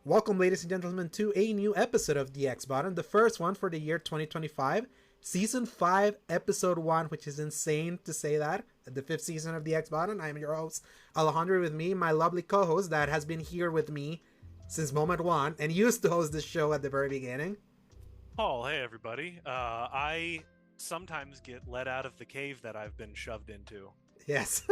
Welcome, ladies and gentlemen, to a new episode of the X Button, the first one for the year 2025, Season 5, Episode 1, which is insane to say that, the 5th season of the X Button. I am your host, Alejandro, with me, my lovely co-host that has been here with me since moment one, and used to host this show at the very beginning. Paul, hey everybody. I sometimes get let out of the cave that I've been shoved into. Yes,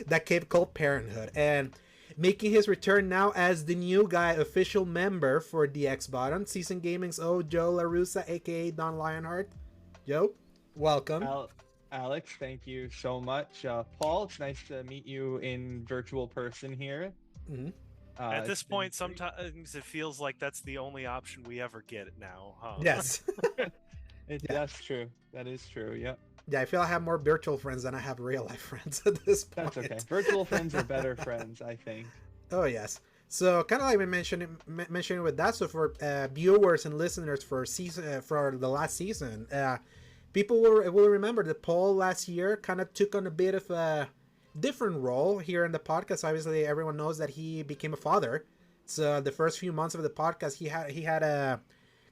that cave called Parenthood, and making his return now as the new guy, official member for the X Button, Season Gaming's Joe Russa, aka DonLionheart. Joe, welcome. Alex, thank you so much. Paul, it's nice to meet you in virtual person here. Mm-hmm. At this point, sometimes it feels like that's the only option we ever get now, huh? Yes. That's true. That is true, yep. Yeah, I feel I have more virtual friends than I have real life friends at this point. That's okay. Virtual friends are better friends, I think. Oh, yes. So, kind of like we mentioning with that, so for viewers and listeners for the last season, people will remember that Paul last year kind of took on a bit of a different role here in the podcast. Obviously, everyone knows that he became a father. So, the first few months of the podcast, he had a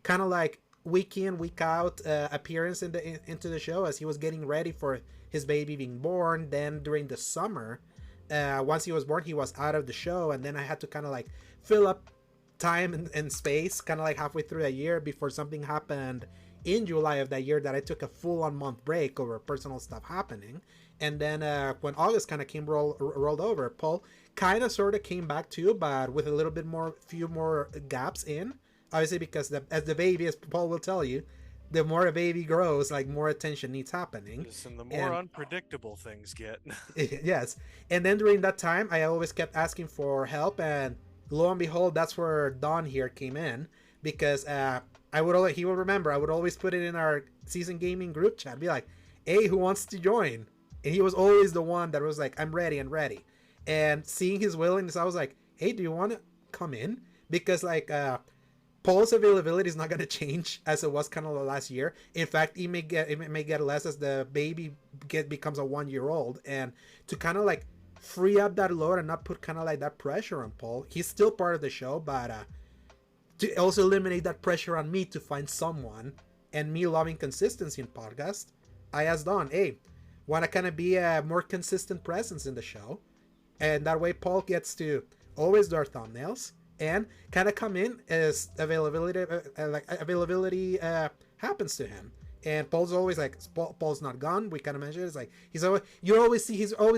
kind of like week in, week out appearance into the show as he was getting ready for his baby being born. Then during the summer, once he was born, he was out of the show, and then I had to kind of like fill up time and space kind of like halfway through the year before something happened in July of that year that I took a full-on month break over personal stuff happening. And then when August kind of rolled over, Paul kind of sort of came back too, but with a little bit few more gaps in. Obviously, because as the baby, as Paul will tell you, the more a baby grows, like more attention needs happening. Yes, and the more unpredictable things get. Yes. And then during that time, I always kept asking for help, and lo and behold, that's where Don here came in, because he will remember, I would always put it in our Season Gaming group chat, be like, hey, who wants to join? And he was always the one that was like, I'm ready. And seeing his willingness, I was like, hey, do you want to come in? Because like Paul's availability is not going to change as it was kind of last year. In fact, it may get less as the baby becomes a 1-year-old, and to kind of like free up that load and not put kind of like that pressure on Paul. He's still part of the show, but to also eliminate that pressure on me to find someone, and me loving consistency in podcast, I asked Don, hey, want to kind of be a more consistent presence in the show, and that way Paul gets to always do our thumbnails and kind of come in as availability happens to him. And Paul's always like, Paul's not gone. We kind of mentioned it's like he's always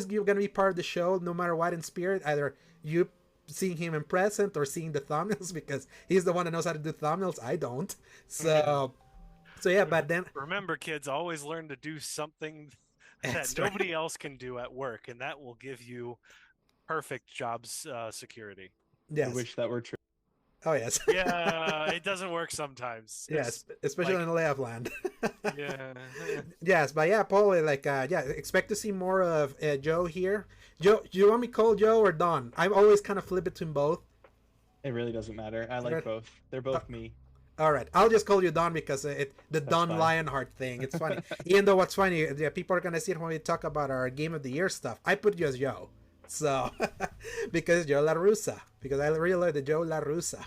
gonna be part of the show no matter what, in spirit, either you seeing him in present or seeing the thumbnails, because he's the one that knows how to do thumbnails. I don't. So yeah, but then remember, kids, always learn to do something that nobody else can do at work, and that will give you perfect job security. Yes. I wish that were true. Oh, yes. Yeah, it doesn't work sometimes. Yes, especially in the layoff land. Yeah. Yes, but yeah, Paul, like, expect to see more of Joe here. Joe, do you want me to call Joe or Don? I always kind of flip between both. It really doesn't matter. I like both. They're both me. All right, I'll just call you Don because the DonLionheart thing. It's funny. Even though what's funny, people are going to see it when we talk about our Game of the Year stuff. I put you as Joe. So, because Joe La Russa, because I really like the Joe La Russa.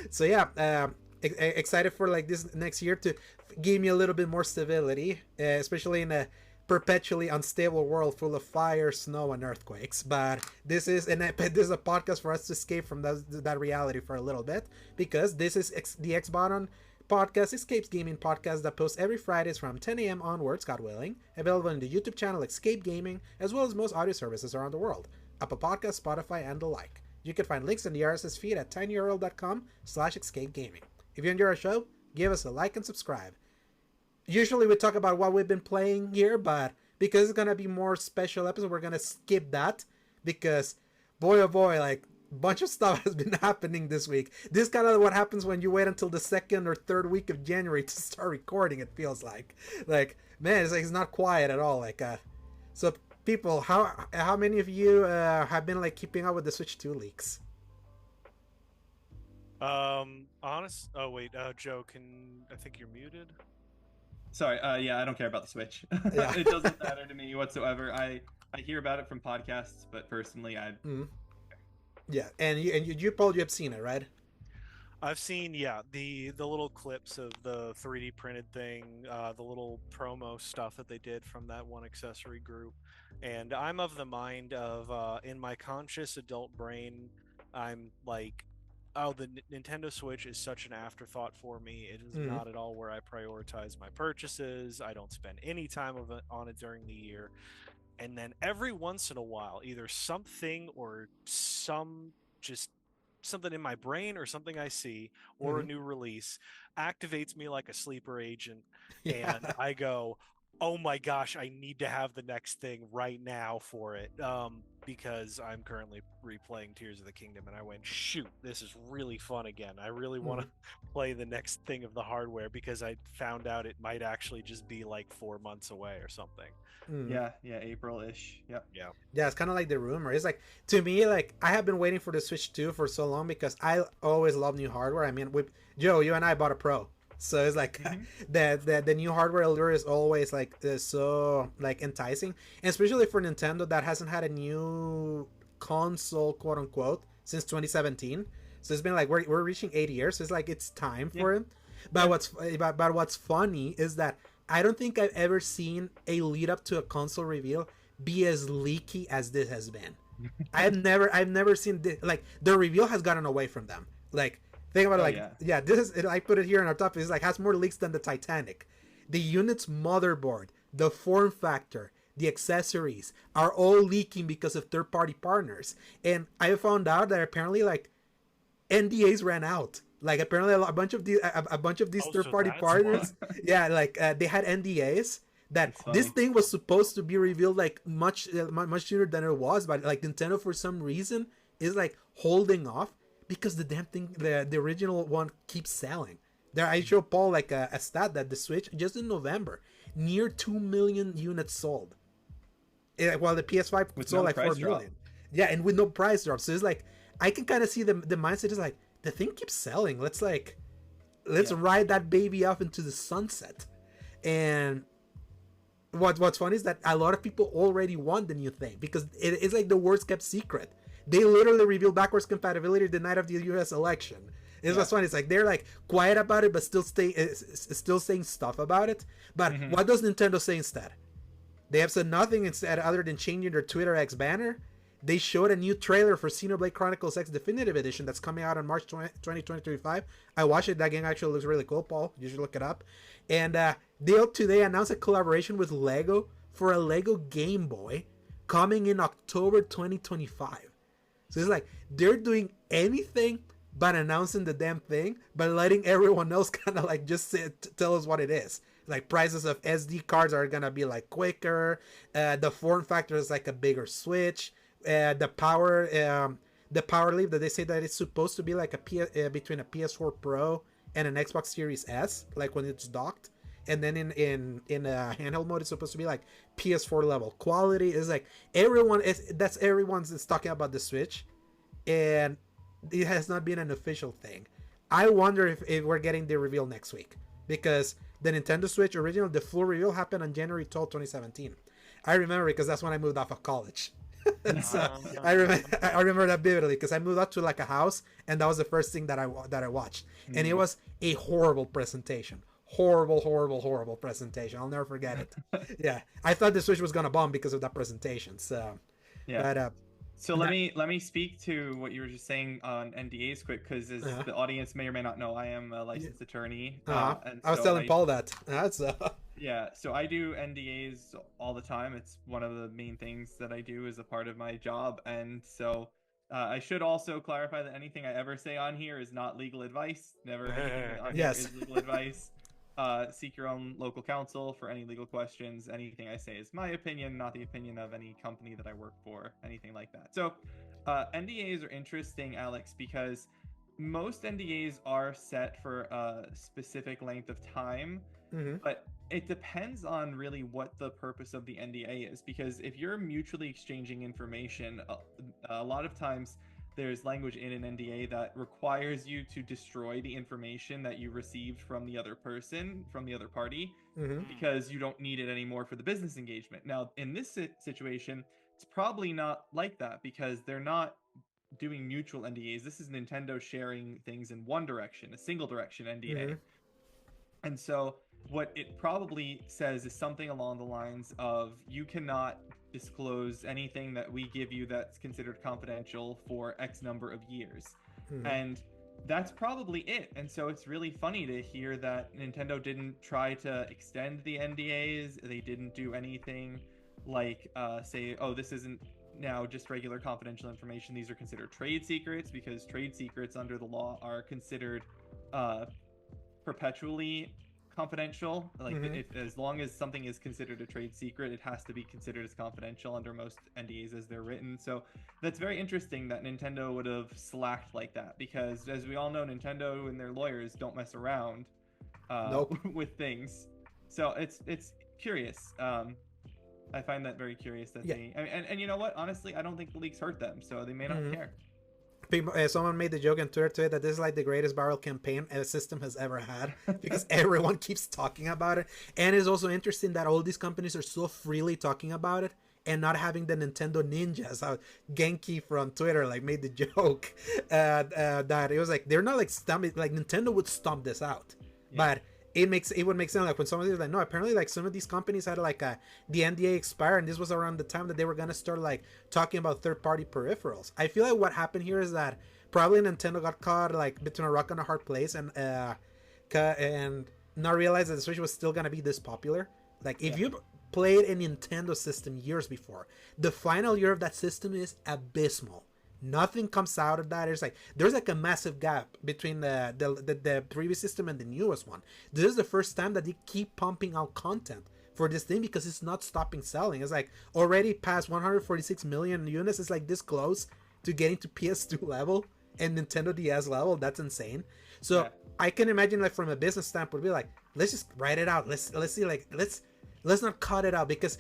So yeah, excited for like this next year to give me a little bit more stability, especially in a perpetually unstable world full of fire, snow, and earthquakes. But this is a podcast for us to escape from that reality for a little bit, because this is the X Button podcast, Escapes Gaming podcast that posts every Fridays from 10 a.m. onwards, God willing, available in the YouTube channel Escape Gaming, as well as most audio services around the world, Apple Podcasts, Spotify, and the like. You can find links in the RSS feed at tinyurl.com/escapegaming. If you enjoy our show, give us a like and subscribe. Usually we talk about what we've been playing here, but because it's going to be more special episode, we're going to skip that, because boy oh boy, like, bunch of stuff has been happening this week. This is kind of what happens when you wait until the second or third week of January to start recording. It feels like man, it's not quiet at all. Like, so people, how many of you have been like keeping up with the Switch 2 leaks? Honest. Oh wait, Joe, I think you're muted. Sorry. Yeah, I don't care about the Switch. Yeah. It doesn't matter to me whatsoever. I hear about it from podcasts, but personally, Yeah, and you Paul, you have seen it, right? I've seen, yeah, the little clips of the 3D printed thing, the little promo stuff that they did from that one accessory group, and I'm of the mind of, in my conscious adult brain, I'm like, oh, the Nintendo Switch is such an afterthought for me. It is Mhm. not at all where I prioritize my purchases. I don't spend any time of it on it during the year, and then every once in a while, either something or some just something in my brain or something I see or a Mhm. new release activates me like a sleeper agent, and Yeah. I go, oh my gosh, I need to have the next thing right now for it. Because I'm currently replaying Tears of the Kingdom, and I went, shoot, this is really fun again. I really want to Mhm. play the next thing of the hardware because I found out it might actually just be like 4 months away or something. Mhm. Yeah, yeah, April-ish. Yep. Yeah. Yeah, it's kind of like the rumor. It's like, to me, like I have been waiting for the Switch 2 for so long because I always love new hardware. I mean, with Joe, you and I bought a Pro, so it's like Mhm. the new hardware allure is always like so like enticing, and especially for Nintendo that hasn't had a new console, quote unquote, since 2017. So it's been like we're reaching 8 years. So it's like it's time Yeah, for it. But yeah. what's funny is that I don't think I've ever seen a lead up to a console reveal be as leaky as this has been. I've never seen this, like the reveal has gotten away from them. Like think about it, Oh like yeah. yeah, this is I put it here in our top. It's like has more leaks than the Titanic. The unit's motherboard, the form factor, the accessories are all leaking because of third party partners. And I found out that apparently like NDAs ran out. Like apparently a bunch of these Oh, third so party that's why. partners, yeah, like they had NDAs that That's this funny. thing was supposed to be revealed like much sooner than it was, but like Nintendo for some reason is like holding off because the damn thing, the original one keeps selling. There, I showed Paul like a stat that the Switch just in November near 2 million units sold, while the PS5 With sold no like four price drop. million. Yeah, and with no price drop, so it's like I can kind of see the mindset is like the thing keeps selling. Let's Yeah. ride that baby off into the sunset. And what's funny is that a lot of people already want the new thing because it is like the worst kept secret. They literally revealed backwards compatibility the night of the U.S. election. It's Yeah. what's funny. It's like they're like quiet about it, but still saying stuff about it. But Mhm. what does Nintendo say instead? They have said nothing instead other than changing their Twitter X banner. They showed a new trailer for Xenoblade Chronicles X Definitive Edition that's coming out on March 2025. I watched it. That game actually looks really cool, Paul. You should look it up. And they today announced a collaboration with Lego for a Lego Game Boy coming in October 2025. So it's like they're doing anything but announcing the damn thing, but letting everyone else kind of like just tell us what it is. Like prices of SD cards are gonna be like quicker. The form factor is like a bigger Switch. The power leaf that they say that it's supposed to be like between a PS4 Pro and an Xbox Series S, like when it's docked. And then in handheld mode, it's supposed to be like PS4 level quality. Is like everyone's talking about the Switch, and it has not been an official thing. I wonder if we're getting the reveal next week because the Nintendo Switch original, the full reveal happened on January 12th, 2017. I remember because that's when I moved off of college. So I remember that vividly because I moved out to like a house and that was the first thing that I watched, and it was a horrible presentation. Horrible presentation. I'll never forget it. Yeah, I thought the Switch was gonna bomb because of that presentation. So, Yeah. but So let me speak to what you were just saying on NDAs quick, because as Uh-huh. the audience may or may not know, I am a licensed attorney, and I was so telling Paul that. So. yeah, so I do NDAs all the time. It's one of the main things that I do as a part of my job, and so I should also clarify that anything I ever say on here is not legal advice. Never anything on here Yes. is legal advice. Seek your own local counsel for any legal questions. Anything I say is my opinion, not the opinion of any company that I work for, anything like that. So, NDAs are interesting, Alex, because most NDAs are set for a specific length of time, Mm-hmm. but it depends on really what the purpose of the NDA is. Because if you're mutually exchanging information, a lot of times there's language in an NDA that requires you to destroy the information that you received from the other person, from the other party, Mm-hmm. because you don't need it anymore for the business engagement. Now, in this situation, it's probably not like that because they're not doing mutual NDAs. This is Nintendo sharing things in one direction, a single direction NDA. Mm-hmm. And so what it probably says is something along the lines of, you cannot disclose anything that we give you that's considered confidential for X number of years. Mm-hmm. And that's probably it. And so it's really funny to hear that Nintendo didn't try to extend the NDAs. They didn't do anything like say, oh, this isn't now just regular confidential information. These are considered trade secrets, because trade secrets under the law are considered perpetually confidential. Like, Mm-hmm. as long as something is considered a trade secret, it has to be considered as confidential under most NDAs as they're written. So that's very interesting that Nintendo would have slacked like that, because as we all know, Nintendo and their lawyers don't mess around Nope. with things. So it's curious. I find that very curious that they, and you know what, honestly, I don't think the leaks hurt them, so they may not Mm-hmm. care. Someone made the joke on Twitter today that this is like the greatest viral campaign a system has ever had, because everyone keeps talking about it. And it's also interesting that all these companies are so freely talking about it and not having the Nintendo ninjas. How Genki from Twitter like made the joke that it was like, they're not like stomping, like Nintendo would stomp this out, but it would make sense like when somebody was like, no, apparently like some of these companies had like the NDA expire, and this was around the time that they were gonna start like talking about third-party peripherals. I feel like what happened here is that probably Nintendo got caught like between a rock and a hard place, and not realized that the Switch was still gonna be this popular. Like, if you played a Nintendo system years before, the final year of that system is abysmal. Nothing comes out of that. There's like a massive gap between the previous system and the newest one. This is the first time that they keep pumping out content for this thing, because it's not stopping selling. It's like already past 146 million units. It's like this close to getting to PS2 level and Nintendo DS level. That's insane. So I can imagine, like, from a business standpoint, be like, let's just write it out. Let's see, like, let's not cut it out, because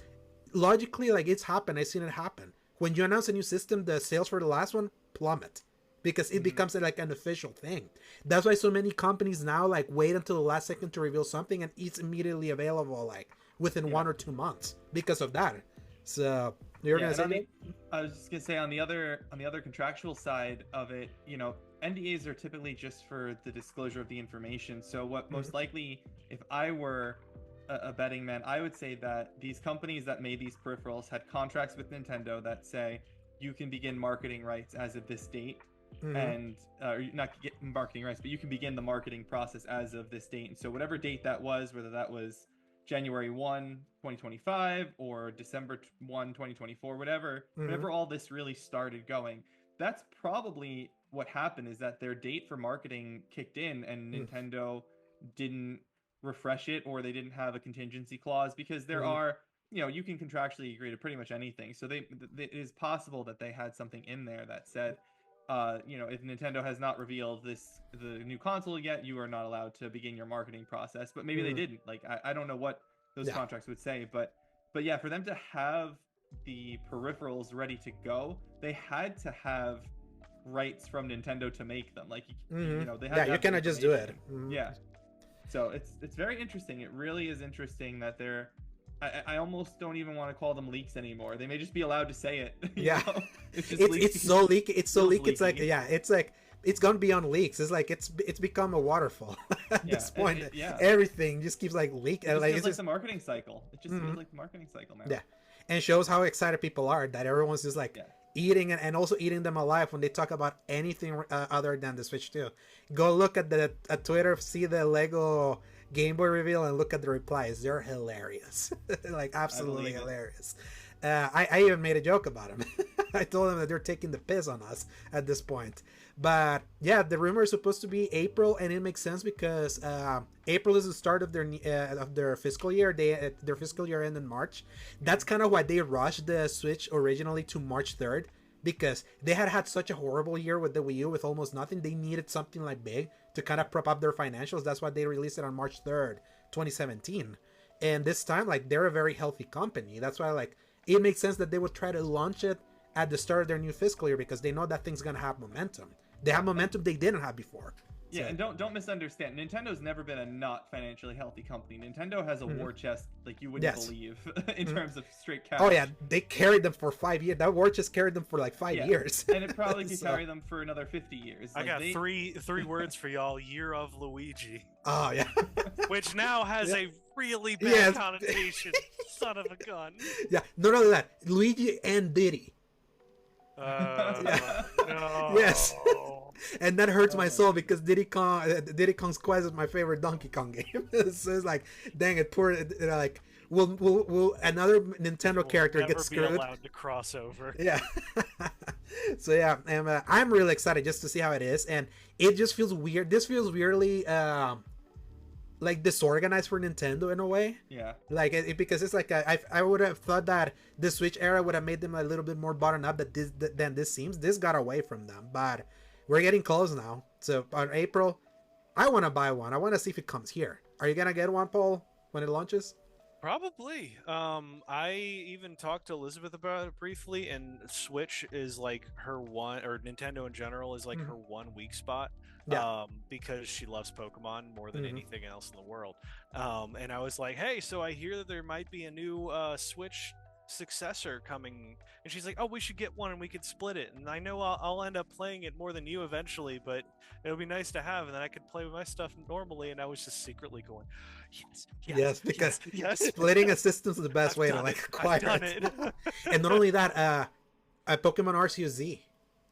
logically, like, it's happened. I've seen it happen. When you announce a new system, the sales for the last one plummet, because it becomes like an official thing. That's why so many companies now like wait until the last second to reveal something, and it's immediately available like within 1 or 2 months because of that. So you're gonna say? I was just gonna say, on the other contractual side of it, you know, NDAs are typically just for the disclosure of the information. So what most likely, if I were a betting man, I would say that these companies that made these peripherals had contracts with Nintendo that say you can begin marketing rights as of this date, and not get marketing rights, but you can begin the marketing process as of this date. And so whatever date that was, whether that was January 1, 2025 or December 1, 2024, whatever all this really started going, that's probably what happened, is that their date for marketing kicked in and Nintendo didn't refresh it, or they didn't have a contingency clause, because there are, you know, you can contractually agree to pretty much anything. So it is possible that they had something in there that said, you know, if Nintendo has not revealed the new console yet, you are not allowed to begin your marketing process. But maybe they didn't. Like, I don't know what those contracts would say, but yeah, for them to have the peripherals ready to go, they had to have rights from Nintendo to make them. Like, you know, they had you cannot just do it. Yeah. So it's very interesting. It really is interesting that they're, I almost don't even want to call them leaks anymore. They may just be allowed to say it. Yeah. It's so leaky. It's so leaky. It's like, leaky. it's like, it's gone beyond leaks. It's like, it's become a waterfall at this point. Everything just keeps like leaking. It like, feels like the marketing cycle. It just feels like the marketing cycle now. Yeah. And shows how excited people are that everyone's just like eating and also eating them alive when they talk about anything other than the Switch 2. Go look at the Twitter, see the Lego Game Boy reveal, and look at the replies. They're hilarious. Like, absolutely hilarious. I even made a joke about them. I told them that they're taking the piss on us at this point. But yeah, the rumor is supposed to be April, and it makes sense because April is the start of their fiscal year. Their fiscal year ends in March. That's kind of why they rushed the Switch originally to March 3rd, because they had such a horrible year with the Wii U with almost nothing. They needed something like big to kind of prop up their financials. That's why they released it on March 3rd, 2017. And this time, like, they're a very healthy company. That's why, like, it makes sense that they would try to launch it at the start of their new fiscal year, because they know that thing's gonna have momentum. They have momentum they didn't have before. Yeah, So- and don't misunderstand. Nintendo's never been a not financially healthy company. Nintendo has a war chest like you wouldn't Yes. believe in terms of straight cash. Oh yeah, they carried them for 5 years. That war just carried them for like 5 Yeah. years. And it probably could So- carry them for another 50 years. I Like, got they- three words for y'all. Year of Luigi, Oh yeah, which now has Yeah. a really bad Yes. connotation. Son of a gun. yeah. Not only that, Luigi and Diddy, No. Yes. and that hurts Oh my my soul because Diddy Kong's Quest is my favorite Donkey Kong game. So it's like, dang it, poor like. Will another Nintendo Will character never get be screwed? allowed to cross over. Yeah. So yeah, I'm really excited just to see how it is, and it just feels weird. This feels weirdly like disorganized for Nintendo in a way. Yeah. Like because it's like I would have thought that the Switch era would have made them a little bit more buttoned up than this seems. This got away from them, but we're getting close now. So on April, I want to buy one. I want to see if it comes here. Are you gonna get one, Paul, when it launches? Probably. I even talked to Elizabeth about it briefly, and Switch is like her one, or Nintendo in general is like her one weak spot. Yeah. Because she loves Pokemon more than Mhm. anything else in the world. And I was like, hey, so I hear that there might be a new Switch successor coming, and she's like, oh, we should get one and we could split it, and I know I'll end up playing it more than you eventually, but it'll be nice to have, and then I could play with my stuff normally. And I was just secretly going, Yes, because yes. splitting a system's the best I've way to done like it. acquire I've done it. it. And not only that, Pokemon Arceus Z.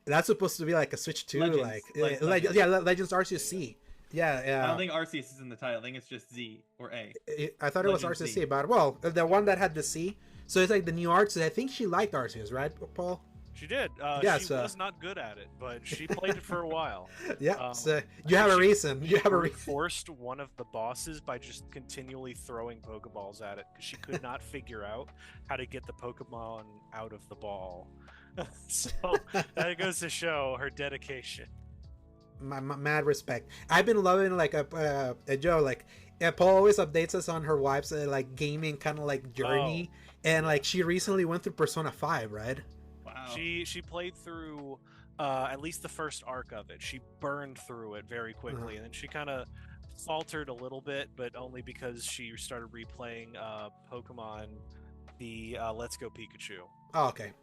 That's supposed to be like a Switch 2, Legends. like Legends. Legends Arceus C. Yeah, yeah. I don't think Arceus is in the title. I think it's just Z or A. I thought it was Legends Arceus Z. C, but well, the one that had the C. So it's like the new Arceus. I think she liked Arceus, right, Paul? She did. Yeah, she so- was not good at it, but she played it for a while. Yeah. So you have a she- reason. You have a Brute reason. forced one of the bosses by just continually throwing Pokeballs at it because she could not figure out how to get the Pokemon out of the ball. So that goes to show her dedication. My mad respect. I've been loving like a Joe, like Paul always updates us on her wife's like gaming kind of like journey, and like she recently went through Persona 5, right? Wow. She played through at least the first arc of it. She burned through it very quickly, and then she kind of faltered a little bit, but only because she started replaying Pokemon, the Let's Go Pikachu. Oh, okay.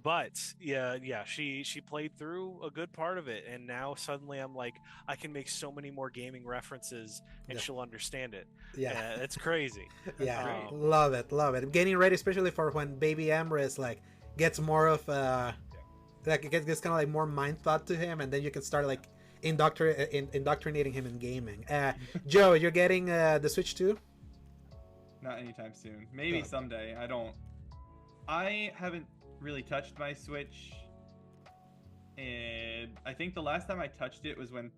But yeah, she played through a good part of it, and now suddenly I'm like, I can make so many more gaming references, and Yeah. she'll understand it. Yeah. It's crazy. Yeah. great. Love it. Love it. I'm getting ready, especially for when Baby Emrys like gets more of like it gets kind of like more mind thought to him, and then you can start like indoctrinating him in gaming. Joe, you're getting the Switch too? Not anytime soon. Maybe Good. someday. I haven't really touched my Switch, and I think the last time I touched it was when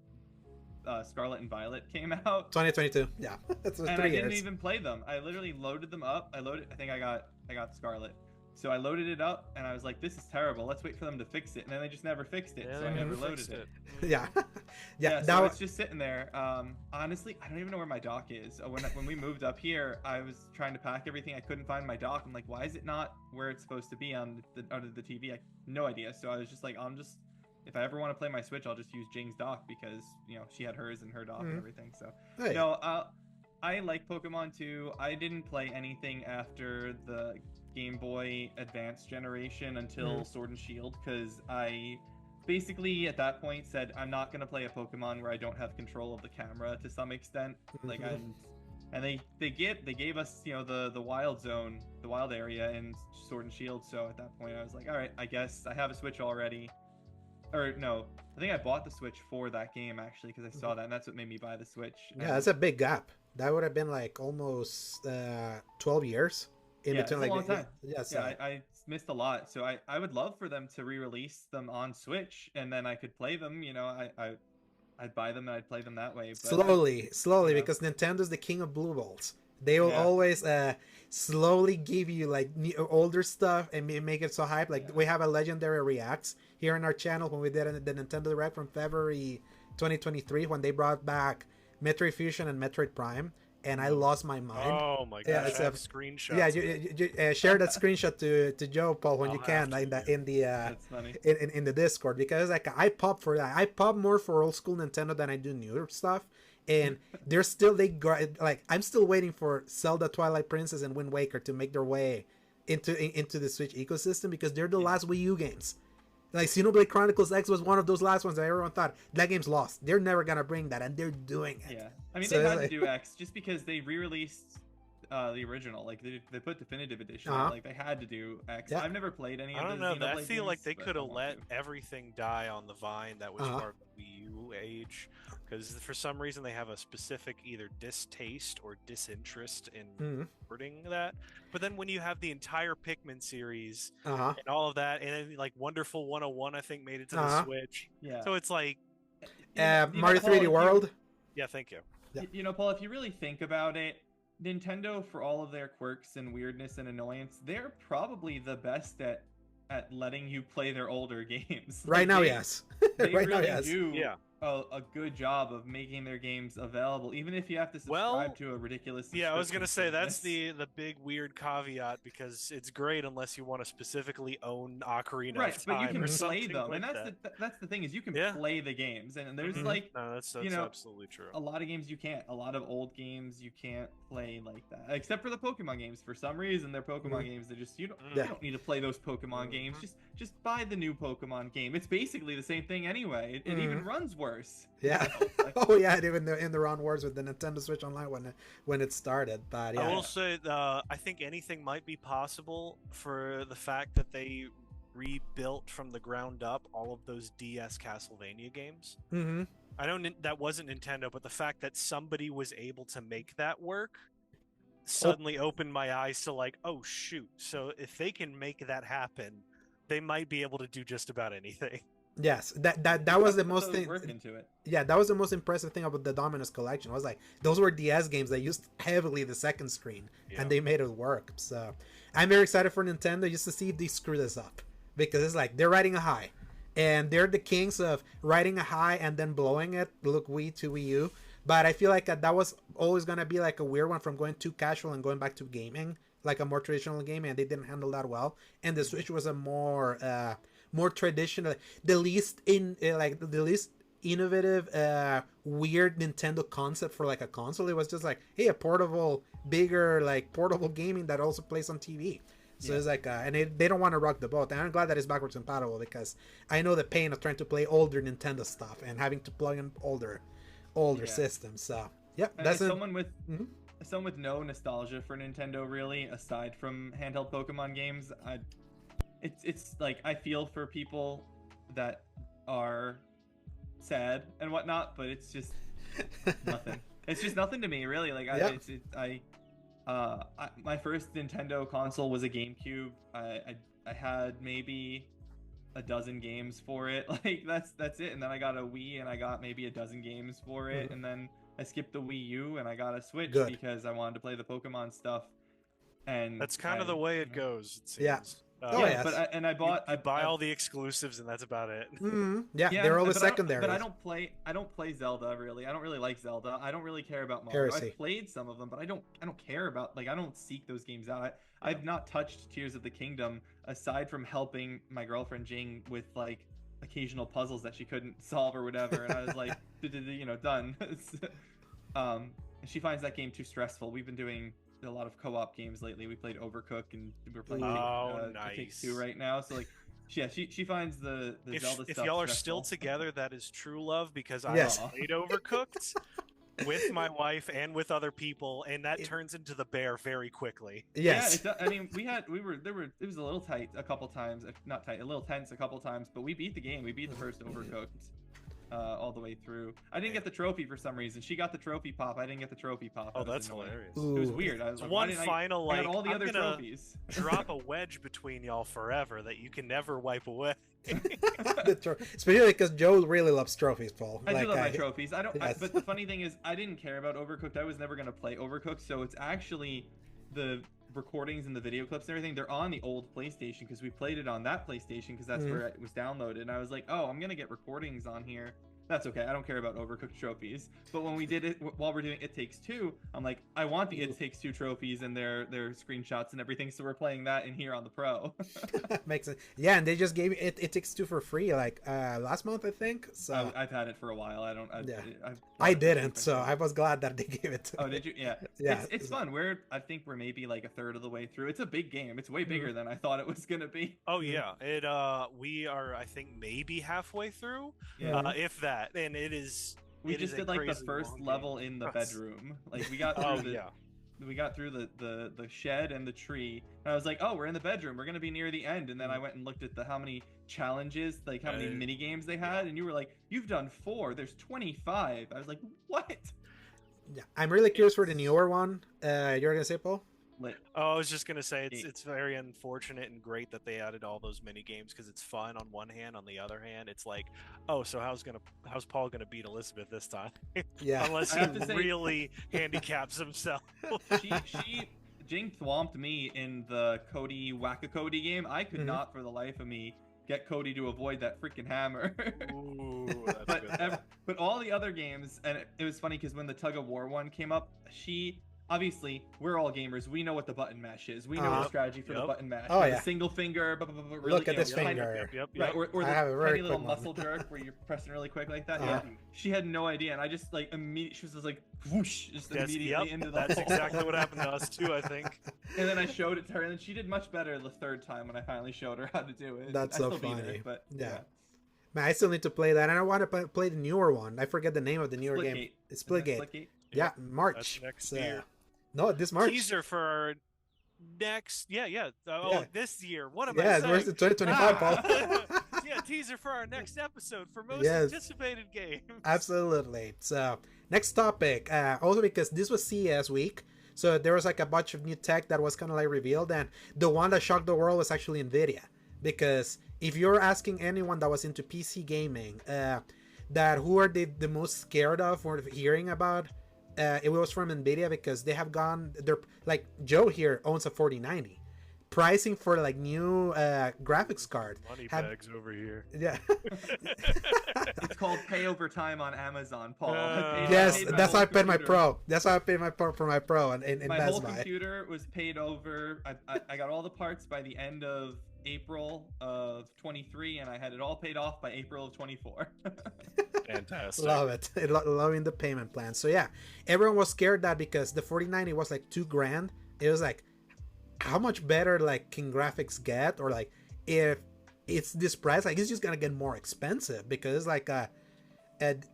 Scarlet and Violet came out, 2022. Yeah. That's and 3 I years. didn't even play them. I literally loaded them up. I think I got Scarlet, so I loaded it up, and I was like, "This is terrible. Let's wait for them to fix it." And then they just never fixed it, Yeah, so they I never never loaded fixed it. Yeah. Yeah. So That it's just sitting there. Honestly, I don't even know where my dock is. When we moved up here, I was trying to pack everything. I couldn't find my dock. I'm like, why is it not where it's supposed to be on under the TV? I no idea. So I was just like, if I ever want to play my Switch, I'll just use Jing's dock because she had hers and her dock and everything. So Hey. no, I like Pokemon too. I didn't play anything after the Game Boy Advance generation until Sword and Shield because I basically at that point said I'm not gonna play a Pokemon where I don't have control of the camera to some extent. Like and they gave us the wild zone, the wild area in Sword and Shield. So at that point I was like, all right, I guess I have a Switch already. Or no, I think I bought the Switch for that game actually because I saw that, and that's what made me buy the Switch. Yeah, that's a big gap. That would have been like almost 12 years in Yeah, between. it's a Like, long time. Yes. Yeah, I missed a lot, so I would love for them to re-release them on Switch, and then I could play them. I'd buy them and I'd play them that way. But slowly, yeah. because Nintendo's the king of blue balls. They will Yeah. always slowly give you like older stuff and make it so hype. Like we have a legendary reacts here on our channel when we did the Nintendo Direct from February 2023 when they brought back Metroid Fusion and Metroid Prime, and I lost my mind. Oh my Yeah, gosh, it's I a- have screenshots. Yeah, you share that screenshot to Joe, Paul, when I'll you can have to, in the That's funny. in the Discord, because like I pop for that. I pop more for old school Nintendo than I do newer stuff. And they're still like I'm still waiting for Zelda, Twilight Princess, and Wind Waker to make their way into the Switch ecosystem, because they're the last Wii U games. Like Xenoblade Chronicles X was one of those last ones that everyone thought that game's lost. They're never gonna bring that, and they're doing it. Yeah, I mean, So they it's had like- to do X just because they re-released the original. Like they put definitive edition. Uh-huh. Like they had to do X. Yeah. I've never played any of I don't the know. I Xenoblade feel like games, they but could I have want let to. everything die on the vine that was Uh-huh. part of the Wii U age, because for some reason they have a specific either distaste or disinterest in Mhm. supporting that. But then when you have the entire Pikmin series Uh-huh. and all of that, and then like Wonderful 101, I think made it to the Uh-huh. Switch. Yeah. So it's like, Mario Paul, 3D if you- World. yeah, thank you. Yeah. You know, Paul, if you really think about it, Nintendo, for all of their quirks and weirdness and annoyance, they're probably the best at letting you play their older games. Right Like, now, they- yes. They Right now, really yes. do Yeah. a good job of making their games available, even if you have to subscribe Well, to a ridiculous. Yeah, I was gonna say subscription that's service. the big weird caveat, because it's great unless you want to specifically own Ocarina Right, of but you Time can or play something them, like and that. that's the thing is you can Yeah. play the games, and there's Mhm. like No, that's you know, absolutely true. a lot of games you can't. A lot of old games you can't play like that, except for the Pokemon games. For some reason, they're Pokemon games. They're just you Yeah. don't need to play those Pokemon games. Just buy the new Pokemon game. It's basically the same thing anyway. It even runs worse. Yeah. You know, like- Oh yeah, even in the round wars with the Nintendo Switch Online when it started. But yeah. I will say, I think anything might be possible for the fact that they rebuilt from the ground up all of those DS Castlevania games. Mm-hmm. I know that wasn't Nintendo, but the fact that somebody was able to make that work suddenly opened my eyes to like, oh shoot. So if they can make that happen, they might be able to do just about anything. Yes, that was the put most those thing. work into it. Yeah, that was the most impressive thing about the Dominus collection. I was like, those were DS games that used heavily the second screen, Yeah. and they made it work. So I'm very excited for Nintendo just to see if they screw this up, because it's like they're riding a high, and they're the kings of riding a high and then blowing it. Look, Wii to Wii U. But I feel like that was always gonna be like a weird one from going too casual and going back to gaming, like a more traditional gaming, and they didn't handle that well. And the Switch was a more traditional, the least innovative, weird Nintendo concept for like a console. It was just like, hey, a portable, bigger, like portable gaming that also plays on TV. So it's like, and they don't want to rock the boat. And I'm glad that it's backwards compatible, because I know the pain of trying to play older Nintendo stuff and having to plug in older Yeah. systems. So yeah, And that's as someone with Mhm. someone with no nostalgia for Nintendo, really, aside from handheld Pokemon games, it's like I feel for people that are sad and whatnot, but it's just nothing. It's just nothing to me, really. Like my first Nintendo console was a GameCube. I had maybe a dozen games for it. Like that's it. And then I got a Wii and I got maybe a dozen games for it. Mhm. And then I skipped the Wii U and I got a Switch Good. because I wanted to play the Pokemon stuff. And That's kind of the way it goes. It seems. Yeah. Oh, Yeah, yes. but I bought You buy all the exclusives, and that's about it. Yeah, they're all the but I don't- secondary. But I don't play Zelda really. I don't really like Zelda. I don't really care about Mario. Heresy. I've played some of them, but I don't care about, like, I don't seek those games out. I've not touched Tears of the Kingdom aside from helping my girlfriend Jing with like occasional puzzles that she couldn't solve or whatever, and I was like, done. And she finds that game too stressful. We've been doing a lot of co-op games lately. We played Overcooked and we're playing Oh, Take nice. Two right now. So like, yeah, she finds the Zelda If stuff y'all are stressful. still together, that is true love, because I Yes. played Overcooked with my wife and with other people, and that turns into the bear very quickly. Yes. Yeah, I mean, it was a little tight a couple times, not tight, a little tense a couple times, but we beat the game. We beat the first Overcooked all the way through. I didn't get the trophy for some reason. She got the trophy pop. I didn't get the trophy pop. Oh, That was that's annoying. hilarious. It was Ooh. weird. I was like, One why didn't final, I got like, all the I'm other gonna trophies. Drop a wedge between y'all forever that you can never wipe away. Especially because Joe really loves trophies, Paul. I do love my trophies. Yes. But the funny thing is, I didn't care about Overcooked. I was never gonna play Overcooked, so it's actually the recordings and the video clips and everything. They're on the old PlayStation because we played it on that PlayStation because that's where it was downloaded. And I was like, oh, I'm gonna get recordings on here that's okay. I don't care about Overcooked trophies. But when we did it while we're doing It Takes Two, I'm like, I want the It Takes Two trophies and their screenshots and everything. So we're playing that in here on the Pro. Makes sense. Yeah, and they just gave It Takes Two for free like last month, I think. So I've had it for a while. I didn't, so I was glad that they gave it to Oh, me. did you? Yeah. Yeah. It's fun. I think we're maybe like a third of the way through. It's a big game. It's way bigger than I thought it was gonna be. Oh yeah, we are I think maybe halfway through, Yeah. if that, and it is. We it just is a did like the crazy first long level game. in the bedroom. Like we got through we got through the shed and the tree, and I was like, oh, we're in the bedroom, we're gonna be near the end. And then I went and looked at how many challenges, like how many mini games they had, and you were like, you've done 4, there's 25. I was like, what? Yeah, I'm really curious for the newer one. You're gonna say, Paul? Oh, I was just gonna say it's very unfortunate and great that they added all those mini games because it's fun on one hand. On the other hand, it's like, oh, so how's Paul gonna beat Elizabeth this time? Yeah, Unless he really handicaps himself. she Jing thwomped me in the Cody Whack-A-Cody game. I could not for the life of me get Cody to avoid that freaking hammer. Ooh, that's good. But all the other games, and it was funny because when the tug of war one came up, obviously, we're all gamers. We know what the button mash is. We know the strategy for the button mash. Oh, yeah. Single finger. Really, look at this finger. Right, or I have a the very tiny little quick one. muscle jerk where you're pressing really quick like that. Yeah. She had no idea, and I just like immediately. She was just like whoosh, just immediately into the. That's hole. exactly what happened to us too, I think. And then I showed it to her, and then she did much better the third time when I finally showed her how to do it. That's I so still beat funny. her, but Yeah. Man, I still need to play that, and I want to play the newer one. I forget the name of the newer game. Splitgate. It's Splitgate. Splitgate? Yeah, March. That's next So- year. No, this March. Teaser for next. Yeah. Oh, Yeah. this year. What am I Yeah, saying? where's the 2025, Paul? Yeah, teaser for our next episode for most Yes. anticipated game. Absolutely. So, next topic. Also, because this was CES week, so there was like a bunch of new tech that was kind of like revealed, and the one that shocked the world was actually NVIDIA. Because if you're asking anyone that was into PC gaming, that who are they the most scared of or hearing about, it was from NVIDIA, because they have gone, they're like, Joe here owns a 4090. Pricing for like new graphics card. Money bags over here. Yeah. It's called pay over time on Amazon, Paul. Yes, that's how I paid my Pro. That's how I paid my Pro for my Pro in My Best whole Buy. computer was paid over. I got all the parts by the end of April of 23, and I had it all paid off by April of 24. Fantastic. Love it. Loving the payment plan. So yeah, everyone was scared that because the 4090 was like $2,000. It was like, how much better like can graphics get, or like if it's this price, like it's just gonna get more expensive, because like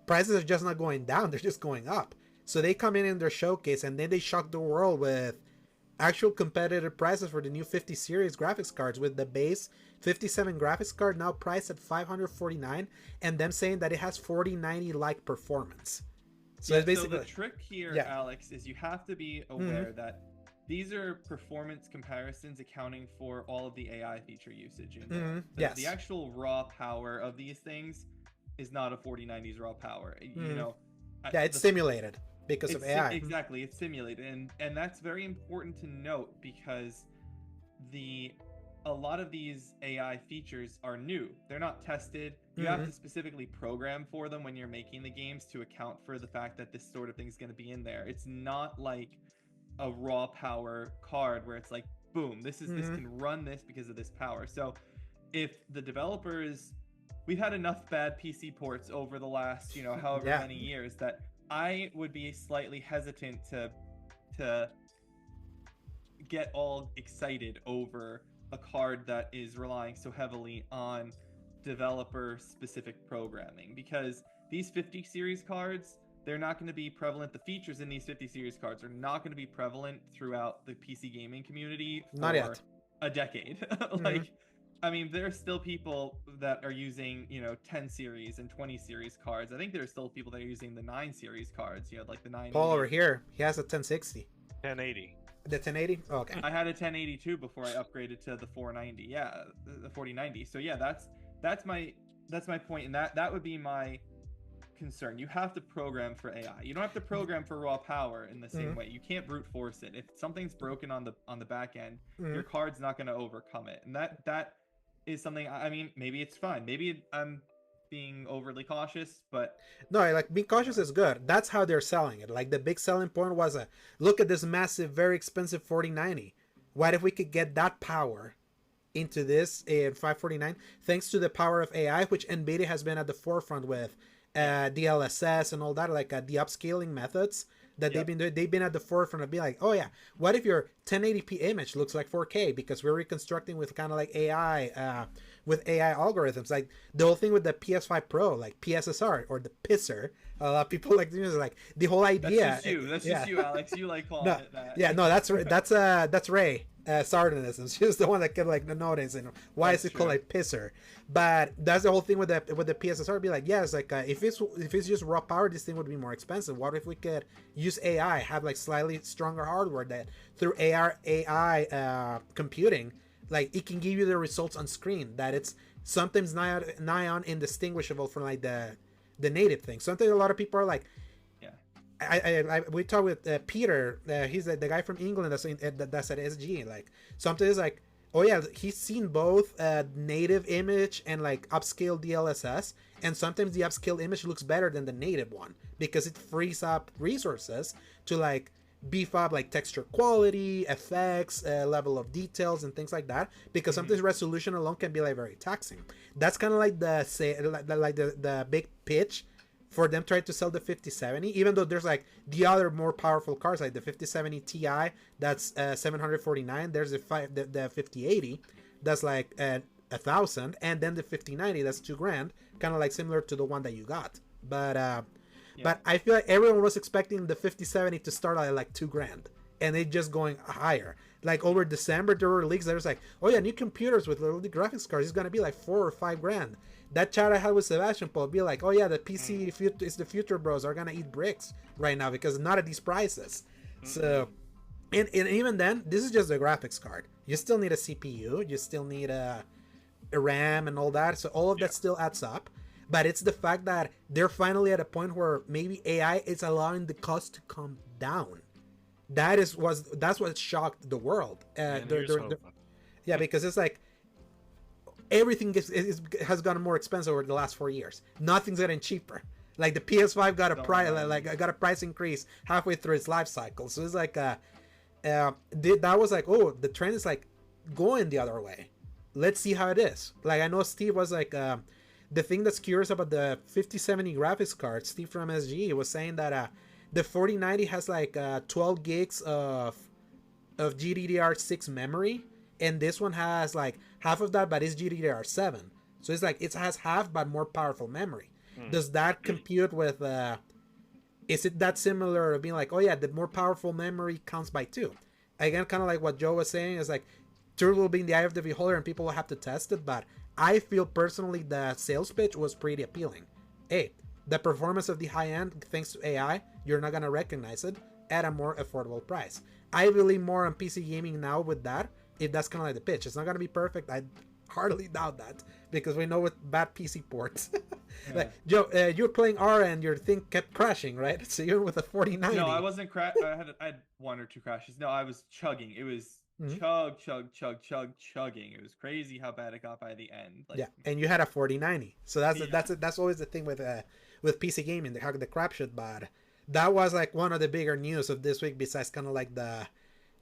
prices are just not going down, they're just going up. So they come in their showcase, and then they shock the world with actual competitive prices for the new 50 series graphics cards, with the base 57 graphics card now priced at $549, and them saying that it has 4090 like performance. So it's basically, so the trick here, Alex, is you have to be aware that these are performance comparisons accounting for all of the AI feature usage in there. Yes. The actual raw power of these things is not a 4090's raw power. You know, it's simulated because of AI. Exactly, it's simulated, and that's very important to note, because a lot of these AI features are new. They're not tested. You have to specifically program for them when you're making the games to account for the fact that this sort of thing is going to be in there. It's not like a raw power card where it's like, boom, this can run this because of this power. So if the developers, we've had enough bad PC ports over the last, however many years, that I would be slightly hesitant to get all excited over a card that is relying so heavily on developer specific programming, because these 50 series cards, they're not going to be prevalent. The features in these 50 series cards are not going to be prevalent throughout the PC gaming community for Not yet. a decade. I mean, there are still people that are using, 10 series and 20 series cards. I think there are still people that are using the 9 series cards, like the 9. Paul over here, he has a 1060. 1080. The 1080? Oh, okay. I had a 1082 before I upgraded to the 490. Yeah, the 4090. So yeah, that's my point, and that would be my concern. You have to program for AI. You don't have to program for raw power in the same way. You can't brute force it. If something's broken on the back end, your card's not going to overcome it. And that is something, I mean, maybe it's fine. Maybe I'm being overly cautious, but No, like being cautious is good. That's how they're selling it. Like the big selling point was look at this massive, very expensive 4090. What if we could get that power into this in 549 thanks to the power of AI, which NVIDIA has been at the forefront with DLSS and all that, like the upscaling methods that they've been doing. They've been at the forefront of being like, oh yeah, what if your 1080p image looks like 4K because we're reconstructing with kind of like AI with AI algorithms. Like the whole thing with the PS5 Pro, like PSSR or the pisser, a lot of people like doing is like the whole idea. That's just you, Alex. You like calling it that. Yeah, no, that's Ray. Sardonism. She's the one that kept like noticing why is it called like pisser. But that's the whole thing with the PSSR. Be like, yes, like if it's just raw power, this thing would be more expensive. What if we could use AI, have like slightly stronger hardware that through AI computing, like it can give you the results on screen that it's sometimes nigh on indistinguishable from like the native thing. Sometimes a lot of people are like, we talked with Peter. He's the guy from England that's at SG. Like sometimes like, oh yeah, he's seen both native image and like upscale DLSS, and sometimes the upscale image looks better than the native one because it frees up resources to like beef up like texture quality, effects, level of details, and things like that. Because sometimes resolution alone can be like very taxing. That's kind of like the big pitch for them trying to sell the 5070, even though there's like the other more powerful cars like the 5070 Ti that's 749. There's the 5080 that's like 1,000, and then the 5090 that's $2,000, kind of like similar to the one that you got. But I feel like everyone was expecting the 5070 to start at like $2,000, and it just going higher. Like over December there were leaks that was like, oh yeah, new computers with little graphics cards is gonna be like $4,000 or $5,000. That chat I had with Sebastian Paul be like, oh yeah, the PC is the future, bros are gonna eat bricks right now because not at these prices. So, and even then, this is just a graphics card. You still need a CPU, you still need a RAM and all that. So all of that still adds up. But it's the fact that they're finally at a point where maybe AI is allowing the cost to come down. That's what shocked the world. Yeah, because it's like everything has gotten more expensive over the last 4 years. Nothing's getting cheaper. Like the PS5 got a price increase halfway through its life cycle. So it's like that was like, oh, the trend is like going the other way. Let's see how it is. Like I know Steve was like the thing that's curious about the 5070 graphics card. Steve from SG was saying that the 4090 has like 12 gigs of GDDR6 memory. And this one has like half of that, but it's GDDR7. So it's like it has half, but more powerful memory. Does that compute with? Is it that similar of being like, oh yeah, the more powerful memory counts by 2? Again, kind of like what Joe was saying is like, truth will be in the eye of the beholder, and people will have to test it. But I feel personally the sales pitch was pretty appealing. Hey, the performance of the high end, thanks to AI, you're not gonna recognize it at a more affordable price. I believe more on PC gaming now with that. If that's kind of like the pitch, it's not gonna be perfect. I hardly doubt that because we know with bad PC ports. Like Joe, you were playing Aura and your thing kept crashing, right? So you're with a 4090. No, I wasn't I had 1 or 2 crashes. No, I was chugging. It was chugging. It was crazy how bad it got by the end. Like, yeah, and you had a 4090. So that's always the thing with PC gaming, how the crap should. But that was like one of the bigger news of this week, besides kind of like the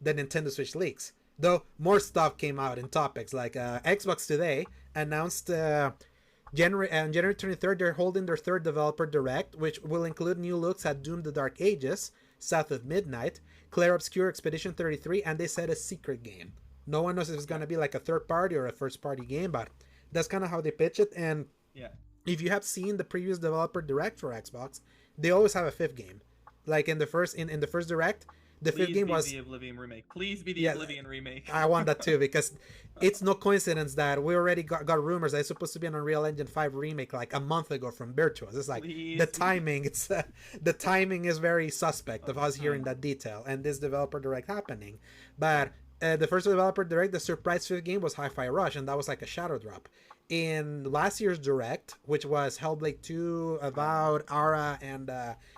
Nintendo Switch leaks. Though more stuff came out in topics like Xbox today announced January 23rd they're holding their 3rd developer direct, which will include new looks at Doom: The Dark Ages, South of Midnight, Clair Obscur Expedition 33, and they said a secret game. No one knows if it's gonna be like a third party or a first party game, but that's kind of how they pitch it. And if you have seen the previous developer direct for Xbox, they always have a 5th game. Like in the first direct. The 5th game was the Oblivion remake. Please be the Oblivion remake. I want that too, because it's no coincidence that we already got rumors that it's supposed to be an Unreal Engine 5 remake like a month ago from Virtuos. It's like the timing. The timing is very suspect of us hearing that detail and this developer direct happening. But the first developer direct, the surprise 5th game was Hi-Fi Rush, and that was like a shadow drop. In last year's direct, which was Hellblade 2, Avowed, Ara, and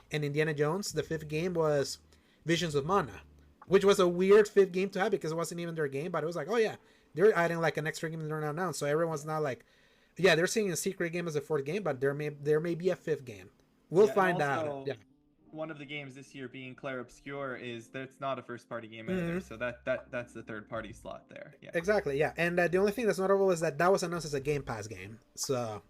Indiana Jones, the 5th game was Visions of Mana, which was a weird 5th game to have because it wasn't even their game, but it was like, oh yeah, they're adding like an extra game they're not announced. So everyone's now like, Yeah, they're seeing a secret game as a fourth game, but there may be a fifth game. We'll find out. Yeah. One of the games this year being Clair Obscure is that's not a first party game either, so that's the third party slot there. Yeah, exactly. Yeah, and the only thing that's notable is that was announced as a Game Pass game. So,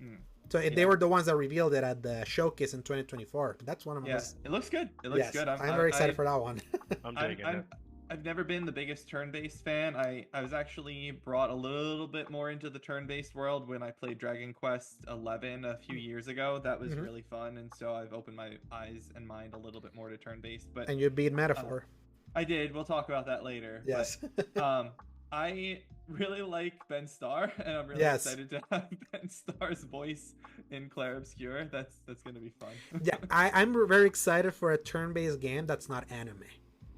they were the ones that revealed it at the showcase in 2024. That's one of them. It looks good. It looks good. I'm very excited for that one. I'm digging it. I've never been the biggest turn-based fan. I was actually brought a little bit more into the turn-based world when I played Dragon Quest XI a few years ago. That was really fun, and so I've opened my eyes and mind a little bit more to turn-based. And you beat Metaphor. I did. We'll talk about that later. Yes. But, I really like Ben Starr, and I'm really excited to have Ben Starr's voice in Clair Obscure. That's going to be fun. Yeah, I'm very excited for a turn-based game that's not anime.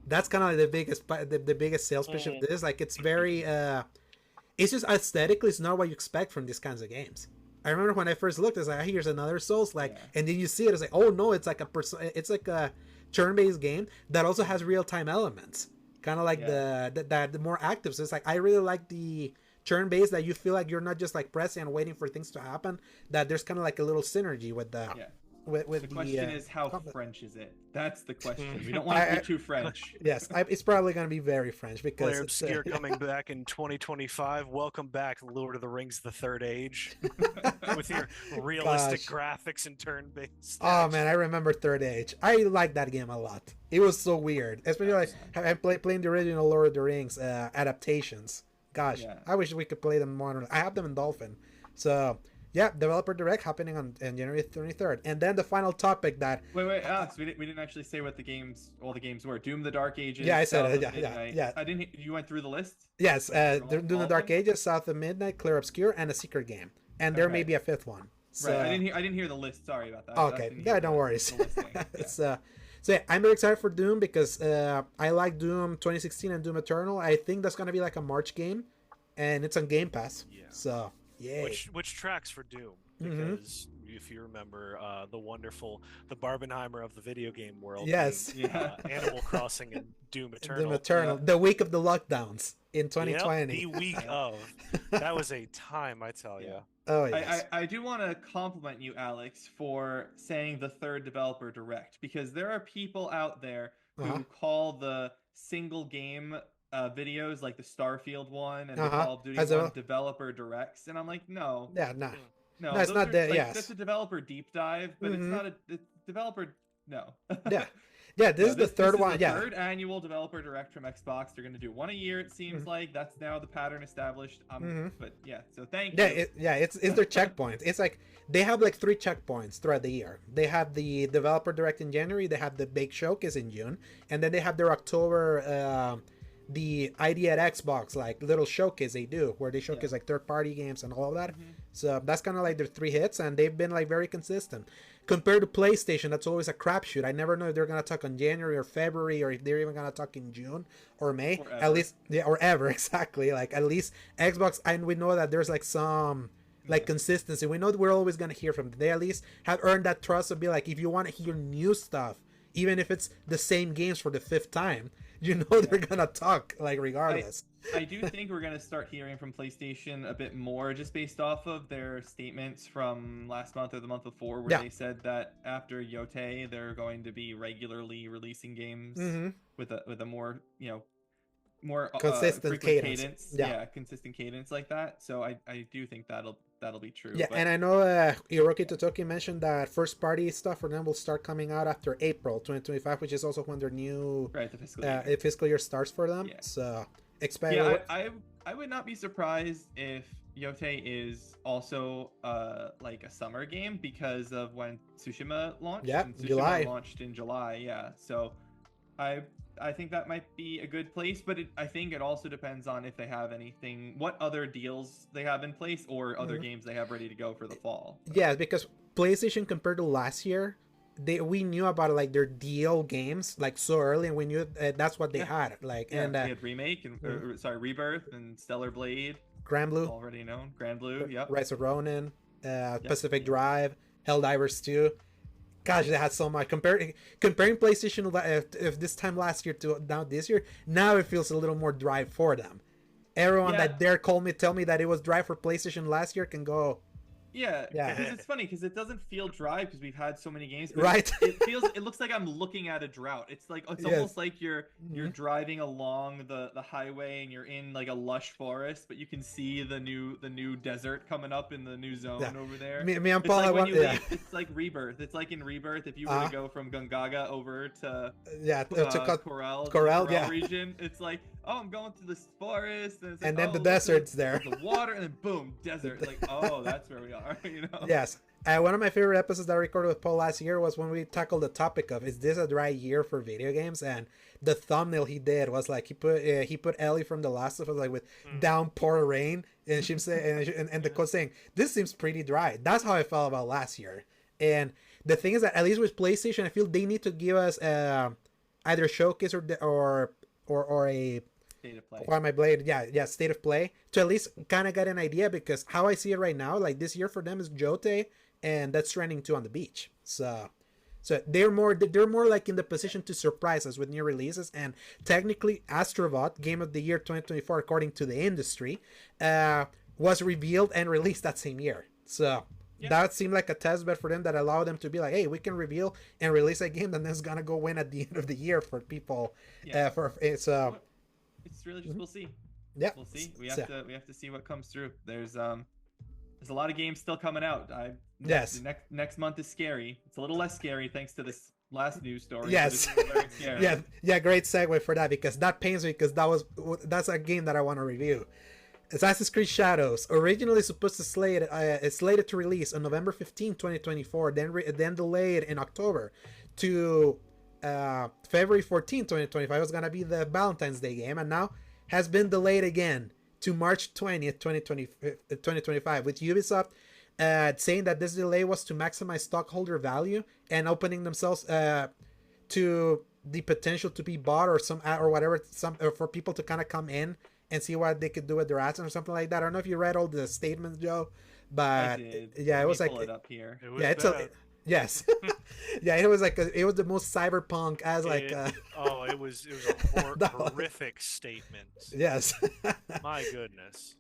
That's kind of like the biggest sales pitch of this. Like, it's very it's just aesthetically, it's not what you expect from these kinds of games. I remember when I first looked, it's like, here's another Souls like, and then you see it, it's like, oh no, it's like a turn-based game that also has real-time elements, kind of like the more active. So it's like, I really like the turn-based that you feel like you're not just like pressing and waiting for things to happen. That there's kind of like a little synergy with the. With the question is, how French is it? That's the question. We don't want to be too French. Yes, it's probably going to be very French because Clair Obscure coming back in 2025. Welcome back, Lord of the Rings: The Third Age, with your realistic graphics and turn-based. Oh man, I remember Third Age. I liked that game a lot. It was so weird, especially like playing the original Lord of the Rings adaptations. Gosh, I wish we could play them more. I have them in Dolphin, so. Yeah, Developer Direct happening on January 23rd. And then the final topic that... Wait, Alex, we didn't actually say what all the games were. Doom the Dark Ages. Yeah, I said it. Yeah. I didn't... You went through the list? Yes, Doom the Dark Ages, South of Midnight, Clair Obscure, and a secret game. And there may be a fifth one. So... Right, I didn't hear the list. Sorry about that. Okay, yeah, don't worry. So yeah, I'm very excited for Doom because I like Doom 2016 and Doom Eternal. I think that's going to be like a March game, and it's on Game Pass. Yeah. So... Yeah. Which tracks for Doom, because if you remember the Barbenheimer of the video game world, Animal Crossing and Doom Eternal. The week of the lockdowns in 2020. Yep, the week of. That was a time, I tell you. Oh yes. I do want to compliment you, Alex, for saying the third Developer Direct, because there are people out there who call the single game videos like the Starfield one and the Call of Duty one Developer Directs, and I'm like, no, it's not that. That's a developer deep dive, but it's not a developer. No. This is the third one. Third annual Developer Direct from Xbox. They're going to do one a year. It seems like that's now the pattern established. But so thank you. It's their checkpoints. It's like they have like 3 checkpoints throughout the year. They have the Developer Direct in January. They have the big showcase in June, and then they have their October. The ID at Xbox, like little showcase they do where they showcase like third-party games and all of that. So that's kind of like their 3 hits, and they've been like very consistent compared to PlayStation. That's always a crapshoot. I never know if they're gonna talk on January or February, or if they're even gonna talk in June or May, at least, or ever. Exactly. Like at least Xbox, and we know that there's like some like consistency. We know that we're always gonna hear from them. They at least have earned that trust to be like, if you want to hear new stuff, even if it's the same games for the 5th time, you know they're gonna talk like regardless. I do think we're gonna start hearing from PlayStation a bit more, just based off of their statements from last month or the month before, where they said that after Yote, they're going to be regularly releasing games with a more more consistent cadence. Consistent cadence like that. So I do think that'll be true. Yeah, and I know Hiroki Totoki mentioned that first party stuff for them will start coming out after April 2025, which is also when their new the fiscal year starts for them. So expect. Yeah, I would not be surprised if Yote is also like a summer game because of when Tsushima launched. Yeah, and Tsushima July. Launched in July. Yeah, so I think that might be a good place, but I think it also depends on if they have what other deals they have in place, or other games they have ready to go for the fall. Yeah, because PlayStation compared to last year, we knew about like their deal games like so early, and we knew that's what they had. Like, and they had Remake and Rebirth and Stellar Blade, Grand Blue, already known, Grand Blue, Rise of Ronin, Pacific Drive, Helldivers 2. Gosh, they had so much. Comparing PlayStation if this time last year to now this year, now it feels a little more dry for them. Everyone that dare tell me that it was dry for PlayStation last year can go Yeah, Yeah. because it's funny because it doesn't feel dry because we've had so many games. But Right. it looks like I'm looking at a drought. It's like it's Yes. almost like you're driving along the highway and you're in like a lush forest, but you can see the new desert coming up in the new zone over there. Me and It's Paul, like I when want, you leave, it's like Rebirth. It's like in Rebirth if you were to go from Gungaga over to Corel, yeah. region. It's like, oh, I'm going to this forest, and, it's like, And then oh, the look at desert's there. the water, and then boom, desert. Like, oh, that's where we are. You know? Yes. One of my favorite episodes that I recorded with Paul last year was when we tackled the topic of, is this a dry year for video games? And the thumbnail he did was like, he put Ellie from The Last of Us like with downpour rain, and she say, and the quote saying, this seems pretty dry. That's how I felt about last year. And the thing is that at least with PlayStation, I feel they need to give us either a showcase or a State of play. Why my blade? Yeah, state of play to at least kind of get an idea, because how I see it right now, like this year for them is Jote and Death Stranding 2 on the beach. So they're more like in the position to surprise us with new releases. And technically, Astrobot Game of the Year 2024, according to the industry, was revealed and released that same year. So that seemed like a test bed for them that allowed them to be like, hey, we can reveal and release a game that then is gonna go win at the end of the year for people. It's really just we'll see. Yeah, we'll see. We have to see what comes through. There's a lot of games still coming out. Next month is scary. It's a little less scary thanks to this last news story. Yes. Yeah. Great segue for that, because that pains me, because that's a game that I want to review. Assassin's Creed Shadows, originally supposed to slated to release on November 15, 2024, then delayed in October to February 14, 2025. It was gonna be the Valentine's Day game, and now has been delayed again to March 20th, 2025, with Ubisoft saying that this delay was to maximize stockholder value and opening themselves to the potential to be bought or whatever, for people to kind of come in and see what they could do with their assets or something like that. I don't know if you read all the statements, Joe, but it was like, pull it up here. Yes. Yeah, it was like it was the most cyberpunk as like it was a horrific statement. Yes. My goodness.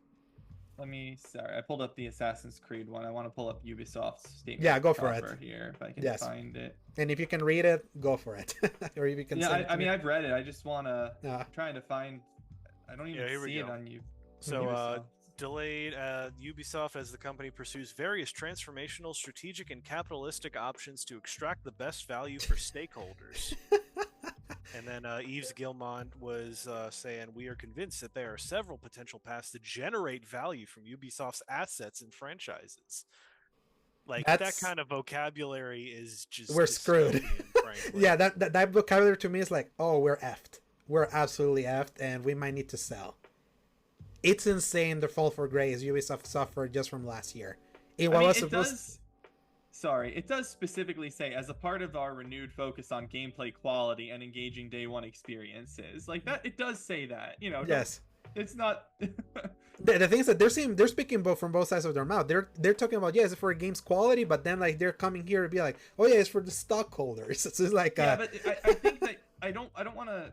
I pulled up the Assassin's Creed one. I want to pull up Ubisoft's statement. Yeah, go for it here if I can find it. And if you can read it, go for it. Or if you can I've read it. I just want to trying to find. I don't even see it on you. So delayed Ubisoft as the company pursues various transformational, strategic, and capitalistic options to extract the best value for stakeholders. And then Yves Guillemot was saying, we are convinced that there are several potential paths to generate value from Ubisoft's assets and franchises. Like, that kind of vocabulary is just we're screwed. Frankly. Yeah, that vocabulary to me is like, oh, we're effed. We're absolutely effed, and we might need to sell. It's insane the fall for grace Ubisoft suffered just from last year. It does specifically say, as a part of our renewed focus on gameplay quality and engaging day one experiences. Like that, it does say that, you know. Yes. It's not. The thing is that they're speaking from both sides of their mouth. They're talking about, it's for a game's quality, but then like they're coming here to be like, oh yeah, it's for the stockholders. So it's like but I think that I don't want to.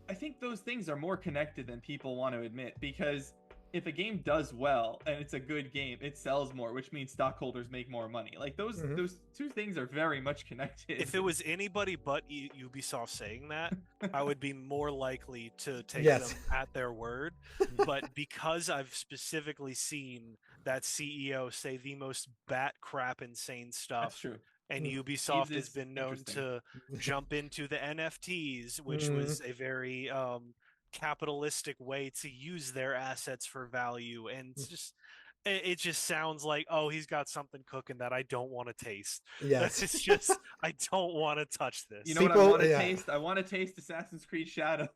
I think those things are more connected than people want to admit, because if a game does well and it's a good game, it sells more, which means stockholders make more money. Like those two things are very much connected. If it was anybody but Ubisoft saying that, I would be more likely to take them at their word. But because I've specifically seen that CEO say the most bat crap insane stuff. That's true. And Ubisoft has been known to jump into the NFTs, which was a very capitalistic way to use their assets for value. And it just sounds like, oh, he's got something cooking that I don't want to taste. Yes. It's just, I don't want to touch this. You know what I want to taste? I want to taste Assassin's Creed Shadows.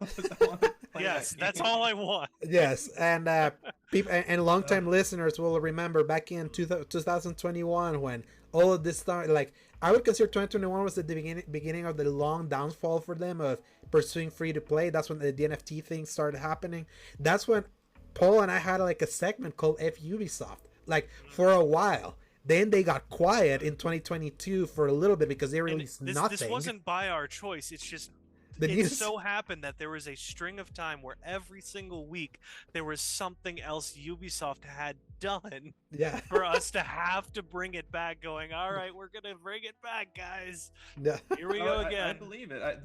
That's all I want. Yes, and people and longtime listeners will remember back in 2021 when all of this started. Like, I would consider 2021 was the beginning of the long downfall for them of pursuing free to play. That's when the NFT thing started happening. That's when Paul and I had like a segment called F Ubisoft, like for a while. Then they got quiet in 2022 for a little bit because they released nothing. This wasn't by our choice. It's just The it news. so happened that there was a string of time where every single week there was something else Ubisoft had done Yeah. for us to have to bring it back, going, all right, we're gonna bring it back, guys. Yeah. Here we Oh, go I again. believe it.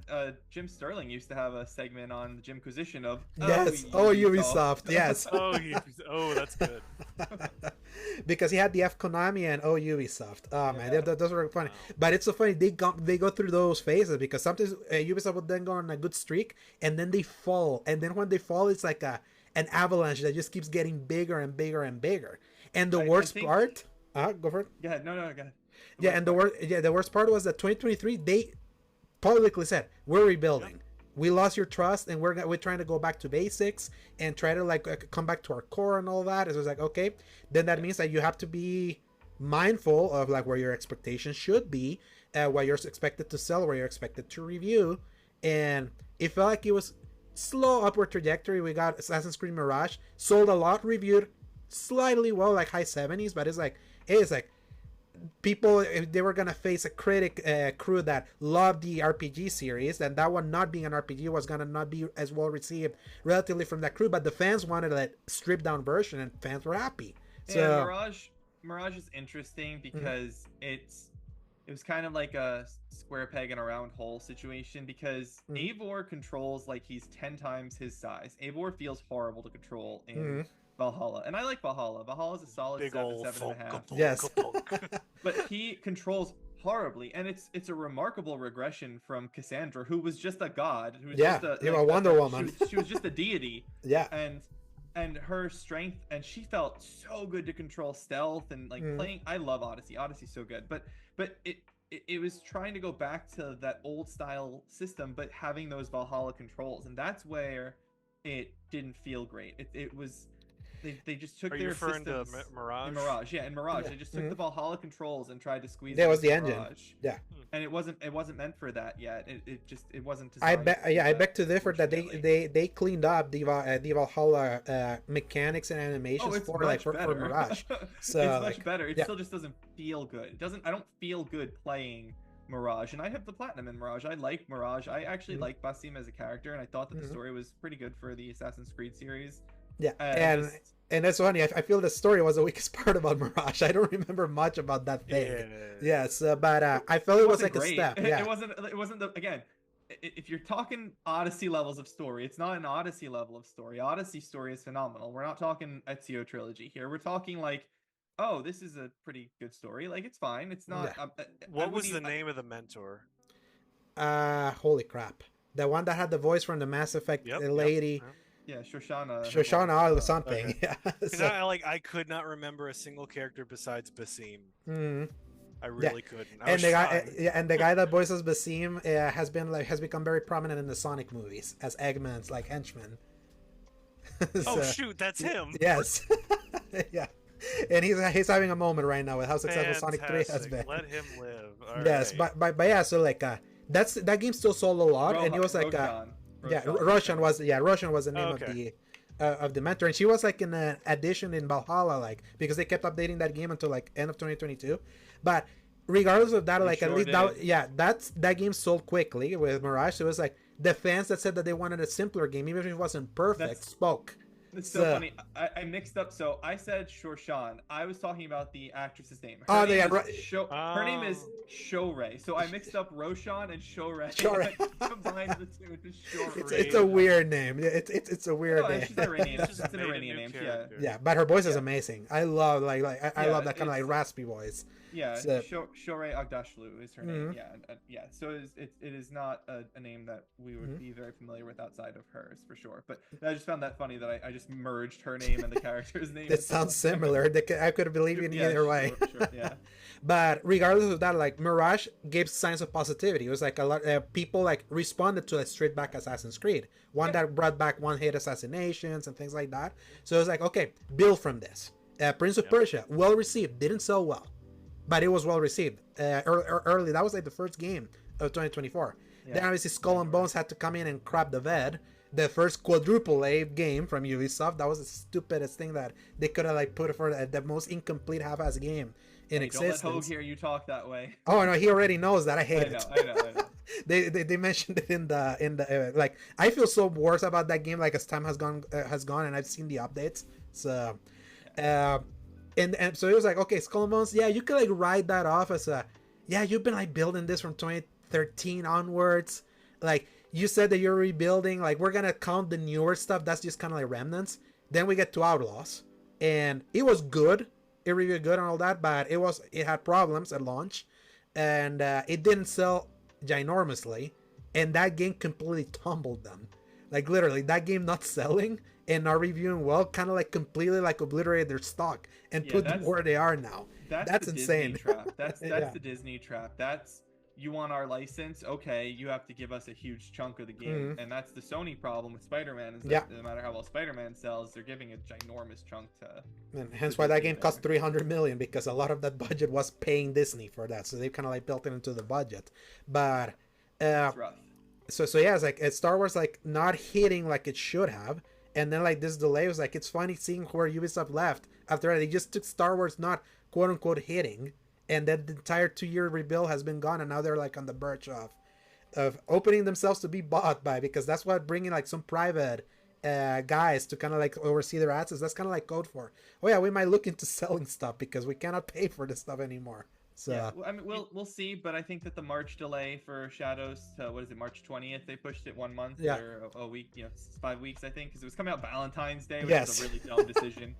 Jim Sterling used to have a segment on the Jimquisition of Yes. Oh, Ubisoft. Yes. Oh, that's good. Because he had the F Konami and O Ubisoft. Oh man, Yeah. those were funny. Wow. But it's so funny, they go through those phases, because sometimes Ubisoft would then go on a good streak and then they fall, and then when they fall, it's like an avalanche that just keeps getting bigger and bigger and bigger. And the I worst think- part, go for it. Go ahead. No, go ahead. Yeah, and the worst part was that 2023 they publicly said, we're rebuilding. We lost your trust, and we're trying to go back to basics and try to like come back to our core and all that. It was like, okay, then that means that you have to be mindful of like where your expectations should be, what you're expected to sell, where you're expected to review, and it felt like it was slow upward trajectory. We got Assassin's Creed Mirage, sold a lot, reviewed slightly well, like high 70s, but it's like people, if they were gonna face a critic crew that loved the RPG series, and that one not being an RPG was gonna not be as well received relatively from that crew, but the fans wanted a stripped down version, and fans were happy. So Yeah, Mirage is interesting because it was kind of like a square peg in a round hole situation, because Eivor controls like he's 10 times his size. Eivor feels horrible to control in Valhalla, and I like Valhalla. Valhalla's a solid Big 7, old 7.5. Yes. But he controls horribly, and it's a remarkable regression from Cassandra, who was just a god. Who was just a Wonder Woman. She was just a deity. Yeah. And her strength, and she felt so good to control stealth and like playing. I love Odyssey. Odyssey's so good, but it was trying to go back to that old style system, but having those Valhalla controls, and that's where it didn't feel great. It was. They just took Are their you referring to systems Mirage? in Mirage, yeah, in Mirage, Yeah. they just took the Valhalla controls and tried to squeeze. That it was the into engine. Mirage. Yeah. And it wasn't meant for that yet. It wasn't. I designed bet. to do Yeah, I that, beg to differ that unfortunately. they cleaned up the Valhalla mechanics and animations it's for much for better. Mirage. So it's like, much better. It yeah. still just doesn't feel good. It doesn't. I don't feel good playing Mirage, and I have the platinum in Mirage. I like Mirage. I actually like Basim as a character, and I thought that the story was pretty good for the Assassin's Creed series. Yeah, and that's funny. I feel the story was the weakest part about Mirage. I don't remember much about that thing. Yes, but I felt it was like great. a step. Yeah, It wasn't the again. If you're talking Odyssey levels of story, it's not an Odyssey level of story. Odyssey story is phenomenal. We're not talking Ezio trilogy here. We're talking like, oh, this is a pretty good story. Like, it's fine. It's not. Yeah. What was the name of the mentor? holy crap! The one that had the voice from the Mass Effect lady. Yeah, Shoshana. Shoshana or something. Okay. Yeah. 'Cause So, I could not remember a single character besides Basim. I really couldn't. I and was the guy, trying. and the guy that voices Basim has become very prominent in the Sonic movies as Eggman's like henchman. Oh shoot, that's him. Yes. Yeah. And he's having a moment right now with how successful Sonic 3 has Fantastic. been. Let him live. All Yes, right. but yeah, so like that game still sold a lot, and it was like Roshan was the name of the mentor, and she was like in an addition in Valhalla, like because they kept updating that game until like end of 2022. But regardless of that, like at least that game sold quickly with Mirage. So it was like the fans that said that they wanted a simpler game, even if it wasn't perfect, spoke. It's so funny. I mixed up. So I said Shorshan. I was talking about the actress's name. Her name is Shorey. So I mixed up Roshan and Shorey. Shorey. I combined the two into Shorey. It's a weird name. It's a weird name. She's Iranian. It's It's an Iranian name. Yeah. Yeah, but her voice is amazing. I love I love that kind of like raspy voice. Yeah, So- Shorey Agdashlu is her name. Yeah. So it is not a name that we would be very familiar with outside of hers for sure. But I just found that funny that I just merged her name and the character's name. That sounds similar. I could believe in either way. Sure, yeah. But regardless of that, like Mirage gave signs of positivity. It was like a lot people like responded to a straight back Assassin's Creed, one that brought back one-hit assassinations and things like that. So it was like, okay, build from this. Prince of Persia, well received, didn't sell well, but it was well received early. That was like the first game of 2024. Then obviously Skull and Bones had to come in and crap the bed. the first quadruple A game from Ubisoft. That was the stupidest thing that they could have like put for the most incomplete half-ass game in existence. Don't let Hogue hear you talk that way. Oh no, he already knows that I hate it. I know. They mentioned it in the like. I feel so worse about that game like as time has gone and I've seen the updates. So, and so it was like, okay, Skull and Bones, yeah, you could like write that off as a, yeah, you've been like building this from 2013 onwards. Like you said that you're rebuilding. Like we're gonna count the newer stuff. That's just kind of like remnants. Then we get to Outlaws, and it was good. It reviewed good and all that, but it had problems at launch, and it didn't sell ginormously, and that game completely tumbled them. Like literally, that game not selling and not reviewing well, kind of like completely like obliterated their stock and put them where they are now. That's insane. Disney trap. That's the Disney trap. That's, you want our license, okay, you have to give us a huge chunk of the game. And that's the Sony problem with Spider-Man, is that no matter how well Spider-Man sells, they're giving a ginormous chunk to, and hence why that game cost 300 million, because a lot of that budget was paying Disney for that, so they kind of like built it into the budget. But it's rough. So yeah, it's like Star Wars like not hitting like it should have, and then like this delay was like, it's funny seeing where Ubisoft left after that. They just took Star Wars not quote unquote hitting, and then the entire 2-year rebuild has been gone, and now they're like on the verge of opening themselves to be bought by, because that's what bringing like some private guys to kind of like oversee their assets, that's kind of like code for, oh yeah, we might look into selling stuff because we cannot pay for this stuff anymore. So yeah, I mean, we'll see, but I think that the March delay for Shadows to, what is it, March 20th, they pushed it 1 month or a week, 5 weeks, I think, because it was coming out Valentine's Day, which was a really dumb decision.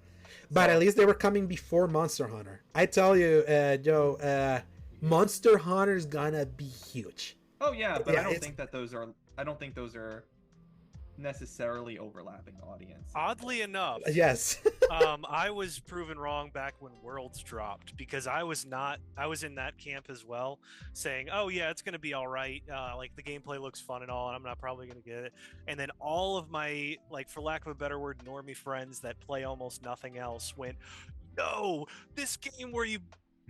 But at least they were coming before Monster Hunter. I tell you, Joe, Monster Hunter's gonna be huge. Oh yeah, but I don't think those are necessarily overlapping audience. Oddly enough, yes. I was proven wrong back when Worlds dropped, because I was in that camp as well, saying, oh yeah, it's gonna be all right, like the gameplay looks fun and all, and I'm not probably gonna get it. And then all of my, like, for lack of a better word, normie friends that play almost nothing else went, no, this game where you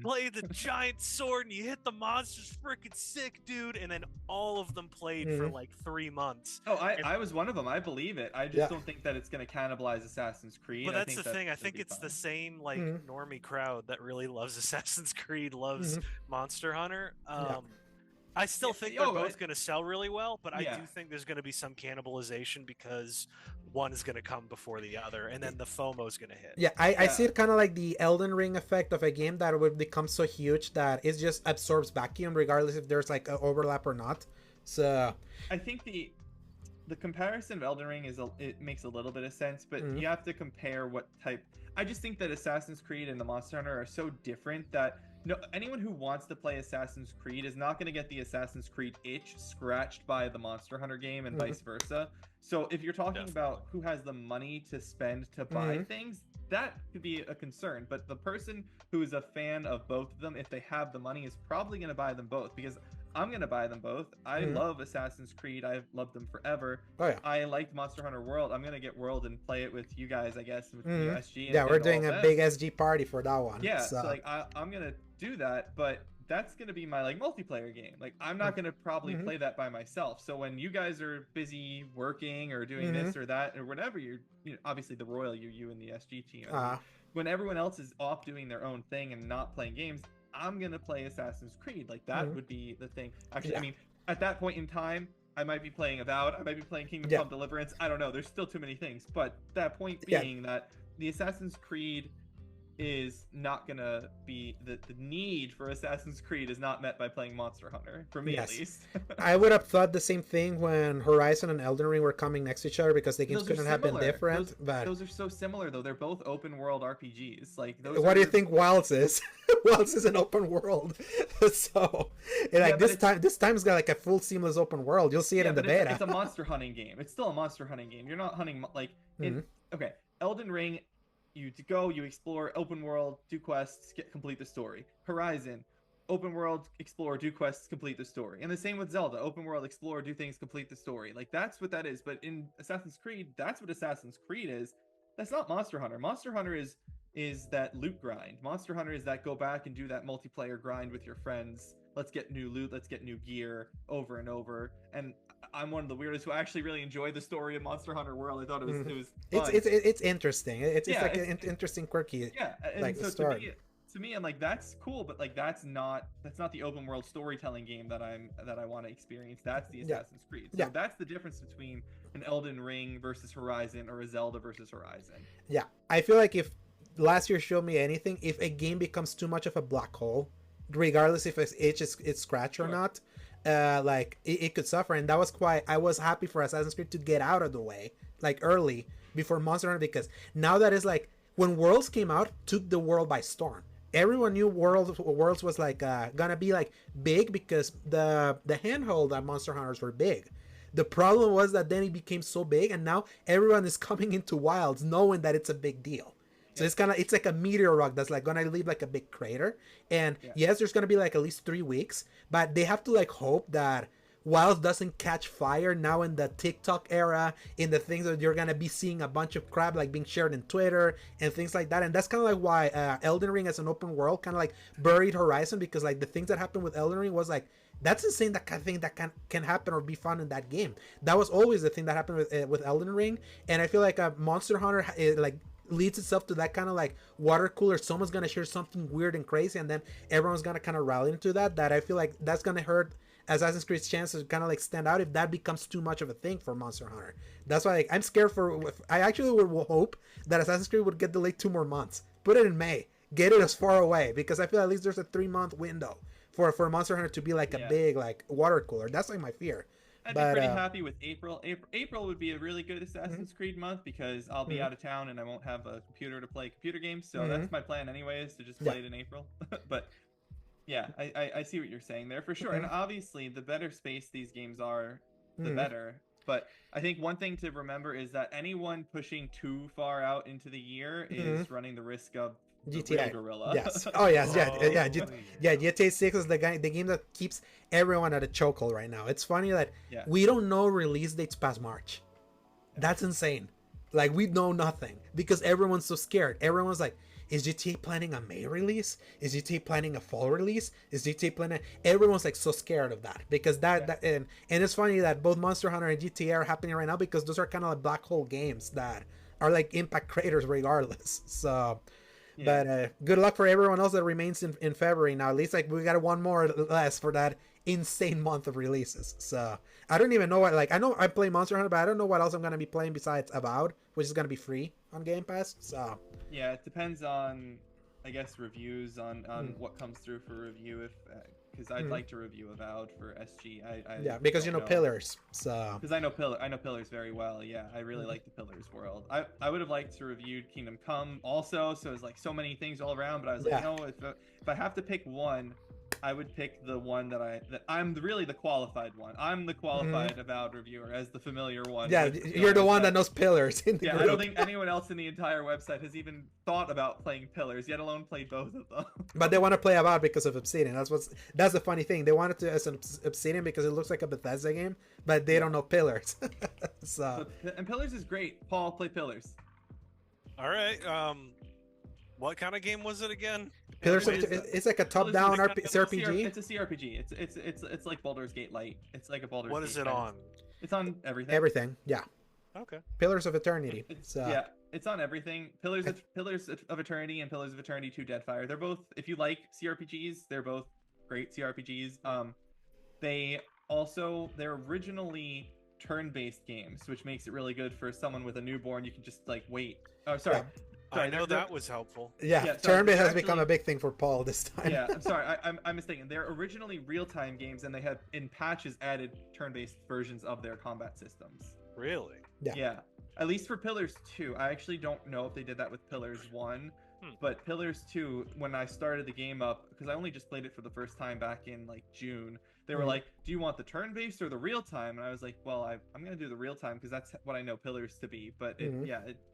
play the giant sword and you hit the monsters, freaking sick, dude. And then all of them played for like 3 months. Oh, I was one of them. I believe it. I just don't think that it's going to cannibalize Assassin's Creed. But that's the thing. I think it's the same like normie crowd that really loves Assassin's Creed, loves Monster Hunter. I still think they're both going to sell really well, but I do think there's going to be some cannibalization because one is going to come before the other, and then the FOMO is going to hit. Yeah, I see it kind of like the Elden Ring effect of a game that would become so huge that it just absorbs vacuum regardless if there's like an overlap or not. So I think the comparison of Elden Ring it makes a little bit of sense, but you have to compare what type. I just think that Assassin's Creed and the Monster Hunter are so different that anyone who wants to play Assassin's Creed is not going to get the Assassin's Creed itch scratched by the Monster Hunter game and vice versa. So if you're talking about who has the money to spend to buy things, that could be a concern. But the person who is a fan of both of them, if they have the money, is probably going to buy them both, because I'm going to buy them both. I love Assassin's Creed. I've loved them forever. Oh, yeah. I liked Monster Hunter World. I'm going to get World and play it with you guys, I guess, with the SG. Yeah, we're doing a big SG party for that one. Yeah, so like I'm going to do that, but that's going to be my like multiplayer game. Like I'm not going to probably play that by myself. So when you guys are busy working or doing this or that or whatever, you're obviously the Royal, you and the SG team. When everyone else is off doing their own thing and not playing games, I'm going to play Assassin's Creed. Like that would be the thing. Actually, I mean, at that point in time, I might be playing Avowed. I might be playing Kingdom Come Deliverance. I don't know. There's still too many things. But that point being that the Assassin's Creed is not gonna be the need for Assassin's Creed is not met by playing Monster Hunter, for me at least. I would have thought the same thing when Horizon and Elden Ring were coming next to each other, because the games couldn't have been different. Those are so similar though. They're both open world RPGs. Like those. What do you think Wilds is? Wilds is an open world. So like this time's got like a full seamless open world. You'll see it in the beta. It's a monster hunting game. It's still a monster hunting game. You're not hunting like okay, Elden Ring. You explore, open world, do quests, complete the story. Horizon, open world, explore, do quests, complete the story. And the same with Zelda, open world, explore, do things, complete the story. Like that's what that is. But in Assassin's Creed, that's what Assassin's Creed is. That's not Monster Hunter. Monster Hunter is that loot grind. Monster Hunter is that go back and do that multiplayer grind with your friends. Let's get new loot, let's get new gear over and over. And I'm one of the weirdos who actually really enjoyed the story of Monster Hunter World. I thought it was fun. It's interesting. It's Yeah, like an interesting, quirky. Yeah, and like so story. to me, I'm like, that's cool, but like that's not the open world storytelling game that I want to experience. That's the Assassin's Creed. So that's the difference between an Elden Ring versus Horizon or a Zelda versus Horizon. Yeah, I feel like if last year showed me anything, if a game becomes too much of a black hole, regardless if it's scratched or not, like it could suffer. And that was why I was happy for Assassin's Creed to get out of the way like early before Monster Hunter, because now that is like when Worlds came out, took the world by storm. Everyone knew Worlds was like gonna be like big because the handheld Monster Hunters were big. The problem was that then it became so big, and now everyone is coming into Wilds knowing that it's a big deal. So it's like a meteor rock that's like gonna leave like a big crater. And yes, there's gonna be like at least 3 weeks, but they have to like hope that Wilds doesn't catch fire now in the TikTok era, in the things that you're gonna be seeing a bunch of crap like being shared in Twitter and things like that. And that's kind of like why Elden Ring as an open world kind of like buried Horizon, because like the things that happened with Elden Ring was like, that's insane, that kind of thing that can happen or be fun in that game. That was always the thing that happened with Elden Ring. And I feel like Monster Hunter like leads itself to that kind of like water cooler. Someone's gonna share something weird and crazy, and then everyone's gonna kind of rally into that. That I feel like that's gonna hurt Assassin's Creed's chances to kind of like stand out if that becomes too much of a thing for Monster Hunter. That's why like, I'm scared for. I actually would hope that Assassin's Creed would get delayed 2 more months. Put it in May. Get it as far away, because I feel at least there's a 3-month window for Monster Hunter to be like a big like water cooler. That's like my fear. I'd be pretty happy with April. April would be a really good Assassin's Creed month, because I'll be out of town and I won't have a computer to play computer games. So that's my plan anyway, is to just play it in April. But yeah, I see what you're saying there for sure. And obviously, the better space these games are, the better. But I think one thing to remember is that anyone pushing too far out into the year is running the risk of GTA gorilla. Yes. Oh yes, GTA 6 is the game that keeps everyone at a chokehold right now. It's funny that we don't know release dates past March. That's insane. Like, we know nothing because everyone's so scared. Everyone's like, is GTA planning a May release? Is GTA planning a fall release? Is GTA planning? Everyone's like so scared of that, because that and it's funny that both Monster Hunter and GTA are happening right now, because those are kind of like black hole games that are like impact craters regardless. So but good luck for everyone else that remains in February now. At least like we got one more less for that insane month of releases. So I don't even know what, like, I know I play Monster Hunter, but I don't know what else I'm gonna be playing besides Avowed, which is gonna be free on Game Pass. So yeah, it depends on, I guess, reviews on what comes through for review. If because I'd like to review Avowed for SG. Because you know Pillars. So because I know Pillars very well. Yeah, I really like the Pillars world. I would have liked to review Kingdom Come also. So it's like so many things all around. But I was like, no, if I have to pick one, I would pick the one that I'm really the qualified one. I'm the qualified Avowed reviewer, as the familiar one. Yeah, you're the one that knows Pillars in the group. I don't think anyone else in the entire website has even thought about playing Pillars, yet alone played both of them. But they want to play Avowed because of Obsidian. That's the funny thing. They wanted to as an Obsidian because it looks like a Bethesda game, but they don't know Pillars. And Pillars is great. Paul, play Pillars. All right. What kind of game was it again? Pillars. It's like a top-down RPG. It's a CRPG. It's like Baldur's Gate Light. It's like a Baldur's Gate. What is it on? It's on everything. Everything. Yeah. Okay. Pillars of Eternity. Yeah, it's on everything. Pillars of Eternity and Pillars of Eternity 2 Deadfire. They're both, if you like CRPGs, they're both great CRPGs. They're originally turn-based games, which makes it really good for someone with a newborn. You can just like wait. Oh, sorry. Yeah. I know that was helpful. Yeah, turn-based has become a big thing for Paul this time. Yeah, I'm sorry, I'm mistaken. They're originally real-time games, and they have in patches added turn-based versions of their combat systems. Really? Yeah. At least for Pillars 2. I actually don't know if they did that with Pillars 1, but Pillars 2, when I started the game up, because I only just played it for the first time back in like June, they were like, do you want the turn-based or the real-time? And I was like, well, I'm going to do the real-time because that's what I know Pillars to be. But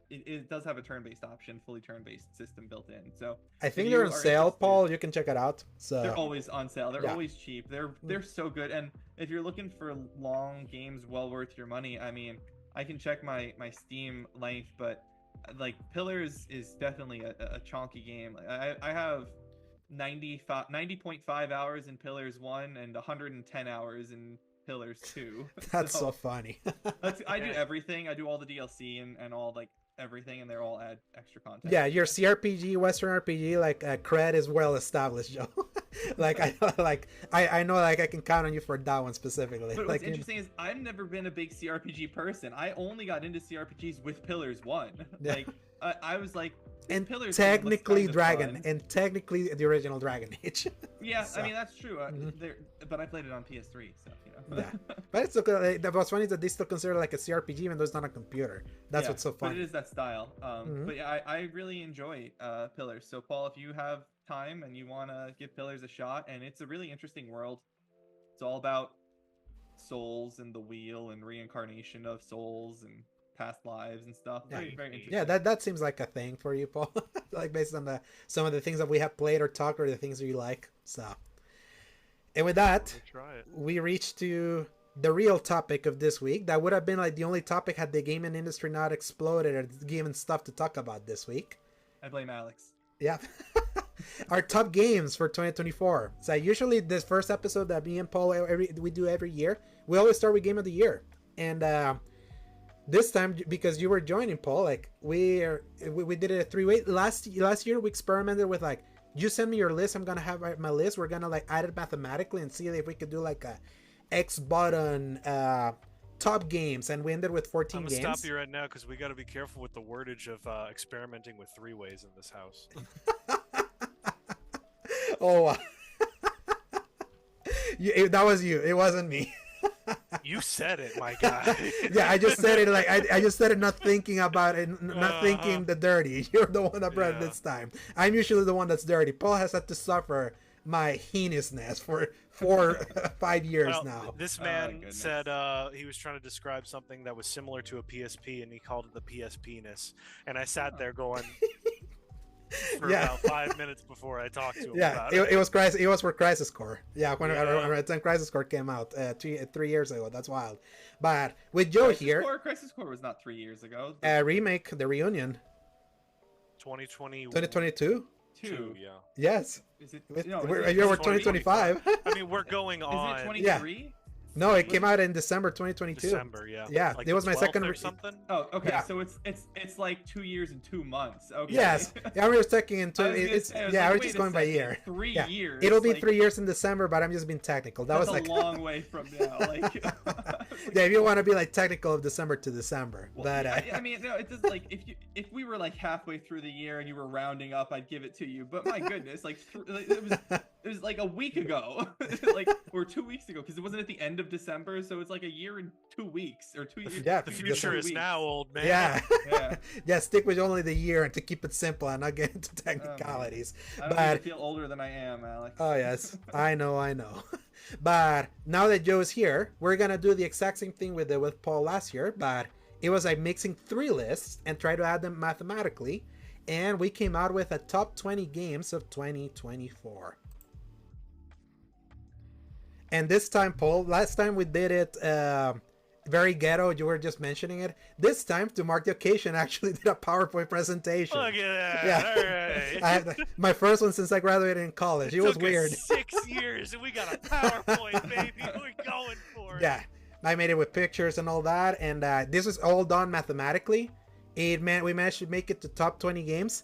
it does have a turn-based option, fully turn-based system built in. So I think they're on sale, Paul. You can check it out. So they're always on sale. They're always cheap. They're so good. And if you're looking for long games well worth your money, I mean, I can check my Steam length, but like Pillars is definitely a chonky game. I have 90.5 hours in Pillars 1 and 110 hours in Pillars 2. That's so funny. I do everything. I do all the DLC and all like everything, and they're all add extra content. Yeah, your CRPG, Western RPG, like cred is well established, Joe. Like I know, like I can count on you for that one specifically. But like, what's interesting is I've never been a big CRPG person. I only got into CRPGs with Pillars 1. Yeah. Like I was like, and Pillars technically kind of Dragon, fun. and technically the original Dragon Age. Yeah, So, I mean that's true. Mhm. But I played it on PS3, so you know. Yeah, but it's okay. What's funny is that they still consider it like a CRPG even though it's not a computer. That's Yeah, what's so But funny. it is that style. Mhm. But yeah, I really enjoy Pillars. So Paul, if you have time and you want to give Pillars a shot, and it's a really interesting world. It's all about souls and the wheel and reincarnation of souls and past lives and stuff. Yeah. Very, very interesting. Yeah, that seems like a thing for you, Paul. Like based on some of the things that we have played or talked, or the things that you like. So, and with that, We'll try it. we reached to the real topic of this week. That would have been like the only topic had the gaming industry not exploded or given stuff to talk about this week. I blame Alex. Yeah. Our top games for 2024. So usually this first episode that me and Paul we do every year, we always start with game of the year. And this time, because you were joining, Paul, like we did it a 3-way. Last year we experimented with like, you send me your list, I'm gonna have my list, we're gonna like add it mathematically and see if we could do like a X button top games, and we ended with 14 I'm gonna games. stop you right now because we got to be careful with the wordage of experimenting with 3-ways in this house. Oh wow. That was you, it wasn't me. You said it, my guy. Yeah, I just said it like I just said it not thinking about it, not thinking the dirty. You're the one that brought it this time. I'm usually the one that's dirty. Paul has had to suffer my heinousness for 5 years Well, now. This Oh, man goodness. said he was trying to describe something that was similar to a PSP, and he called it the PSP-ness. And I sat there going for Yeah. about 5 minutes before I talked to him Yeah, about it was Crisis. It was for Crisis Core. Yeah, when Yeah. Crisis Core came out 3 years ago. That's wild. But with Joe here, Crisis Core was not 3 years ago. remake, the reunion, 2021. 2022. Two. Yeah. Yes, Is it? With- No, we're is it 2025. I mean, we're going Is on it 23? No, it came out in December 2022. December, yeah. Yeah, Like it was the my 12th second or re- something. Oh, okay. Yeah. So it's like 2 years and 2 months. Okay. Yes, yeah, we were checking into I was gonna it's. say, I was Yeah, like, I was wait just a going by second, year. 3 Yeah. years. It'll be like, 3 years in December, but I'm just being technical. That That's was like a long way from now. Like, yeah, if you want to be like technical of December to December, well, but I mean, no, it does like if we were like halfway through the year and you were rounding up, I'd give it to you. But my goodness, like it was like a week ago, like or 2 weeks ago, because it wasn't at the end of December, so it's like a year and 2 weeks or 2 years. Yeah, The 2 years, future 2 is weeks. now, old man. yeah, Yeah. yeah, stick with only the year and to keep it simple and not get into Oh, technicalities. I don't But even feel older than I am, Alex. oh yes, I know. But now that Joe's here, we're gonna do the exact same thing with Paul last year, but it was like mixing 3 lists and try to add them mathematically, and we came out with a top 20 games of 2024. And this time, Paul, last time we did it very ghetto, you were just mentioning it. This time, to mark the occasion, I actually did a PowerPoint presentation. Look at that. Yeah. All right. I had my first one since I graduated in college. It was Took us weird. 6 years, and we got a PowerPoint, baby. We're going for it. Yeah, I made it with pictures and all that, and this was all done mathematically. We managed to make it to top 20 games.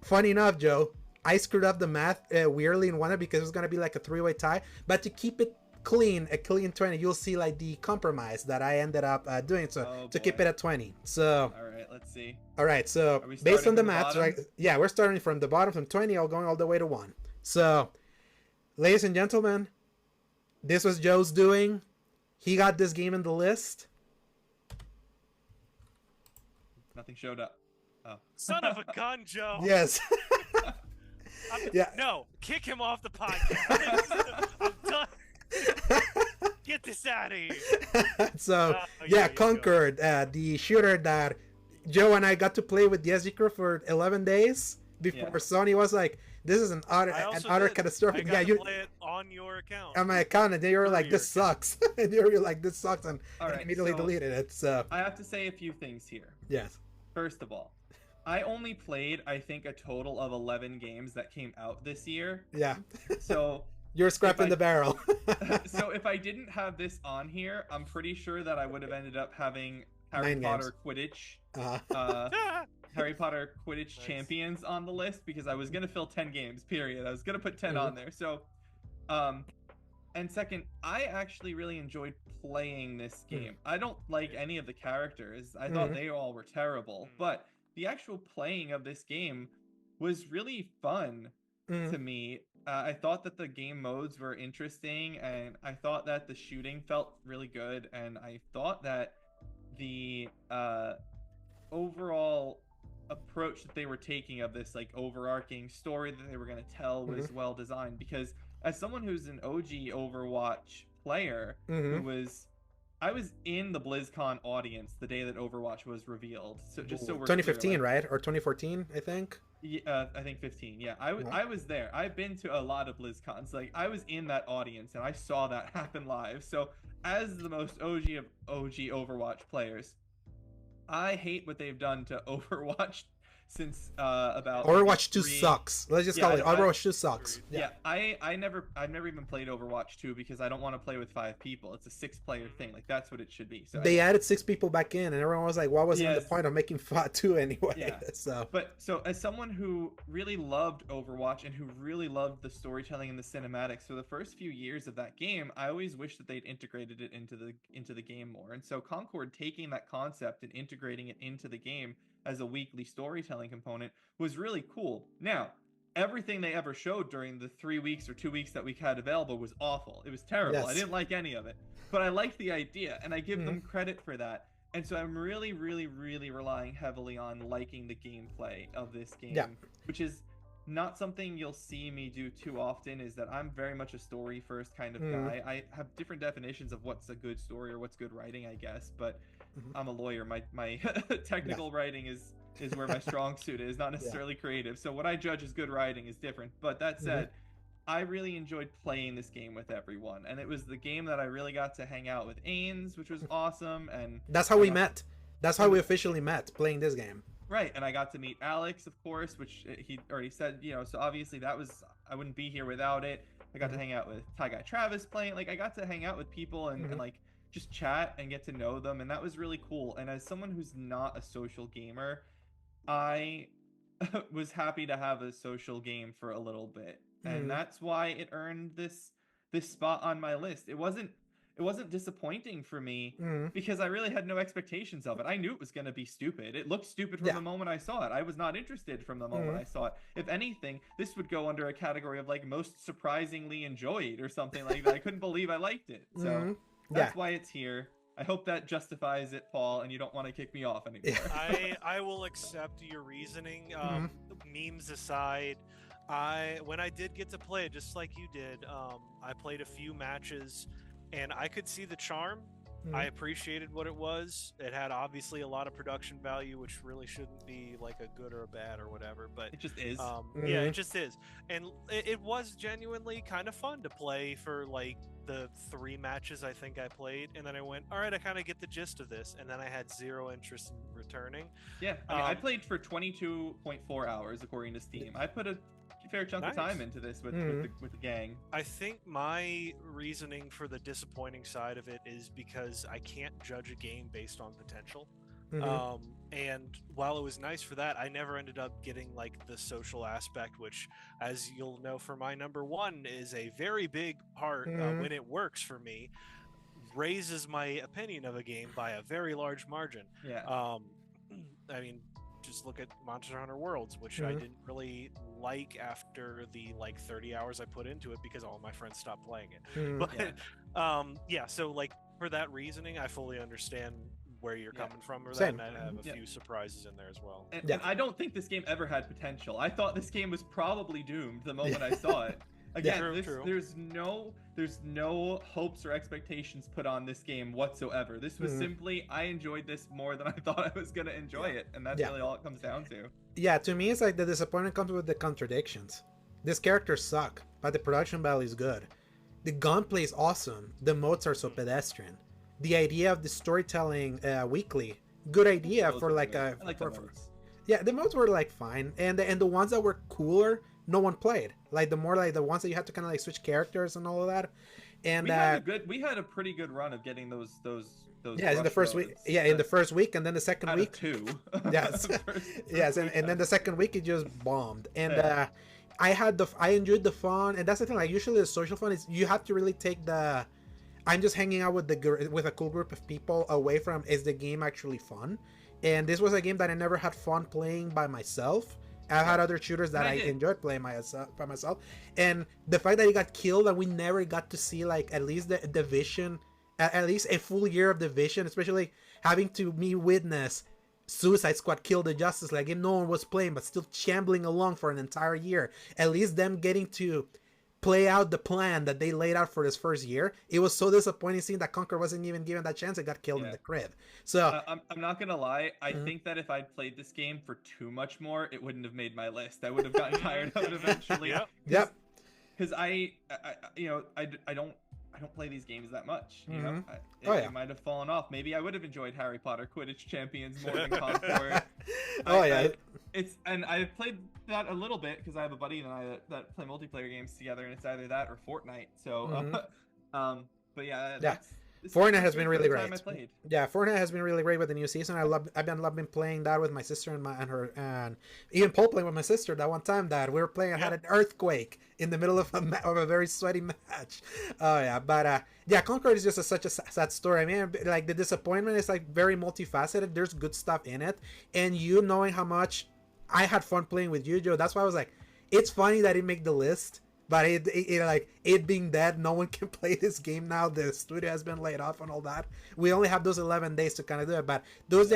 Funny enough, Joe, I screwed up the math weirdly in one because it was gonna be like a 3-way tie. But to keep it clean, a clean 20, you'll see like the compromise that I ended up doing. So Oh, to keep boy. it at 20. So All right, let's see. all right, so Are we based starting on the from the math, bottom? right? Yeah, we're starting from the bottom, from 20, all going all the way to 1. So, ladies and gentlemen, this was Joe's doing. He got this game in the list. Nothing showed up. Oh. Son of a gun, Joe. Yes. Yeah. No, kick him off the podcast. I'm done. Get this out of here. So, Oh, yeah, you go. Conquered, the shooter that Joe and I got to play with the SD crew for 11 days before Yeah. Sony was like, this is an utter I also did. catastrophe. I got Yeah, to you play it on your account. on my account, and then you were Through like, your this sucks. And you were like, this sucks, and All I right, immediately so- deleted it. So, I have to say a few things here. yes. First of all, I only played, I think, a total of 11 games that came out this year. Yeah. So You're scrapping the barrel. So if I didn't have this on here, I'm pretty sure that I would have ended up having Harry 9 Potter Quidditch. Harry Potter Quidditch Nice. Champions on the list because I was gonna fill 10 games. Period. I was gonna put 10 on there. So, and second, I actually really enjoyed playing this game. I don't like any of the characters. I thought they all were terrible, but the actual playing of this game was really fun to me. I thought that the game modes were interesting, and I thought that the shooting felt really good, and I thought that the overall approach that they were taking of this like overarching story that they were going to tell was well designed. Because as someone who's an OG Overwatch player, I was in the BlizzCon audience the day that Overwatch was revealed. So just so we're 2015, clear, right? Or 2014, I think. Yeah, I think 15. Yeah, I was there. I've been to a lot of BlizzCons. Like, I was in that audience and I saw that happen live. So as the most OG of OG Overwatch players, I hate what they've done to Overwatch since about Overwatch 2 sucks. Let's just call it Overwatch 2 sucks. Yeah, I've never even played Overwatch 2 because I don't want to play with 5 people. It's a 6-player thing. Like, that's what it should be. So they added 6 people back in, and everyone was like, "What was the point of making 2 anyway?" Yeah. So as someone who really loved Overwatch and who really loved the storytelling and the cinematics for the first few years of that game, I always wished that they'd integrated it into the game more. And so Concord taking that concept and integrating it into the game as a weekly storytelling component was really cool. Now, everything they ever showed during the 3 weeks or 2 weeks that we had available was awful. It was terrible. Yes. I didn't like any of it, but I liked the idea, and I give them credit for that. And so I'm really, really, really relying heavily on liking the gameplay of this game, which is not something you'll see me do too often. Is that I'm very much a story first kind of guy. I have different definitions of what's a good story or what's good writing, I guess, but I'm a lawyer. My technical writing is where my strong suit is, not necessarily creative. So what I judge as good writing is different. But that said, I really enjoyed playing this game with everyone, and it was the game that I really got to hang out with Ains, which was awesome. And that's how we met. That's how we officially met, playing this game. Right, and I got to meet Alex, of course, which he already said, so obviously that was, I wouldn't be here without it. I got to hang out with Ty Guy Travis playing, like, I got to hang out with people and like, just chat and get to know them, and that was really cool. And as someone who's not a social gamer, I was happy to have a social game for a little bit, and that's why it earned this spot on my list. It wasn't disappointing for me because I really had no expectations of it. I knew it was going to be stupid. It looked stupid from the moment I saw it. I was not interested from the moment I saw it. If anything, this would go under a category of like most surprisingly enjoyed or something like that. I couldn't believe I liked it. So that's why it's here. I hope that justifies it, Paul, and you don't want to kick me off anymore. I will accept your reasoning. Memes aside, when I did get to play it, just like you did, I played a few matches, and I could see the charm. I appreciated what it was. It had obviously a lot of production value, which really shouldn't be like a good or a bad or whatever, but it just is. Yeah, it just is. And it was genuinely kind of fun to play for like the 3 matches I think I played, and then I went, all right, I kind of get the gist of this, and then I had zero interest in returning. Yeah, I mean, I played for 22.4 hours according to Steam. I put a fair chunk of time into this with the gang. I think my reasoning for the disappointing side of it is because I can't judge a game based on potential. And while it was nice for that, I never ended up getting like the social aspect, which, as you'll know, for my number 1 is a very big part when it works for me, raises my opinion of a game by a very large margin. I mean, just look at Monster Hunter Worlds, which I didn't really like after the like 30 hours I put into it because all my friends stopped playing it. But so like for that reasoning, I fully understand where you're coming from, or that, and I have a few surprises in there as well. And I don't think this game ever had potential. I thought this game was probably doomed the moment I saw it. Again, there's no hopes or expectations put on this game whatsoever. This was simply, I enjoyed this more than I thought I was going to enjoy it, and that's really all it comes down to. Yeah, to me, it's like the disappointment comes with the contradictions. These characters suck, but the production value is good. The gunplay is awesome. The modes are so pedestrian. The idea of the storytelling weekly, good idea for like a... I like the modes. Yeah, the modes were like fine, and the ones that were cooler no one played. Like the more like the ones that you had to kind of like switch characters and all of that. And we had a pretty good run of getting those yeah, in the first week. Yeah, in the first week, and then the second out week. Of two. Yes, yes, and then the second week it just bombed. And I enjoyed the fun, and that's the thing. Like usually the social fun is you have to really take the I'm just hanging out with with a cool group of people away from is the game actually fun. And this was a game that I never had fun playing by myself. I've had other shooters that I enjoyed playing by myself, and the fact that he got killed and we never got to see like at least the division, at least a full year of division, especially having to witness Suicide Squad kill the Justice League and no one was playing but still shambling along for an entire year. At least them getting to play out the plan that they laid out for this first year. It was so disappointing seeing that Conquer wasn't even given that chance and got killed in the crib. So I'm not gonna lie, I think that if I'd played this game for too much more, it wouldn't have made my list. I would have gotten tired of it eventually. Yep. Because I don't play these games that much. You know, it might have fallen off. Maybe I would have enjoyed Harry Potter Quidditch Champions more than Concord. I've played that a little bit because I have a buddy and I that play multiplayer games together, and it's either that or Fortnite. So, but yeah. Fortnite has been really great. Yeah, Fortnite has been really great with the new season. I've been playing that with my sister and even Paul playing with my sister that one time that we were playing. I had an earthquake in the middle of a very sweaty match. Oh yeah, but Concord is just such a sad story. I mean, like the disappointment is like very multifaceted. There's good stuff in it, and you knowing how much I had fun playing with you, Joe. That's why I was like, it's funny that it made the list. But it being dead, no one can play this game now. The studio has been laid off and all that. We only have those 11 days to kind of do it. But those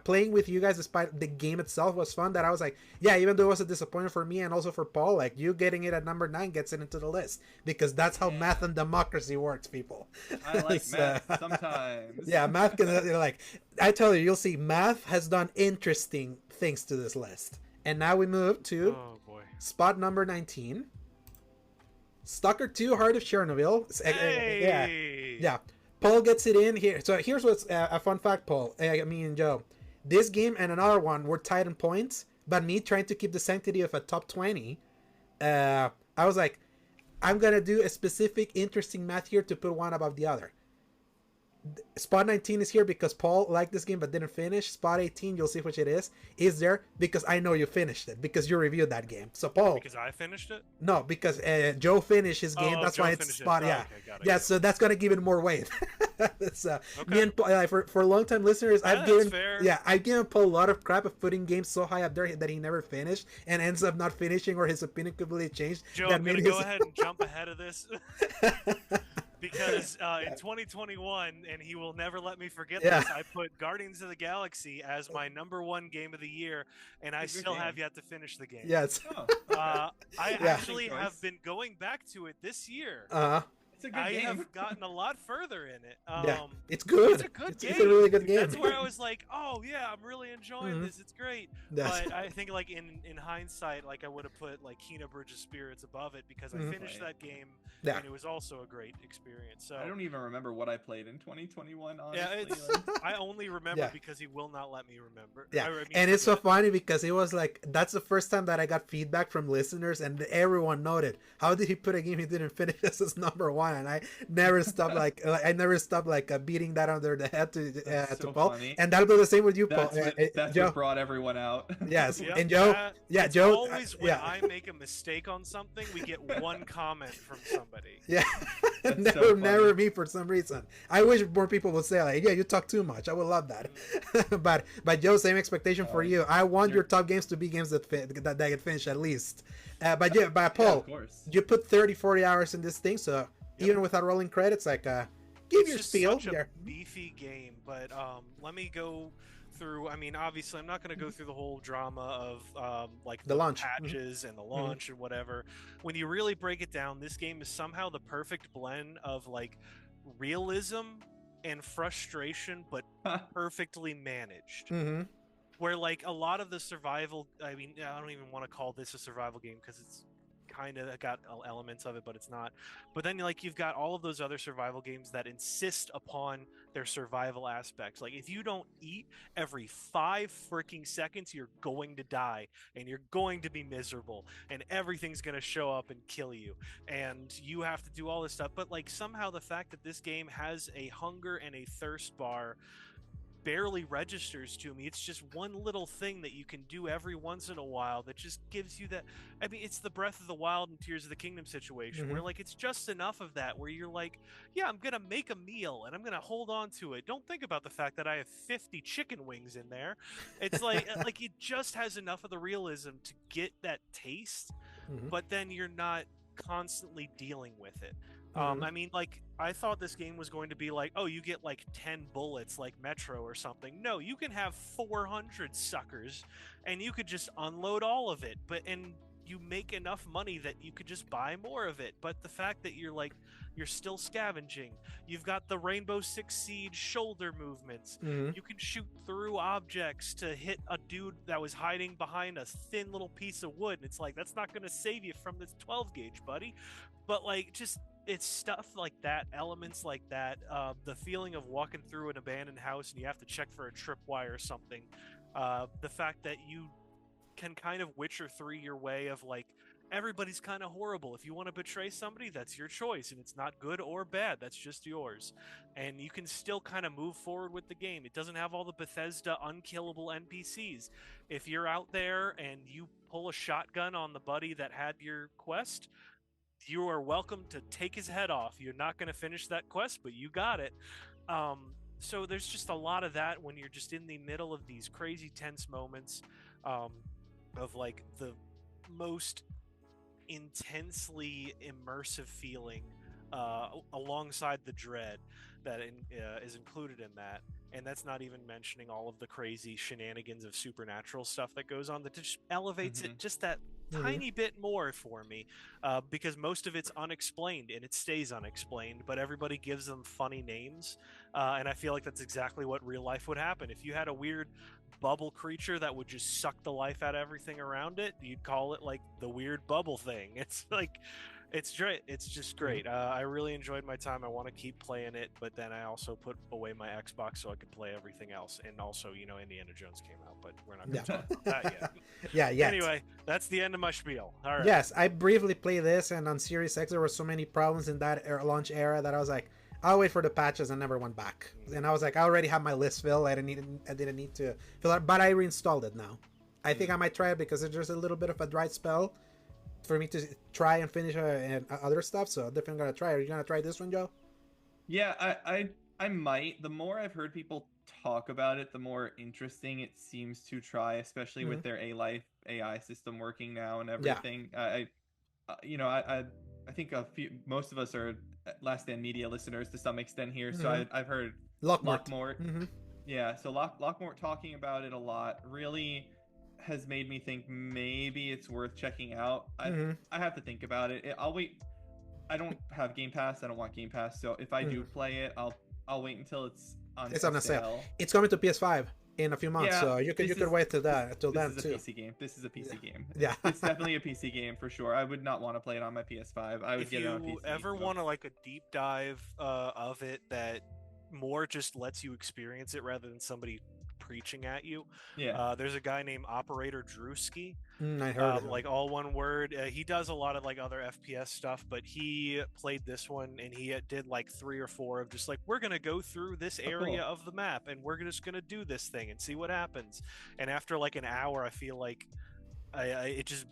playing with you guys, despite the game itself was fun. That I was like, yeah, even though it was a disappointment for me and also for Paul, like you getting it at number 9 gets it into the list because that's how math and democracy works, people. I like math sometimes. Yeah, math can like I tell you, you'll see math has done interesting things to this list. And now we move to spot number 19. Stalker 2 Heart of Chernobyl. Hey! Yeah. Paul gets it in here. So here's what's a fun fact, Paul. Me and Joe. This game and another one were tied in points, but me trying to keep the sanctity of a top 20, I was like, I'm going to do a specific interesting math here to put one above the other. Spot 19 is here because Paul liked this game but didn't finish. Spot 18, you'll see which it is there because I know you finished it because you reviewed that game. So Paul, because I finished it? No, because Joe finished his game. That's why it's spot. Yeah, so that's gonna give it more weight. Me and Paul, for long-time listeners, I've given Paul a lot of crap of putting games so high up there that he never finished and ends up not finishing or his opinion completely changed. Joe, I'm gonna go ahead and jump ahead of this. Because in 2021, and he will never let me forget this, I put Guardians of the Galaxy as my #1 game of the year, and I still have yet to finish the game. Yes. I actually have been going back to it this year. It's a good game. Have gotten a lot further in it. It's good. It's a good game. It's a really good game. That's where I was like, oh yeah, I'm really enjoying this. It's great. But I think like in hindsight, like I would have put like Kena Bridge of Spirits above it because I finished that game and it was also a great experience. So I don't even remember what I played in 2021. Honestly. Yeah, I only remember because he will not let me remember. Yeah, and it's so funny because it was like that's the first time that I got feedback from listeners and everyone noted how did he put a game he didn't finish as his #1, and I never stopped beating that under the head to Paul, funny. And that'll be the same with you, Paul. That's what brought everyone out. Yes, and Joe, Joe. Always when I make a mistake on something, we get one comment from somebody. Yeah, never me for some reason. I wish more people would say like, yeah, you talk too much. I would love that. but Joe, same expectation for you. I want your top games to be games that get finished at least. But Paul, you put 30-40 hours in this thing, so. Even without rolling credits, like give your spiel. It's such a beefy game, but let me go through. I mean, obviously, I'm not going to go through the whole drama of like the launch patches and the launch and whatever. When you really break it down, this game is somehow the perfect blend of like realism and frustration, but perfectly managed. Where like a lot of the survival, I mean, I don't even want to call this a survival game because it's kind of got elements of it, but it's not. But then like you've got all of those other survival games that insist upon their survival aspects. Like if you don't eat every 5 freaking seconds, you're going to die and you're going to be miserable and everything's going to show up and kill you. And you have to do all this stuff. But like somehow the fact that this game has a hunger and a thirst bar barely registers to me. It's just one little thing that you can do every once in a while that just gives you that. I mean, it's the Breath of the Wild and Tears of the Kingdom situation where like it's just enough of that where you're like, yeah, I'm gonna make a meal and I'm gonna hold on to it. Don't think about the fact that I have 50 chicken wings in there. It's like like it just has enough of the realism to get that taste, but then you're not constantly dealing with it. I mean, like, I thought this game was going to be like, oh, you get like 10 bullets like Metro or something. No, you can have 400 suckers and you could just unload all of it. And you make enough money that you could just buy more of it. But the fact that you're like, you're still scavenging. You've got the Rainbow Six Siege shoulder movements. You can shoot through objects to hit a dude that was hiding behind a thin little piece of wood. And it's like, that's not going to save you from this 12 gauge, buddy. But like, just... it's stuff like that, elements like that, the feeling of walking through an abandoned house and you have to check for a tripwire or something, the fact that you can kind of Witcher 3 your way of like, everybody's kind of horrible. If you want to betray somebody, that's your choice, and it's not good or bad, that's just yours. And you can still kind of move forward with the game. It doesn't have all the Bethesda unkillable NPCs. If you're out there and you pull a shotgun on the buddy that had your quest, you are welcome to take his head off. You're not going to finish that quest, but you got it. So there's just a lot of that when you're just in the middle of these crazy tense moments of like the most intensely immersive feeling alongside the dread that is included in that. And that's not even mentioning all of the crazy shenanigans of supernatural stuff that goes on that just elevates it just that tiny bit more for me, because most of it's unexplained and it stays unexplained, but everybody gives them funny names, and I feel like that's exactly what real life would happen. If you had a weird bubble creature that would just suck the life out of everything around it, you'd call it like the weird bubble thing. It's like, it's great. It's just great. I really enjoyed my time. I want to keep playing it, but then I also put away my Xbox so I could play everything else. And also, you know, Indiana Jones came out, but we're not going to talk about that yet. Yeah. Anyway, that's the end of my spiel. All right. Yes, I briefly played this, and on Series X there were so many problems in that launch era that I was like, I'll wait for the patches, and never went back. And I was like, I already have my list filled. I didn't need to fill it, but I reinstalled it now. I think I might try it because there's a little bit of a dry spell for me to try and finish and other stuff. So definitely gonna try. Are you gonna try this one, Joe? Yeah, I might. The more I've heard people talk about it, the more interesting it seems to try, especially with their AI system working now and everything. I think most of us are Last Stand Media listeners to some extent here, so I've heard Lockmort. Yeah, so Lockmort talking about it a lot really has made me think maybe it's worth checking out. I have to think about it. I'll wait. I don't have Game Pass. I don't want Game Pass. So if I do play it, I'll wait until it's on sale. It's coming to PS5 in a few months, so you could wait till then too. This is a PC game. Yeah, it's definitely a PC game for sure. I would not want to play it on my PS5. I would get it on PC. If you ever want to like a deep dive of it that more just lets you experience it rather than somebody preaching at you, there's a guy named Operator Drewski. I heard like all one word. He does a lot of like other FPS stuff, but he played this one and he did like 3 or 4 of just like, we're gonna go through this area of the map and we're just gonna do this thing and see what happens. And after like an hour, I feel like it just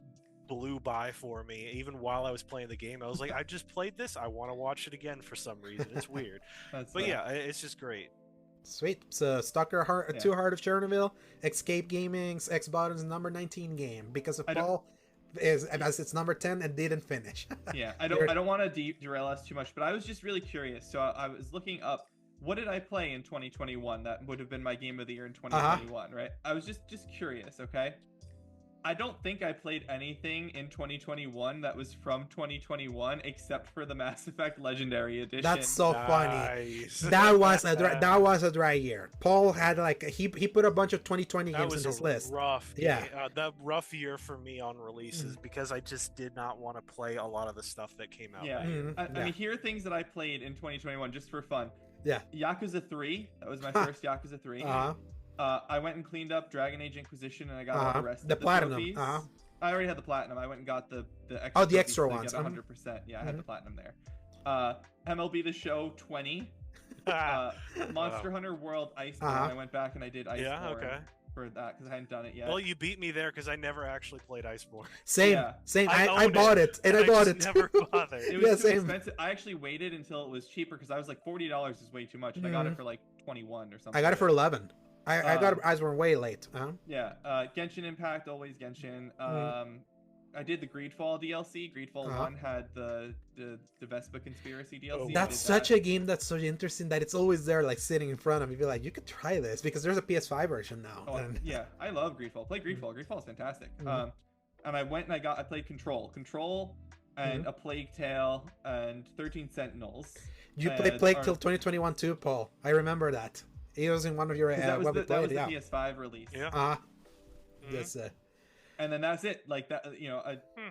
blew by for me. Even while I was playing the game, I was like, I just played this, I want to watch it again for some reason. It's weird. But yeah, it's just great. Sweet. So Stalker Heart, 2 Heart of Chernobyl, Escape Gaming's X Bottom's number 19 game, because of Paul is as it's number 10 and didn't finish. I don't want to derail us too much, but I was just really curious. So I was looking up, what did I play in 2021 that would have been my game of the year in 2021, right? I was just curious, okay? I don't think I played anything in 2021 that was from 2021 except for the Mass Effect Legendary Edition. That's so funny. Nice. That was a dry year. Paul had like he put a bunch of 2020 games in his list. Rough. Yeah. That rough year for me on releases because I just did not want to play a lot of the stuff that came out. Yeah. that year. I mean, here are things that I played in 2021 just for fun. Yeah. Yakuza 3. That was my first Yakuza 3. I went and cleaned up Dragon Age Inquisition, and I got all the rest of the platinum. trophies. I already had the platinum. I went and got the extra. Oh, the trophies extra to ones. get 100%. Yeah, I had the platinum there. MLB The Show 20. Monster Hunter World Iceborne. I went back and I did Iceborne for that because I hadn't done it yet. Well, you beat me there because I never actually played Iceborne. Same. I bought it and I bought it. Never bothered. It was too expensive. I actually waited until it was cheaper because I was like $40 is way too much, and I got it for like 21 or something. I got it for 11. I got Iceborne way late. Yeah. Genshin Impact, always Genshin. I did the Greedfall DLC. Greedfall 1 had the Vespa Conspiracy DLC. That's such a game that's so interesting that it's always there, like sitting in front of me. Be like, you could try this because there's a PS5 version now. Oh, yeah, I love Greedfall. Play Greedfall. Greedfall is fantastic. And I went and I played Control, and A Plague Tale, and 13 Sentinels. You played Plague Tale 2021 too, Paul. I remember that. It was in one of your that was the PS5 release. Yeah. Yes. And then that's it. Like that,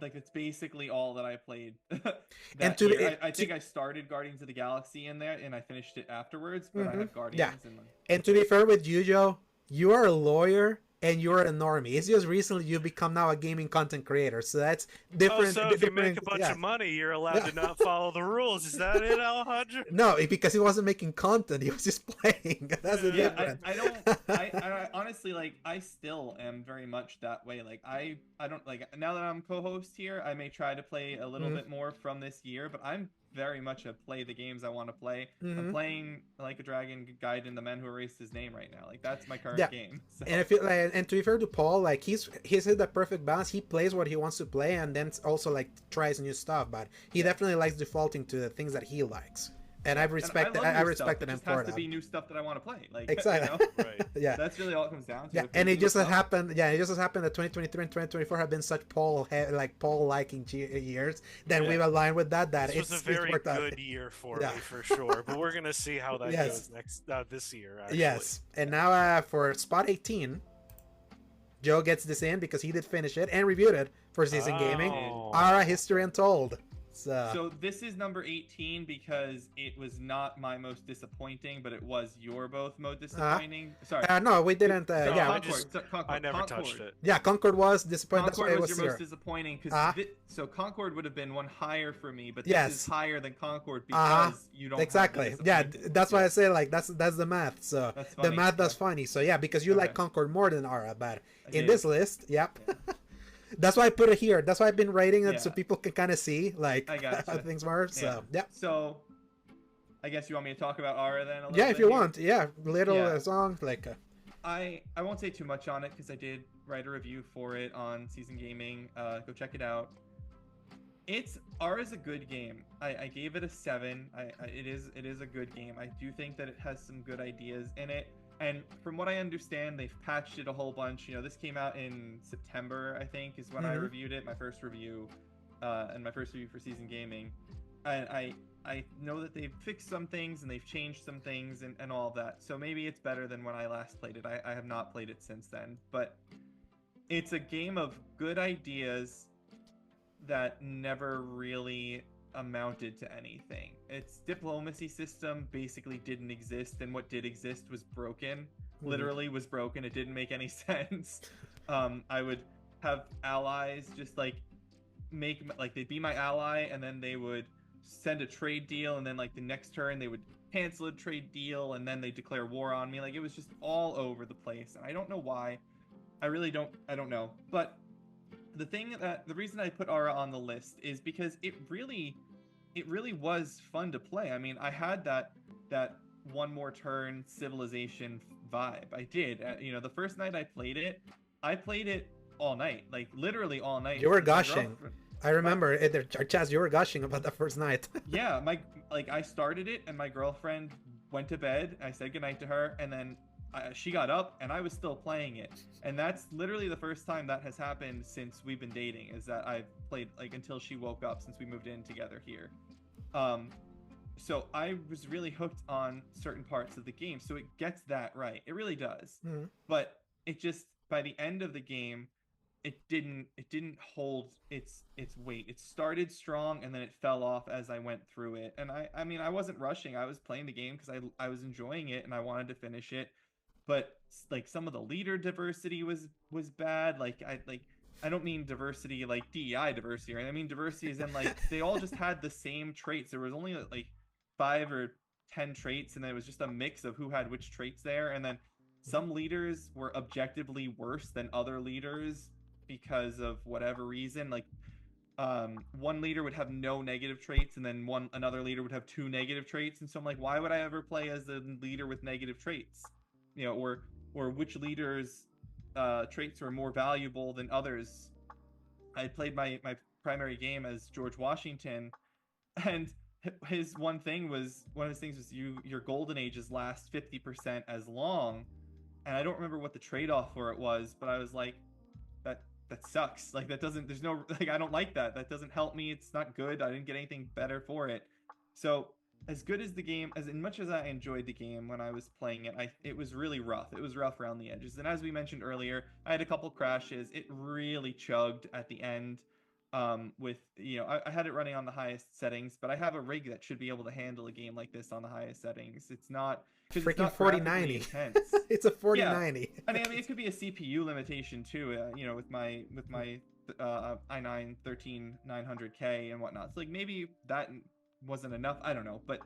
like it's basically all that I played. And I think I started Guardians of the Galaxy in there, and I finished it afterwards. But I have Guardians. Yeah. And to be fair with you, Joe, you are a lawyer and you're a normie. It's just recently you've become now a gaming content creator, so that's different. So if you make a bunch of money, you're allowed to not follow the rules. Is that it, Alejandro? No, because he wasn't making content; he was just playing. That's the difference. I honestly, like, I still am very much that way. Like, I don't like now that I'm co-host here. I may try to play a little bit more from this year, but I'm very much a play the games I want to play. I'm playing Like a Dragon Guide in the Man Who Erased His Name right now. Like that's my current game. So. And I feel like, and to be fair to Paul, like he's hit the perfect balance. He plays what he wants to play, and then also like tries new stuff. But he definitely likes defaulting to the things that he likes. And I respect that. I respected him for that. It has to be new stuff that I want to play. Like exactly. Right. Yeah. That's really all it comes down to. Yeah, and it just has happened. Yeah, it just has happened that 2023 and 2024 have been such Paul liking years. Then we've aligned with that. This was a very good year for me for sure. But we're gonna see how that goes this year. Actually. Yes, and now for spot 18, Joe gets this in because he did finish it and reviewed it for Season Gaming. Ara History Untold. So this is number 18 because it was not my most disappointing, but it was your both most disappointing. Sorry. No, we didn't. Concord, I never touched it. Yeah, Concord was disappointing. Concord was your most disappointing because so Concord would have been one higher for me, but this is higher than Concord because you don't exactly. Yeah, that's why I say like that's the math. So the math that's funny. So yeah, because you like Concord more than Ara, but in this list, yep. That's why I put it here. That's why I've been rating it so people can kind of see like how things were. So yeah. So I guess you want me to talk about Ara then? If you want. Yeah, little song like. I won't say too much on it because I did write a review for it on Season Gaming. Go check it out. Ara's a good game. I gave it a 7. It is a good game. I do think that it has some good ideas in it. And from what I understand, they've patched it a whole bunch. This came out in September, I think, is when I reviewed it. My first review, and my first review for Season Gaming. And I know that they've fixed some things and they've changed some things and all of that. So maybe it's better than when I last played it. I have not played it since then. But it's a game of good ideas that never really amounted to anything. Its diplomacy system basically didn't exist, and what did exist was broken. Literally was broken. It didn't make any sense. I would have allies just like they'd be my ally, and then they would send a trade deal, and then like the next turn they would cancel a trade deal, and then they declare war on me. Like it was just all over the place, and I don't know why. I don't know. But the reason I put Ara on the list is because it really was fun to play. I mean, I had that one more turn civilization vibe. I did. The first night I played it all night, like literally all night. You were gushing. I remember Chaz, you were gushing about the first night. Yeah, I started it and my girlfriend went to bed. I said goodnight to her, and then she got up and I was still playing it, and that's literally the first time that has happened since we've been dating. Is that I've played like until she woke up since we moved in together here. So I was really hooked on certain parts of the game. So it gets that right. It really does. Mhm. But it just by the end of the game, it didn't hold its weight. It started strong and then it fell off as I went through it. And I mean I wasn't rushing. I was playing the game because I was enjoying it and I wanted to finish it. But like some of the leader diversity was bad. Like I don't mean diversity like DEI diversity, right? I mean diversity is in like they all just had the same traits. There was only like 5 or 10 traits, and then it was just a mix of who had which traits there. And then some leaders were objectively worse than other leaders because of whatever reason. Like one leader would have no negative traits, and then another leader would have 2 negative traits. And so I'm like, why would I ever play as a leader with negative traits? You know, or which leaders traits were more valuable than others. I played my primary game as George Washington, and his one of his things was your golden ages last 50% as long, and I don't remember what the trade-off for it was, but I was like, that sucks. Like that doesn't, there's no, like I don't like that. That doesn't help me. It's not good. I didn't get anything better for it. So as good as the game, as much as I enjoyed the game when I was playing it, it was really rough. It was rough around the edges. And as we mentioned earlier, I had a couple crashes. It really chugged at the end. With, you know, I had it running on the highest settings, but I have a rig that should be able to handle a game like this on the highest settings. It's not freaking 4090. It's a 4090. Yeah. I mean, it could be a CPU limitation too. You know, with my i9 13900K and whatnot. So like maybe that wasn't enough. I don't know, but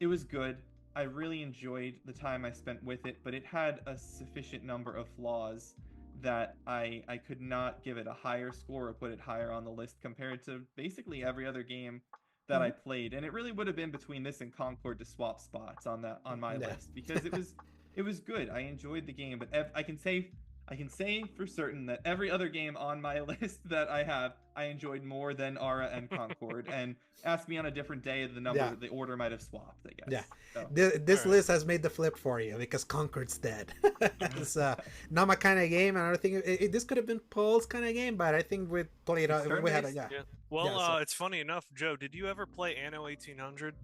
it was good. I really enjoyed the time I spent with it, but it had a sufficient number of flaws that I could not give it a higher score or put it higher on the list compared to basically every other game that I played. And it really would have been between this and Concord to swap spots on my list, because it was good. I enjoyed the game, but I can say for certain that every other game on my list that I have, I enjoyed more than Ara and Concord. And ask me on a different day, the order might have swapped, I guess. Yeah. So. This list has made the flip for you because Concord's dead. It's not my kind of game, and I think this could have been Paul's kind of game, but I think we played we had a Well, it's funny enough, Joe, did you ever play Anno 1800?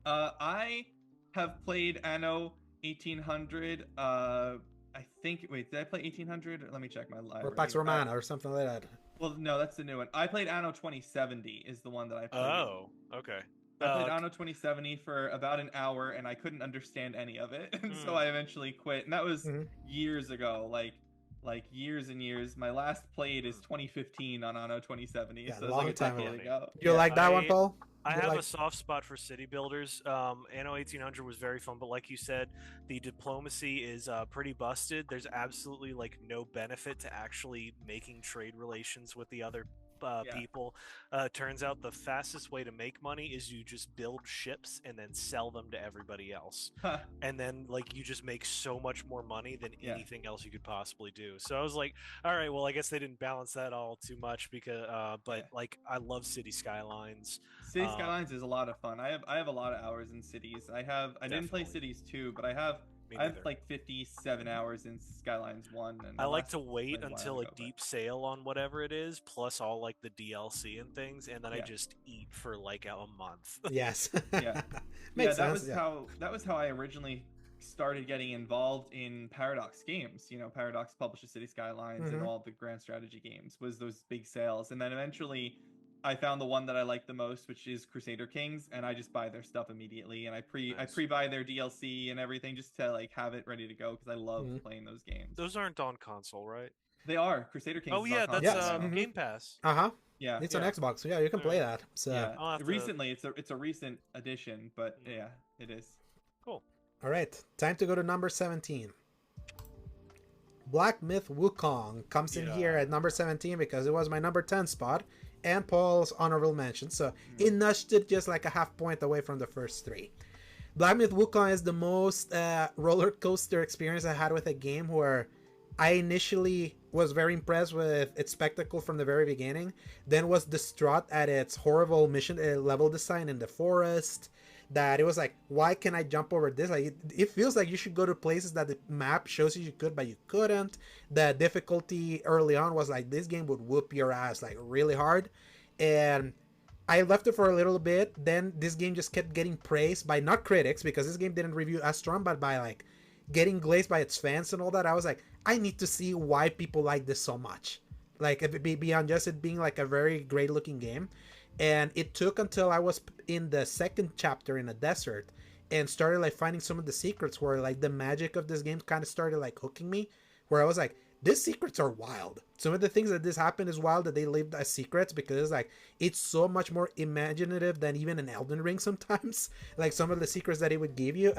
I have played Anno 1800. I think. Wait, did I play 1800? Let me check my library. Or Pax Romana or something like that. Well, no, that's the new one. I played Anno 2070 is the one that I played. Oh, okay. I played Anno 2070 for about an hour, and I couldn't understand any of it, and so I eventually quit. And that was years ago, like years and years. My last played is 2015 on Anno 2070, yeah, so long like time ago. You like that one, Paul? I have a soft spot for city builders. Anno 1800 was very fun, but like you said, the diplomacy is pretty busted. There's absolutely like no benefit to actually making trade relations with the other people. Turns out the fastest way to make money is you just build ships and then sell them to everybody else. And then like you just make so much more money than anything else you could possibly do. So I was like, all right, well, I guess they didn't balance that all too much because like I love City Skylines. City Skylines is a lot of fun. I have a lot of hours in Cities. I didn't play Cities 2, but I have like 57 hours in Skylines 1. And I like to wait until a deep sale on whatever it is, plus all like the DLC and things, and then I just eat for like a month. Yes. Makes sense. That was how I originally started getting involved in Paradox games. You know, Paradox publishes City Skylines and all the grand strategy games, was those big sales. And then eventually I found the one that I like the most, which is Crusader Kings, and I just buy their stuff immediately, and I pre-buy their DLC and everything just to like have it ready to go because I love playing those games. Those aren't on console, right? They are. Crusader Kings. Oh yeah, that's Game Pass. Yeah, it's on Xbox. So yeah, you can play that. So recently, it's a recent addition, but yeah, it is. Cool. All right, time to go to number 17. Black Myth Wukong comes in here at number 17 because it was my number 10 spot and Paul's honorable mention, so it nudged it just like a half point away from the first 3. Black Myth Wukong is the most roller coaster experience I had with a game, where I initially was very impressed with its spectacle from the very beginning, then was distraught at its horrible mission level design in the forest, that it was like, why can I jump over this? Like it feels like you should go to places that the map shows you could, but you couldn't. The difficulty early on was like, this game would whoop your ass like really hard, and I left it for a little bit. Then this game just kept getting praised by not critics, because this game didn't review as strong, but by like getting glazed by its fans and all that. I was like, I need to see why people like this so much. Like beyond just it being like a very great looking game. And it took until I was in the second chapter in a desert and started like finding some of the secrets where like the magic of this game kind of started like hooking me, where I was like, these secrets are wild. Some of the things that this happened is wild, that they lived as secrets, because it's like, it's so much more imaginative than even an Elden Ring sometimes. Like some of the secrets that it would give you.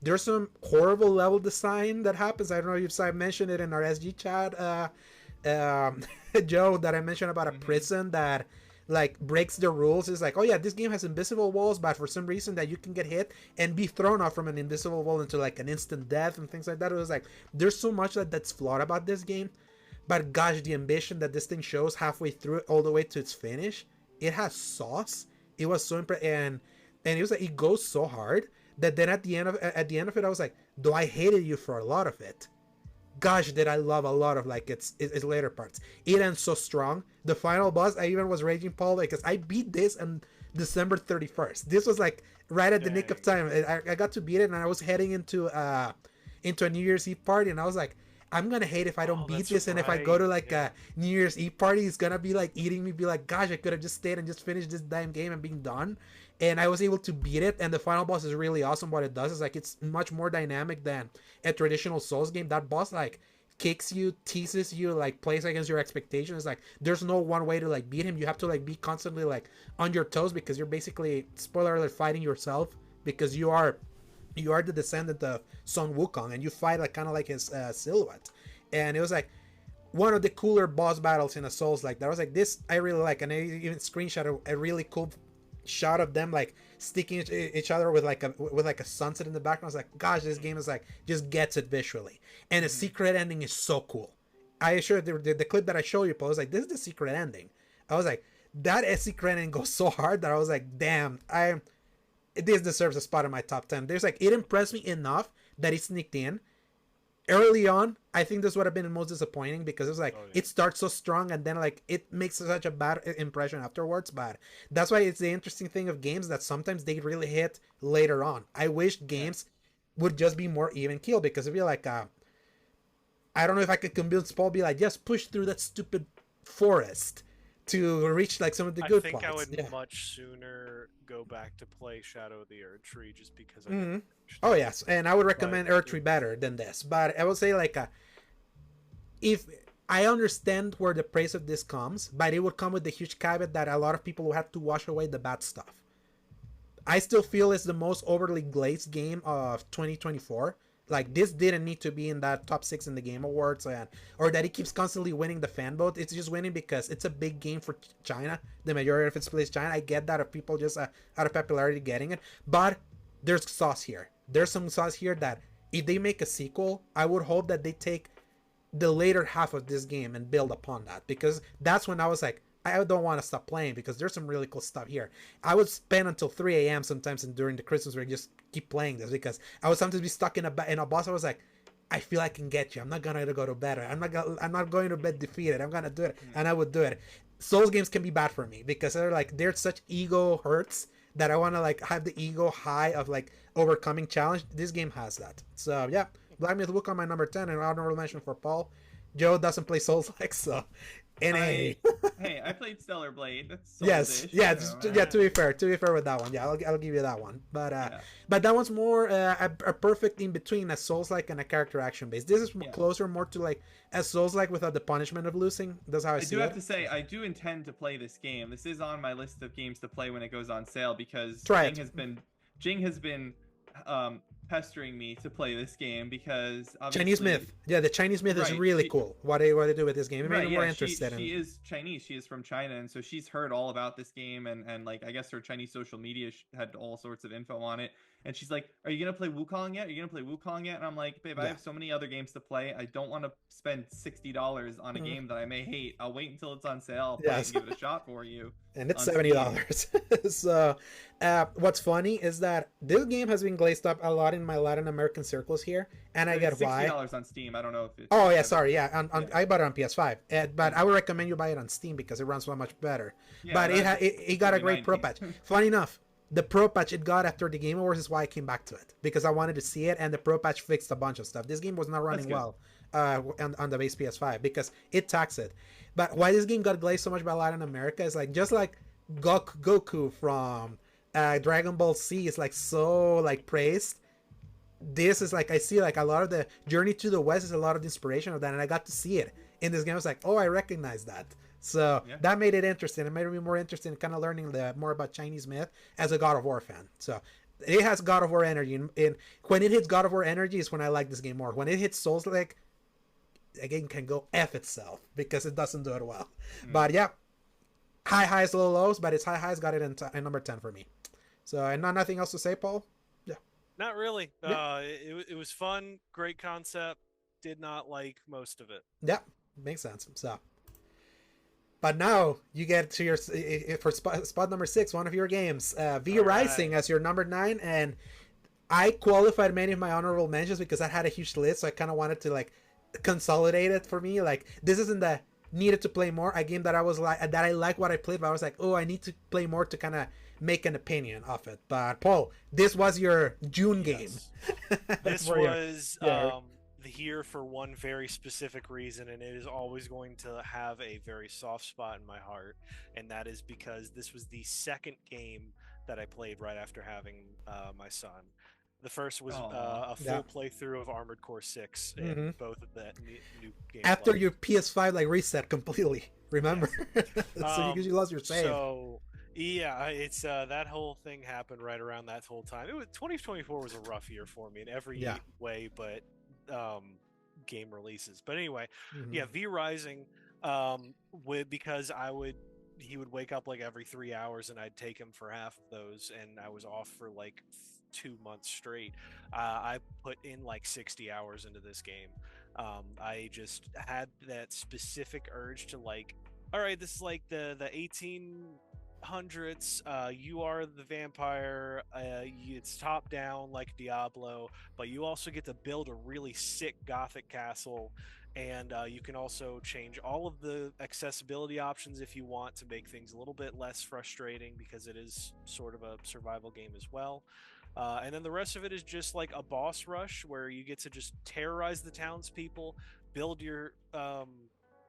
There's some horrible level design that happens. I don't know if I mentioned it in our SG chat, Joe, that I mentioned about a prison that like breaks the rules. Is like, oh yeah, this game has invisible walls, but for some reason that you can get hit and be thrown off from an invisible wall into like an instant death and things like that. It was like, there's so much that's flawed about this game, but gosh, the ambition that this thing shows halfway through it all the way to its finish, it has sauce. It was so and it was like, it goes so hard that then at the end of it I was like, though I hated you for a lot of it, gosh, did I love a lot of like its later parts. It ends so strong. The final boss, I even was raging, Paul, because I beat this on December 31st. This was like right at the nick of time. I got to beat it, and I was heading into a New Year's Eve party, and I was like, I'm gonna hate if I don't beat this, and if I go to like a New Year's Eve party, it's gonna be like eating me, be like, gosh, I could have just stayed and just finished this damn game and being done. And I was able to beat it, and the final boss is really awesome. What it does is like, it's much more dynamic than a traditional Souls game. That boss like kicks you, teases you, like plays against your expectations. Like there's no one way to like beat him. You have to like be constantly like on your toes, because you're basically, spoiler alert, fighting yourself, because you are the descendant of Sun Wukong, and you fight like kind of like his silhouette. And it was like one of the cooler boss battles in a Souls like that. I was like, this I really like, and I even screenshot a really cool shot of them like sticking each other with like a sunset in the background. I was like, gosh, this game is like, just gets it visually, and the secret ending is so cool. I assured the clip that I showed you, Paul, was like, this is the secret ending. I was like, that secret ending goes so hard that I was like, damn, this deserves a spot in my top 10. There's like, it impressed me enough that it sneaked in early on. I think this would have been the most disappointing, because it was like, it starts so strong and then like it makes such a bad impression afterwards. But that's why it's the interesting thing of games, that sometimes they really hit later on. I wish games would just be more even keel, because it'd be like, I don't know if I could convince Paul, be like, just push through that stupid forest to reach like some of the good parts. I think I would much sooner go back to play Shadow of the Erdtree, just because I oh yes, and I would recommend Erdtree better than this. But I will say like, if I understand where the praise of this comes, but it would come with the huge caveat that a lot of people will have to wash away the bad stuff. I still feel it's the most overly glazed game of 2024. Like, this didn't need to be in that top 6 in the Game Awards, or that it keeps constantly winning the fan vote. It's just winning because it's a big game for China. The majority of its plays China. I get that, of people just out of popularity getting it, but there's sauce here. There's some sauce here that if they make a sequel, I would hope that they take the later half of this game and build upon that, because that's when I was like, I don't want to stop playing, because there's some really cool stuff here. I would spend until 3 a.m. sometimes, and during the Christmas break, just keep playing this, because I would sometimes be stuck in a boss. I was like, I feel I can get you. I'm not gonna go to bed. I'm not going to bed defeated. I'm gonna do it, and I would do it. Souls games can be bad for me, because they're such ego hurts that I want to like have the ego high of like overcoming challenge. This game has that. So yeah, Black Myth Wukong my number 10, and honorable mention for Paul. Joe doesn't play Souls like, so. Hey, I played Stellar Blade. Yes, yeah, to be fair with that one, yeah, I'll give you that one. But but that one's more a perfect in between a Souls-like and a character action based. This is closer more to like a Souls-like without the punishment of losing. That's how I see it. I do have to say, I do intend to play this game. This is on my list of games to play when it goes on sale, because Jing has been pestering me to play this game, because Chinese myth. Yeah, the Chinese myth is really cool. What they do with this game. It made me more interested. She is Chinese. She is from China, and so she's heard all about this game, and like, I guess her Chinese social media had all sorts of info on it. And she's like, "Are you gonna play Wukong yet? Are you gonna play Wukong yet?" And I'm like, "Babe, I have so many other games to play. I don't want to spend $60 on a game that I may hate. I'll wait until it's on sale. I'll play and give it a shot for you." And it's $70. So What's funny is that this game has been glazed up a lot in my Latin American circles here, and I get It's why. $60 on Steam. I don't know if it's... Oh yeah, sorry, yeah. I bought it on PS5, but Yeah. I would recommend you buy it on Steam because it runs so much better. Yeah, but it got a great pro 2019. patch. Funny enough, the pro patch it got after the Game Awards is why I came back to it, because I wanted to see it, and the pro patch fixed a bunch of stuff. This game was not running good. well on the base PS5 because it taxed it. But why this game got glazed so much by Latin America is like just like Goku from Dragon Ball Z is like so like praised. This is like I see like a lot of the Journey to the West is a lot of the inspiration of that, and I got to see it in this game. I was like, oh, I recognize that. So Yeah. that made it interesting. It made me more interested in kind of learning more about Chinese myth as a God of War fan. So it has God of War energy, and when it hits God of War energy is when I like this game more. When it hits Souls, like a game can go F itself because it doesn't do it well. But yeah, high highs, low lows, but its high highs got it in number 10 for me. So and nothing else to say, Paul? Yeah. Not really. Yeah. It was fun, great concept. Did not like most of it. Yeah, makes sense. So, but now you get to your for spot number 6, one of your games, V All Rising right. as your number 9, and I qualified many of my honorable mentions because I had a huge list, so I kind of wanted to like consolidate it for me. Like this isn't the needed to play more a game that I was like that I like what I played, but I was like, oh, I need to play more to kind of make an opinion of it. But Paul, this was your June game. Yes. This For you. was Yeah. here for one very specific reason, and it is always going to have a very soft spot in my heart, and that is because this was the second game that I played right after having my son. The first was Aw. a full Yeah. playthrough of Armored Core 6, Mhm. and both of that new gameplay. After your PS5 like reset completely, remember? So you lost your save. So yeah, it's that whole thing happened right around that whole time. 2024 was a rough year for me in every Yeah. way, but game releases. But anyway, Mhm. yeah, V Rising, because he would wake up like every 3 hours, and I'd take him for half of those, and I was off for like 2 months straight. I put in like 60 hours into this game. I just had that specific urge to like, all right, this is like the 1800s. You are the vampire. It's top down like Diablo, but you also get to build a really sick gothic castle, and you can also change all of the accessibility options if you want to make things a little bit less frustrating, because it is sort of a survival game as well. And then the rest of it is just like a boss rush where you get to just terrorize the townspeople, build your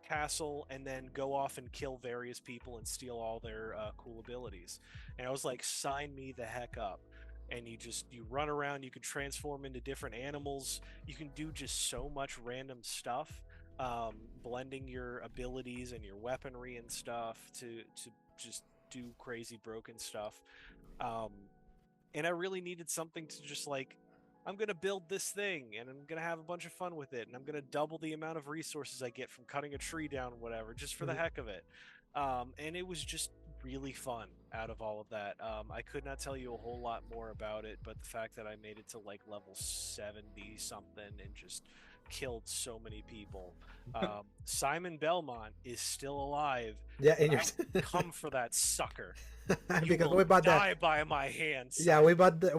castle, and then go off and kill various people and steal all their cool abilities. And I was like, sign me the heck up. And you run around, you can transform into different animals, you can do just so much random stuff, blending your abilities and your weaponry and stuff to just do crazy broken stuff. And I really needed something to just like, I'm going to build this thing and I'm going to have a bunch of fun with it, and I'm going to double the amount of resources I get from cutting a tree down, whatever, just for the heck of it. And it was just really fun out of all of that. I could not tell you a whole lot more about it, but the fact that I made it to like level 70 something and just killed so many people. Simon Belmont is still alive. Yeah, and I you're will come for that sucker. You because will we bought that. die by my hands. Yeah, we bought the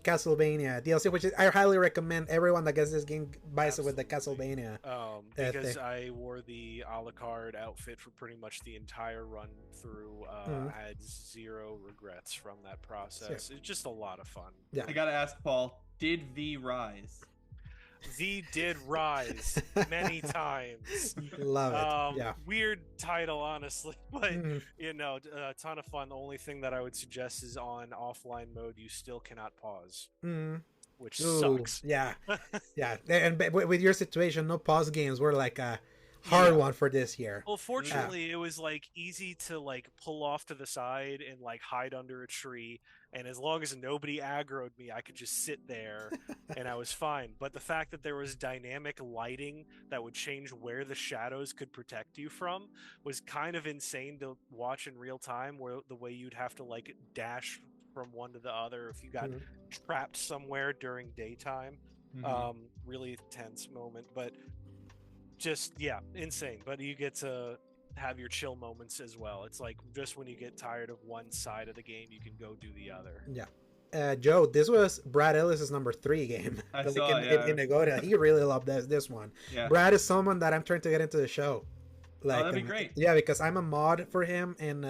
Castlevania DLC, which I highly recommend everyone that gets this game buys it with the Absolutely. Castlevania. Because thing. I wore the a la carte outfit for pretty much the entire run through. I had zero regrets from that process. It's just a lot of fun. Yeah. I gotta ask Paul, did V rise? V did rise many times. Love it. Yeah. Weird title, honestly, but Mhm. a ton of fun. The only thing that I would suggest is on offline mode, you still cannot pause, Mhm. which Ooh, sucks. yeah. Yeah. And with your situation, no pause games were like a hard one for this year. Well, fortunately, it was like easy to like pull off to the side and like hide under a tree, and as long as nobody aggroed me, I could just sit there and I was fine. But the fact that there was dynamic lighting that would change where the shadows could protect you from was kind of insane to watch in real time, where the way you'd have to like dash from one to the other if you got Mhm. trapped somewhere during daytime. Really tense moment, but just insane. But you get to have your chill moments as well. It's like just when you get tired of one side of the game, you can go do the other. Yeah. Joe, this was Brad Ellis's number 3 game. I saw, yeah. in Agoda. He really loved this one. Yeah. Brad is someone that I'm trying to get into the show. Like, that'd be great. Yeah, because I'm a mod for him in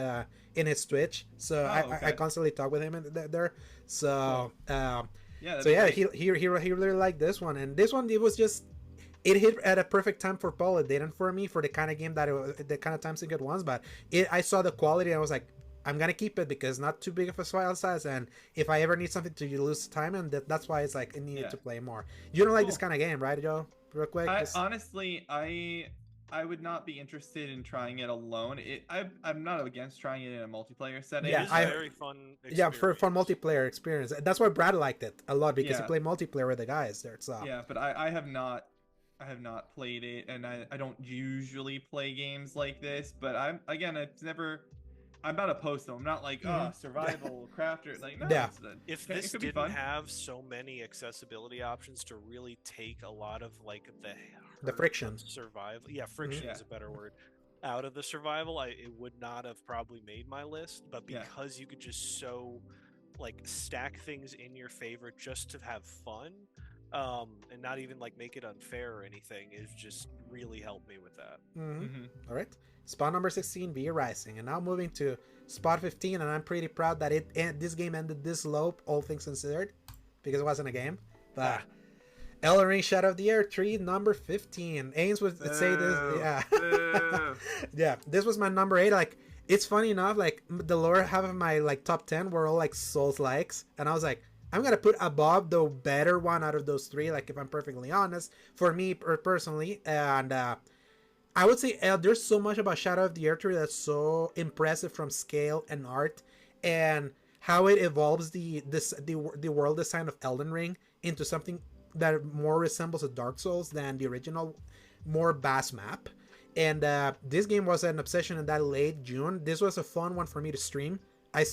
his Twitch, so I constantly talk with him there. So cool. he really liked this one, and this one it hit at a perfect time for Paul. It didn't for me for the kind of game the kind of time sync it was, but I saw the quality and I was like, I'm gonna keep it because it's not too big of a file size, and if I ever need something to lose time, and that's why it's like I needed to play more. You don't like this kind of game, right, Joe? Real quick. Honestly, I would not be interested in trying it alone. I'm not against trying it in a multiplayer setting. Yeah, it's a very fun experience. Yeah, for multiplayer experience. That's why Brad liked it a lot because he played multiplayer with the guys there. So yeah, but I have not played it, and I don't usually play games like this. But I'm not opposed to them. I'm not like, survival crafter. Like, no, yeah. If this didn't have so many accessibility options to really take a lot of like the friction survival, friction is a better word, out of the survival, it would not have probably made my list. But because you could just so like stack things in your favor just to have fun, and not even like make it unfair or anything, is just really helped me with that. All right. Spot number 16, Be Rising, and now moving to spot 15, and I'm pretty proud that this game ended this low, all things considered, because it wasn't a game. But Elden Ring Shadow of the Earth 3, number 15. Ains would say this, yeah, this was my number 8. Like, it's funny enough, like the lower half of my like top 10 were all like Souls likes, and I was like, I'm gonna put above the better one out of those 3. Like, if I'm perfectly honest, for me personally, and I would say there's so much about Shadow of the Earth that's so impressive from scale and art, and how it evolves the world design of Elden Ring into something that more resembles a Dark Souls than the original, more vast map. And this game was an obsession in that late June. This was a fun one for me to stream. I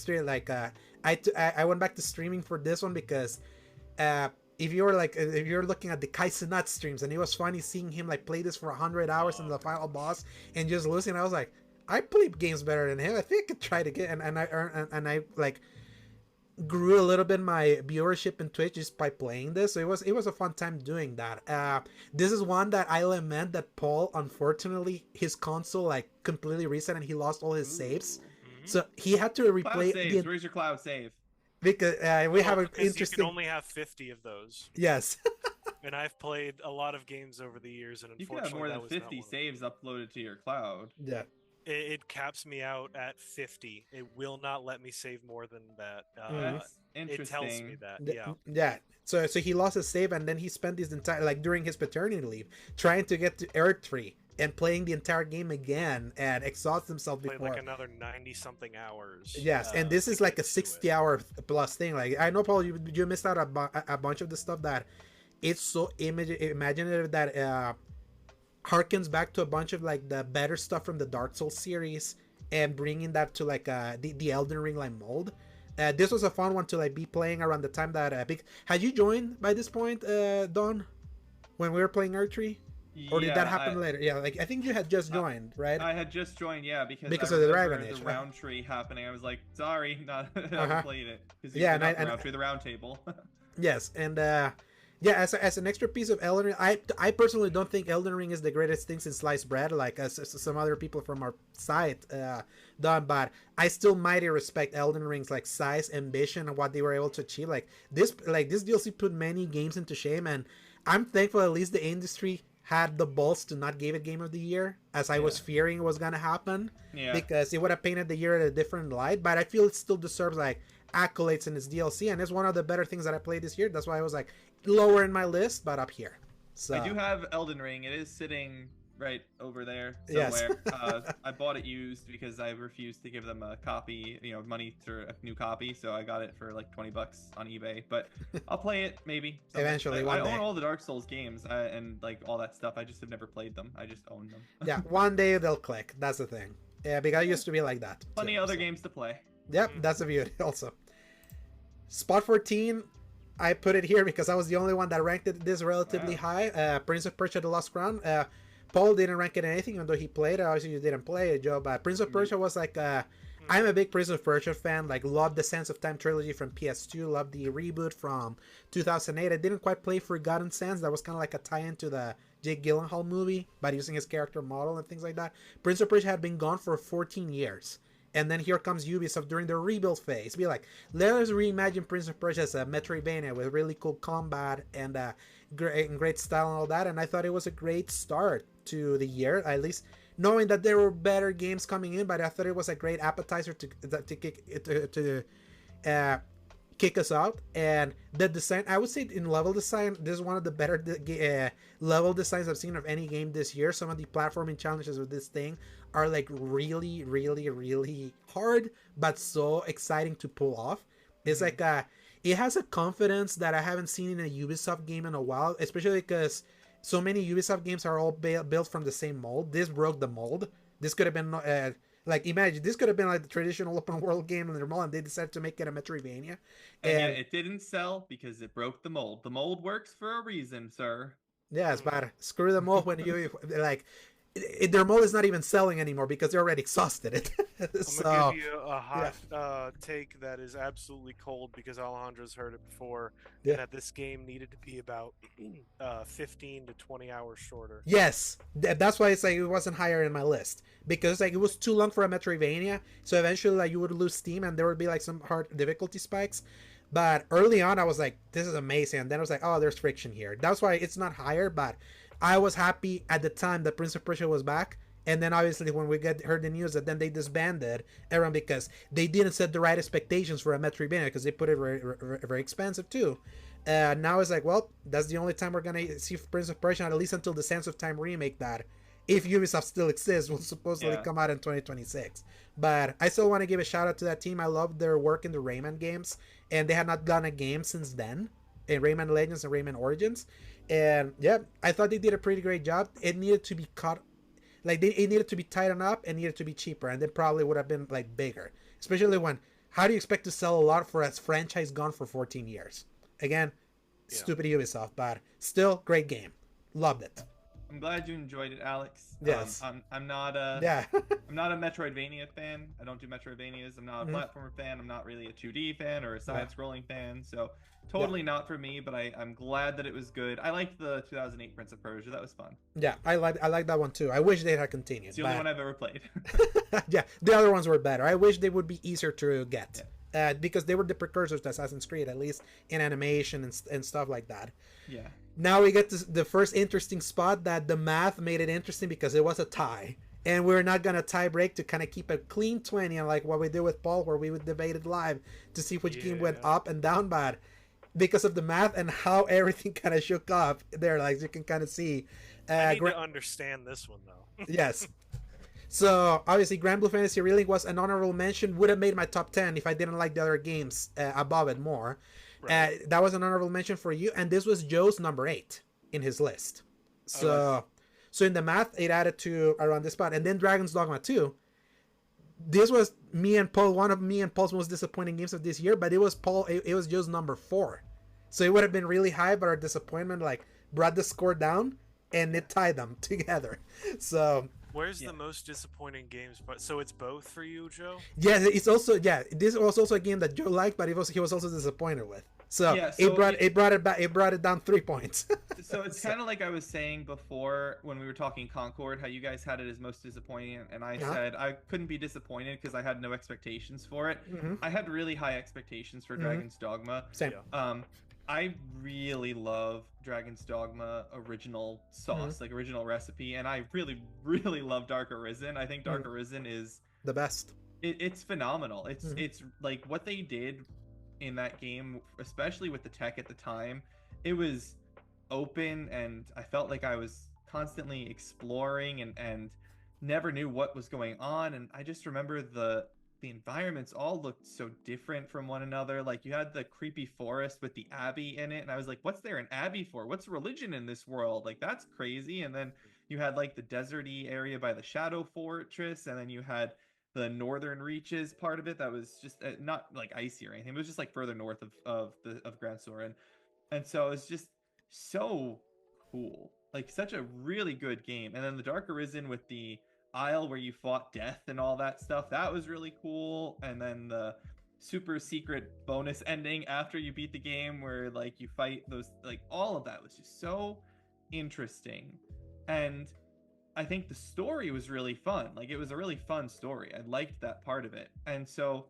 went back to streaming for this one because if you're looking at the Kaizenat streams, and it was funny seeing him like play this for 100 hours in the final boss and just losing. I was like, I play games better than him. I think I could try to get, and I like grew a little bit my viewership in Twitch just by playing this. So it was a fun time doing that. This is one that I lament that Paul, unfortunately, his console like completely reset and he lost all his saves. So he had to replay. Where's your cloud save? Because we have an interesting. You can only have 50 of those. Yes. And I've played a lot of games over the years, and unfortunately, you can have more than 50 saves uploaded to your cloud. Yeah. It caps me out at 50. It will not let me save more than that. That's interesting. It tells me that. Yeah. So he lost his save, and then he spent his entire during his paternity leave trying to get to Earth 3 and playing the entire game again and exhaust himself before. Like another 90-something hours. Yes, and this is like a 60-hour plus thing. Like, I know, Paul, you missed out a bunch of the stuff that it's so imaginative that harkens back to a bunch of like the better stuff from the Dark Souls series and bringing that to like the Elden Ring like mold. This was a fun one to like be playing around the time that had you joined by this point, Don, when we were playing Earth 3? Or did that happen later? Yeah, like I think you had just joined, right? I had just joined, because of the Dragon Age, the round tree happening. I was like, sorry, I haven't played it. The round table. Yes, and as an extra piece of Elden Ring, I personally don't think Elden Ring is the greatest thing since sliced bread, like as some other people from our site done, but I still mighty respect Elden Ring's like size, ambition, and what they were able to achieve. Like this DLC put many games into shame, and I'm thankful at least the industry had the balls to not give it Game of the Year, as I was fearing it was gonna happen, because it would have painted the year at a different light. But I feel it still deserves like accolades in its DLC, and it's one of the better things that I played this year. That's why I was like lower in my list, but up here. So I do have Elden Ring. It is sitting right over there somewhere. Yes. I bought it used because I refused to give them a copy, money for a new copy. So I got it for like $20 on eBay. But I'll play it maybe eventually. I own all the Dark Souls games and like all that stuff. I just have never played them. I just own them. Yeah, one day they'll click. That's the thing. Yeah, because I used to be like that. Plenty of other games to play. Yep, that's the beauty also. Spot 14. I put it here because I was the only one that ranked this relatively high. Prince of Persia: The Lost Crown. Paul didn't rank it anything, even though he played it. Obviously, you didn't play it, Joe. But Prince of Persia was like, I'm a big Prince of Persia fan. Like, loved the Sands of Time trilogy from PS2. Loved the reboot from 2008. I didn't quite play Forgotten Sands. That was kind of like a tie-in to the Jake Gyllenhaal movie, by using his character model and things like that. Prince of Persia had been gone for 14 years. And then here comes Ubisoft during the rebuild phase. Be like, let us reimagine Prince of Persia as a Metroidvania with really cool combat and great style and all that. And I thought it was a great start to the year, at least knowing that there were better games coming in. But I thought it was a great appetizer to kick us out. And the design, I would say, in level design, this is one of the better level designs I've seen of any game this year. Some of the platforming challenges with this thing are like really, really, really hard, but so exciting to pull off. It's like it has a confidence that I haven't seen in a Ubisoft game in a while, especially because so many Ubisoft games are all built from the same mold. This broke the mold. This could have been like, imagine, this could have been like the traditional open world game in their mold, and they decided to make it a Metroidvania. And yet it didn't sell because it broke the mold. The mold works for a reason, sir. Yes, but screw the mold when you like. Their mold is not even selling anymore because they're already exhausted it. I'm gonna give you a hot take that is absolutely cold because Alejandro's heard it before. Yeah. That this game needed to be about 15 to 20 hours shorter. Yes, that's why it's like it wasn't higher in my list, because like it was too long for a Metroidvania. So eventually, like, you would lose steam and there would be like some hard difficulty spikes. But early on, I was like, this is amazing. And then I was like, oh, there's friction here. That's why it's not higher, but I was happy at the time that Prince of Persia was back. And then obviously when we heard the news that then they disbanded everyone because they didn't set the right expectations for a Metroidvania, because they put it very, very expensive too. Now it's like, well, that's the only time we're going to see Prince of Persia, at least until the Sands of Time remake that, if Ubisoft still exists, will supposedly come out in 2026. But I still want to give a shout out to that team. I love their work in the Rayman games, and they had not done a game since then, in Rayman Legends and Rayman Origins. And yeah, I thought they did a pretty great job. It needed to be cut, like it needed to be tightened up and needed to be cheaper, and then probably would have been like bigger. Especially when, how do you expect to sell a lot for a franchise gone for 14 years? Again, stupid Ubisoft, but still great game. Loved it. I'm glad you enjoyed it, Alex. Yes. I'm not a I'm not a Metroidvania fan. I don't do Metroidvanias. I'm not a platformer fan. I'm not really a 2D fan or a side-scrolling fan. So totally not for me. But I'm glad that it was good. I liked the 2008 Prince of Persia. That was fun. Yeah, I like that one too. I wish they had continued. It's the only one I've ever played. Yeah, the other ones were better. I wish they would be easier to get. Because they were the precursors to Assassin's Creed, at least in animation and stuff like that. Yeah. Now we get to the first interesting spot, that the math made it interesting because it was a tie. And we're not going to tie break to kind of keep a clean 20, like what we did with Paul, where we would debate it live to see which game went up and down. But because of the math and how everything kind of shook up there, like you can kind of see. I need to understand this one, though. Yes. So obviously Grand Blue Fantasy Relink was an honorable mention, would have made my top 10 if I didn't like the other games above it more. Right. That was an honorable mention for you, and this was Joe's number 8 in his list. So so in the math, it added to around this spot. And then Dragon's Dogma 2. This was one of me and Paul's most disappointing games of this year, but it was Joe's number 4. So it would have been really high, but our disappointment like brought the score down and it tied them together. So where's the most disappointing games? But so it's both for you, Joe? Yeah, it's also this was also a game that Joe liked, but he was also disappointed with. So, it brought it down 3 points. So it's kind of like I was saying before when we were talking Concord, how you guys had it as most disappointing, and I said I couldn't be disappointed because I had no expectations for it. I had really high expectations for Dragon's Dogma. Same. I really love Dragon's Dogma original sauce, like original recipe, and I really, really love Dark Arisen. I think Dark Arisen is the best. It's phenomenal. It's like what they did in that game, especially with the tech at the time. It was open, and I felt like I was constantly exploring and never knew what was going on. And I just remember the environments all looked so different from one another. Like you had the creepy forest with the abbey in it, and I was like, what's there an abbey for? What's religion in this world? Like that's crazy. And then you had like the deserty area by the Shadow Fortress, and then you had the northern reaches part of it that was just not like icy or anything. It was just like further north of Grand Soren. And so it's just so cool. like such a really good game. And then the Dark Arisen with the Isle where you fought death and all that stuff, that was really cool. And then the super secret bonus ending after you beat the game where like you fight those, like all of that was just so interesting. And I think the story was really fun. Like it was a really fun story. I liked that part of it. And so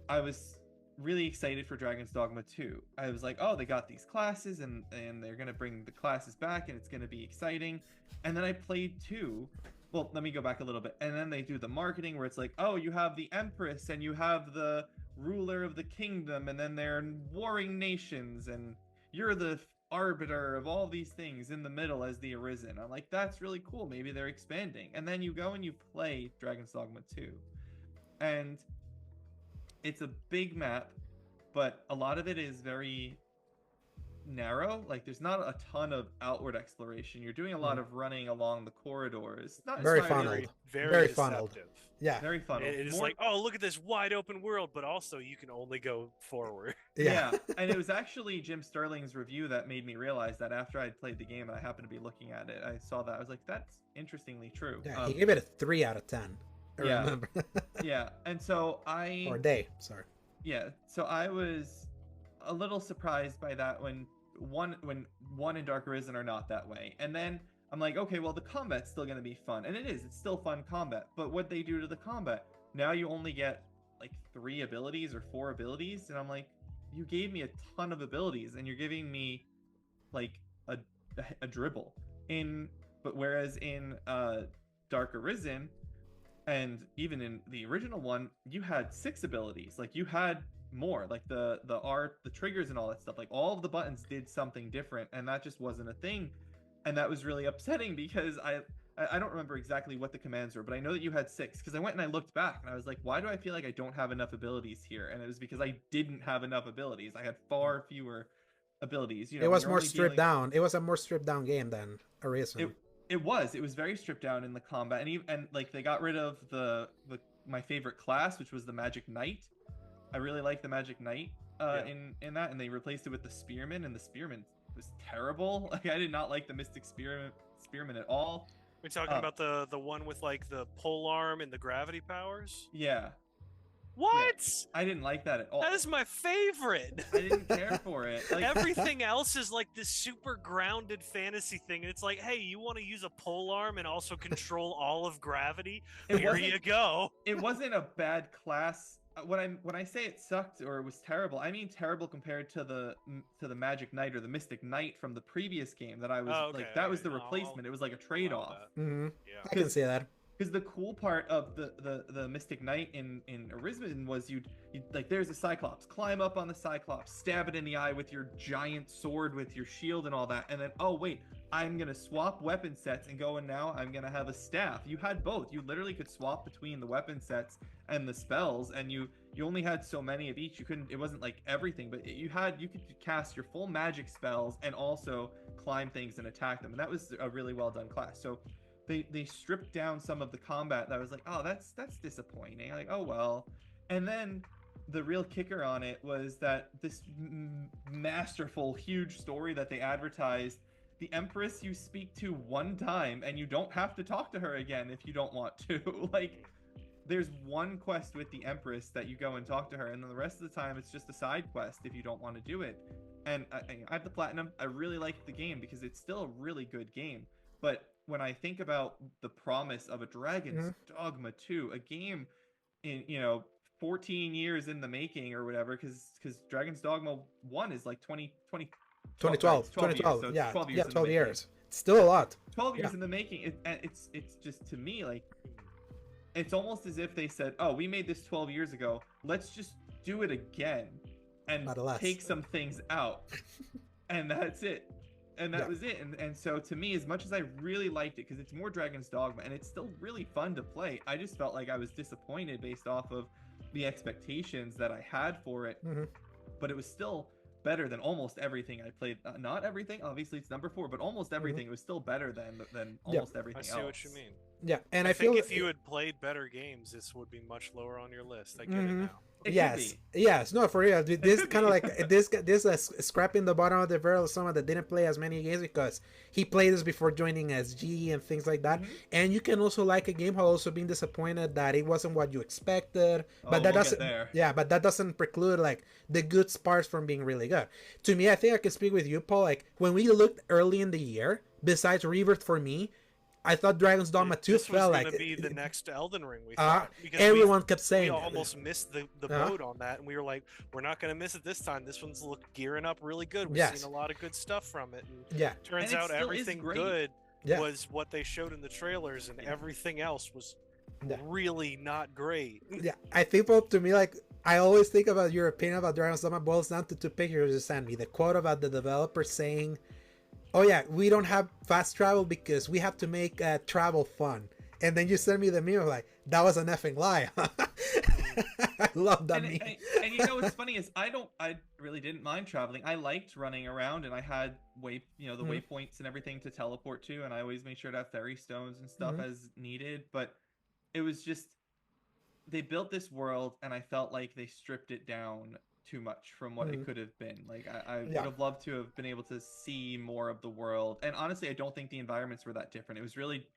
I was really excited for Dragon's Dogma 2. I was like, oh, they got these classes and they're going to bring the classes back and it's going to be exciting. And then I played 2. Well, let me go back a little bit. And then they do the marketing where it's like, oh, you have the Empress and you have the ruler of the kingdom and then they're warring nations and you're the arbiter of all these things in the middle as the Arisen. I'm like, that's really cool. Maybe they're expanding. And then you go and you play Dragon's Dogma 2. And it's a big map, but a lot of it is very narrow. Like there's not a ton of outward exploration. You're doing a lot of running along the corridors. Not Very inspired- funneled. Very Very deceptive. funneled. Yeah. Very funneled. It is More- like, oh, look at this wide open world, but also you can only go forward. Yeah. And it was actually Jim Sterling's review that made me realize that after I'd played the game and I happened to be looking at it, I saw that. I was like, that's interestingly true. Yeah, he gave it a 3 out of 10. I Yeah. remember. Yeah. And so Or a day, sorry. yeah, so I was a little surprised by that when one and Dark Arisen are not that way. And then I'm like, okay, well the combat's still gonna be fun. And it is, it's still fun combat. But what they do to the combat, now you only get like 3 abilities or 4 abilities, and I'm like, you gave me a ton of abilities and you're giving me like a dribble. But whereas in Dark Arisen and even in the original one, you had 6 abilities. Like you had more, like the art, the triggers and all that stuff. Like all of the buttons did something different, and that just wasn't a thing. And that was really upsetting because I don't remember exactly what the commands were, but I know that you had 6 because I went and I looked back and I was like, why do I feel like I don't have enough abilities here? And it was because I didn't have enough abilities. I had far fewer abilities. You know, It was you're more only stripped dealing- down. It was a more stripped down game than Arisen. It was very stripped down in the combat, and like they got rid of the my favorite class, which was the Magic Knight. I really like the Magic Knight in that, and they replaced it with the Spearman, and the Spearman was terrible. Like I did not like the Mystic Spearman at all. We're talking about the one with like the pole arm and the gravity powers. Yeah, What? I didn't like that at all. That is my favorite. I didn't care for it. Like, Everything else is like this super grounded fantasy thing, and it's like, hey, you want to use a pole arm and also control all of gravity? It Here wasn't- you go. it wasn't a bad class. When I say it sucked or it was terrible, I mean terrible compared to the Magic Knight or the Mystic Knight from the previous game that I was Oh, okay, like, that was the okay. No, replacement. It was like a Allow trade-off. that. Mm-hmm. Yeah. I can see that. Because the cool part of the Mystic Knight in Arisen was you'd like, there's a Cyclops, climb up on the Cyclops, stab it in the eye with your giant sword with your shield and all that, and then, oh wait, I'm gonna swap weapon sets and go, and now I'm gonna have a staff. You had both. You literally could swap between the weapon sets and the spells, and you only had so many of each. You couldn't, it wasn't like everything, but you could cast your full magic spells and also climb things and attack them, and that was a really well done class. So they stripped down some of the combat that was like, oh, that's disappointing. Like, oh well. And then the real kicker on it was that this masterful, huge story that they advertised, the Empress you speak to one time and you don't have to talk to her again if you don't want to. Like, there's one quest with the Empress that you go and talk to her, and then the rest of the time it's just a side quest if you don't want to do it. And I have the platinum. I really like the game because it's still a really good game. But when I think about the promise of a Dragon's Dogma 2, a game in 14 years in the making or whatever, because Dragon's Dogma 1 is like 2012. 2012. So it's Yeah, 12 years. yeah, in the 12 making. years. It's still a lot. 12 years Yeah. in the making. It's just, to me, like, it's almost as if they said, oh, we made this 12 years ago, let's just do it again and Not less. take some things out. And that's it. And that was it. And so to me, as much as I really liked it, because it's more Dragon's Dogma and it's still really fun to play, I just felt like I was disappointed based off of the expectations that I had for it. But it was still better than almost everything I played. Not everything, obviously it's number 4, but almost everything was still better than almost everything I else. see what you mean. Yeah, and I I feel think if you had played better games, this would be much lower on your list. I get it now. It yes, could be. yes, no, for real. This could kind of be. like this scrap in the bottom of the barrel of someone that didn't play as many games because he played this before joining SG and things like that. Mhm. And you can also like a game while also being disappointed that it wasn't what you expected. But that we'll doesn't, get there. yeah, but that doesn't preclude like the good parts from being really good. To me, I think I can speak with you, Paul. Like when we looked early in the year, besides Rebirth for me, I thought Dragon's Dogma 2 This was felt going like to be the next Elden Ring. We uh, thought because everyone kept we saying almost missed the boat on that, and we were like, we're not going to miss it this time. This one's gearing up really good. We've Yes. seen a lot of good stuff from it, and yeah, turns And it out still is everything great. good Yeah. was what they showed in the trailers, and everything else was Yeah. really not great. yeah. I think, Paul, to me, like I always think about your opinion about Dragon's Dogma boils down to two pictures you sent me. The quote about the developer saying, "Oh yeah, we don't have fast travel because we have to make travel fun." And then you send me the meme of like, that was an effing lie. I love that meme. And you know what's funny is I really didn't mind traveling. I liked running around, and I had the waypoints and everything to teleport to, and I always made sure to have fairy stones and stuff as needed. But it was just they built this world, and I felt like they stripped it down too much from what it could have been. Like I would have loved to have been able to see more of the world. And honestly, I don't think the environments were that different. It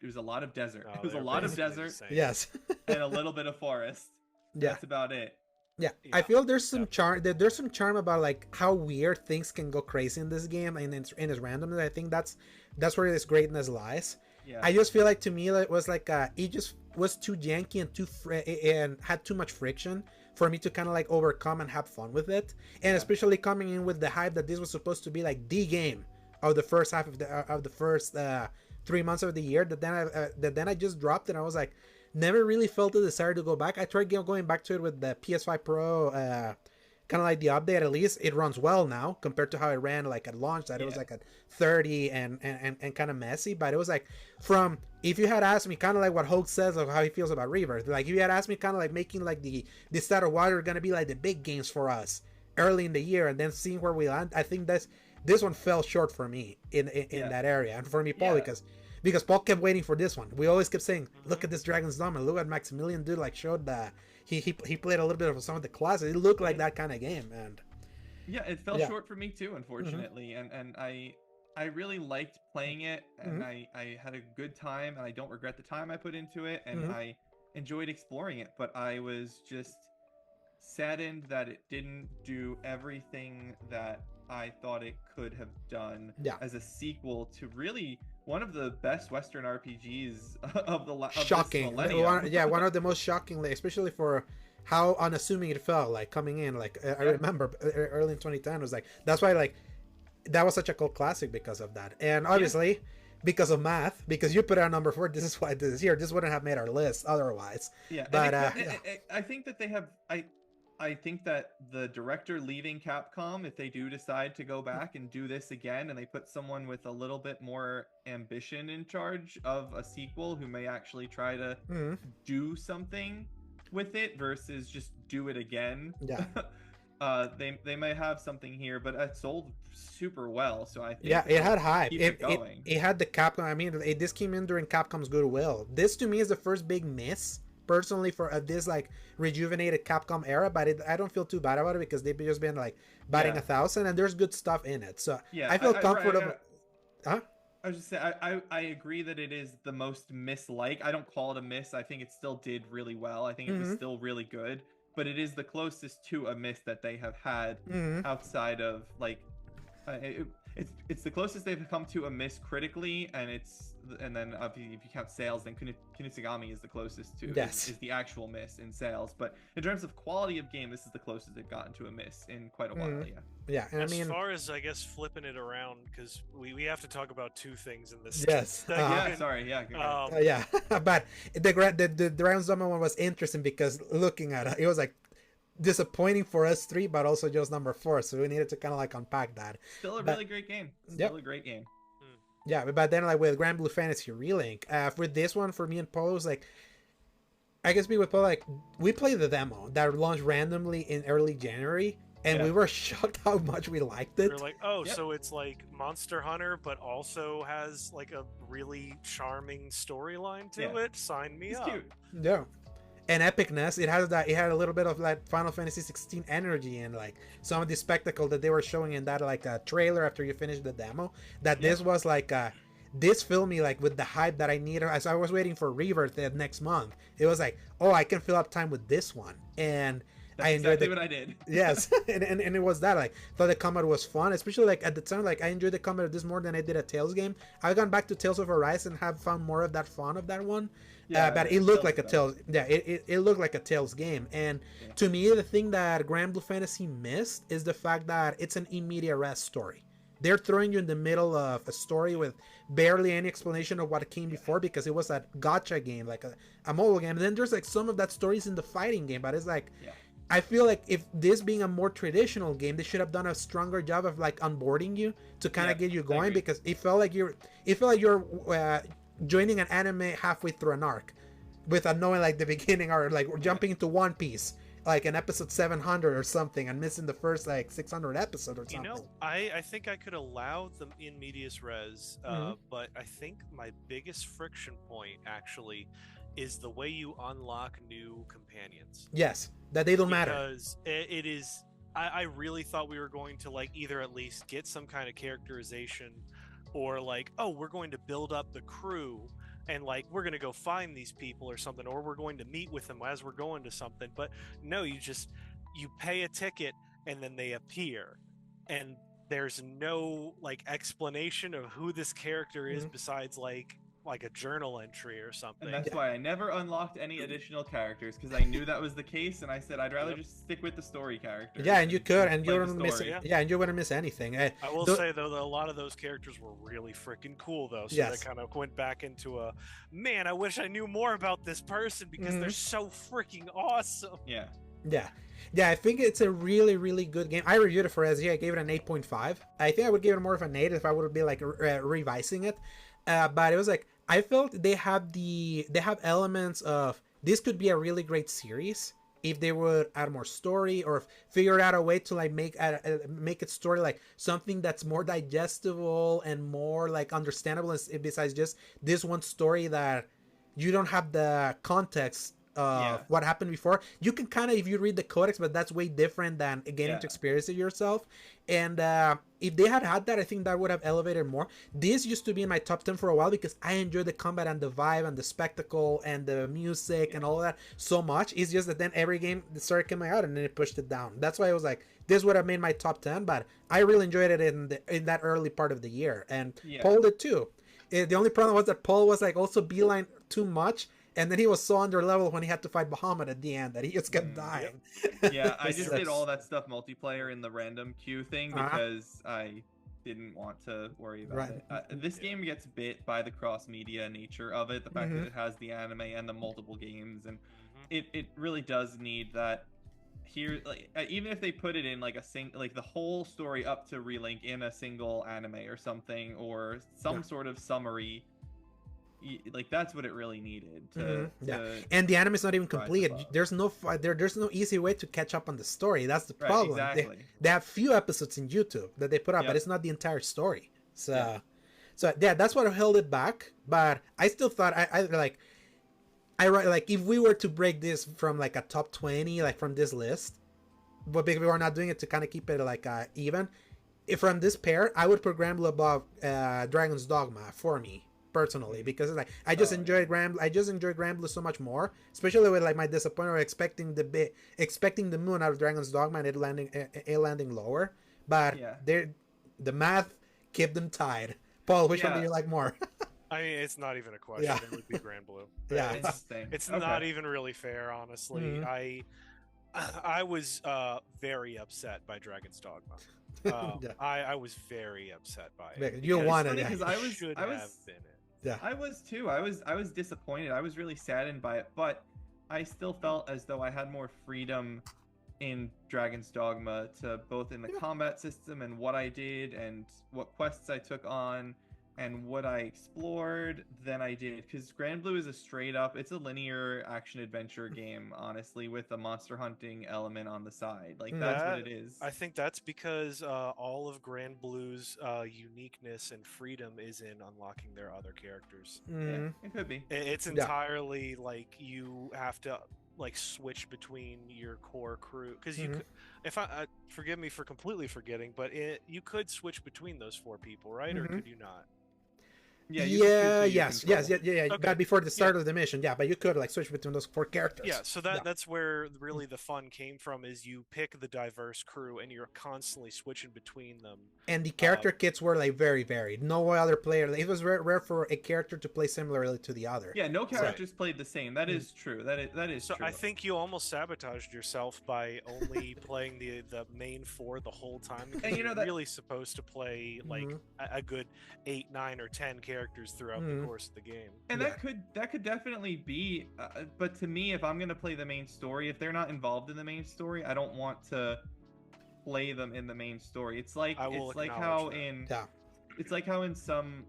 was a lot of desert. Oh, it was a they're lot of basically the desert same. Yes. and a little bit of forest. Yeah. That's about it. Yeah, Yeah, I feel there's some charm. There's some charm about like how weird things can go crazy in this game and its randomness. I think that's where this greatness lies. Yeah. I just feel like to me it was like it just was too janky and and had too much friction for me to kind of like overcome and have fun with it. And especially coming in with the hype that this was supposed to be like the game of the first half of the first 3 months of the year. That then I just dropped it. And I was like, never really felt the desire to go back. I tried going back to it with the PS5 Pro, kind of like the update. At least it runs well now compared to how it ran like at launch. That it was like at 30 and kind of messy. But it was like from, if you had asked me kind of like what Hulk says of how he feels about Rebirth, like if you had asked me kind of like making like the Star of Water gonna be like the big games for us early in the year, and then seeing where we land, I think this one fell short for me in that area, and for me, Paul, because Paul kept waiting for this one. We always kept saying, look at this Dragon's Dogma, look at Maximilian, dude, like showed that he played a little bit of some of the classes. It looked like that kind of game, and it fell short for me too, unfortunately. And I really liked playing it, and I had a good time, and I don't regret the time I put into it, and I enjoyed exploring it, but I was just saddened that it didn't do everything that I thought it could have done as a sequel to really one of the best Western RPGs of shocking. One of the most shocking, especially for how unassuming it felt like coming in. Like I remember early in 2010, it was like that's why like that was such a cult classic because of that, and obviously because of math, because you put it on number 4. This is why this is here. This wouldn't have made our list otherwise. Yeah, but I think that they have. I think that the director leaving Capcom, if they do decide to go back and do this again, and they put someone with a little bit more ambition in charge of a sequel who may actually try to do something with it versus just do it again. Yeah. They may have something here, but it sold super well, so I think it had hype. It had the Capcom. I mean, this came in during Capcom's goodwill. This to me is the first big miss personally for this like rejuvenated Capcom era, but I don't feel too bad about it because they've just been like batting 1,000, and there's good stuff in it. So I feel comfortable. I was just saying, I agree that it is the most miss-like. I don't call it a miss. I think it still did really well. I think it was still really good, but it is the closest to a miss that they have had outside of like it's the closest they've come to a miss critically, and then if you count sales, then Kunitsugamie is the closest to is the actual miss in sales. But in terms of quality of game, this is the closest they've gotten to a miss in quite a while. And as far as I guess flipping it around, because we have to talk about two things in this. Yes. But the Dragon's Dogma one was interesting because looking at it was like disappointing for us 3, but also just number 4, so we needed to kind of like unpack that. Still a really great game. Still a great game. Yeah, but then like with Grand Blue Fantasy Relink, for this one, for me and Paul, it was like, I guess me with Paul, like we played the demo that launched randomly in early January, and we were shocked how much we liked it. We're like, so it's like Monster Hunter, but also has like a really charming storyline to it. Sign me up. Cute. Yeah. and epicness. It has that. It had a little bit of like Final Fantasy 16 energy and like some of the spectacle that they were showing in that like a trailer after you finished the demo. That this was like this filled me like with the hype that I needed as I was waiting for Rebirth the next month. It was like, oh, I can fill up time with this one, and That's I enjoyed exactly what I did. Yes, and it was that like thought the combat was fun, especially like at the time like I enjoyed the combat of this more than I did a Tales game. I've gone back to Tales of Arise and have found more of that fun of that one. But it looked like a Tales. Yeah, it looked like a Tales game, and to me the thing that Grand Blue Fantasy missed is the fact that it's an immediate res story. They're throwing you in the middle of a story with barely any explanation of what came before because it was a gacha game, like a mobile game. And then there's like some of that stories in the fighting game, but it's like I feel like if this being a more traditional game, they should have done a stronger job of like onboarding you to kind of get you going, because it felt like you're joining an anime halfway through an arc without knowing like the beginning, or like jumping into One Piece like an episode 700 or something and missing the first like 600 episode or something. You know, I think I could allow them in medias res, but I think my biggest friction point actually is the way you unlock new companions. Yes, that they don't matter. Because it is, I really thought we were going to like either at least get some kind of characterization, or like, oh, we're going to build up the crew and like we're going to go find these people or something, or we're going to meet with them as we're going to something. But no, you pay a ticket and then they appear, and there's no like explanation of who this character is besides like a journal entry or something. And that's why I never unlocked any additional characters, because I knew that was the case, and I said I'd rather just stick with the story characters. Yeah, and you could, and you wouldn't miss it. Yeah, and you wouldn't miss anything. I will say though that a lot of those characters were really freaking cool though, so they kind of went back into a, man, I wish I knew more about this person because they're so freaking awesome. Yeah, I think it's a really, really good game. I reviewed it for SG. I gave it an 8.5. I think I would give it more of an 8 if I would be like revising it. But it was like, I felt they have elements of this could be a really great series if they would add more story, or figure out a way to like make its story like something that's more digestible and more like understandable, besides just this one story that you don't have the context of what happened before. You can kind of, if you read the codex, but that's way different than getting to experience it yourself. And if they had that, I think that would have elevated more. This used to be in my top 10 for a while because I enjoyed the combat and the vibe and the spectacle and the music and all of that so much. It's just that then every game started coming out and then it pushed it down. That's why I was like, this would have made my top 10, but I really enjoyed it in that early part of the year. And Paul did too. The only problem was that Paul was like also beeline too much. And then he was so under level when he had to fight Bahamut at the end that he just kept dying. Yeah, I just did all that stuff multiplayer in the random queue thing because I didn't want to worry about it. This game gets bit by the cross-media nature of it, the fact that it has the anime and the multiple games, and it really does need that. Here, like even if they put it in like like the whole story up to Relink in a single anime or something, or some sort of summary. Like that's what it really needed to and the anime is not even complete. There's no easy way to catch up on the story. That's the problem. Exactly. They have few episodes in YouTube that they put up, but it's not the entire story. So that's what held it back. But I still thought I if we were to break this from like a top 20 like from this list, but because we were not doing it to kind of keep it like even, if from this pair I would put Granblue above Dragon's Dogma for me personally, because it's like I just enjoyed Granblue so much more, especially with like my disappointment of expecting the moon out of Dragon's Dogma and it landing lower, but the math kept them tied. Paul, which one do you like more? I mean, it's not even a question. It would be Granblue. It's not even really fair, honestly. I was very upset by Dragon's Dogma. I was very upset by it. You wanted it. Because I should have been it. Yeah, I was too. I was disappointed. I was really saddened by it, but I still felt as though I had more freedom in Dragon's Dogma, to both in the combat system and what I did and what quests I took on and what I explored than I did, because Granblue is it's a linear action adventure game, honestly, with a monster hunting element on the side. Like that's what it is. I think that's because all of Granblue's uniqueness and freedom is in unlocking their other characters. Yeah, it could be. It's entirely like you have to like switch between your core crew, because you Mhm. could, if I forgive me for completely forgetting, but you could switch between those 4 people, right? Or Mhm. could you not? Yeah, you can choose Yeah, who you yes, control. yes, yeah. Okay. But before the Yeah. start of the mission, yeah, but you could like switch between those 4 characters. Yeah, so Yeah. that's where really the fun came from, is you pick the diverse crew and you're constantly switching between them. And the character Um, kits were like very varied. No other player. It was rare for a character to play similarly to the other. Yeah, no characters played the same. That is true. That is So true. I think you almost sabotaged yourself by only playing the main 4 the whole time, because And you know you're that- really supposed to play like Mhm. a good 8, 9, or 10 characters throughout Mhm. the course of the game. And Yeah. that could definitely be, but to me, if I'm gonna play the main story, if they're not involved in the main story, I don't want to play them in the main story. It's like I will it's like acknowledge how that. in Yeah. it's like how in some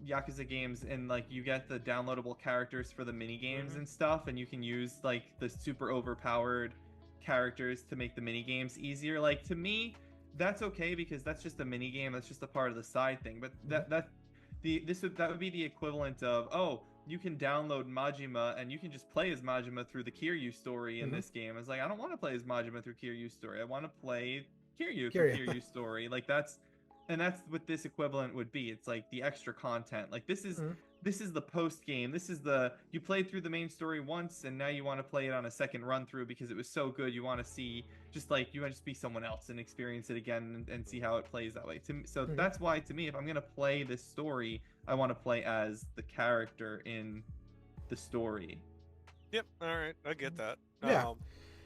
Yakuza games, and like you get the downloadable characters for the mini games Mhm. and stuff, and you can use like the super overpowered characters to make the mini games easier. Like to me, that's okay because that's just a mini game. That's just a part of the side thing. But that would be the equivalent of, oh, you can download Majima and you can just play as Majima through the Kiryu story in Mhm. this game. It's like, I don't want to play as Majima through Kiryu story. I want to play Kiryu Kiryu. through Kiryu story. Like that's what this equivalent would be. It's like the extra content. Like this is Mhm. this is the post game. This is you played through the main story once and now you want to play it on a second run through because it was so good. You want to see you want to just be someone else and experience it again and see how it plays that way. So Mhm. that's why to me, if I'm gonna play this story, I want to play as the character in the story. Yep. All right, I get that. Yeah.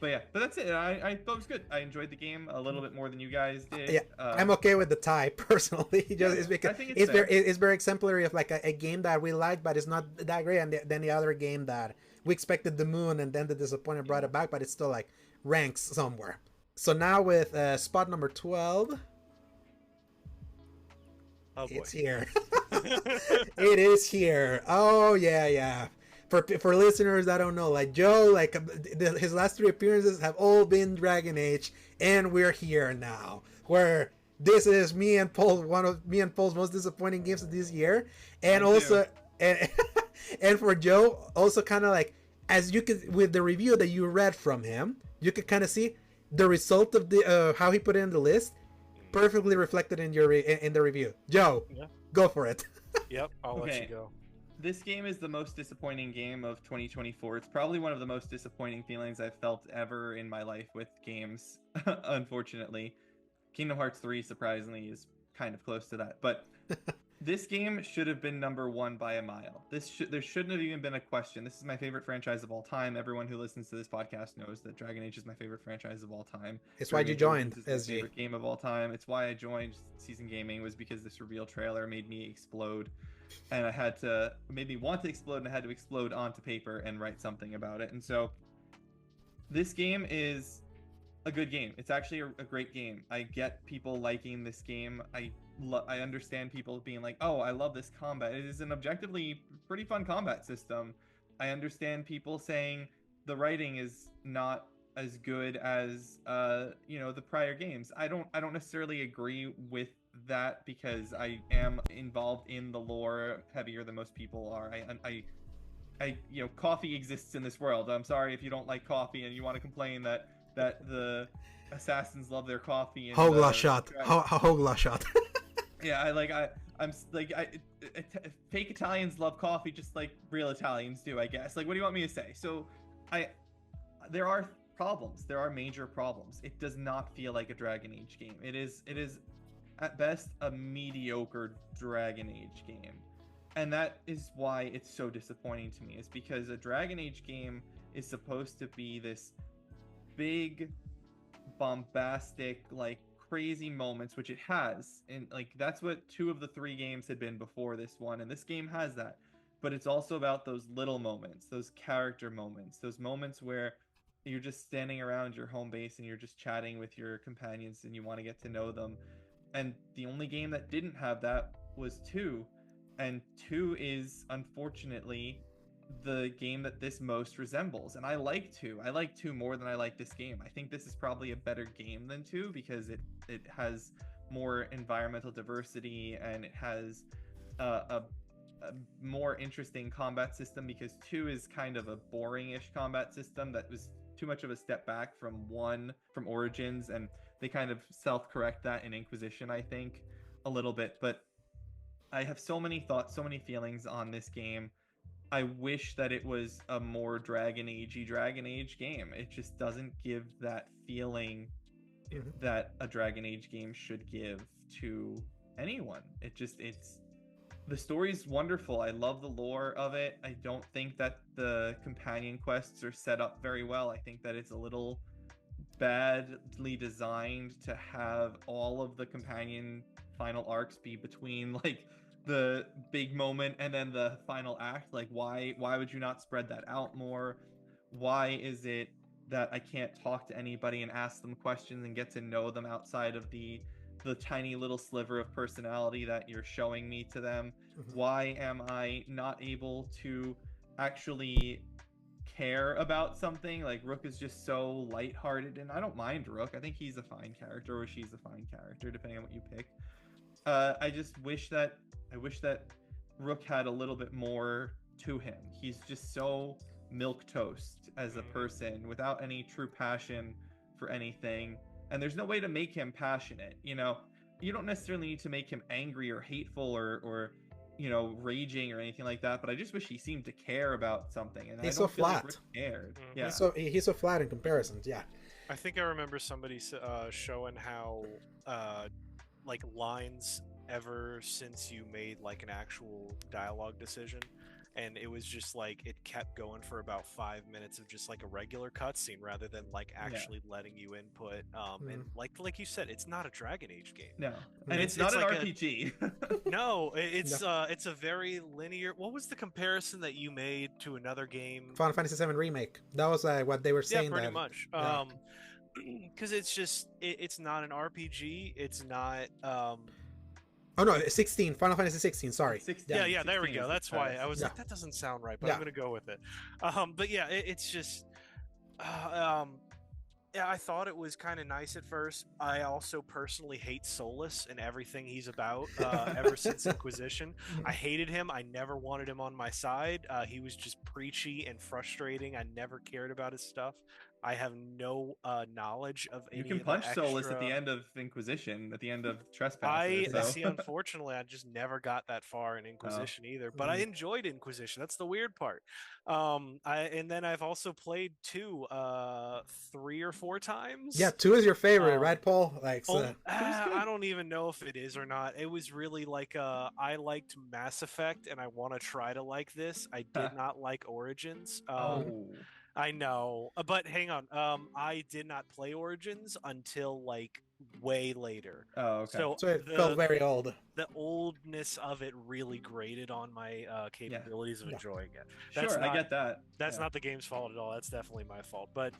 But that's it. I thought it was good. I enjoyed the game a little bit more than you guys did. Yeah, I'm okay with the tie personally. It's because I think it's fair. it's very exemplary of like a game that we like, but it's not that great, and then the other game that we expected the moon, and then the disappointment brought it back, but it's still like ranks somewhere. So now with spot number 12, Oh boy. it's here. It is here. Oh yeah. For listeners that don't know, like Joe, like his last 3 appearances have all been Dragon Age, and we're here now, where this is me and Paul's most disappointing games of this year, and Me also too. and for Joe, also kind of like, as you could with the review that you read from him, you could kind of see the result of the how he put it in the list, perfectly reflected in your in the review. Joe, Yeah. go for it. Yep, I'll let Okay. you go. This game is the most disappointing game of 2024. It's probably one of the most disappointing feelings I've felt ever in my life with games, unfortunately. Kingdom Hearts 3, surprisingly, is kind of close to that. But this game should have been number 1 by a mile. There shouldn't have even been a question. This is my favorite franchise of all time. Everyone who listens to this podcast knows that Dragon Age is my favorite franchise of all time. It's why you joined, It's my SG. favorite game of all time. It's why I joined Season Gaming, was because this reveal trailer made me explode. And I had to, made me want to explode, and I had to explode onto paper and write something about it. And so this game is a good game. It's actually a great game. I get people liking this game. I understand people being like, oh, I love this combat. It is an objectively pretty fun combat system. I understand people saying the writing is not as good as the prior games. I don't necessarily agree with that because I am involved in the lore heavier than most people are. Coffee exists in this world. I'm sorry if you don't like coffee and you want to complain that the assassins love their coffee. Hogla shot. Hogla shot. Yeah, fake Italians love coffee just like real Italians do, I guess. Like, what do you want me to say? So, there are problems. There are major problems. It does not feel like a Dragon Age game. It is at best a mediocre Dragon Age game. And that is why it's so disappointing to me. It's because a Dragon Age game is supposed to be this big, bombastic, like crazy moments, which it has. And like that's what 2 of the 3 games had been before this one. And this game has that. But it's also about those little moments, those character moments, those moments where you're just standing around your home base and you're just chatting with your companions and you want to get to know them. And the only game that didn't have that was 2. And 2 is, unfortunately, the game that this most resembles. And I like 2. I like 2 more than I like this game. I think this is probably a better game than 2 because it has more environmental diversity and it has a a more interesting combat system, because 2 is kind of a boring-ish combat system that was too much of a step back from Origins, and they kind of self-correct that in Inquisition, I think, a little bit. But I have so many thoughts, so many feelings on this game. I wish that it was a more Dragon Age game. It just doesn't give that feeling that a Dragon Age game should give to anyone. The story's wonderful. I love the lore of it. I don't think that the companion quests are set up very well. I think that it's a little badly designed to have all of the companion final arcs be between like the big moment and then the final act. Like, why would you not spread that out more? Why is it that I can't talk to anybody and ask them questions and get to know them outside of the tiny little sliver of personality that you're showing me to them? Why am I not able to actually care about something? Like, Rook is just so lighthearted, and I don't mind Rook. I think he's a fine character, or she's a fine character, depending on what you pick. I just wish that Rook had a little bit more to him. He's just so milquetoast as a person, without any true passion for anything. And there's no way to make him passionate. You know, you don't necessarily need to make him angry or hateful or you know, raging or anything like that. But I just wish he seemed to care about something. And he's I don't so feel flat. like Rick cared. Yeah. He's so flat in comparisons. Yeah. I think I remember somebody showing how like lines ever since you made like an actual dialogue decision, and it was just like it kept going for about 5 minutes of just like a regular cutscene rather than like actually letting you input. And like you said, it's not a Dragon Age game. No, and it's not an like RPG. No, it's a very linear. What was the comparison that you made to another game? Final Fantasy VII Remake. That was what they were saying. Yeah, pretty much. Because it's just it's not an RPG. It's not. Oh no, 16. Final Fantasy 16. Sorry. 16, yeah. There we go. That's why I was Yeah. like, that doesn't sound right, but I'm gonna go with it. But yeah, it's just. Yeah, I thought it was kind of nice at first. I also personally hate Solus and everything he's about ever since Inquisition. I hated him. I never wanted him on my side. He was just preachy and frustrating. I never cared about his stuff. I have no knowledge of any. You can punch Solus at the end of Inquisition, at the end of Trespass. See, unfortunately, I just never got that far in Inquisition either. But I enjoyed Inquisition. That's the weird part. And then I've also played 2 3 or 4 times. Yeah, 2 is your favorite, right, Paul? Like, I don't even know if it is or not. It was really like I liked Mass Effect, and I want to try to like this. I did not like Origins. I know, but hang on. I did not play Origins until like way later. Oh, okay. So it felt very old. The oldness of it really grated on my capabilities of enjoying it. I get that. That's not the game's fault at all. That's definitely my fault. But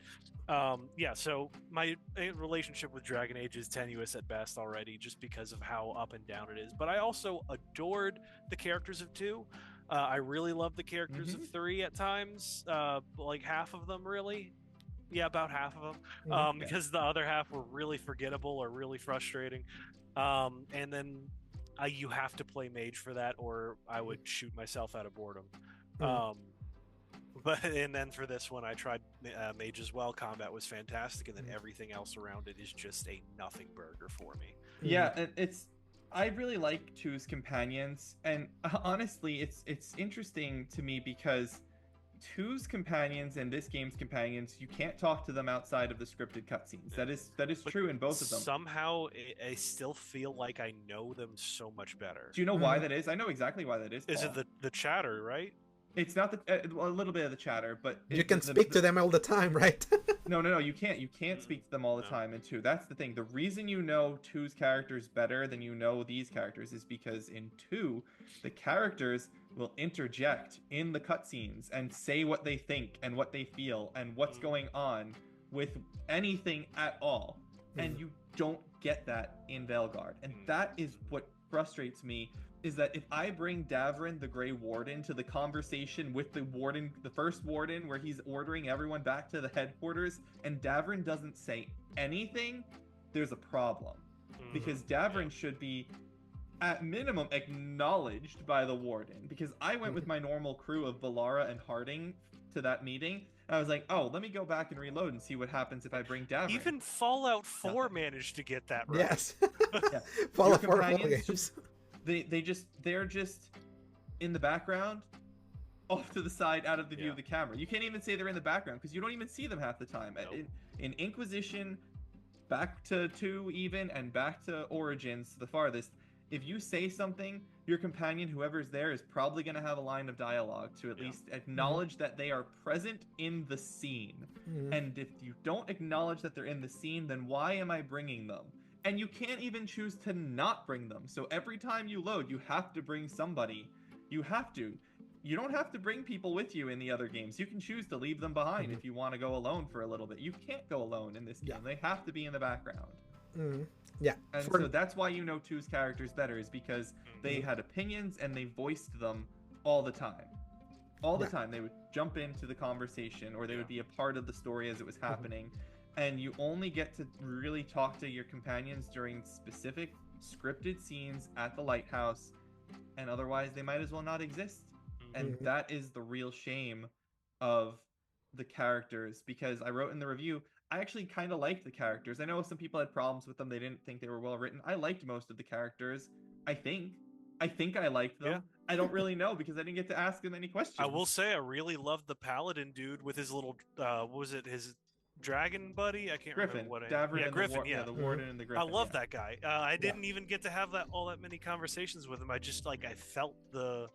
so my relationship with Dragon Age is tenuous at best already, just because of how up and down it is. But I also adored the characters of 2. I really love the characters of 3 at times, like half of them really. Yeah, about half of them, because the other half were really forgettable or really frustrating. And then you have to play mage for that, or I would shoot myself out of boredom. And then for this one, I tried mage as well. Combat was fantastic, and then everything else around it is just a nothing burger for me. Yeah, I really like 2's companions, and honestly, it's interesting to me because 2's companions and this game's companions, you can't talk to them outside of the scripted cutscenes. That is true in both of them. Somehow, I still feel like I know them so much better. Do you know why that is? I know exactly why that is. Is Paul. it the chatter, right? It's not a little bit of the chatter, but you can speak to them all the time, right? No, you can't. You can't speak to them all the time in 2. That's the thing. The reason you know 2's characters better than you know these characters is because in 2, the characters will interject in the cutscenes and say what they think and what they feel and what's going on with anything at all. And you don't get that in Veilguard. And that is what frustrates me, is that if I bring Davrin, the Grey Warden, to the conversation with the warden, the first warden, where he's ordering everyone back to the headquarters, and Davrin doesn't say anything, there's a problem. Because Davrin should be at minimum acknowledged by the warden, because I went with my normal crew of Valara and Harding to that meeting. And I was like, oh, let me go back and reload and see what happens if I bring Davrin. Even Fallout 4 Nothing. managed to get that right. Yes. Yeah. Fallout Your 4 companions games. they're just in the background, off to the side, out of the view Yeah. of the camera. You can't even say they're in the background because you don't even see them half the time. Nope. In Inquisition, back to 2 even, and back to Origins, the farthest, if you say something, your companion, whoever's there, is probably going to have a line of dialogue to at least acknowledge that they are present in the scene. And if you don't acknowledge that they're in the scene, then why am I bringing them? And you can't even choose to not bring them. So every time you load, you have to bring somebody. You have to. You don't have to bring people with you in the other games. You can choose to leave them behind if you want to go alone for a little bit. You can't go alone in this game. Yeah. They have to be in the background. Yeah. And so that's why you know 2's characters better, is because they had opinions and they voiced them all the time. All the time. They would jump into the conversation, or they would be a part of the story as it was happening. And you only get to really talk to your companions during specific scripted scenes at the lighthouse, and otherwise they might as well not exist. And that is the real shame of the characters, because I wrote in the review, I actually kind of liked the characters. I know some people had problems with them. They didn't think they were well written. I liked most of the characters. I think I liked them. Yeah. I don't really know because I didn't get to ask them any questions. I will say I really loved the paladin dude with his little what was it, his dragon buddy? I can't Griffin, remember what Davrin, yeah, and Griffin, the warden and the I Griffin. love that guy. I didn't even get to have all that many conversations with him. I just I felt the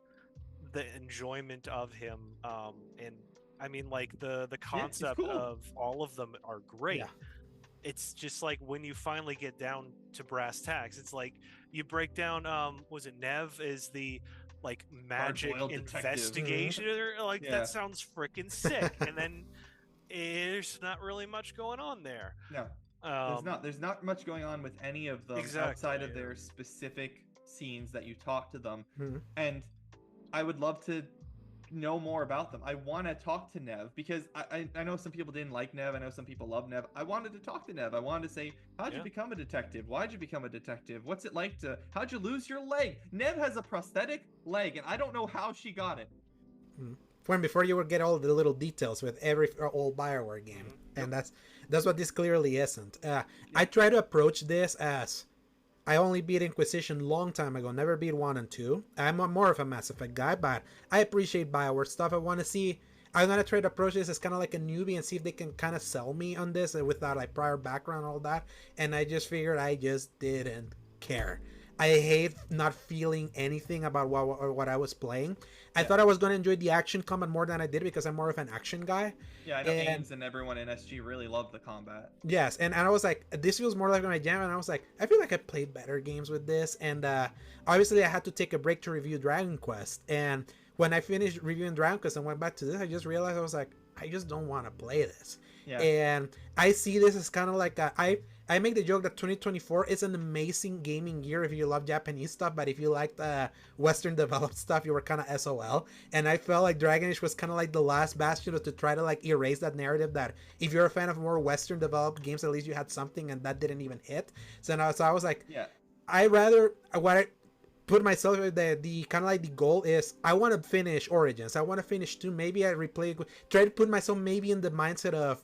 enjoyment of him, and I mean the concept cool. of all of them are great. Yeah. It's just when you finally get down to brass tacks, it's you break down was it Nev is the magic Hard-boiled detective. investigator, Yeah. that sounds freaking sick. And then there's not really much going on there. No. There's not much going on with any of them outside of their specific scenes that you talk to them. And I would love to know more about them. I want to talk to Nev, because I know some people didn't like Nev. I know some people love Nev. I wanted to talk to Nev. I wanted to say, how'd you become a detective? Why'd you become a detective? What's it like how'd you lose your leg? Nev has a prosthetic leg, and I don't know how she got it. Before you would get all the little details with every old BioWare game. And that's what this clearly isn't. I try to approach this as, I only beat Inquisition long time ago, never beat 1 and 2. I'm more of a Mass Effect guy, but I appreciate BioWare stuff. I want to see, I'm going to try to approach this as kind of like a newbie and see if they can kind of sell me on this without prior background and all that. And I just figured I just didn't care. I hate not feeling anything about what I was playing. I thought I was going to enjoy the action combat more than I did, because I'm more of an action guy. Yeah, I know Ames and everyone in SG really loved the combat. Yes, and I was like, this feels more like my jam, and I was like, I feel like I played better games with this. And obviously I had to take a break to review Dragon Quest. And when I finished reviewing Dragon Quest and went back to this, I just realized, I was like, I just don't want to play this. Yeah. And I see this as kind of like I make the joke that 2024 is an amazing gaming year if you love Japanese stuff, but if you liked Western developed stuff, you were kind of SOL. And I felt like Dragon Age was kind of like the last bastion to try to erase that narrative that if you're a fan of more Western developed games, at least you had something, and that didn't even hit. So I was like, I rather what I put myself the kind of the goal is, I want to finish Origins. I want to finish 2. Maybe I try to put myself maybe in the mindset of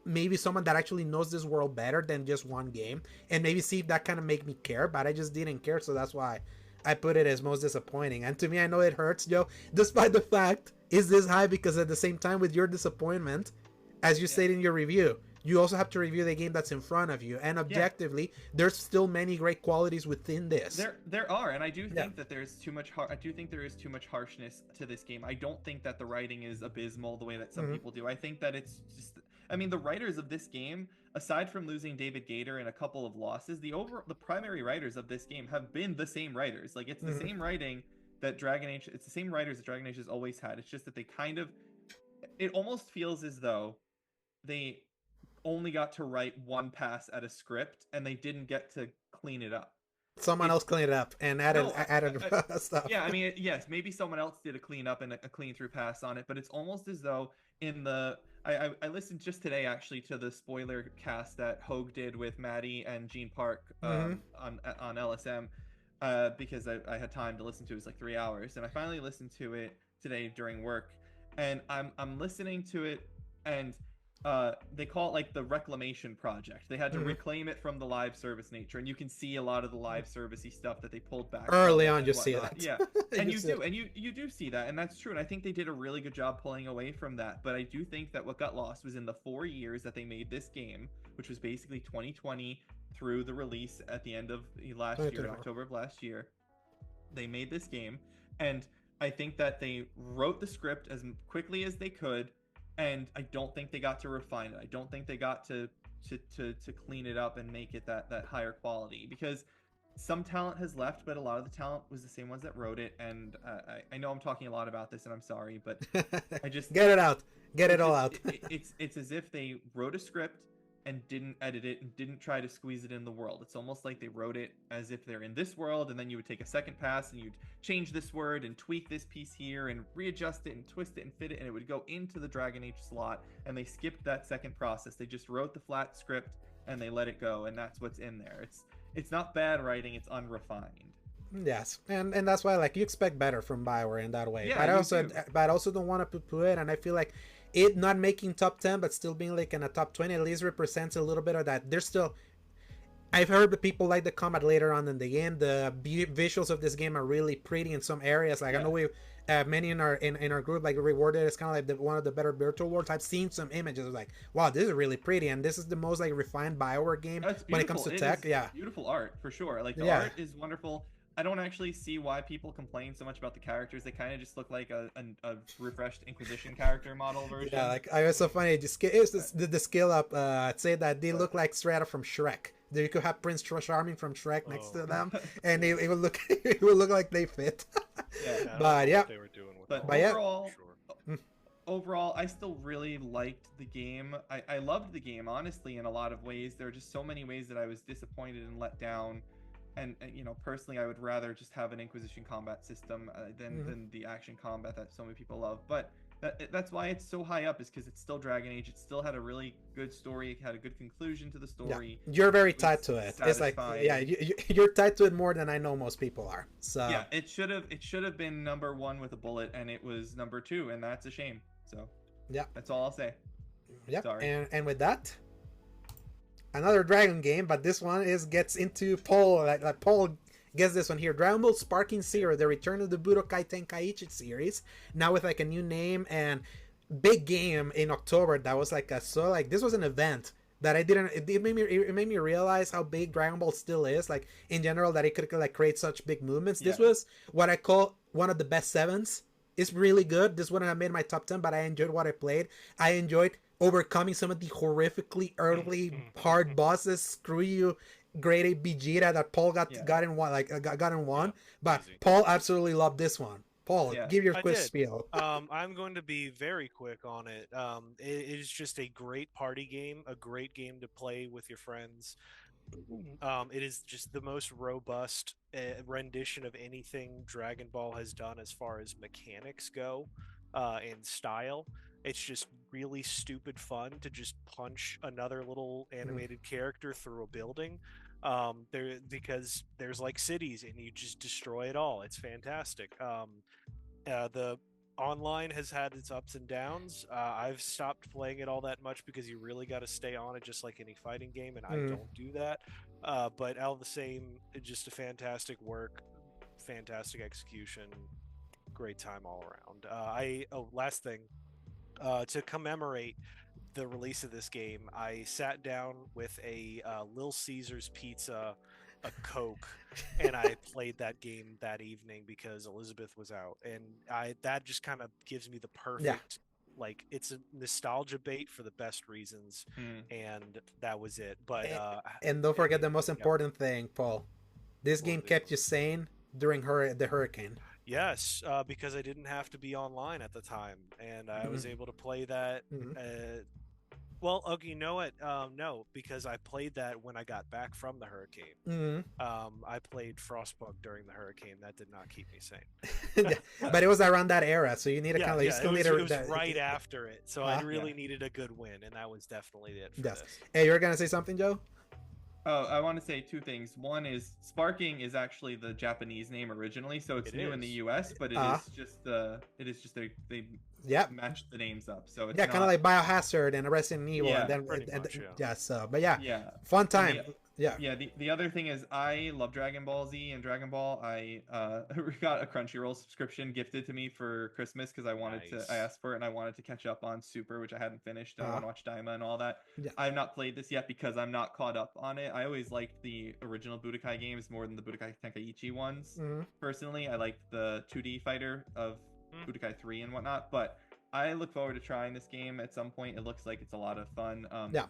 maybe someone that actually knows this world better than just one game, and maybe see if that kind of make me care. But I just didn't care, so that's why I put it as most disappointing. And to me, I know it hurts, Joe, despite the fact is this high, because at the same time with your disappointment, as you stated in your review, you also have to review the game that's in front of you, and objectively there's still many great qualities within this. There are, and I do think that there's too much I do think there is too much harshness to this game. I don't think that the writing is abysmal the way that some people do. I think that it's just, I mean, the writers of this game, aside from losing David Gator and a couple of losses, the primary writers of this game have been the same writers. It's the same writing that Dragon Age, it's the same writers that Dragon Age has always had. It's just that they it almost feels as though they only got to write one pass at a script and they didn't get to clean it up. Someone else cleaned it up and added stuff. Yeah, I mean, yes, maybe someone else did a clean up and a clean through pass on it, but it's almost as though I listened just today actually to the spoiler cast that Hogue did with Maddie and Gene Park on LSM, because I had time to listen to it. It was like 3 hours, and I finally listened to it today during work, and I'm listening to it, and they call it like the reclamation project. They had to reclaim it from the live service nature, and you can see a lot of the live servicey stuff that they pulled back early from on. and You see whatnot. that, Yeah, and you do see that, and that's true. And I think they did a really good job pulling away from that. But I do think that what got lost was in the 4 years that they made this game, which was basically 2020 through the release at the end of last year, in October of last year. They made this game, and I think that they wrote the script as quickly as they could, and I don't think they got to refine it. I don't think they got to clean it up and make it that higher quality, because some talent has left, but a lot of the talent was the same ones that wrote it. And I know I'm talking a lot about this, and I'm sorry, but I just get it out, get it all out. It's as if they wrote a script and didn't edit it and didn't try to squeeze it in the world. It's almost like they wrote it as if they're in this world, and then you would take a second pass and you'd change this word and tweak this piece here and readjust it and twist it and fit it, and it would go into the Dragon Age slot. And they skipped that second process. They just wrote the flat script and they let it go, and that's what's in there. It's not bad writing, it's unrefined. Yes, and that's why, like, you expect better from BioWare in that way. Yeah, but I also don't want to poo-poo it, and I feel like it not making top 10 but still being like in a top 20 at least represents a little bit of that. There's still, I've heard that people like the combat later on in the game. The visuals of this game are really pretty in some areas. Like, I know we many in our group like rewarded it. It's kind of like one of the better virtual worlds. I've seen some images like, wow, this is really pretty, and this is the most like refined BioWare game when it comes to tech. Yeah, beautiful art for sure. Like, the art is wonderful. I don't actually see why people complain so much about the characters. They kind of just look like a refreshed Inquisition character model version. Yeah, like, I was so funny. The skill up say that they look like straight up from Shrek. You could have Prince Charming from Shrek next to them, and it would look like they fit. Yeah, but yeah, they were doing with but overall, overall, I still really liked the game. I loved the game, honestly, in a lot of ways. There are just so many ways that I was disappointed and let down. And you know, personally, I would rather just have an Inquisition combat system than the action combat that so many people love. But that's why it's so high up, is because it's still Dragon Age. It still had a really good story. It had a good conclusion to the story. Yeah. You're very tied to it. It's like, you're tied to it more than I know most people are. So yeah, it should have been number 1 with a bullet, and it was number 2, and that's a shame. So yeah, that's all I'll say. Yep. Sorry. And with that, another Dragon game, but this one gets into Paul. Like Paul gets this one here. Dragon Ball Sparking Zero, the return of the Budokai Tenkaichi series, now with like a new name and big game in October. That was like this was an event that it made me realize how big Dragon Ball still is, like in general, that it could like create such big movements. This was what I call one of the best 7s. It's really good. This wouldn't have made my top 10, but I enjoyed what I played. I enjoyed overcoming some of the horrifically early hard bosses. Screw you, grade A Vegeta that Paul got in one. But easy. Paul absolutely loved this one. Paul, give your quick spiel. I'm going to be very quick on it. It is just a great party game, a great game to play with your friends. It is just the most robust rendition of anything Dragon Ball has done as far as mechanics go and style. It's just really stupid fun to just punch another little animated character through a building. Because there's like cities and you just destroy it all. It's fantastic. The online has had its ups and downs. I've stopped playing it all that much because you really got to stay on it, just like any fighting game, and I don't do that. But all the same, just a fantastic work, fantastic execution, great time all around. Last thing. To commemorate the release of this game, I sat down with a Little Caesars pizza, a Coke, and I played that game that evening because Elizabeth was out, and that just kind of gives me the perfect, like, it's a nostalgia bait for the best reasons, and that was it. But and don't forget the most important thing, Paul. This game kept you sane during the hurricane. Yes, because I didn't have to be online at the time, and I was able to play that. Well, okay, you know what? No, because I played that when I got back from the hurricane. I played Frostpunk during the hurricane. That did not keep me sane. But it was around that era, so you need to kind of. It was right after it, so I really needed a good win, and that was definitely it for this. Hey, you're gonna say something, Joe? Oh, I want to say two things. One is Sparking is actually the Japanese name originally, so it's It new in the is. U.S., but it is just they Yeah. matched the names up, so it's Yeah, kind of not. like Biohazard and Resident Evil, Yeah, and then pretty much, yeah. So, but yeah, Yeah. fun time. Yeah. Yeah, the other thing is I love Dragon Ball Z and Dragon Ball. I got a Crunchyroll subscription gifted to me for Christmas because Nice. I asked for it and I wanted to catch up on Super, which I hadn't finished. I want to watch Daima and all that. Yeah. I have not played this yet because I'm not caught up on it. I always liked the original Budokai games more than the Budokai Tenkaichi ones. Personally, I liked the 2D fighter of Budokai 3 and whatnot, but I look forward to trying this game at some point. It looks like it's a lot of fun. Yeah.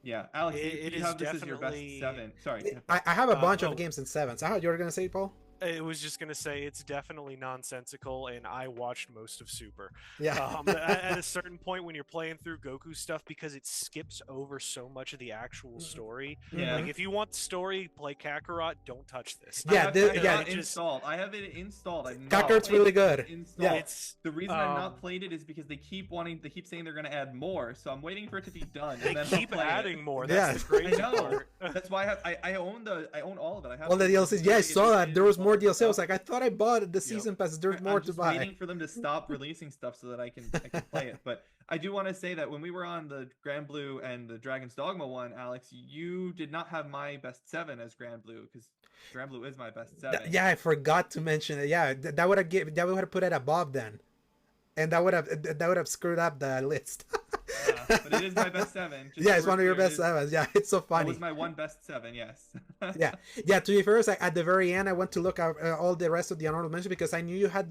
Yeah, Alex, It you is have this as your best definitely- 7. Sorry. I have a bunch oh. of games in 7. So, how you were gonna say, Paul? I was just gonna say it's definitely nonsensical, and I watched most of Super. Yeah. At a certain point when you're playing through Goku stuff, because it skips over so much of the actual story. Yeah. Like if you want the story, play Kakarot. Don't touch this. Yeah, I have yeah. it installed. I have it installed. I've not Kakarot's played really it. good. Installed. Yeah. It's The reason I've not played it is because they keep saying they're going to add more, so I'm waiting for it to be done. they And then keep I'll play adding it. more. Yeah. That's the crazy I know. part. That's why I own all of it. I have All the DLCs. Yeah, I saw that. There was more DLC. I stuff. was like, I thought I bought the season pass. There's more I'm to just buy. waiting for them to stop releasing stuff so that I can play it. But I do want to say that when we were on the Grand Blue and the Dragon's Dogma one, Alex, you did not have my best 7 as Grand Blue because Grand Blue is my best 7. Yeah, I forgot to mention it. Yeah, that would have put it above then, and that would have screwed up the list. But it is my best 7. Yeah, it's one of your best 7s. Yeah, it's so That funny. was my one best 7. Yes. Yeah. To be fair, like, at the very end, I went to look at all the rest of the honorable mentions because I knew you had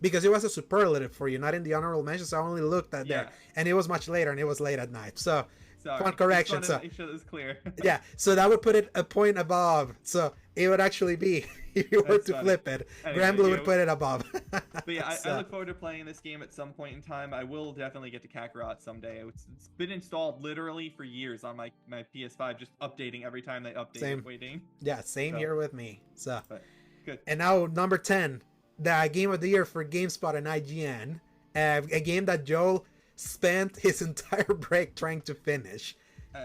because it was a superlative for you, not in the honorable mentions. So I only looked at there, and it was much later, and it was late at night. So Sorry. fun correction. Just So wanted to make sure it was clear. yeah, so that would put it a point above. So it would actually be, if you were That's to funny. flip it, Anyway, Grand Blue you- would put it above. But yeah, So, I look forward to playing this game at some point in time. I will definitely get to Kakarot someday. It's been installed literally for years on my PS5, just updating every time they update. Same. Waiting. yeah, same So- here with me. So But good. and now number 10, the game of the year for GameSpot and IGN, a game that Joel spent his entire break trying to finish.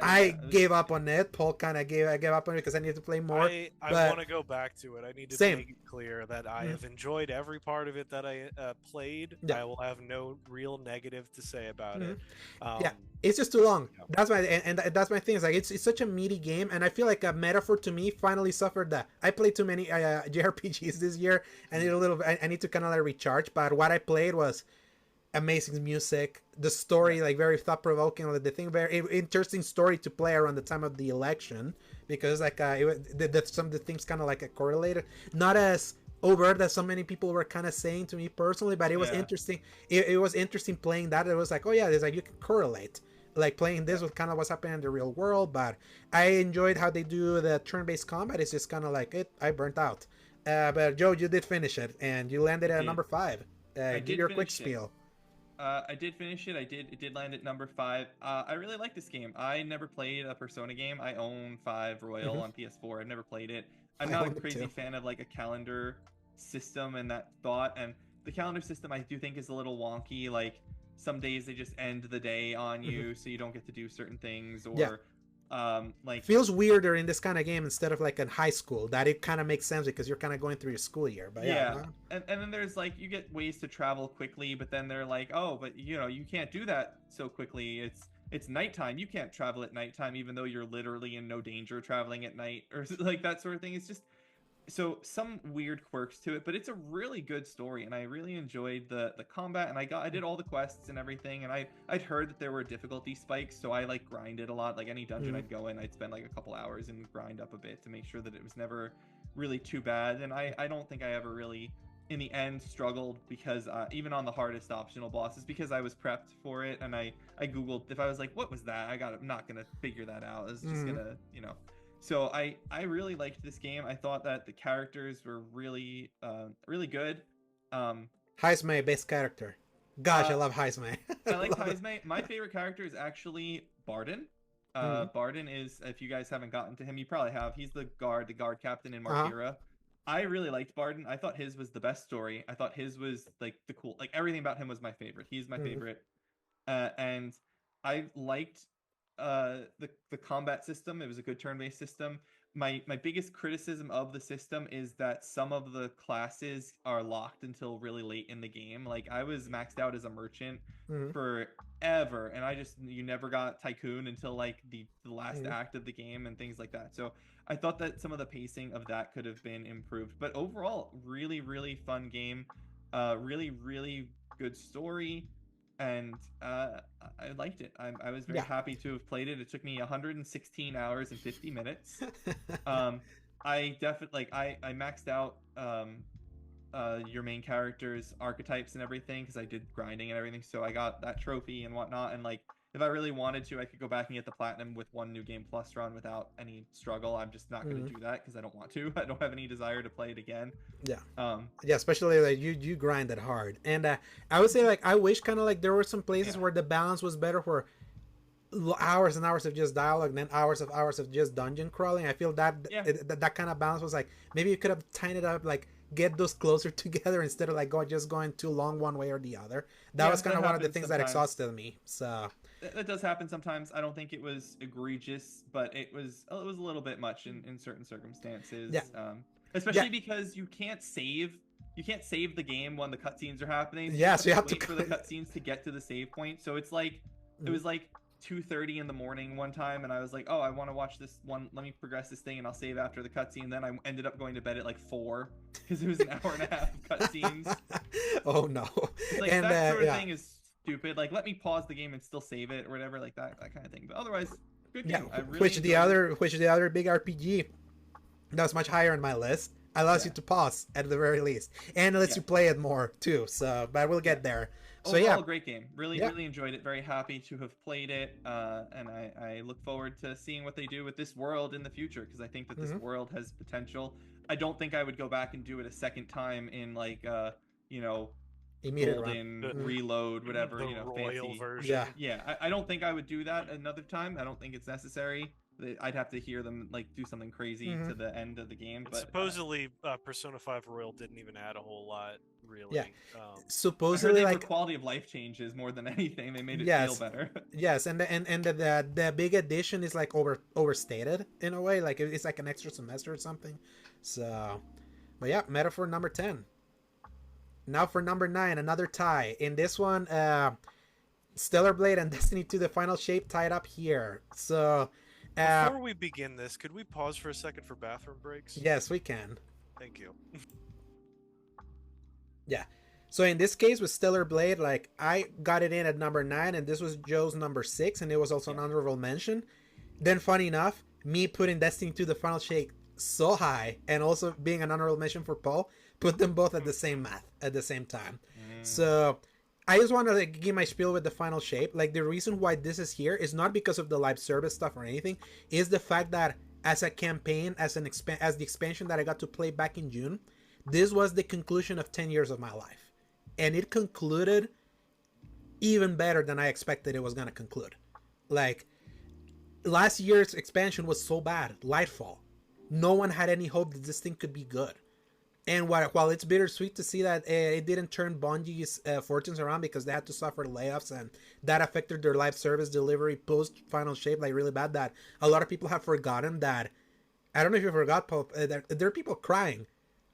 I Yeah, gave up on it. Paul kind of gave up on it because I need to play more. I but- want to go back to it. I need to Same. make it clear that I Mhm. have enjoyed every part of it that I played. Yeah. I will have no real negative to say about it. Yeah. It's just too long. Yeah. That's my and that's my thing. It's like it's such a meaty game, and I feel like a metaphor to me finally suffered that. I played too many JRPGs this year, and I need to kind of like recharge. But what I played was amazing music, the story like very thought provoking, like the thing very interesting story to play around the time of the election because like some of the things kind of like correlated, not as overt as so many people were kind of saying to me personally, but it was interesting. It was interesting playing that. It was like, oh yeah, there's like you can correlate like playing this with kind of what's happening in the real world. But I enjoyed how they do the turn-based combat. It's just kind of like I burnt out. But Joe, you did finish it and you landed at number 5. Give your quick spiel. I did finish it. It did land at number 5. I really like this game. I never played a Persona game. I own 5 Royal on PS4. I've never played it. I'm not a crazy fan of like a calendar system and that thought. And the calendar system I do think is a little wonky. Like some days they just end the day on you, so you don't get to do certain things. Or like feels weirder in this kind of game instead of like in high school. That it kind of makes sense because you're kind of going through your school year. But and then there's like you get ways to travel quickly, but then they're like, oh, but you can't do that so quickly. It's nighttime. You can't travel at nighttime, even though you're literally in no danger traveling at night, or like that sort of thing. It's just so some weird quirks to it, but it's a really good story, and I really enjoyed the combat. And I did all the quests and everything, and I'd heard that there were difficulty spikes, so I like grinded a lot. Like any dungeon I'd go in, I'd spend like a couple hours and grind up a bit to make sure that it was never really too bad. And I don't think I ever really in the end struggled because even on the hardest optional bosses, because I was prepped for it, and I googled if I was like, what was that? I'm not gonna figure that out. I was just gonna So I really liked this game. I thought that the characters were really really good. Heisme best character. Gosh, I love Heisme. I like Heisme. My favorite character is actually Barden. Barden is, if you guys haven't gotten to him, you probably have. He's the guard captain in Martyra. I really liked Barden. I thought his was the best story. I thought his was like the cool, like everything about him was my favorite. He's my favorite. And I liked the combat system. It was a good turn-based system. My biggest criticism of the system is that some of the classes are locked until really late in the game. Like I was maxed out as a merchant Mhm. forever, and you never got tycoon until like the last Mhm. act of the game and things like that. So I thought that some of the pacing of that could have been improved. But overall, really, really fun game. Really, really good story, and I liked it. I was very Yeah. happy to have played it. It took me 116 hours and 50 minutes. I definitely I maxed out your main character's archetypes and everything because I did grinding and everything, so I got that trophy and whatnot. And like if I really wanted to, I could go back and get the platinum with one new game plus run without any struggle. I'm just not going to do that because I don't want to. I don't have any desire to play it again. Yeah. Um, Yeah, especially like you grinded hard, and I would say like I wish kind of like there were some places where the balance was better, where hours and hours of just dialogue, and then hours of just dungeon crawling. I feel that that kind of balance was like maybe you could have tightened it up, like get those closer together instead of like going too long one way or the other. That was kind of one of the things that exhausted me. So that does happen sometimes. I don't think it was egregious, but it was a little bit much in certain circumstances. Yeah. Especially because you can't save the game when the cutscenes are happening. Yeah, so you have to wait for the cutscenes to get to the save point. So it's like it was like 2:30 in the morning one time, and I was like, oh, I want to watch this one. Let me progress this thing, and I'll save after the cutscene. Then I ended up going to bed at like 4 because it was an hour and a half of cutscenes. Oh no! Like and, that sort of thing is stupid. Like let me pause the game and still save it or whatever, like that kind of thing. But otherwise, good game. Yeah, Really which the other big RPG that was much higher on my list allows you to pause at the very least, and it lets you play it more too. So, but we'll get there. So overall, great game. Really enjoyed it. Very happy to have played it, and I look forward to seeing what they do with this world in the future because I think that this world has potential. I don't think I would go back and do it a second time in like immediate golden reload, whatever, the royal fancy version. I don't think I would do that another time. I don't think it's necessary. I'd have to hear them like do something crazy to the end of the game. But supposedly, Persona 5 Royal didn't even add a whole lot, really. Yeah. Supposedly, like quality of life changes more than anything. They made it feel better. Yes, and the big addition is like overstated in a way. Like it's like an extra semester or something. So, but yeah, metaphor number 10. Now for number 9, another tie. In this one, Stellar Blade and Destiny 2, the final shape tied up here. So. Before we begin this, could we pause for a second for bathroom breaks? Yes, we can. Thank you. Yeah. So in this case with Stellar Blade, like I got it in at number 9, and this was Joe's number 6, and it was also an honorable mention. Then funny enough, me putting Destiny 2 the final shape so high, and also being an honorable mention for Paul, put them both at the same time. So I just want to like, give my spiel with the final shape. Like the reason why this is here is not because of the live service stuff or anything. Is the fact that as a campaign, as the expansion that I got to play back in June, this was the conclusion of 10 years of my life, and it concluded even better than I expected it was gonna conclude. Like last year's expansion was so bad, Lightfall. No one had any hope that this thing could be good. And while it's bittersweet to see that it didn't turn Bungie's fortunes around because they had to suffer layoffs and that affected their live service delivery post Final Shape like really bad, that a lot of people have forgotten that. I don't know if you forgot, Pope, there are people crying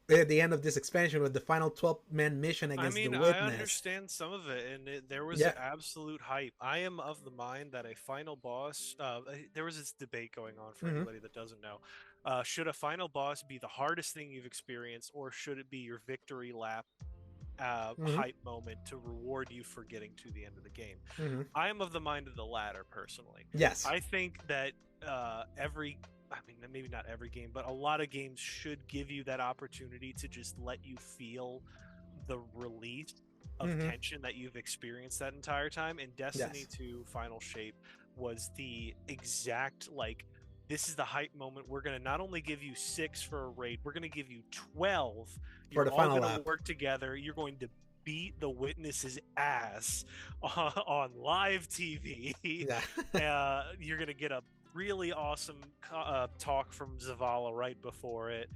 at the end of this expansion with the final 12-man mission against the Witness. I understand some of it, and there was absolute hype. I am of the mind that a final boss, there was this debate going on for anybody that doesn't know. Should a final boss be the hardest thing you've experienced, or should it be your victory lap hype moment to reward you for getting to the end of the game? I am of the mind of the latter, personally. Yes. I think that maybe not every game, but a lot of games should give you that opportunity to just let you feel the release of tension that you've experienced that entire time. And Destiny 2 Final Shape was the exact, like, this is the hype moment. We're going to not only give you 6 for a raid, we're going to give you 12. You're all going to work together. You're going to beat the Witness's ass on live TV. You're going to get a really awesome talk from Zavala right before it,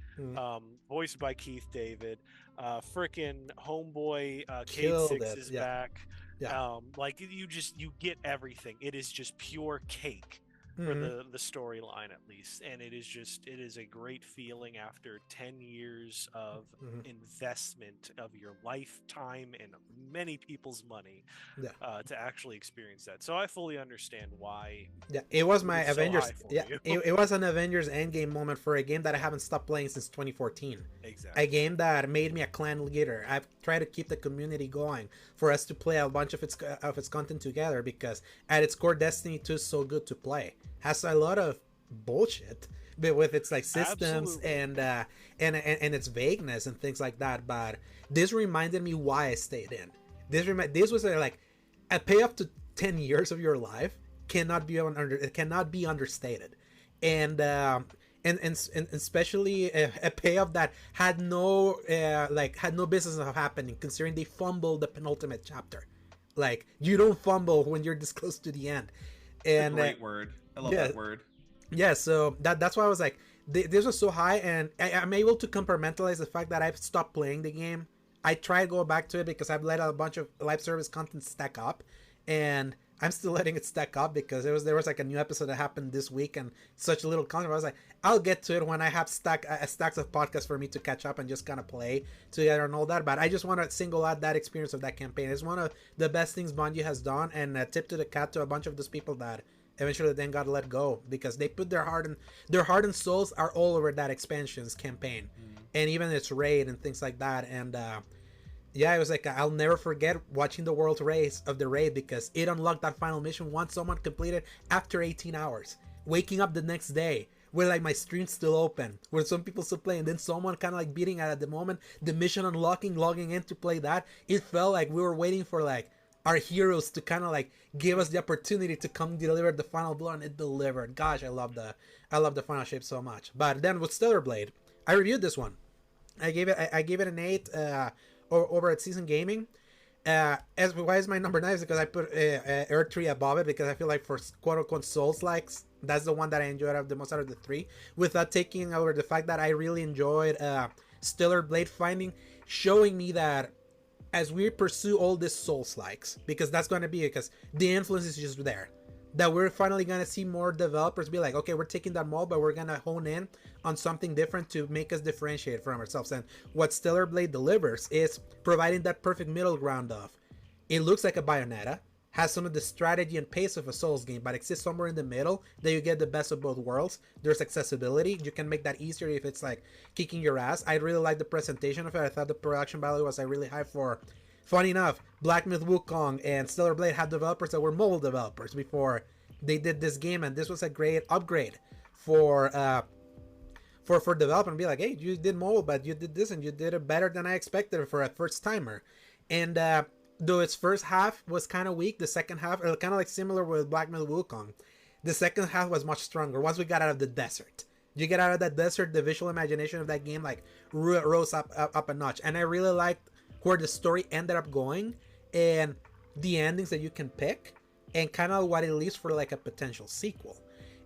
voiced by Keith David. Frickin' homeboy Cade 6 is back. Yeah. Like you get everything. It is just pure cake for Mm-hmm. the storyline, at least, and it is a great feeling after 10 years of Mm-hmm. investment of your lifetime and many people's money, Yeah. to actually experience that. So I fully understand why Yeah, it was it my is so Avengers. high for Yeah, you. it was an Avengers Endgame moment for a game that I haven't stopped playing since 2014. A Exactly. game that made me a clan leader. I've tried to keep the community going for us to play a bunch of its content together, because at its core, Destiny 2 is so good to play. Has a lot of bullshit, but with its like systems Absolutely. and its vagueness and things like that. But this reminded me why I stayed in. This was like a payoff to 10 years of your life it cannot be understated, and and especially a payoff that had no business of happening, considering they fumbled the penultimate chapter. Like, you don't fumble when you're this close to the end. It's a And great word. I love yeah, that word. yeah, so that's why I was like, this was so high, and I'm able to compartmentalize the fact that I've stopped playing the game. I try to go back to it because I've let a bunch of live service content stack up, and I'm still letting it stack up because there was like a new episode that happened this week and such little content. I was like, I'll get to it when I have stacks of podcasts for me to catch up and just kind of play together and all that. But I just want to single out that experience of that campaign. It's one of the best things Bungie has done, and a tip to the cat to a bunch of those people that eventually then got let go, because they put their heart and souls are all over that expansions campaign, and even its raid and things like that. And yeah, it was like, I'll never forget watching the world race of the raid, because it unlocked that final mission once someone completed after 18 hours, waking up the next day with like my stream still open, where some people still playing, then someone kind of like beating it at the moment, the mission unlocking, logging in to play that. It felt like we were waiting for like our heroes to kind of like give us the opportunity to come deliver the final blow, and it delivered. Gosh, I love the final shape so much. But then with Stellar Blade, I reviewed this one. I gave it an 8 over at Season Gaming. As why is my number 9? Is because I put Earth 3 above it, because I feel like for quote unquote Souls likes, that's the one that I enjoyed the most out of the three, without taking over the fact that I really enjoyed Stellar Blade showing me that as we pursue all this Souls likes, because that's going to be, because the influence is just there, that we're finally going to see more developers be like, okay, we're taking that mold, but we're going to hone in on something different to make us differentiate from ourselves. And what Stellar Blade delivers is providing that perfect middle ground of, it looks like a Bayonetta, has some of the strategy and pace of a Souls game, but exists somewhere in the middle that you get the best of both worlds. There's accessibility. You can make that easier if it's like kicking your ass. I really like the presentation of it. I thought the production value was really high for, funny enough, Black Myth Wukong and Stellar Blade had developers that were mobile developers before they did this game, and this was a great upgrade for development. Be like, hey, you did mobile, but you did this and you did it better than I expected for a first timer. And though its first half was kind of weak, the second half, kind of like similar with Black Myth Wukong, the second half was much stronger once we got out of the desert. You get out of that desert, the visual imagination of that game like rose up a notch, and I really liked where the story ended up going and the endings that you can pick, and kind of what it leaves for like a potential sequel.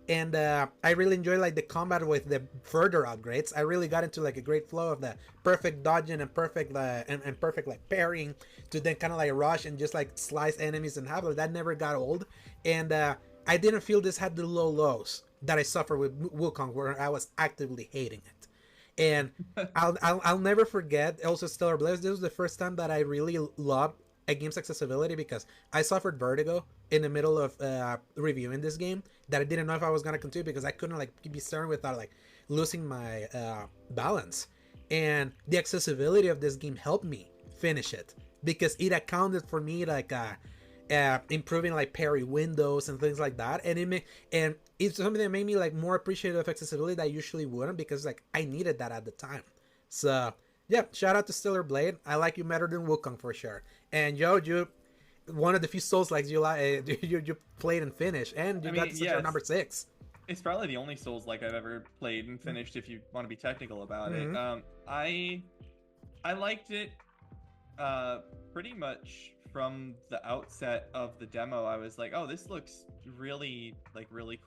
And I really enjoy like the combat with the further upgrades. I really got into like a great flow of the perfect dodging and perfect and perfect like parrying, to then kind of like rush and just like slice enemies in half. Like, that never got old. And I didn't feel this had the low lows that I suffered with Wukong, where I was actively hating it. And I'll never forget also Stellar Blade. This was the first time that I really loved a game's accessibility, because I suffered vertigo in the middle of reviewing this game, that I didn't know if I was gonna continue, because I couldn't like be staring without like losing my balance. And the accessibility of this game helped me finish it, because it accounted for me like improving like parry windows and things like that, and it's something that made me like more appreciative of accessibility that I usually wouldn't, because like I needed that at the time. So yeah, shout out to Stellar Blade. I like you better than Wukong for sure. And Joe, you one of the few Souls likes you you played and finished, and you got to your number 6. It's probably the only Souls like I've ever played and finished, if you want to be technical about it. I liked it pretty much from the outset of the demo, I was like, oh, this looks really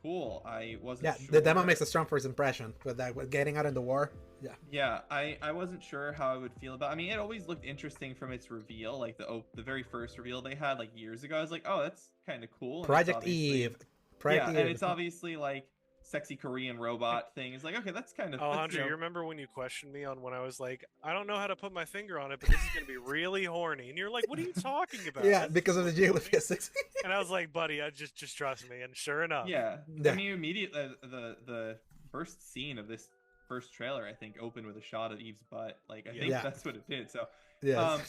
cool. I wasn't sure. The demo makes a strong first impression with that, with getting out in the war. Yeah, I wasn't sure how I would feel about. I mean, it always looked interesting from its reveal, like the very first reveal they had like years ago. I was like, oh, that's kind of cool. And Project Eve. And it's obviously like sexy Korean robot thing. It's like, okay, that's kind of. Alejandro, you remember when you questioned me on when I was like, I don't know how to put my finger on it, but this is gonna be really horny, and you're like, what are you talking about? Yeah, because of the jiggly physics. And I was like, buddy, I just trust me. And sure enough, yeah. I mean, immediately the first scene of this first trailer, I think, opened with a shot of Eve's butt. Like, I think that's what it did. So, yeah,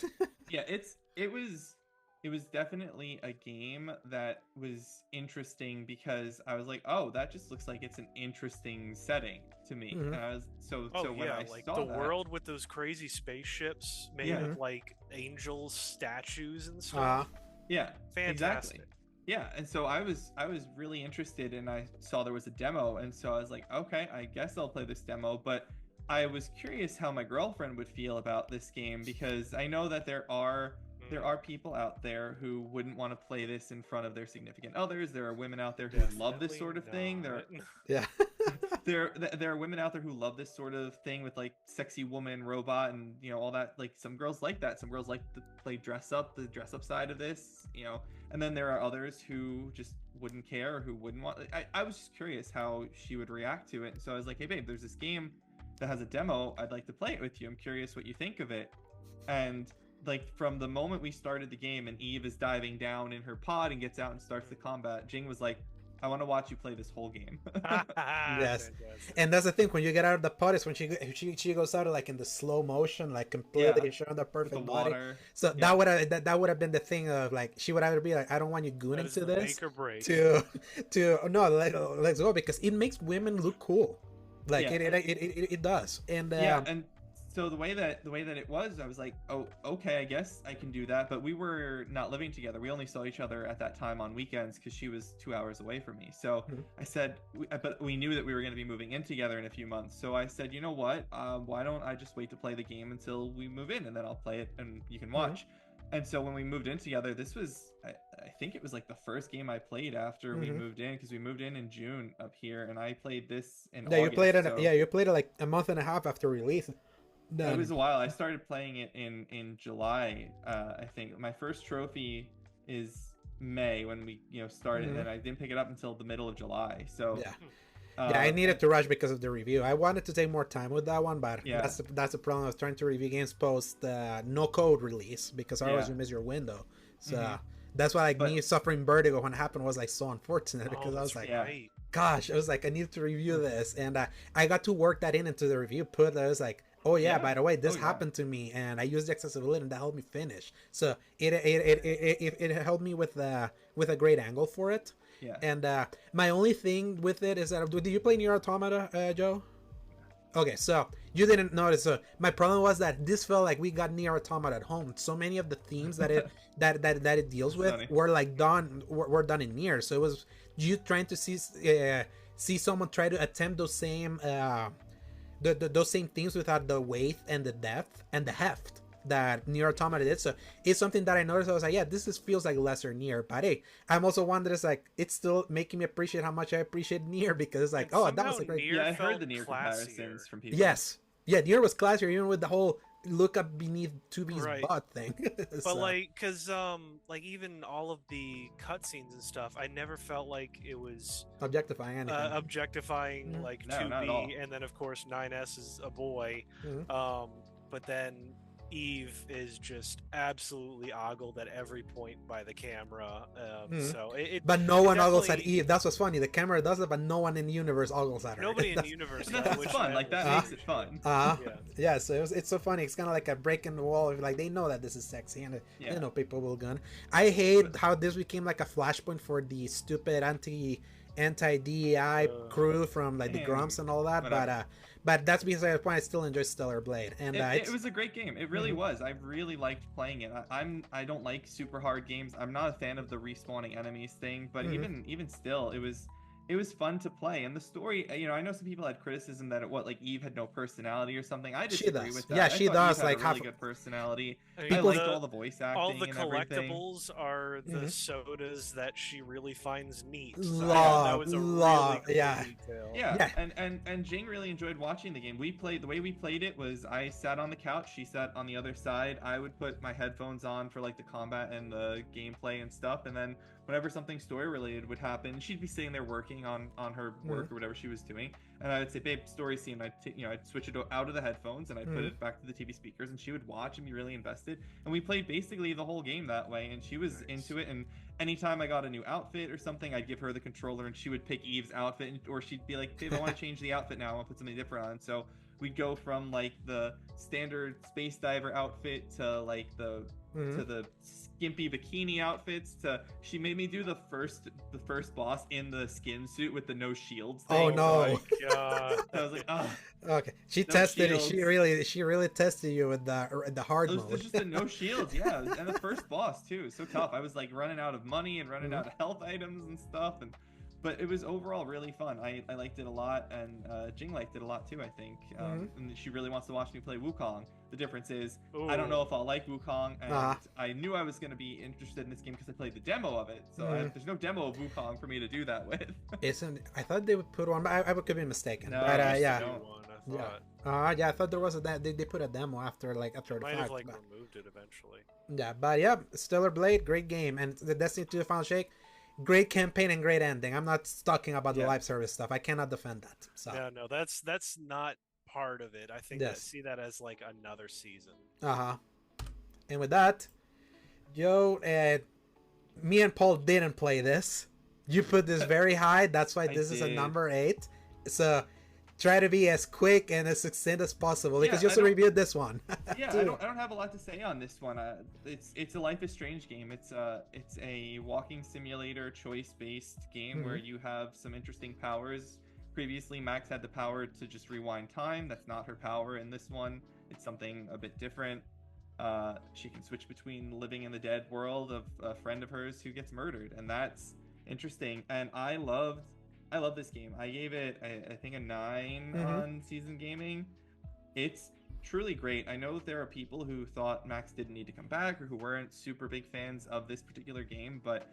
it was definitely a game that was interesting because I was like, oh, that just looks like it's an interesting setting to me. Mhm. And I was so when I like saw the that, world with those crazy spaceships made of like angels statues and stuff. yeah, Fantastic. exactly. Yeah, and so I was really interested, and I saw there was a demo, and so I was like, okay, I guess I'll play this demo. But I was curious how my girlfriend would feel about this game, because I know that there are people out there who wouldn't want to play this in front of their significant others. There are women out there who love this sort of thing. There are women out there who love this sort of thing with like sexy woman robot and all that. Like, some girls like that. Some girls like to play the dress up side of this. And then there are others who just wouldn't care or who wouldn't want. I was just curious how she would react to it. So I was like, hey babe, there's this game that has a demo. I'd like to play it with you. I'm curious what you think of it. And like, from the moment we started the game and Eve is diving down in her pod and gets out and starts the combat, Jing was like, I want to watch you play this whole game. Yes. And that's the thing, when you get out of the pod is when she goes out like in the slow motion, like completely showing the perfect body. So that would have been the thing of like, she would either be like, I don't want you gooning to this, make or break. let's go, because it makes women look cool. Like it does. And and so the way that it was, I was like, oh, okay, I guess I can do that. But we were not living together. We only saw each other at that time on weekends because she was 2 hours away from me. So I said, but we knew that we were going to be moving in together in a few months. So I said, you know what? Why don't I just wait to play the game until we move in, and then I'll play it and you can watch. And so when we moved in together, this was, I think it was like the first game I played after we moved in, because we moved in June up here, and I played this in August. You played it like a month and a half after release. It was a while. I started playing it in July. I think my first trophy is May when we started, and I didn't pick it up until the middle of July. So I needed to rush because of the review. I wanted to take more time with that one, but that's the problem. I was trying to review games post no code release, because otherwise you miss your window. So that's why me suffering vertigo when it happened was like so unfortunate, because I was like, gosh, I was like, I need to review this, and I got to work that into the review. I was like, oh yeah, by the way, this happened to me, and I used the accessibility, and that helped me finish. So it helped me with a great angle for it. Yeah. And my only thing with it is that, did you play Nier Automata, Joe? Okay, so you didn't notice. So my problem was that this felt like we got Nier Automata at home. So many of the themes that it it deals with were like done in Nier. So it was you trying to see someone try to attempt those same those same themes without the weight and the depth and the heft that Nier Automata did. So it's something that I noticed. I was like, yeah, this feels like lesser Nier, but hey, I'm also one that is like, it's still making me appreciate how much I appreciate Nier, because it's like, oh, that was a great. I heard the Nier comparisons from people. Yes, Nier was classier, even with the whole look up beneath 2B's butt thing. But like, because like even all of the cutscenes and stuff, I never felt like it was objectifying anything. Like 2B, and then of course 9S is a boy. But then Eve is just absolutely ogled at every point by the camera. So but no one ogles at Eve. That's what's funny. The camera does it, but no one in the universe ogles at her. Nobody in the universe. That's fun. Like, that makes it fun. Yeah. So it's so funny. It's kind of like a break in the wall. Like, they know that this is sexy, and you know people will gun. I hate how this became like a flashpoint for the stupid anti-DEI crew from like the Grumps and all that. But that's beside the point. I still enjoy Stellar Blade, and it was a great game. It really was. I really liked playing it. I don't like super hard games. I'm not a fan of the respawning enemies thing, but even still, it was fun to play. And the story, you know, I know some people had criticism that Eve had no personality or something. I disagree with that. Yeah, I she thought does. Eve had like a really good personality. I I mean, liked all the voice acting all the and everything. collectibles are the sodas that she really finds neat. So Love, that was a love, really cool yeah. detail. Yeah, and Jing really enjoyed watching the game. The way we played it was I sat on the couch, she sat on the other side. I would put my headphones on for like the combat and the gameplay and stuff, and then whenever something story related would happen, she'd be sitting there working on her work or whatever she was doing, and I would say, "Babe, story scene." I'd switch it out of the headphones and I'd put it back to the TV speakers, and she would watch and be really invested. And we played basically the whole game that way, and she was into it. And anytime I got a new outfit or something, I'd give her the controller and she would pick Eve's outfit, or she'd be like, "Babe, I want to change the outfit now. I want to put something different on." So we'd go from like the standard space diver outfit to like the to the skimpy bikini outfits to she made me do the first boss in the skin suit with the no shields thing. Oh no! My God. I was like, oh. Okay, she No tested shields. it. She really tested you with the hard It was mode. just the no shields, yeah. And the first boss too, it was so tough. I was like running out of money and running out of health items and stuff, but it was overall really fun. I liked it a lot, and Jing liked it a lot too, I think. And she really wants to watch me play Wukong. The difference is, I don't know if I'll like Wukong, and I knew I was going to be interested in this game because I played the demo of it. So there's no demo of Wukong for me to do that with. I thought they would put one, but I could be mistaken. No, but Yeah. I thought there was they put a demo after the Might fact. have like but, removed it eventually. yeah, but yeah, Stellar Blade, great game, and the Destiny 2 Final Shake, great campaign and great ending. I'm not talking about the live service stuff. I cannot defend that. So No, that's not part of it. I think I see that as like another season. And with that, Joe, me and Paul didn't play this. You put this very high. That's why this is a number 8. So try to be as quick and as succinct as possible because you also reviewed this one. Yeah, I don't have a lot to say on this one. It's a Life is Strange game. It's a walking simulator choice-based game where you have some interesting powers. Previously, Max had the power to just rewind time. That's not her power in this one. It's something a bit different. She can switch between living in the dead world of a friend of hers who gets murdered, and that's interesting. And I loved this game. I gave it, I think, a 9 on Season Gaming. It's truly great. I know that there are people who thought Max didn't need to come back or who weren't super big fans of this particular game, but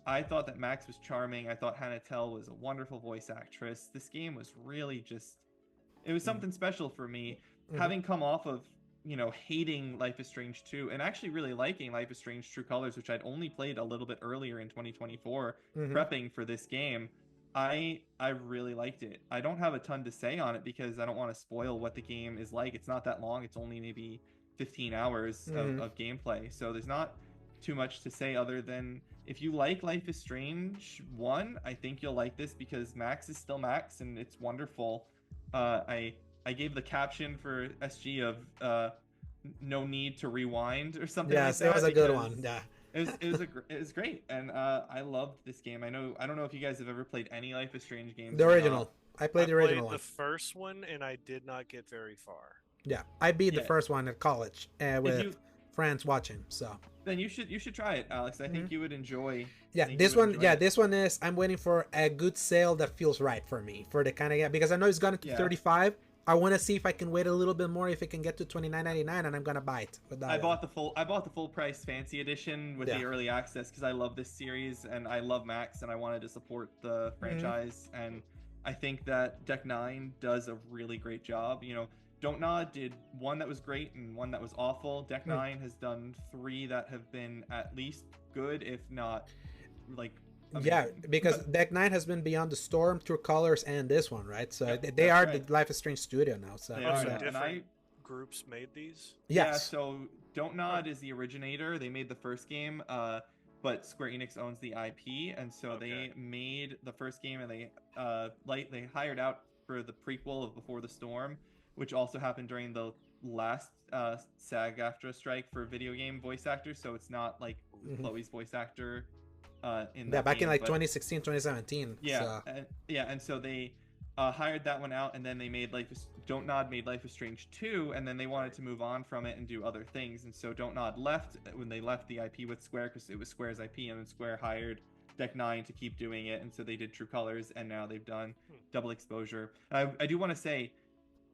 I thought that Max was charming. I thought Hannah Tell was a wonderful voice actress. This game was really just, it was something special for me. Having come off of, hating Life is Strange 2 and actually really liking Life is Strange True Colors, which I'd only played a little bit earlier in 2024, prepping for this game. I really liked it. I don't have a ton to say on it because I don't want to spoil what the game is like. It's not that long. It's only maybe 15 hours of gameplay. So there's not too much to say other than if you like Life is Strange 1, I think you'll like this because Max is still Max and it's wonderful. I gave the caption for SG of no need to rewind or something like that. Yes, it was a good one. Yeah. It was great, and I loved this game. I don't know if you guys have ever played any Life is Strange games. The original. I played the original one. The first one, and I did not get very far. Yeah, I beat the first one at college with friends watching. So then you should try it, Alex. I think you would enjoy. Yeah, this one. Yeah, this one is. I'm waiting for a good sale that feels right for me for the kind of because I know it's gone to 35. I want to see if I can wait a little bit more if it can get to $29.99, and I'm gonna buy it. I bought the full price fancy edition with the early access because I love this series and I love Max and I wanted to support the franchise. And I think that Deck 9 does a really great job. Don't Nod did one that was great and one that was awful. Deck 9 has done 3 that have been at least good, if not like. Yeah, because Deck 9 has been Beyond the Storm, True Colors, and this one, right? So they are the Life is Strange studio now. So different groups made these? Yes. Yeah, so Don't Nod is the originator. They made the first game, but Square Enix owns the IP, and so they made the first game, and they hired out for the prequel of Before the Storm, which also happened during the last SAG-AFTRA strike for video game voice actors, so it's not like Chloe's voice actor back in 2016 2017 and so they hired that one out, and then they made Don't Nod made Life is Strange 2, and then they wanted to move on from it and do other things, and so Don't Nod left when they left the IP with Square because it was Square's IP, and then Square hired Deck 9 to keep doing it, and so they did True Colors, and now they've done Double Exposure. And I do want to say,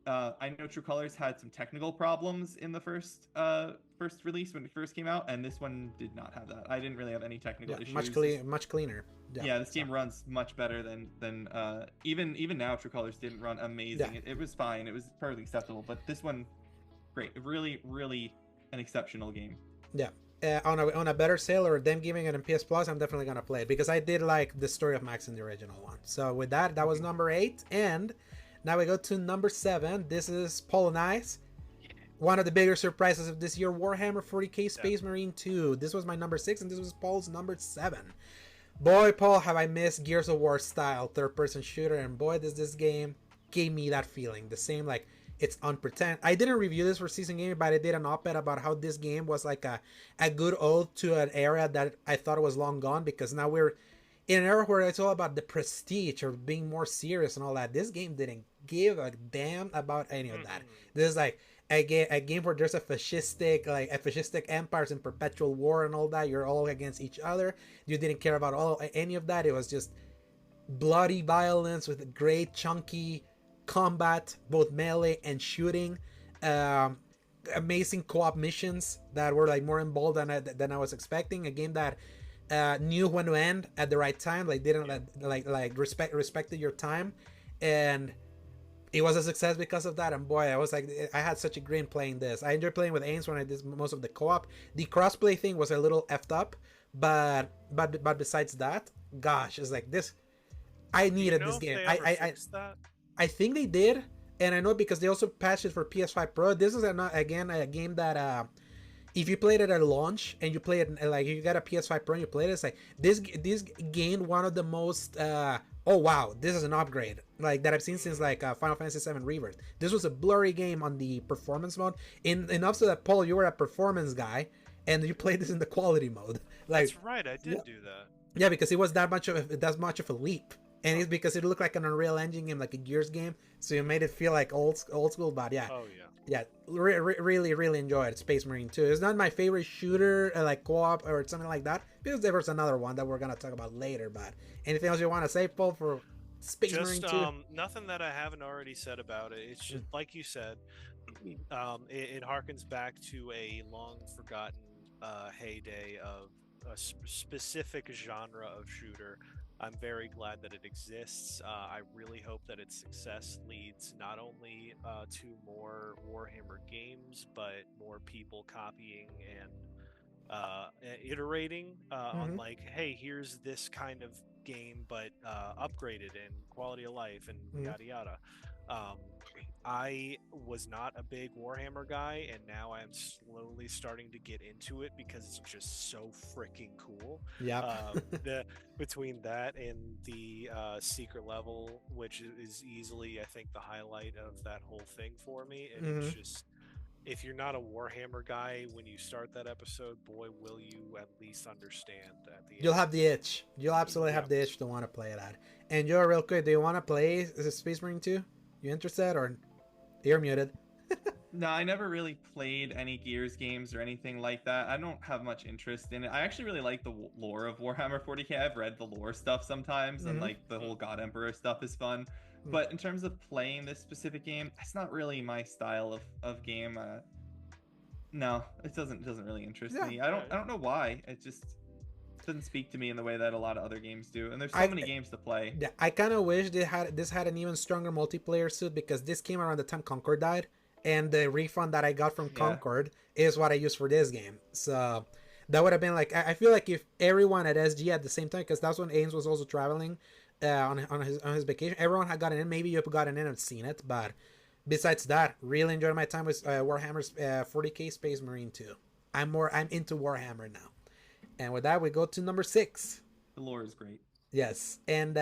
I know True Colors had some technical problems in the first release when it first came out, and this one did not have that. I didn't really have any technical issues. Much cleaner. Yeah, this game runs much better than even now. True Colors didn't run amazing. Yeah. It was fine. It was perfectly acceptable, but this one, great. Really, really an exceptional game. Yeah. On a better sale or them giving it in PS Plus, I'm definitely gonna play it because I did like the story of Max in the original one. So with that was number 8, and now we go to number 7. This is Paul and I's. One of the bigger surprises of this year, Warhammer 40k Space Marine 2. This was my number 6, and this was Paul's number 7. Boy, Paul, have I missed Gears of War style third-person shooter, and boy, does this game gave me that feeling. The same, like, it's unpretend. I didn't review this for Season Gaming, but I did an op-ed about how this game was like a good ode to an era that I thought was long gone, because now we're in an era where it's all about the prestige or being more serious and all that. This game didn't give a damn about any of that. This is like a game where there's a fascistic empires in perpetual war and all that. You're all against each other. You didn't care about any of that. It was just bloody violence with great chunky combat, both melee and shooting. Amazing co-op missions that were like more involved than I was expecting. A game that knew when to end at the right time, like didn't respected your time, and it was a success because of that. And boy, I was like, I had such a grin playing this. I enjoyed playing with Ains when I did most of the co-op. The crossplay thing was a little effed up, but besides that, gosh, it's like this. I needed this game. I think they did, and I know because they also patched it for PS5 Pro. This is again a game that if you played it at launch and you play it like you got a PS5 Pro and you played it, it's like this gained one of the most oh wow, this is an upgrade like that I've seen since like Final Fantasy VII Rebirth. This was a blurry game on the performance mode. Enough so that Paul, you were a performance guy and you played this in the quality mode. Like that's right, I did do that. Yeah, because it was that much of a leap. And it's because it looked like an Unreal Engine game, like a Gears game, so you made it feel like old school. But yeah, really enjoyed Space Marine 2. It's not my favorite shooter, like co-op or something like that, because there was another one that we're gonna talk about later. But anything else you want to say, Paul, for Space Marine 2? Nothing that I haven't already said about it. It's just like you said, it harkens back to a long forgotten heyday of a specific genre of shooter. I'm very glad that it exists. I really hope that its success leads not only to more Warhammer games, but more people copying and iterating on like, hey, here's this kind of game, but upgraded in quality of life and yada yada. I was not a big Warhammer guy, and now I'm slowly starting to get into it because it's just so freaking cool. Yeah. Between that and the secret level, which is easily, I think, the highlight of that whole thing for me. And it's just, if you're not a Warhammer guy, when you start that episode, boy, will you at least understand at the end. You'll have the itch. You'll absolutely have the itch to want to play that. And Joe, real quick, do you want to play Space Marine 2? You interested, or you're muted? No, I never really played any Gears games or anything like that. I don't have much interest in it. I actually really like the lore of Warhammer 40k. I've read the lore stuff sometimes, and like the whole God Emperor stuff is fun. But in terms of playing this specific game, it's not really my style of game. No, it doesn't really interest me. I don't know why. It just doesn't speak to me in the way that a lot of other games do, and there's so many games to play. Yeah, I kind of wish this had an even stronger multiplayer suit, because this came around the time Concord died, and the refund that I got from Concord is what I used for this game. So that would have been like, I feel like if everyone at SG at the same time, because that's when Ains was also traveling on his vacation, everyone had gotten in. Maybe you've gotten in and seen it, but besides that, really enjoyed my time with Warhammer's 40k Space Marine 2. I'm into Warhammer now. And with that, we go to number 6. The lore is great. Yes. And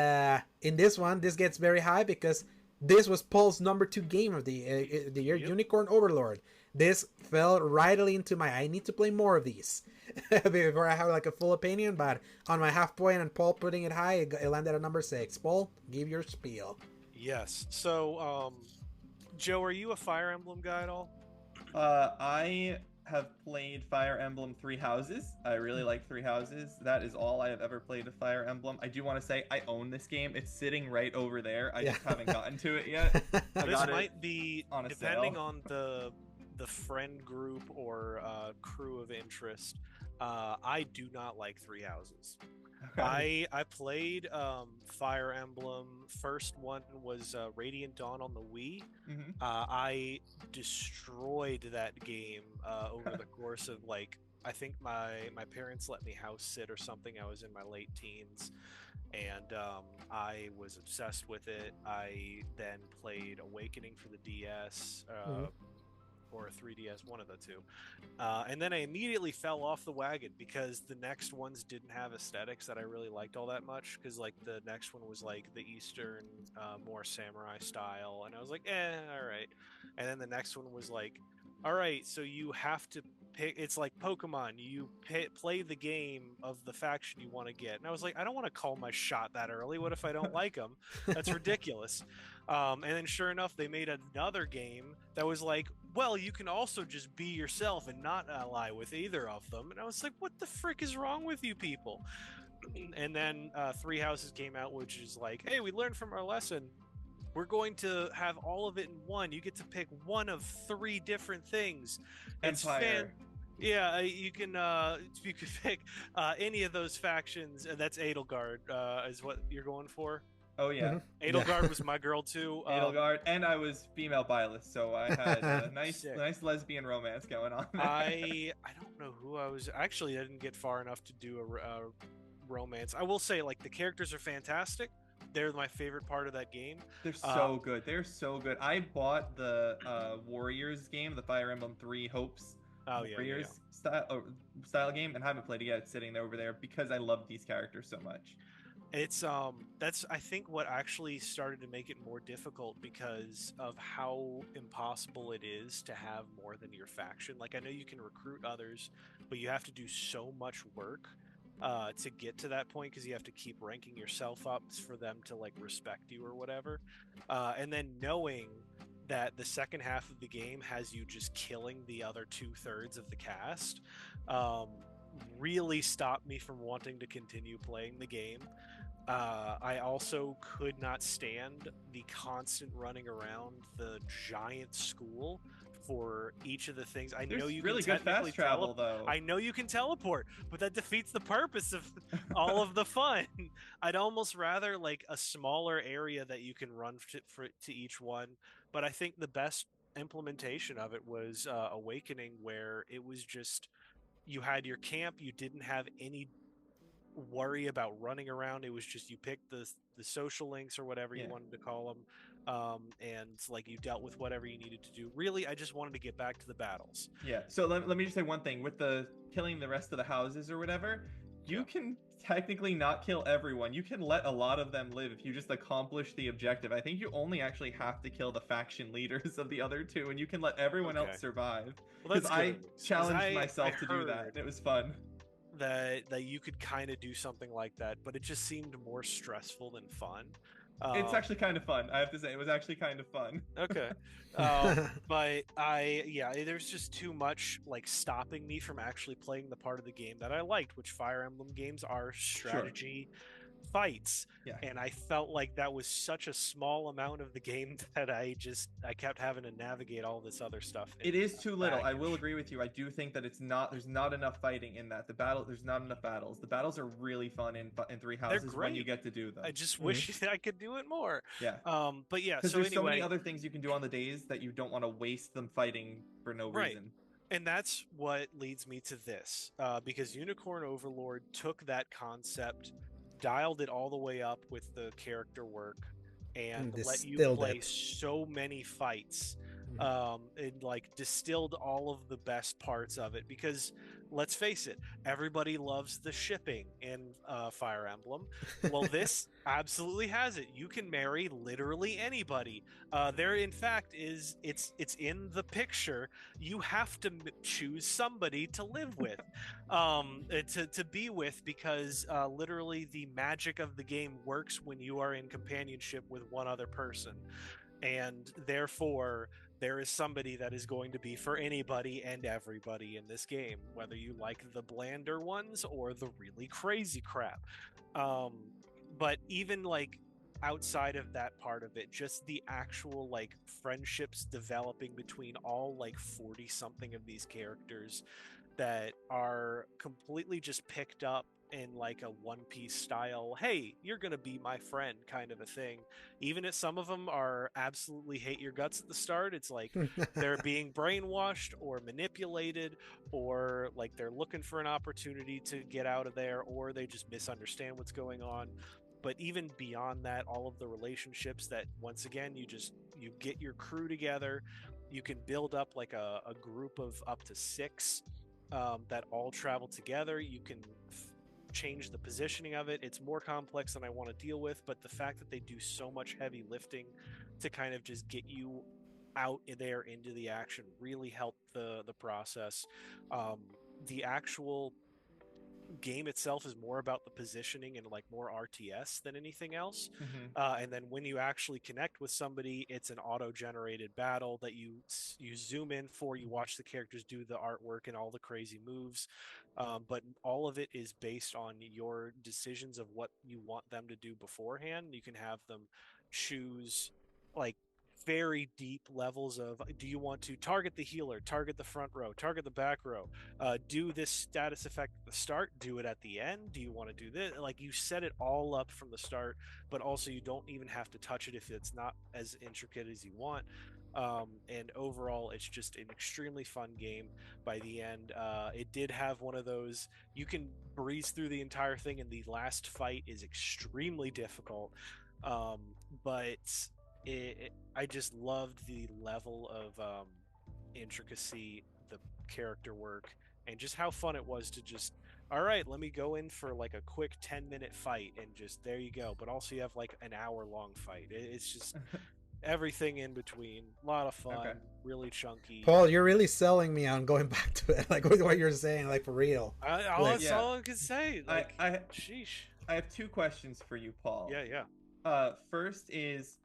in this one, this gets very high because this was Paul's number 2 game of the year, Unicorn Overlord. This fell rightly into my, I need to play more of these before I have like a full opinion. But on my half point and Paul putting it high, it landed at number 6. Paul, give your spiel. Yes. So, Joe, are you a Fire Emblem guy at all? I have played Fire Emblem Three Houses. I really like Three Houses. That is all I have ever played of Fire Emblem. I do want to say I own this game. It's sitting right over there. I just haven't gotten to it yet. This might be, on a depending sale. on the friend group or crew of interest. I do not like Three Houses. Okay. I played Fire Emblem. First one was Radiant Dawn on the Wii. Mhm. I destroyed that game over the course of like, I think my parents let me house sit or something. I was in my late teens, and I was obsessed with it. I then played Awakening for the DS. Or a 3DS, one of the two. And then I immediately fell off the wagon because the next ones didn't have aesthetics that I really liked all that much. Because like the next one was like the Eastern, more samurai style, and I was like, all right. And then the next one was like, all right, so you have to pick. It's like Pokemon. You play the game of the faction you want to get. And I was like, I don't want to call my shot that early. What if I don't like them? That's ridiculous. And then sure enough, they made another game that was like, well, you can also just be yourself and not ally with either of them. And I was like, what the frick is wrong with you people? And then Three Houses came out, which is like, hey, we learned from our lesson. We're going to have all of it in one. You get to pick one of 3 different things. Empire. Yeah, you can pick any of those factions. That's Edelgard, is what you're going for. Oh yeah, Edelgard was my girl too. Edelgard, and I was female bias, so I had a nice lesbian romance going on there. I don't know who I was. Actually, I didn't get far enough to do a romance. I will say, like, the characters are fantastic. They're my favorite part of that game. They're so good. They're so good. I bought the Warriors game, the Fire Emblem 3 Hopes Warriors style game, and haven't played it yet. It's sitting over there because I love these characters so much. It's that's I think what actually started to make it more difficult because of how impossible it is to have more than your faction. Like, I know you can recruit others, but you have to do so much work to get to that point because you have to keep ranking yourself up for them to like respect you or whatever. And then knowing that the second half of the game has you just killing the other 2/3 of the cast really stopped me from wanting to continue playing the game. I also could not stand the constant running around the giant school for each of the things. I know you really can good fast travel though. I know you can teleport, but that defeats the purpose of all of the fun. I'd almost rather like a smaller area that you can run to each one. But I think the best implementation of it was Awakening, where it was just you had your camp, you didn't have any worry about running around. It was just you picked the social links or whatever you wanted to call them, and like you dealt with whatever you needed to do. Really, I just wanted to get back to the battles. Yeah, so let me just say one thing. With the killing the rest of the houses or whatever, you can technically not kill everyone. You can let a lot of them live if you just accomplish the objective. I think you only actually have to kill the faction leaders of the other 2, and you can let everyone else survive. Because I challenged myself to do that, and it was fun. That you could kind of do something like that, but it just seemed more stressful than fun. It's actually kind of fun. I have to say, it was actually kind of fun. Okay. But there's just too much like stopping me from actually playing the part of the game that I liked, which Fire Emblem games are strategy fights. And I felt like that was such a small amount of the game that I kept having to navigate all this other stuff. It is too little. I will agree with you. I do think that there's not enough fighting in that. There's not enough battles. The battles are really fun in Three Houses when you get to do them. I just wish I could do it more. But yeah, because there's so many other things you can do on the days that you don't want to waste them fighting for no reason. And that's what leads me to this, because Unicorn Overlord took that concept, dialed it all the way up with the character work, and let you play so many fights, and like distilled all of the best parts of it. Because let's face it, everybody loves the shipping in Fire Emblem. Well, this absolutely has it. You can marry literally anybody. There, in fact, it's in the picture. You have to choose somebody to live with, to be with, because literally the magic of the game works when you are in companionship with one other person. And therefore, there is somebody that is going to be for anybody and everybody in this game, whether you like the blander ones or the really crazy crap. Um, but even like outside of that part of it, just the actual like friendships developing between all like 40 something of these characters that are completely just picked up in like a One Piece style, hey, you're gonna be my friend kind of a thing. Even if some of them are absolutely hate your guts at the start, it's like they're being brainwashed or manipulated, or like they're looking for an opportunity to get out of there, or they just misunderstand what's going on. But even beyond that, all of the relationships that once again you get your crew together, you can build up like a group of up to six that all travel together. You can change the positioning of it. It's more complex than I want to deal with, but the fact that they do so much heavy lifting to kind of just get you out there into the action really helped the process. Um, the actual game itself is more about the positioning and like more RTS than anything else. Mm-hmm. And then when you actually connect with somebody, it's an auto-generated battle that you zoom in for. You watch the characters do the artwork and all the crazy moves, but all of it is based on your decisions of what you want them to do beforehand. You can have them choose like very deep levels of, do you want to target the healer, target the front row, target the back row, do this status effect at the start, do it at the end, do you want to do this, like you set it all up from the start, but also you don't even have to touch it if it's not as intricate as you want. And overall it's just an extremely fun game. By the end, it did have one of those, you can breeze through the entire thing and the last fight is extremely difficult, um, but I just loved the level of intricacy, the character work, and just how fun it was to just, all right, let me go in for like a quick 10-minute fight and just there you go. But also you have like an hour-long fight. It's just everything in between. A lot of fun, Okay. really chunky. Paul, you're really selling me on going back to it, like with what you're saying, like for real. Like, That's all I can say. Like, sheesh. I have two questions for you, Paul. Yeah. First is,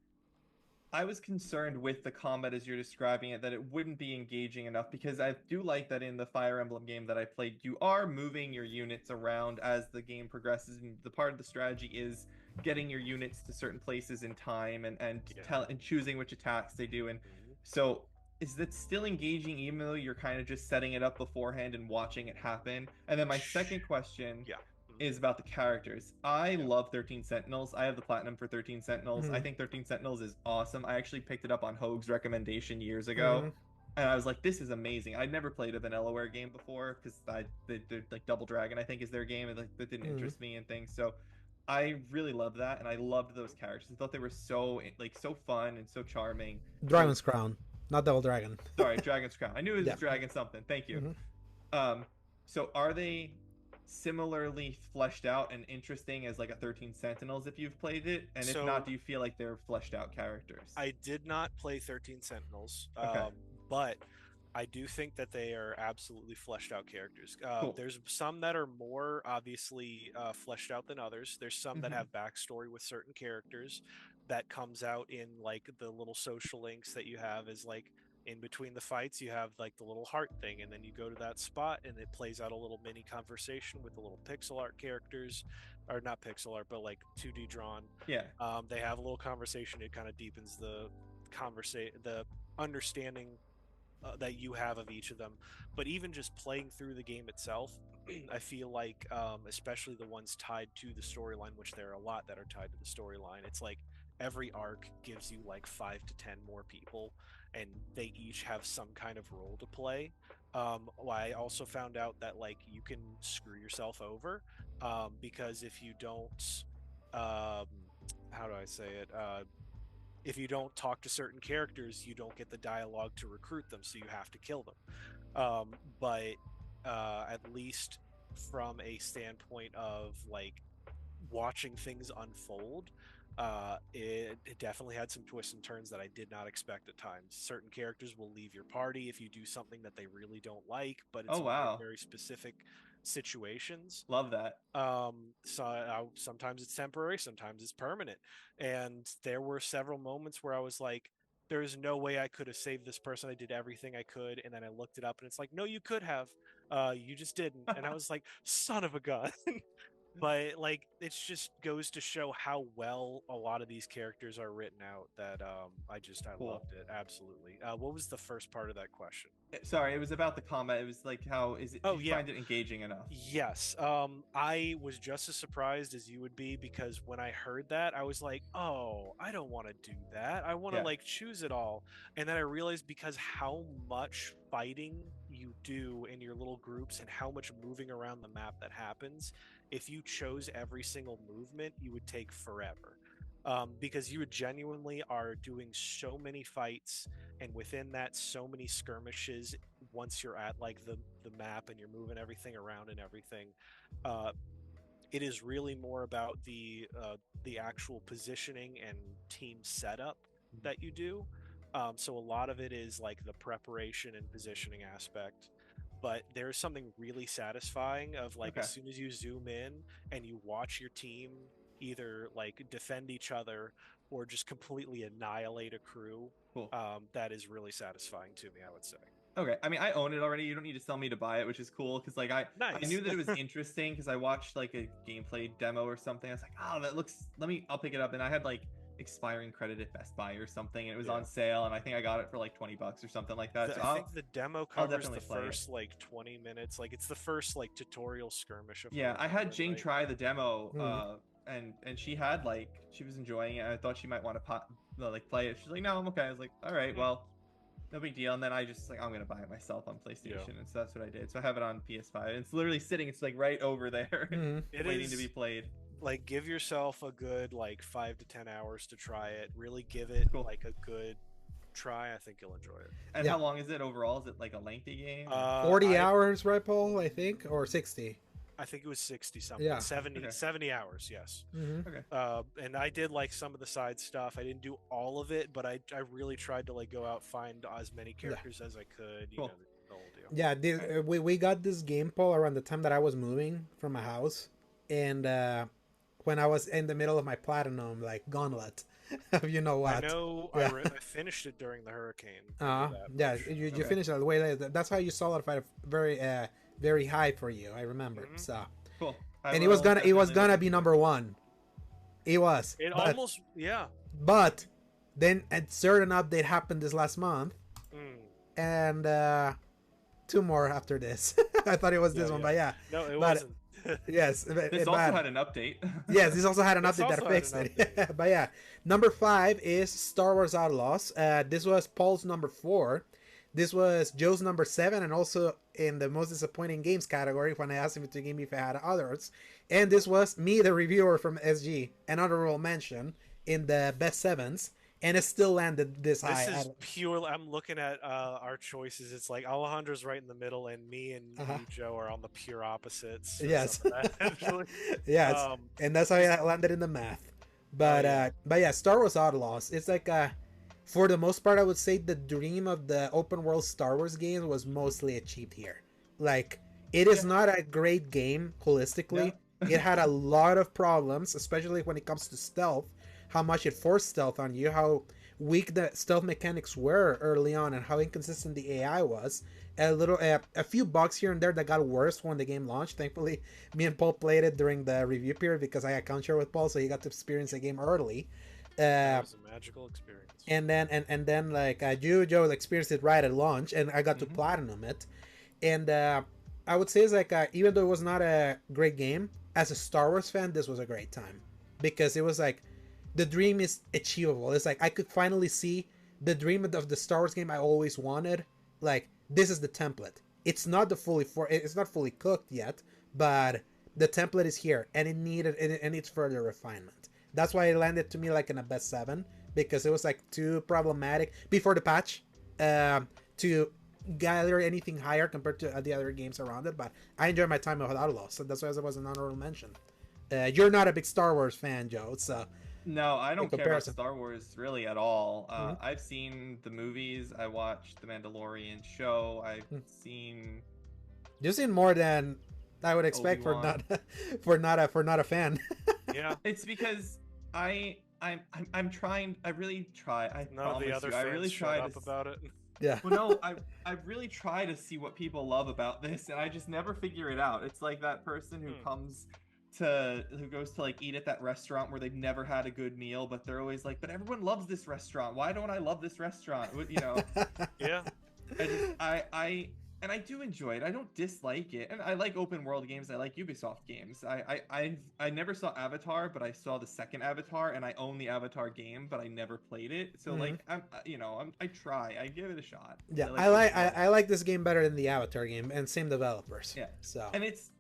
I was concerned with the combat as you're describing it, that it wouldn't be engaging enough, because I do like that in the Fire Emblem game that I played, you are moving your units around as the game progresses, and the part of the strategy is getting your units to certain places in time and choosing which attacks they do. And so is that still engaging even though you're kind of just setting it up beforehand and watching it happen? And then my second question is about the characters. I love 13 Sentinels. I have the platinum for 13 Sentinels. I think 13 Sentinels is awesome. I actually picked it up on Hoag's recommendation years ago. And I was like, this is amazing. I'd never played a Vanillaware game before because they're like Double Dragon, I think, is their game, and like that didn't interest me and things. So I really loved that, and I loved those characters. I thought they were so fun and so charming. Dragon's Crown, not Double Dragon. Sorry, Dragon's Crown. I knew it was Dragon something. Thank you. So are they similarly fleshed out and interesting as like a 13 Sentinels if you've played it? And if not, do you feel like they're fleshed out characters? I did not play 13 Sentinels, okay. But I do think that they are absolutely fleshed out characters. Cool. There's some that are more obviously fleshed out than others. There's some that have backstory with certain characters that comes out in like the little social links that you have, is like in between the fights you have like the little heart thing, and then you go to that spot and it plays out a little mini conversation with the little pixel art characters, or not pixel art but like 2D drawn. They have a little conversation. It kind of deepens the understanding that you have of each of them. But even just playing through the game itself, I feel like especially the ones tied to the storyline, which there are a lot that are tied to the storyline, it's like every arc gives you like 5 to 10 more people, and they each have some kind of role to play. I also found out that like you can screw yourself over, because if you don't how do I say it, if you don't talk to certain characters, you don't get the dialogue to recruit them, so you have to kill them. But at least from a standpoint of like watching things unfold, it definitely had some twists and turns that I did not expect at times. Certain characters will leave your party if you do something that they really don't like, but it's very specific situations. Love that. Sometimes it's temporary, sometimes it's permanent, and there were several moments where I was like, there's no way I could have saved this person. I did everything I could, and then I looked it up, and it's like, no, you could have, you just didn't. And I was like, son of a gun. But like, it just goes to show how well a lot of these characters are written out that I Cool. loved it absolutely. What was the first part of that question? Sorry, it was about the combat. It was like, how is it? Oh, Did you yeah. find it engaging enough? Yes. I was just as surprised as you would be, because when I heard that, I was like, oh, I don't want to do that. I want to Yeah. like choose it all. And then I realized, because how much fighting you do in your little groups and how much moving around the map that happens, if you chose every single movement, you would take forever. Because you genuinely are doing so many fights, and within that, so many skirmishes. Once you're at like the map and you're moving everything around and everything, it is really more about the actual positioning and team setup that you do. So a lot of it is like the preparation and positioning aspect. But there's something really satisfying of like, Okay. as soon as you zoom in and you watch your team either like defend each other or just completely annihilate a crew, Cool. that is really satisfying to me, I would say. Okay, I mean, I own it already. You don't need to sell me to buy it, which is cool, because like I Nice. knew that it was interesting because I watched like a gameplay demo or something. I was like, oh, that looks. I'll pick it up, and I had like expiring credit at Best Buy or something, and it was Yeah. on sale, and I think I got it for like $20 or something like that. So I think the demo covers the definitely play it. first like 20 minutes. Like, it's the first like tutorial skirmish of yeah, I had Jing right? try the demo, Mhm. and she had like she was enjoying it. I thought she might want to like play it. She's like, no, I'm okay. I was like, all right, Mhm. well. No big deal. And then I just like, I'm gonna buy it myself on PlayStation, and so that's what I did. So I have it on PS5. And it's literally sitting. It's like right over there, Mhm. It waiting is, to be played. like, give yourself a good like 5 to 10 hours to try it. Really give it Cool. like a good try. I think you'll enjoy it. And Yeah. how long is it overall? Is it like a lengthy game? 40 hours, right, Paul? I think, or 60. I think it was 60 something. Yeah. 70 Okay. 70 hours, yes. Mm-hmm. And I did like some of the side stuff. I didn't do all of it, but I really tried to like go out, find as many characters as I could. You Cool. know, the whole deal. Yeah, we got this game, Paul, around the time that I was moving from my house, and when I was in the middle of my platinum like gauntlet. You know what? I know. Yeah. I finished it during the hurricane. Yeah, you Okay. finished it way later. That's how you solidified it very high for you. I remember. Mhm. So, Cool. and it was gonna be number one. It was. It but, almost, yeah. But then a certain update happened this last month, Mm. and 2 more after this. I thought it was this Yeah, one, yeah. but yeah. No, it But- wasn't. Yes. This also had an update. Yes, this also had an This update that also had fixed an it. But yeah, number 5 is Star Wars Outlaws. This was Paul's number 4. This was Joe's number 7, and also in the most disappointing games category when I asked him to give me if I had others. And this was me, the reviewer from SG, an honorable mention in the best 7s, and it still landed this high. This is pure. I'm looking at our choices. It's like Alejandro's right in the middle, and me and you, Joe, are on the pure opposites. or Yes. something like that, actually. Yes, and that's how it landed in the math. But but yeah, Star Wars Outlaws. It's like for the most part, I would say the dream of the open world Star Wars games was mostly achieved here. Like, it is not a great game holistically. It had a lot of problems, especially when it comes to stealth. How much it forced stealth on you, how weak the stealth mechanics were early on, and how inconsistent the AI was. A few bugs here and there that got worse when the game launched. Thankfully, me and Paul played it during the review period because I account share with Paul, so he got to experience the game early. It was a magical experience. And then like Joe experienced it right at launch, and I got to platinum it. And I would say it's like even though it was not a great game, as a Star Wars fan, this was a great time because it was like the dream is achievable. It's like I could finally see the dream of the Star Wars game I always wanted. Like, this is the template. It's not it's not fully cooked yet, but the template is here, and it needs further refinement. That's why it landed to me like in a best 7, because it was like too problematic before the patch to gather anything higher compared to the other games around it. But I enjoyed my time with Outlaws, so that's why it was an honorable mention. You're not a big Star Wars fan, Joe, so No, I don't care about comparison. Star Wars really at all. Mhm. I've seen the movies. I watched the Mandalorian show. I've seen. you've seen more than I would expect Obi-Wan. for not a fan. Yeah. It's because I I'm trying. I really try. I None of the promise other you. fans I really shut try up to. about it. Yeah. Well, no, I really try to see what people love about this, and I just never figure it out. It's like that person who goes to like eat at that restaurant where they've never had a good meal, but they're always like, but everyone loves this restaurant. Why don't I love this restaurant? You know. Yeah. And I do enjoy it. I don't dislike it, and I like open world games. I like Ubisoft games. I never saw Avatar, but I saw the second Avatar, and I own the Avatar game, but I never played it. So like I try. I give it a shot. Yeah, I like this game better than the Avatar game, and same developers. Yeah. So and it's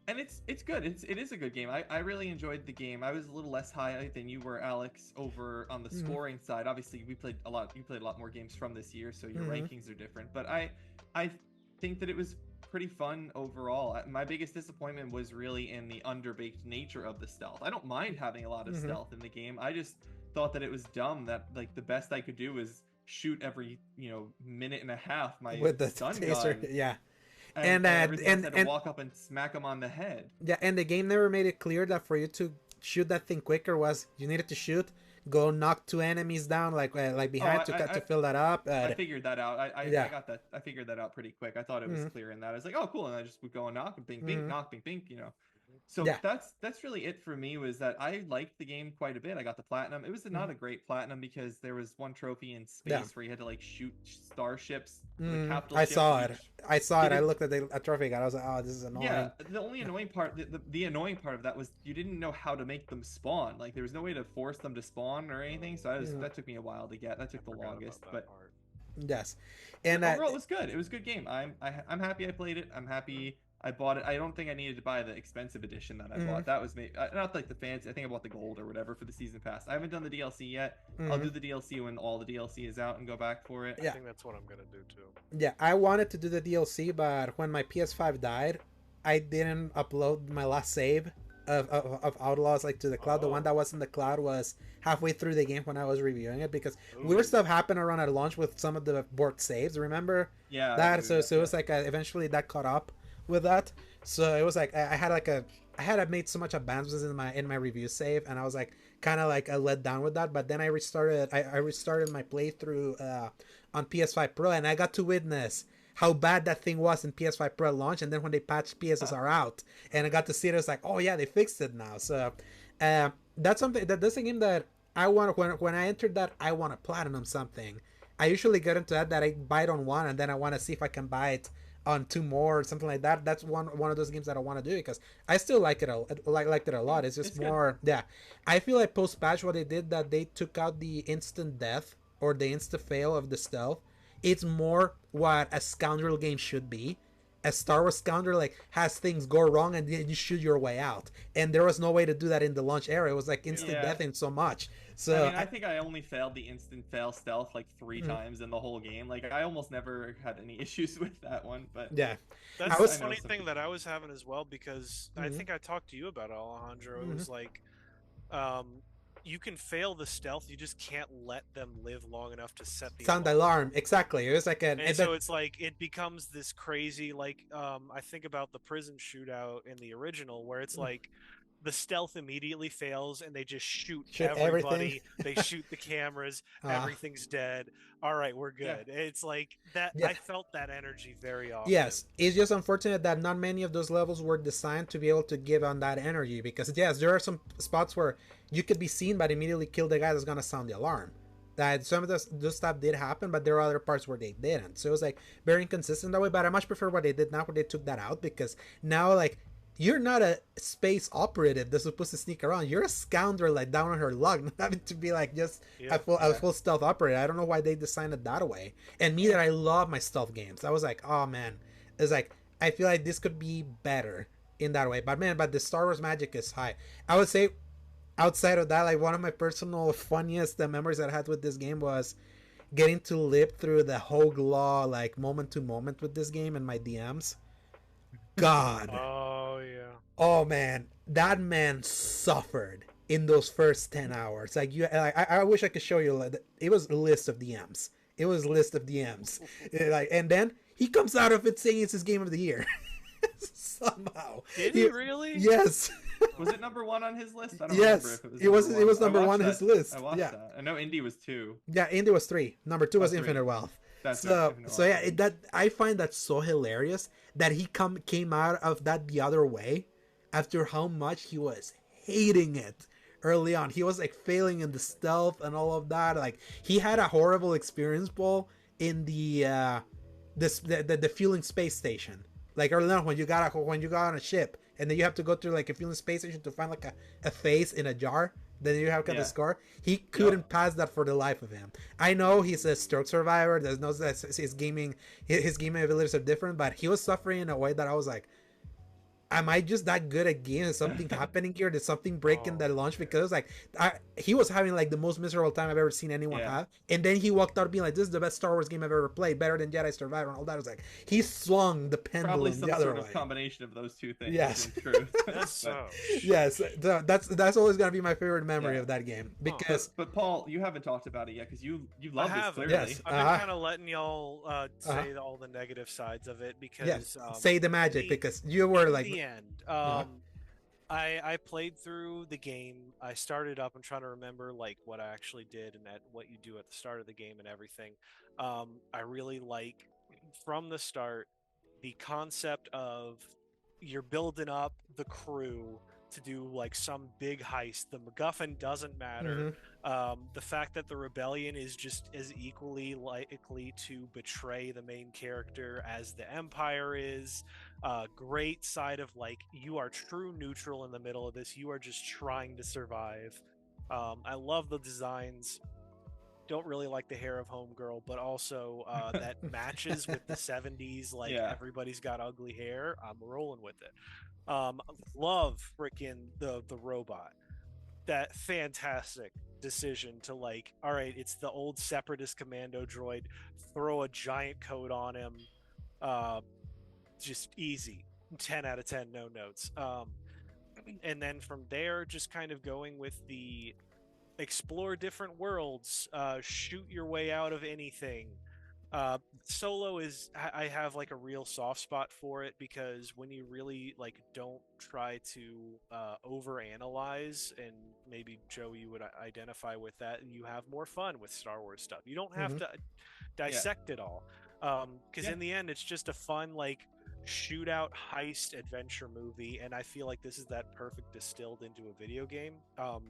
good. It is a good game. I really enjoyed the game. I was a little less high than you were, Alex, over on the scoring side. Obviously, we played a lot. You played a lot more games from this year, so your rankings are different. But I think that it was pretty fun overall. My biggest disappointment was really in the underbaked nature of the stealth. I don't mind having a lot of stealth in the game. I just thought that it was dumb that like the best I could do was shoot every minute and a half my with the stun taser, gun. yeah. And I had to walk up and smack him on the head. Yeah, and the game never made it clear that for you to shoot that thing quicker was you needed to go knock 2 enemies down like behind to fill that up. I figured that out. I got that. I figured that out pretty quick. I thought it was clear in that. I was like, oh cool, and I just would go and knock and bing bing knock bing bing. So that's really it for me. Was that I liked the game quite a bit. I got the platinum. It was not a great platinum because there was one trophy in space where you had to like shoot starships. I saw it. I looked at the trophy. I was like, oh, this is annoying. Yeah, the only annoying part, the annoying part of that was you didn't know how to make them spawn. Like there was no way to force them to spawn or anything. So that took me a while to get. That took the longest. But yes, and overall it was good. It was a good game. I'm happy I played it. I'm happy I bought it. I don't think I needed to buy the expensive edition that I bought. That was not like the fancy. I think I bought the gold or whatever for the season pass. I haven't done the DLC yet. I'll do the DLC when all the DLC is out and go back for it. I think that's what I'm gonna do too. Yeah, I wanted to do the DLC, but when my PS5 died, I didn't upload my last save of Outlaws like to the cloud. The one that was in the cloud was halfway through the game when I was reviewing it because weird stuff happened around at launch with some of the board saves. Remember? Yeah. That so it was like eventually that caught up with that. So it was like I had made so much advances in my review save, and I was like kind of like let down with that. But then I restarted my playthrough on PS5 Pro, and I got to witness how bad that thing was in PS5 Pro launch. And then when they patched PSSR out, and I got to see it, I was like, oh yeah, they fixed it now. So that's something that's a game that I want. When I entered that, I want to platinum something. I usually get into that I buy it on one, and then I want to see if I can buy it on 2 more or something like that. That's one of those games that I want to do because I still liked it a lot. It's just more good. Yeah, I feel like post patch what they did, that they took out the instant death or the insta fail of the stealth. It's more what a scoundrel game should be. A Star Wars Scoundrel like has things go wrong and you shoot your way out, and there was no way to do that in the launch era. It was like instant death in so much. So I think I only failed the instant fail stealth like 3 times in the whole game. Like I almost never had any issues with that one. But yeah, that's the funny thing that I was having as well, because I think I talked to you about it, Alejandro. It was like you can fail the stealth, you just can't let them live long enough to set the sound alarm. Exactly. It was like so it's like it becomes this crazy like I think about the prison shootout in the original where it's like the stealth immediately fails and they just shoot everybody. They shoot the cameras, everything's dead. All right, we're good. It's like that. I felt that energy very often. Yes, it's just unfortunate that not many of those levels were designed to be able to give on that energy, because yes, there are some spots where you could be seen but immediately kill the guy that's gonna sound the alarm. That some of those stuff did happen, but there are other parts where they didn't. So it was like very inconsistent that way. But I much prefer what they did now, where they took that out, because now like you're not a space operative that's supposed to sneak around. You're a scoundrel like down on her luck, not having to be like just a full stealth operator. I don't know why they designed it that way. And me that I love my stealth games, I was like, oh man, it's like I feel like this could be better in that way. But man, the Star Wars magic is high. I would say outside of that, like one of my personal funniest memories that I had with this game was getting to live through the Hogue Law like moment to moment with this game in my DMs. God. Oh yeah. Oh man, that man suffered in those first 10 hours. Like I wish I could show you. Like, it was a list of DMs. Like, and then he comes out of it saying it's his game of the year. Somehow. Did he really? Yes. Was it number 1 on his list? I don't remember Yes, if it was. it was. Number It was one. number I one on watched his that. list. I watched Yeah, that. I know Indy was 2. yeah. Indy was 3. Number 2 was 3. Infinite Wealth. That's So, right, Infinite so yeah, Wealth. that I find that so hilarious that he came out of that the other way after how much he was hating it early on. He was like failing in the stealth and all of that. Like he had a horrible experience, Paul, in the fueling space station. Like early on when you got on a ship and then you have to go through like a fueling space station to find like a face in a jar. Then you have got the score. He couldn't pass that for the life of him. I know he's a stroke survivor. There's no his gaming abilities are different, but he was suffering in a way that I was like, am I just that good at games? Is something happening here? Did something break in that launch? Because like he was having like the most miserable time I've ever seen anyone have. And then he walked out being like, "This is the best Star Wars game I've ever played, better than Jedi Survivor," and all that. I was like, he swung the pendulum Probably some the other sort way. of combination of those two things. Yes. In truth. That's so. Yes, that's always gonna be my favorite memory of that game because. But Paul, you haven't talked about it yet because you love I this haven't. clearly. Yes. I've been kind of letting y'all say all the negative sides of it because Yes, say the magic because you were like in the end. I played through the game. I started up. I'm trying to remember like what I actually did and what you do at the start of the game and everything. I really like from the start the concept of you're building up the crew to do like some big heist. The MacGuffin doesn't matter. The fact that the rebellion is just as equally likely to betray the main character as the Empire is. Great side of like you are true neutral in the middle of this. You are just trying to survive. I love the designs. Don't really like the hair of Homegirl, but also that matches with the 70s. Like everybody's got ugly hair. I'm rolling with it. Love freaking the robot. That fantastic decision to like, all right, it's the old separatist commando droid. Throw a giant coat on him. Just easy. 10 out of 10, no notes. And then from there, just kind of going with the explore different worlds, shoot your way out of anything. Solo is I have like a real soft spot for it because when you really like don't try to overanalyze, and maybe Joe you would identify with that, you have more fun with Star Wars stuff. You don't have to dissect it all because in the end it's just a fun like shootout heist adventure movie, and I feel like this is that perfect distilled into a video game.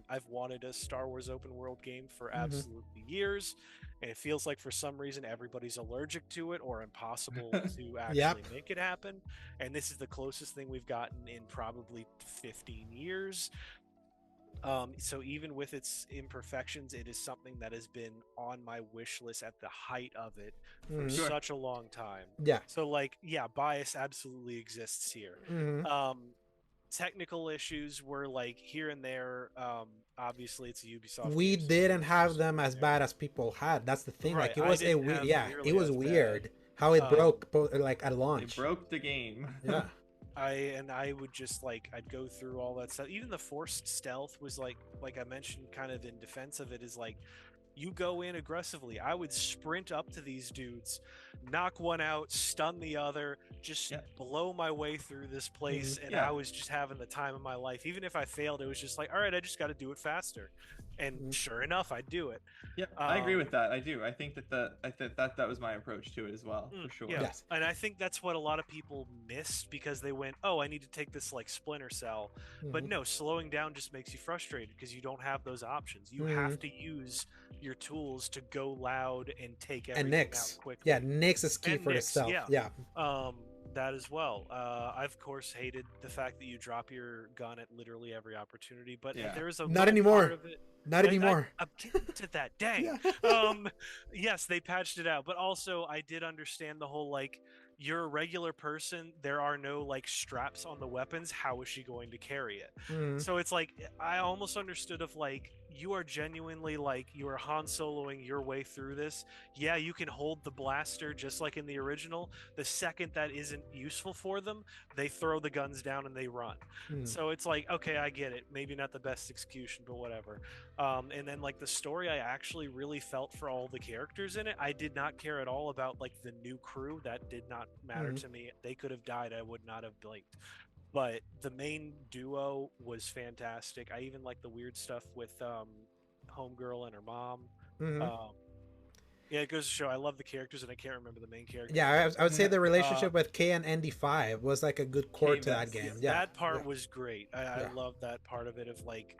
I've wanted a Star Wars open world game for absolutely years, and it feels like for some reason everybody's allergic to it or impossible to actually make it happen, and this is the closest thing we've gotten in probably 15 years. So even with its imperfections, it is something that has been on my wish list at the height of it for such a long time. So like, bias absolutely exists here. Technical issues were like here and there. Obviously it's a Ubisoft. We didn't have them as bad as people had. That's the thing. Like it was it was weird how it broke like at launch. It broke the game. I would just like I'd go through all that stuff. Even the forced stealth was like I mentioned, kind of in defense of it, is like you go in aggressively. I would sprint up to these dudes, knock one out, stun the other, just blow my way through this place, and I was just having the time of my life. Even if I failed, it was just like, all right, I just got to do it faster. And sure enough, I'd do it. Yeah, I agree with that. I do. I think that was my approach to it as well, for sure. Yes. And I think that's what a lot of people missed because they went, oh, I need to take this like Splinter Cell. But no, slowing down just makes you frustrated because you don't have those options. You have to use your tools to go loud and take everything out quickly. Yeah, Nyx is key for the stealth. Yeah. That as well. I of course hated the fact that you drop your gun at literally every opportunity, but there is a not anymore. Part of it, not anymore. I'm getting to that. Dang. Yes, they patched it out, but also I did understand the whole like you're a regular person. There are no like straps on the weapons. How is she going to carry it? So it's like I almost understood of like you are genuinely like you are Han Soloing your way through this. Yeah, you can hold the blaster just like in the original. The second that isn't useful for them, they throw the guns down and they run. So it's like, okay, I get it. Maybe not the best execution, but whatever. And then like the story, I actually really felt for all the characters in it. I did not care at all about like the new crew. That did not matter to me. They could have died. I would not have blinked. but the main duo was fantastic. I even like the weird stuff with Homegirl and her mom. Hmm. Yeah, it goes to show I love the characters and I can't remember the main character. Yeah, I would say the relationship with K and ND5 was like a good core to that K-Vest. game. Yeah, That part yeah. was great. I love that part of it of like,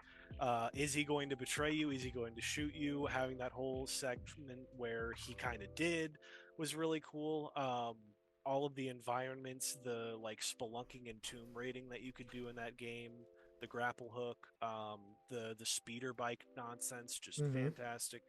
is he going to betray you? Is he going to shoot you? Having that whole segment where he kind of did was really cool. All of the environments, the like spelunking and tomb raiding that you could do in that game, the grapple hook, the speeder bike nonsense, just Hmm. fantastic.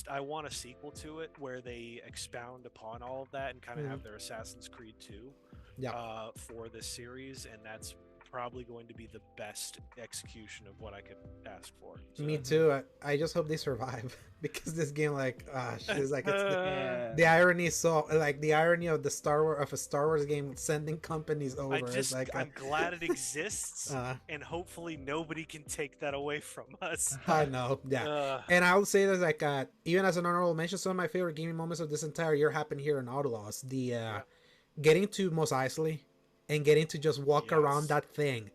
I want a sequel to it where they expound upon all of that and kind of Mhm. have their Assassin's Creed 2 Yeah. for this series, and that's probably going to be the best execution of what I could ask for. So, Me too. I just hope they survive because this game, like, it's like it's Yeah. the irony. Is so like the irony of the Star Wars of a Star Wars game sending companies over. It's like I'm glad it exists, uh, and hopefully nobody can take that away from us. I know, yeah. And I will say that, like, even as an honorable mention, some of my favorite gaming moments of this entire year happened here in Outlaws. The getting to Mos Eisley and getting to just walk around Yes. that thing,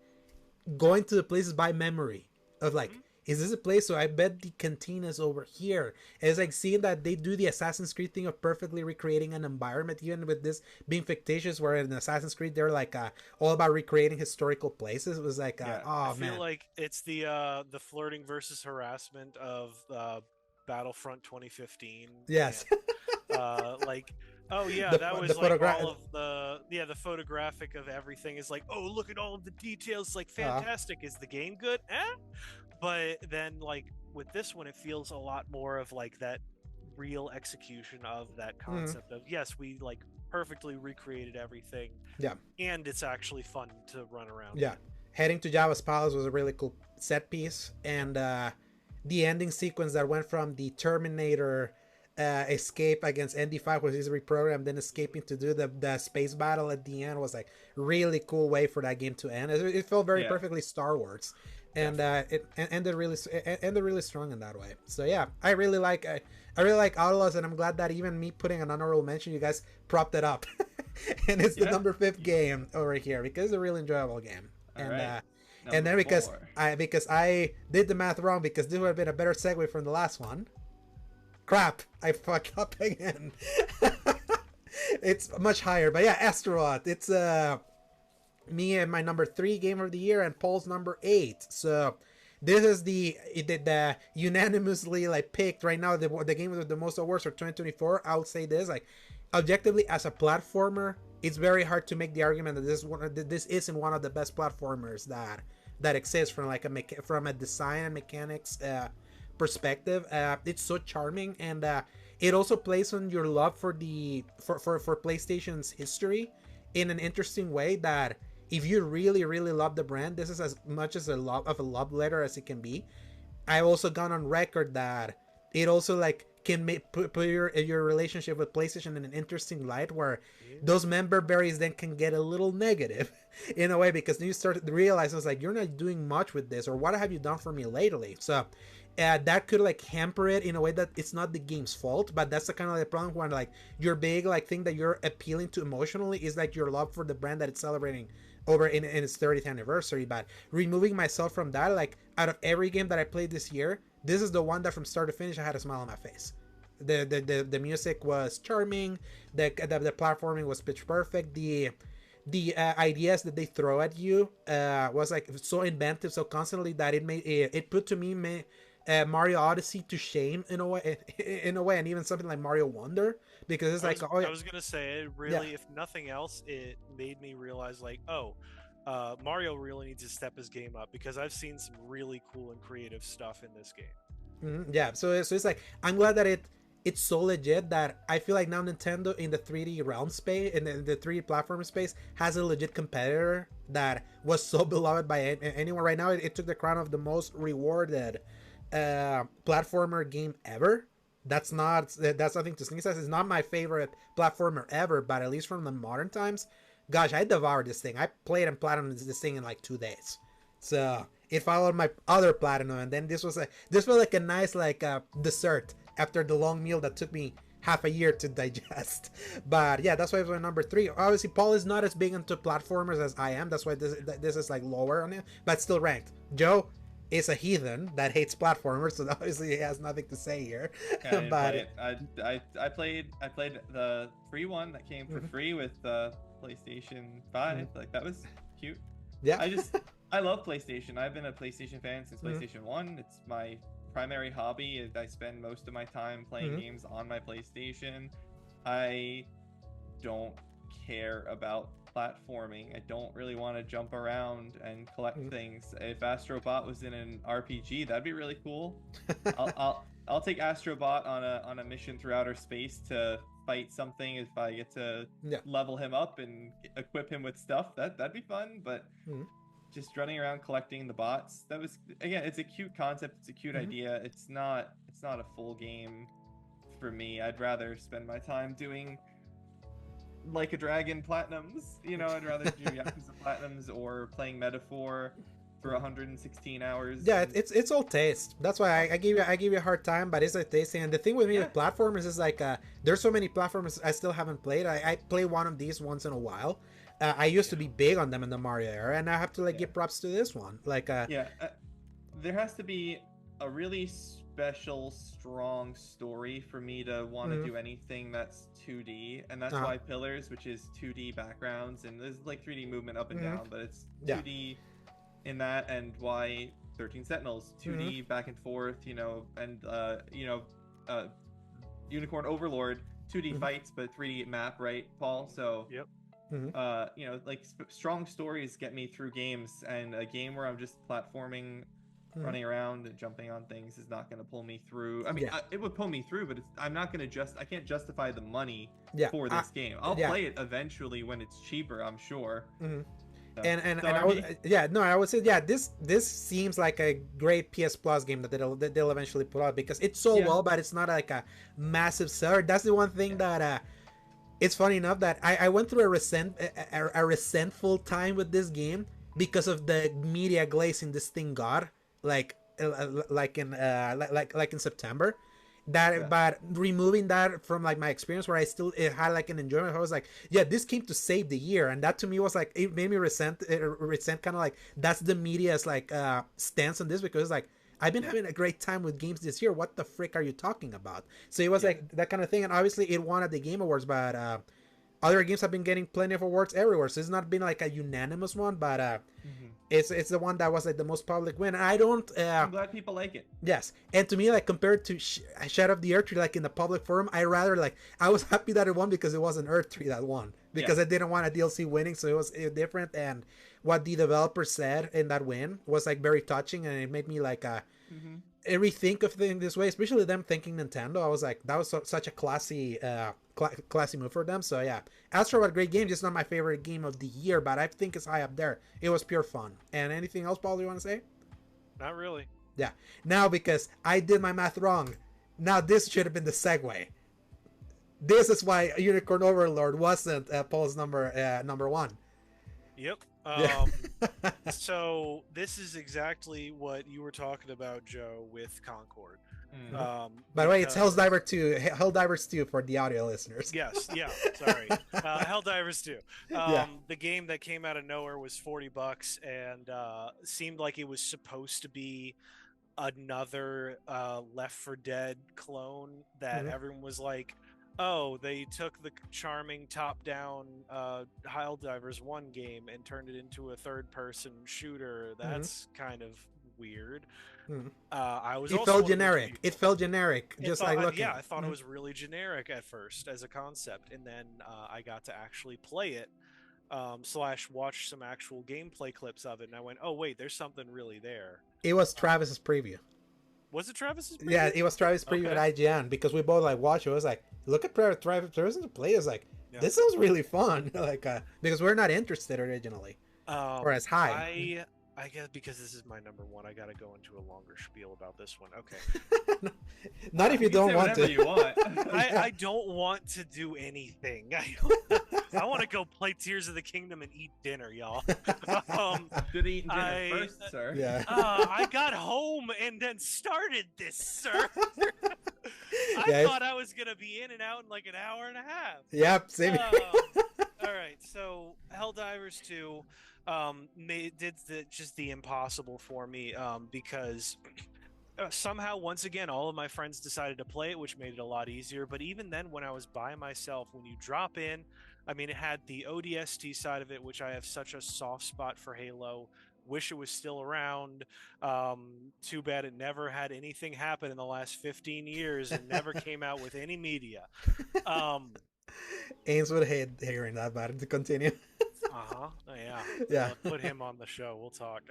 going to the places by memory of like, is this a place? So I bet the cantina's over here. And it's like seeing that they do the Assassin's Creed thing of perfectly recreating an environment, even with this being fictitious, where in Assassin's Creed they're like all about recreating historical places. It was like, Yeah. oh I feel man, like it's the flirting versus harassment of Battlefront 2015. yes. Like, oh yeah, The that pho- was the like photogra- all of the photographic of everything is like, oh, look at all of the details, like Uh-huh. fantastic. Is the game good? But then like with this one, it feels a lot more of like that real execution of that concept of yes, we like perfectly recreated everything. Yeah. And it's actually fun to run around. Yeah. Heading to Java's Palace was a really cool set piece, and the ending sequence that went from the Terminator escape against ND5, which is reprogrammed, then escaping to do the space battle at the end was like really cool way for that game to end. It felt very perfectly Star Wars, and it ended really strong in that way. So yeah, I really like Outlaws, and I'm glad that even me putting an honorable mention, you guys propped it up, and it's the number 5th game over here because it's a really enjoyable game. And then because I did the math wrong, because this would have been a better segue from the last one. Crap, I fuck up again. It's much higher, but yeah, Astaroth. It's me and my number 3 game of the year, and Paul's number 8. So this is the unanimously like picked right now the game with the most awards for 2024. I would say this, like, objectively as a platformer, it's very hard to make the argument that this isn't one of the best platformers that exists from like from a design and mechanics perspective. It's so charming, and it also plays on your love for for PlayStation's history in an interesting way, that if you really love the brand, this is as much as a love letter as it can be. I've also gone on record that it also like can put your relationship with PlayStation in an interesting light, where those member berries then can get a little negative in a way, because then you start to realize it's like, you're not doing much with this, or what have you done for me lately? So that could like hamper it in a way that it's not the game's fault, but that's the kind of the problem when like your big like thing that you're appealing to emotionally is like your love for the brand that it's celebrating over in its 30th anniversary. But removing myself from that, like, out of every game that I played this year, this is the one that from start to finish I had a smile on my face. The music was charming, the platforming was pitch perfect, the ideas that they throw at you was like so inventive, so constantly, that it put to me Mario Odyssey to shame in a way, and even something like Mario Wonder, because it's like, I was gonna say, it really, if nothing else, it made me realize like, Mario really needs to step his game up, because I've seen some really cool and creative stuff in this game. Yeah, so it's like, I'm glad that it's so legit that I feel like now Nintendo in the 3D realm space, in the 3D platform space, has a legit competitor that was so beloved by anyone. Right now, it took the crown of the most rewarded platformer game ever. That's nothing to sneeze at. It's not my favorite platformer ever, but at least from the modern times, gosh, I devoured this thing. I played and platinumed this thing in like 2 days. So it followed my other platinum, and then this felt like a nice like dessert after the long meal that took me half a year to digest. But yeah, that's why it's my number 3. Obviously, Paul is not as big into platformers as I am. That's why this is like lower on it, but still ranked. Joe is a heathen that hates platformers, so obviously he has nothing to say here. But I played the free one that came for free with PlayStation 5. Like, that was cute. Yeah. I love PlayStation. I've been a PlayStation fan since PlayStation 1. It's my primary hobby. I spend most of my time playing games on my PlayStation. I don't care about platforming. I don't really want to jump around and collect things. If Astrobot was in an RPG, that'd be really cool. I'll take Astrobot on a mission through outer space to fight something. If I get to level him up and equip him with stuff, that'd be fun. But just running around collecting the bots, that was, again, it's a cute concept, it's a cute idea. It's not a full game for me. I'd rather spend my time doing Like a Dragon platinums, I'd rather do Yakuza platinums or playing Metaphor for 116 hours. Yeah, it's all taste. That's why I give you a hard time, but it's like tasting. And the thing with me with platformers is like there's so many platformers I still haven't played. I play one of these once in a while. I used to be big on them in the Mario era, and I have to give props to this one. There has to be a really special, strong story for me to want to do anything that's 2D, and that's why Pillars, which is 2D backgrounds, and there's like 3D movement up and down, but it's 2D in that, and why 13 Sentinels, 2D back and forth, and Unicorn Overlord, 2D fights, but 3D map, right, Paul? So yep. Strong stories get me through games, and a game where I'm just platforming, running around and jumping on things is not going to pull me through. I mean, it would pull me through, but I can't justify the money for this game. I'll play it eventually when it's cheaper, I'm sure. So, I would say this seems like a great PS Plus game that they'll eventually put out, because it's so well, but it's not like a massive seller. That's the one thing that it's funny enough that I went through a resentful time with this game because of the media glazing this thing got like in September. But removing that from like my experience, where I still had like an enjoyment, I was like, this came to save the year, and that to me was like, it made me resent kind of like that's the media's like stance on this, because like I've been having a great time with games this year. What the frick are you talking about? So it was like that kind of thing, and obviously it won at the Game Awards, but other games have been getting plenty of awards everywhere, so it's not been like a unanimous one, but it's the one that was like the most public win. And I'm glad people like it. Yes, and to me, like, compared to Shadow of the Earth Tree, like in the public forum, I was happy that it won because it wasn't Earth Tree that won, because I didn't want a DLC winning, so it was different. And what the developers said in that win was like very touching, and it made me like rethink of things this way, especially them thinking Nintendo. I was like, that was such a classy move for them. So yeah, Astro was a great game, just not my favorite game of the year, but I think it's high up there. It was pure fun. And anything else, Paul, you want to say? Not really. Yeah. Now, because I did my math wrong, now this should have been the segue. This is why Unicorn Overlord wasn't Paul's number 1. Yep. So this is exactly what you were talking about, Joe, with Concord. By the way, it's Helldivers 2 for the audio listeners. Yes, sorry. Helldivers 2. The game that came out of nowhere was $40 and seemed like it was supposed to be another Left 4 Dead clone that everyone was like, oh, they took the charming top-down Helldivers 1 game and turned it into a third-person shooter. That's kind of weird. It felt generic. It felt generic. Just like looking. Yeah, I thought it was really generic at first as a concept, and then I got to actually play it / watch some actual gameplay clips of it, and I went, oh wait, there's something really there. It was Travis's preview. Was it Travis's preview? Yeah, it was Travis's preview at IGN, because we both like watched it. I was like, look at Travis's play. It's like, this sounds really fun. Like because we're not interested originally, or as high. I guess because this is my number 1, I gotta go into a longer spiel about this one. Okay. Not if you don't want to. You want. I don't want to do anything. I want to go play Tears of the Kingdom and eat dinner, y'all. Should eat dinner first, sir. Yeah. I got home and then started this, sir. I thought I was gonna be in and out in like an hour and a half. Yep, same. All right, so Helldivers 2 did just the impossible for me because somehow, once again, all of my friends decided to play it, which made it a lot easier. But even then, when I was by myself, when you drop in, I mean, it had the ODST side of it, which I have such a soft spot for Halo. Wish it was still around. Too bad it never had anything happen in the last 15 years and never came out with any media. Ains would hate hearing that, but to continue. Yeah. Yeah. Put him on the show. We'll talk.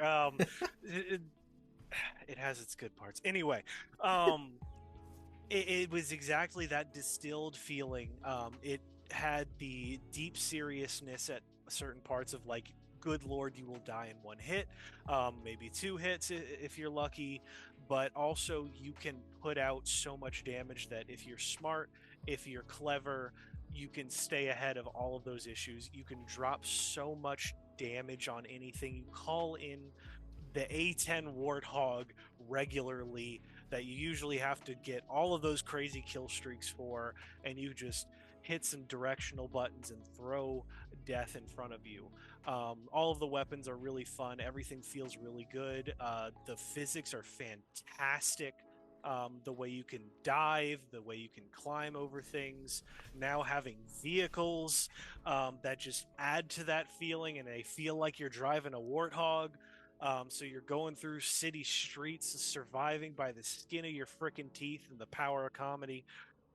It has its good parts. Anyway, it was exactly that distilled feeling. It had the deep seriousness at certain parts of like, good Lord, you will die in one hit, maybe 2 hits if you're lucky, but also you can put out so much damage that if you're smart, if you're clever, you can stay ahead of all of those issues. You can drop so much damage on anything. You call in the A10 Warthog regularly that you usually have to get all of those crazy kill streaks for, and you just hit some directional buttons and throw death in front of you. All of the weapons are really fun. Everything feels really good. The physics are fantastic. The way you can dive, the way you can climb over things, now having vehicles that just add to that feeling, and they feel like you're driving a Warthog. So you're going through city streets, surviving by the skin of your frickin' teeth and the power of comedy.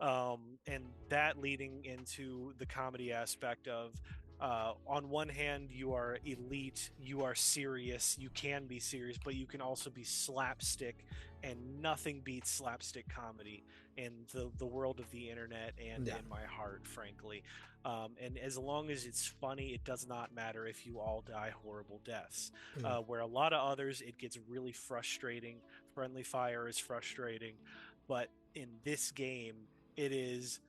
And that leading into the comedy aspect of, on one hand, you are elite, you are serious, you can be serious, but you can also be slapstick, and nothing beats slapstick comedy in the world of the internet and in my heart, frankly. And as long as it's funny, it does not matter if you all die horrible deaths. Where a lot of others, it gets really frustrating. Friendly fire is frustrating, but in this game, it is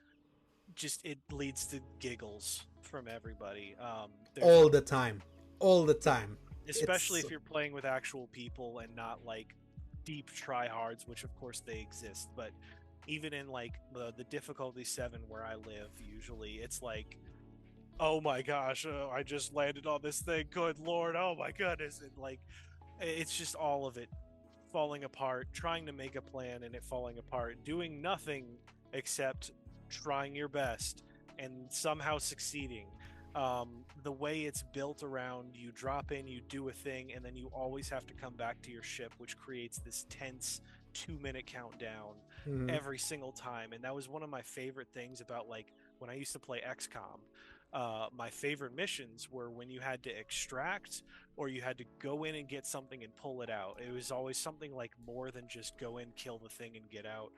just, it leads to giggles from everybody. All the time. Especially if you're playing with actual people and not like deep tryhards, which of course they exist, but even in like the difficulty 7 where I live, usually it's like, oh my gosh, I just landed on this thing, good Lord, oh my goodness. And like, it's just all of it falling apart, trying to make a plan and it falling apart, doing nothing except trying your best and somehow succeeding. The way it's built around, you drop in, you do a thing, and then you always have to come back to your ship, which creates this tense 2-minute countdown every single time. And that was one of my favorite things about like when I used to play XCOM. My favorite missions were when you had to extract or you had to go in and get something and pull it out. It was always something like more than just go in, kill the thing, and get out.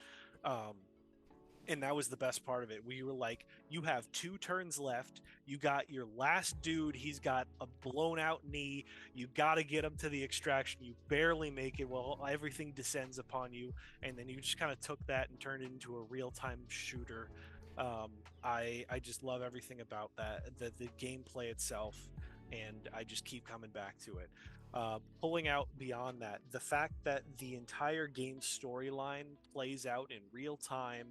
And that was the best part of it. We were like, you have 2 turns left. You got your last dude. He's got a blown out knee. You got to get him to the extraction. You barely make it. Well, everything descends upon you. And then you just kind of took that and turned it into a real-time shooter. I just love everything about that, the gameplay itself. And I just keep coming back to it. Pulling out beyond that, the fact that the entire game storyline plays out in real time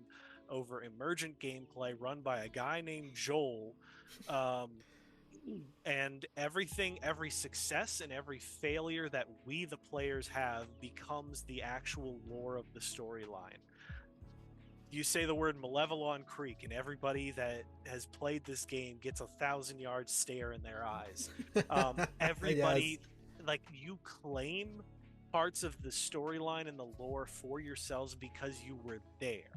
over emergent gameplay run by a guy named Joel, and everything, every success and every failure that we the players have becomes the actual lore of the storyline. You say the word Malevelon Creek and everybody that has played this game gets 1,000-yard stare in their eyes. Everybody, like, you claim parts of the storyline and the lore for yourselves because you were there.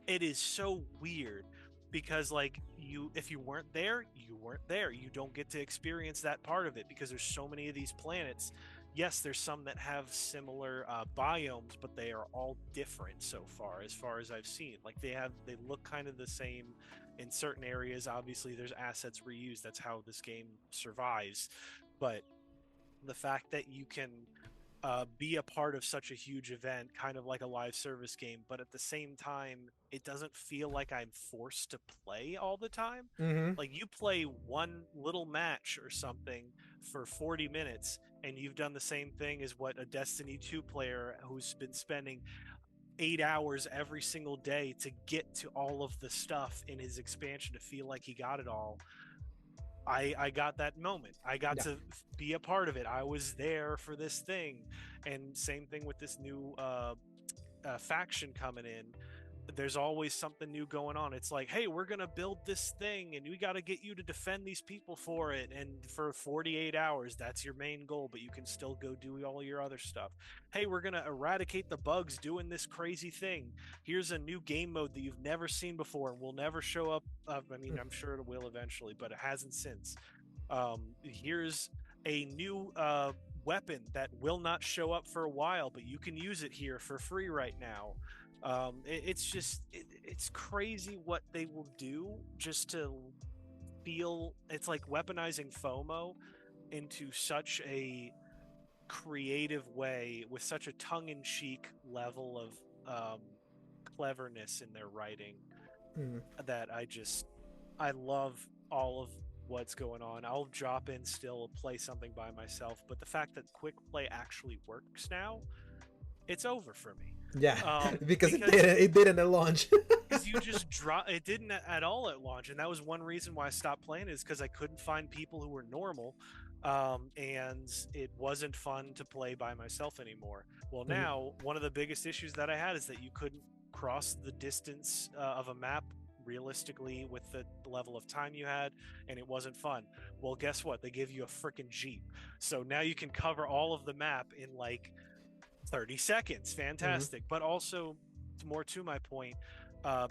It is so weird because like if you weren't there, you weren't there. You don't get to experience that part of it because there's so many of these planets. Yes, there's some that have similar biomes, but they are all different so far as I've seen. Like they look kind of the same in certain areas. Obviously there's assets reused. That's how this game survives. But the fact that you can be a part of such a huge event, kind of like a live service game, but at the same time, it doesn't feel like I'm forced to play all the time. Like you play one little match or something for 40 minutes, and you've done the same thing as what a Destiny 2 player who's been spending 8 hours every single day to get to all of the stuff in his expansion to feel like he got it all. I got that moment. I got to be a part of it. I was there for this thing. And same thing with this new faction coming in. There's always something new going on. It's like, hey, we're gonna build this thing and we got to get you to defend these people for it, and for 48 hours that's your main goal, but you can still go do all your other stuff. Hey, we're gonna eradicate the bugs doing this crazy thing. Here's a new game mode that you've never seen before and will never show up. I mean, I'm sure it will eventually, but it hasn't since. Here's a new weapon that will not show up for a while, but you can use it here for free right now. It's crazy what they will do just to feel. It's like weaponizing FOMO into such a creative way with such a tongue-in-cheek level of cleverness in their writing that I love all of what's going on. I'll drop in still, play something by myself, but the fact that quick play actually works now, it's over for me. Yeah, because it didn't at launch. Because you just it didn't at all at launch, and that was one reason why I stopped playing, is because I couldn't find people who were normal, and it wasn't fun to play by myself anymore. Well, now one of the biggest issues that I had is that you couldn't cross the distance of a map realistically with the level of time you had, and it wasn't fun. Well, guess what? They give you a freaking Jeep, so now you can cover all of the map in like 30 seconds. Fantastic. But also, more to my point,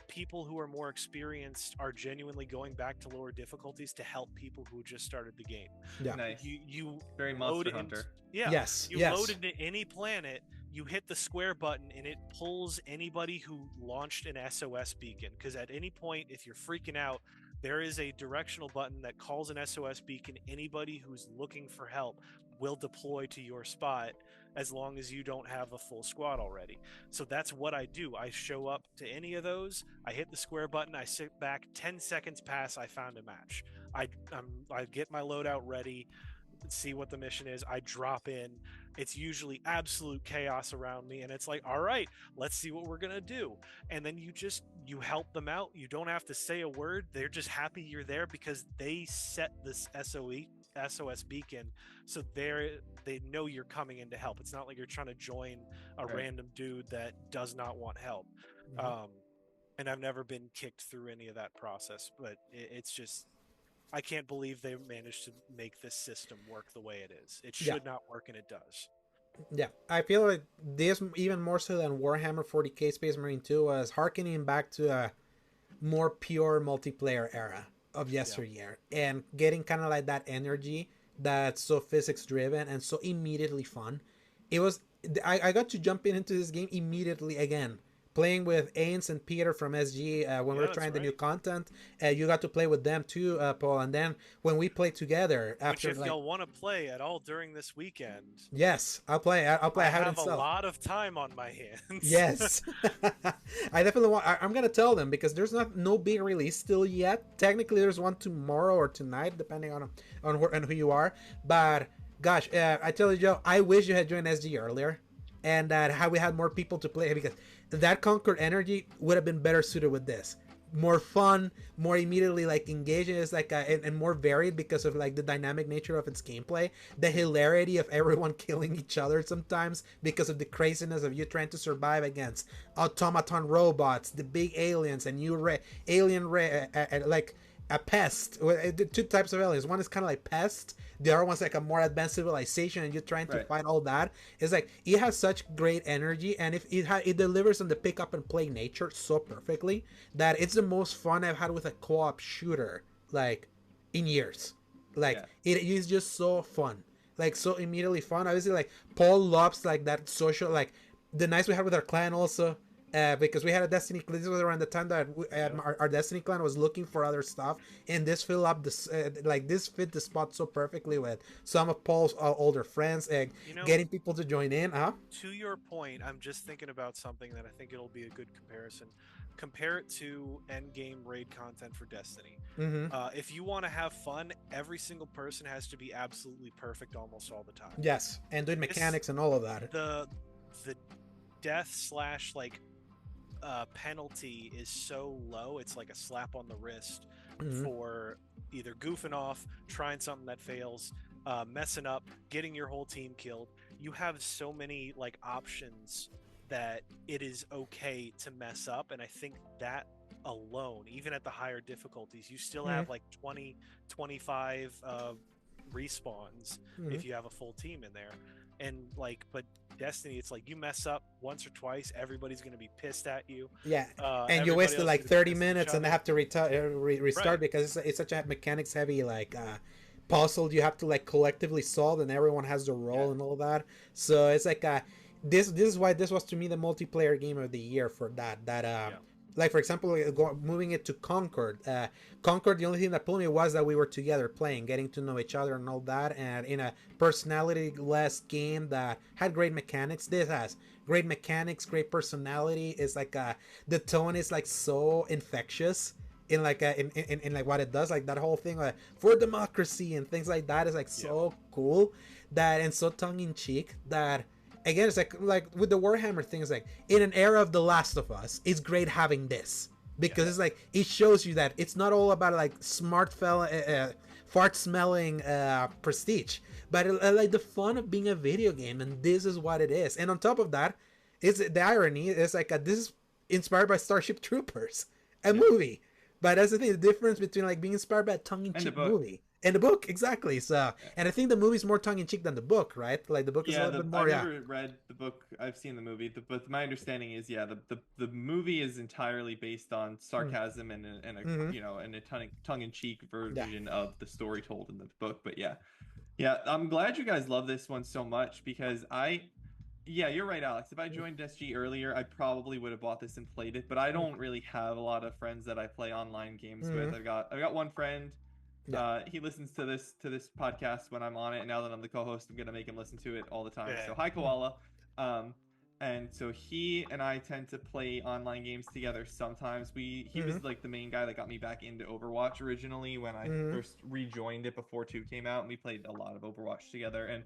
people who are more experienced are genuinely going back to lower difficulties to help people who just started the game. Yeah, nice. You very Monster Hunter. Load into any planet, you hit the square button, and it pulls anybody who launched an SOS beacon, because at any point, if you're freaking out, there is a directional button that calls an SOS beacon. Anybody who's looking for help will deploy to your spot, as long as you don't have a full squad already. So that's what I do. I show up to any of those, I hit the square button, I sit back, 10 seconds pass, I found a match. I get my loadout ready, see what the mission is, I drop in. It's usually absolute chaos around me, and it's like, all right, let's see what we're gonna do. And then you help them out. You don't have to say a word. They're just happy you're there because they set this SOS beacon, so they know you're coming in to help. It's not like you're trying to join a random dude that does not want help. And I've never been kicked through any of that process, but it's just, I can't believe they managed to make this system work the way it is. It should not work, and it does. Yeah, I feel like this, even more so than Warhammer 40k Space Marine 2, was harkening back to a more pure multiplayer era of yesteryear, and getting kind of like that energy that's so physics driven and so immediately fun. It was, I got to jump into this game immediately again, playing with Ains and Peter from SG when we were trying the new content. You got to play with them too, Paul. And then when we played together after, which if y'all want to play at all during this weekend, yes, I'll play. I have a lot of time on my hands. Yes, I definitely want. I'm gonna tell them, because there's no big release still yet. Technically, there's one tomorrow or tonight, depending on who you are. But gosh, I tell you, Joe, I wish you had joined SG earlier, and that how we had more people to play, because that Conquered energy would have been better suited with this. More fun, more immediately like engaging. It's like and more varied because of like the dynamic nature of its gameplay, the hilarity of everyone killing each other sometimes because of the craziness of you trying to survive against automaton robots, the big aliens, and like a pest. Two types of aliens. One is kind of like pest. The other one's like a more advanced civilization, and you're trying to fight all that. It's like, it has such great energy, and if it delivers on the pick up and play nature so perfectly that it's the most fun I've had with a co-op shooter like in years. Like it is just so fun, like so immediately fun. Obviously, like Paul loves like that social, like the nights we had with our clan also. Because we had a Destiny, this was around the time that our Destiny clan was looking for other stuff, and this filled up this this fit the spot so perfectly with some of Paul's older friends, getting people to join in. To your point, I'm just thinking about something that I think it'll be a good comparison. Compare it to endgame raid content for Destiny. If you want to have fun, every single person has to be absolutely perfect almost all the time. Yes, and doing mechanics and all of that. The death / like penalty is so low. It's like a slap on the wrist Mhm. for either goofing off, trying something that fails, messing up, getting your whole team killed. You have so many like options that it is okay to mess up, and I think that alone, even at the higher difficulties, you still Mhm. have like 20, 25 respawns Mhm. if you have a full team in there. And like, but Destiny, it's like you mess up once or twice, everybody's going to be pissed at you. Yeah, and you Everybody wasted else like is gonna 30 piss at each minutes and other. have to restart Right. because it's such a mechanics heavy like puzzle you have to like collectively solve, and everyone has their role Yeah. and all that. So it's like this is why this was to me the multiplayer game of the year for that like for example moving it to Concord. Concord, the only thing that pulled me was that we were together playing, getting to know each other and all that, and in a personality less game that had great mechanics. This has great mechanics, great personality. It's like the tone is like so infectious in like in like what it does, like that whole thing for democracy and things like that is like so cool, that and so tongue-in-cheek that again it's like with the Warhammer things, like in an era of The Last of Us, it's great having this because it's like it shows you that it's not all about like fart smelling prestige, but like the fun of being a video game, and this is what it is. And on top of that, it's the irony is like this is inspired by Starship Troopers, a movie. But that's the thing, the difference between like being inspired by a tongue-in-cheek movie and the book, exactly. So, and I think the movie's more tongue-in-cheek than the book, right? Like the book is a little bit more. I've never read the book. I've seen the movie, but my understanding is, the movie is entirely based on sarcasm and a you know, and a tongue-in-cheek version of the story told in the book. But yeah, I'm glad you guys love this one so much because yeah, you're right, Alex. If I joined SG earlier, I probably would have bought this and played it. But I don't really have a lot of friends that I play online games with. I've got one friend. He listens to this podcast when I'm on it, and now that I'm the co-host, I'm gonna make him listen to it all the time. So hi, Koala. And so he and I tend to play online games together sometimes. He was like the main guy that got me back into Overwatch originally when I first rejoined it before 2 came out, and we played a lot of Overwatch together and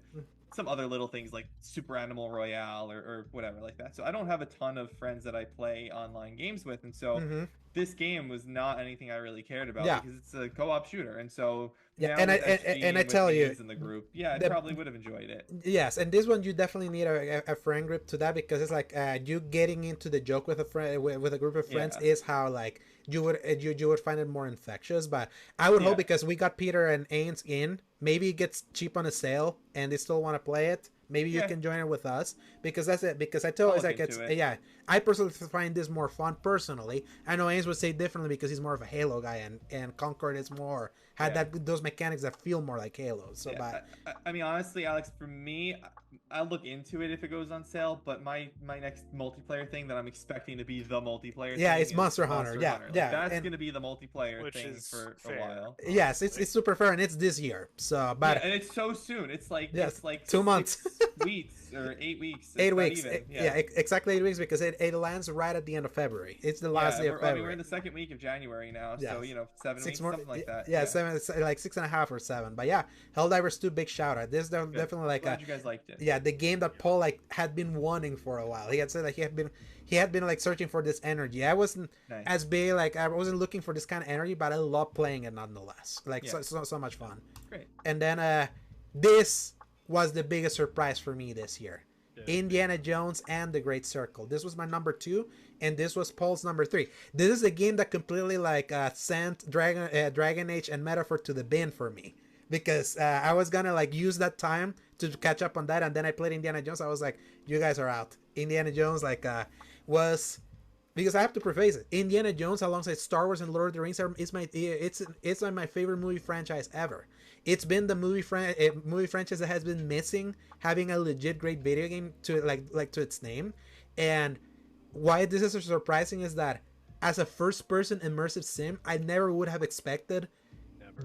some other little things like Super Animal Royale or whatever like that. So I don't have a ton of friends that I play online games with, and so this game was not anything I really cared about because it's a co-op shooter, and so and I tell you in the group, I probably would have enjoyed it. Yes, and this one you definitely need a friend group to that, because it's like you getting into the joke with a friend with a group of friends is how like you would find it more infectious. But I would hope, because we got Peter and Ains in, maybe it gets cheap on a sale and they still want to play it. Maybe you can join it with us, because that's it. Because I tell it's like it's I personally find this more fun personally. I know Ains would say differently because he's more of a Halo guy, and Concord is more those mechanics that feel more like Halo. So, but I mean, honestly, Alex, for me, I'll look into it if it goes on sale. But my next multiplayer thing that I'm expecting to be the multiplayer thing it's Monster Hunter. Like, that's gonna be the multiplayer thing for fair. a while. Yes, it's super fair, and it's this year. So, but and it's so soon. It's like 2 months, 6 weeks or 8 weeks. 8 weeks. Exactly 8 weeks, because it lands right at the end of February. It's the last day of February. I mean, we're in the second week of January now, so 7 weeks, something like that. 7, like 6.5 or 7. But Helldivers 2, big shout out. This is definitely like glad you guys liked it. The game that Paul like had been wanting for a while. He had said that he had been like searching for this energy. I wasn't as big, like I wasn't looking for this kind of energy, but I love playing it nonetheless. Like so much fun. Great. And then this was the biggest surprise for me this year. Indiana Jones and the Great Circle. This was my number 2, and this was Paul's number 3. This is a game that completely like sent Dragon Age and Metaphor to the bin for me, because I was gonna like use that time to catch up on that, and then I played Indiana Jones. I was like, you guys are out. Indiana Jones was, because I have to preface it, Indiana Jones alongside Star Wars and Lord of the Rings it's like my favorite movie franchise ever. It's been the movie franchise that has been missing having a legit great video game to like to its name. And why this is so surprising is that as a first-person immersive sim, I never would have expected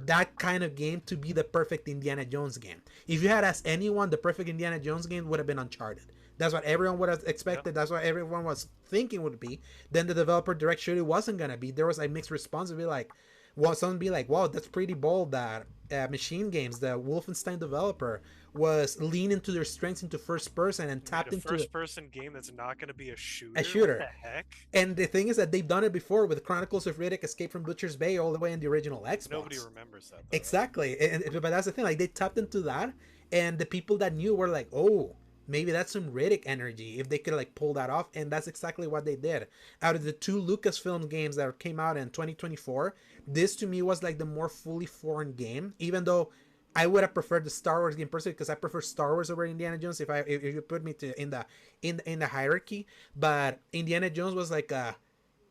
that kind of game to be the perfect Indiana Jones game. If you had asked anyone, the perfect Indiana Jones game would have been Uncharted. That's what everyone would have expected. That's what everyone was thinking would be. Then the developer direct showed it wasn't gonna be. There was a mixed response to be like, well, someone be like, wow, that's pretty bold that Machine Games, the Wolfenstein developer, was leaning to their strengths into first person and Made tapped a into first-person game that's not going to be a a shooter. What shooter. the heck? And the thing is that they've done it before with Chronicles of Riddick, Escape from Butcher's Bay, all the way in the original Xbox. Nobody remembers that, though, Exactly. But that's the thing. Like, they tapped into that, and the people that knew were like, oh, maybe that's some Riddick energy if they could like pull that off. And that's exactly what they did. Out of the two Lucasfilm games that came out in 2024, this to me was like the more fully formed game, even though I would have preferred the Star Wars game personally because I prefer Star Wars over Indiana Jones if you put me to in the hierarchy. But Indiana Jones was like a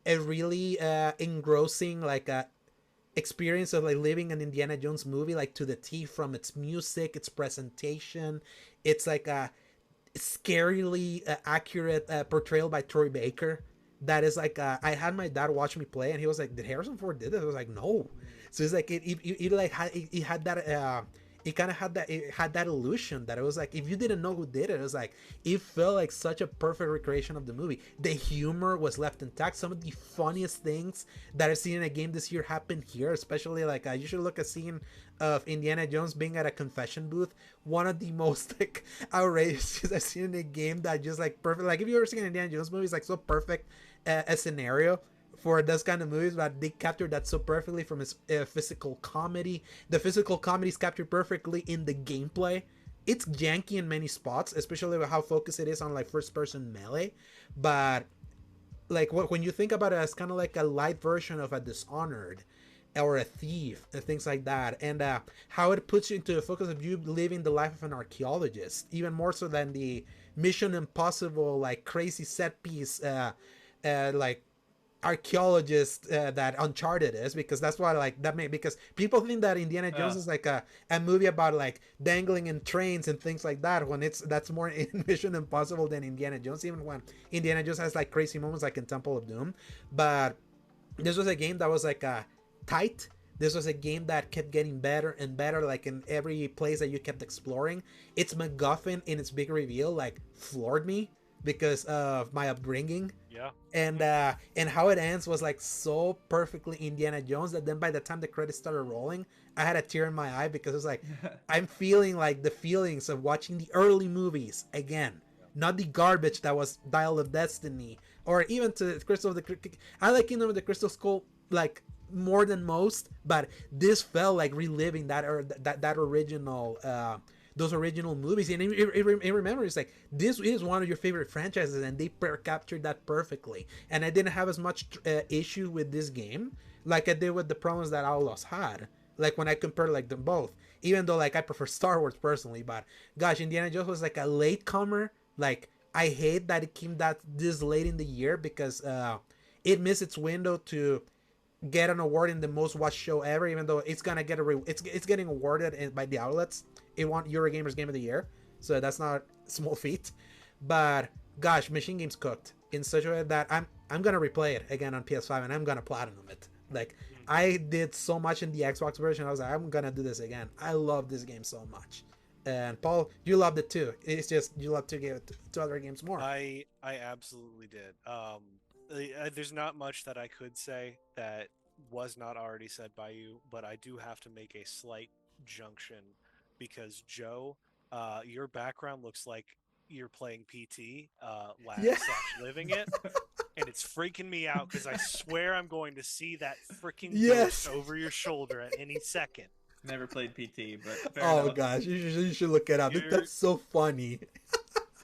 really engrossing like experience of like living an Indiana Jones movie like to the T, from its music, its presentation. It's like a scarily accurate portrayal by Troy Baker. That is like I had my dad watch me play, and he was like, "Did Harrison Ford did this?" I was like, "No." So it's like it like it had that it kind of had that illusion that it was like if you didn't know who did it, it was like it felt like such a perfect recreation of the movie. The humor was left intact. Some of the funniest things that I've seen in a game this year happened here, especially like you should look a scene of Indiana Jones being at a confession booth. One of the most like outrageous I've seen in a game that just like perfect. Like if you ever seen an Indiana Jones movie, it's like so perfect a scenario for those kind of movies, but they captured that so perfectly from his physical comedy. The physical comedy is captured perfectly in the gameplay. It's janky in many spots, especially with how focused it is on like first person melee, but like when you think about it as kind of like a light version of a Dishonored or a Thief and things like that, and how it puts you into the focus of you living the life of an archaeologist, even more so than the Mission Impossible like crazy set piece like archaeologist that Uncharted is, because that's why like that may because people think that Indiana Jones is like a movie about like dangling in trains and things like that, when that's more in Mission Impossible than Indiana Jones, even when Indiana Jones has like crazy moments like in Temple of Doom. But this was a game that was like tight. This was a game that kept getting better and better, like in every place that you kept exploring. Its MacGuffin in its big reveal like floored me because of my upbringing. Yeah. And how it ends was like so perfectly Indiana Jones that then by the time the credits started rolling, I had a tear in my eye because it was like I'm feeling like the feelings of watching the early movies again, not the garbage that was Dial of Destiny or even to Crystal of the I like Kingdom of the Crystal Skull like more than most, but this felt like reliving that or that original those original movies. And I remember it's like this is one of your favorite franchises, and they captured that perfectly. And I didn't have as much issue with this game like I did with the problems that Outlaws had, like when I compare like them both, even though like I prefer Star Wars personally. But gosh, Indiana Jones was like a late comer. Like I hate that it came this late in the year because it missed its window to get an award in the most watched show ever, even though it's gonna get it's getting awarded by the outlets. It won Eurogamer's Game of the Year, so that's not a small feat. But gosh, Machine Games cooked in such a way that I'm gonna replay it again on PS5 and I'm gonna platinum it. Like I did so much in the Xbox version, I was like, I'm gonna do this again. I love this game so much. And Paul, you loved it too. It's just you love to give to other games more. I absolutely did. There's not much that I could say that was not already said by you, but I do have to make a slight junction because Joe, your background looks like you're playing PT, Yeah. / living it, and it's freaking me out because I swear I'm going to see that freaking Yes. ghost over your shoulder at any second. Never played PT, but fair Oh enough. gosh, you should look it up. That's so funny.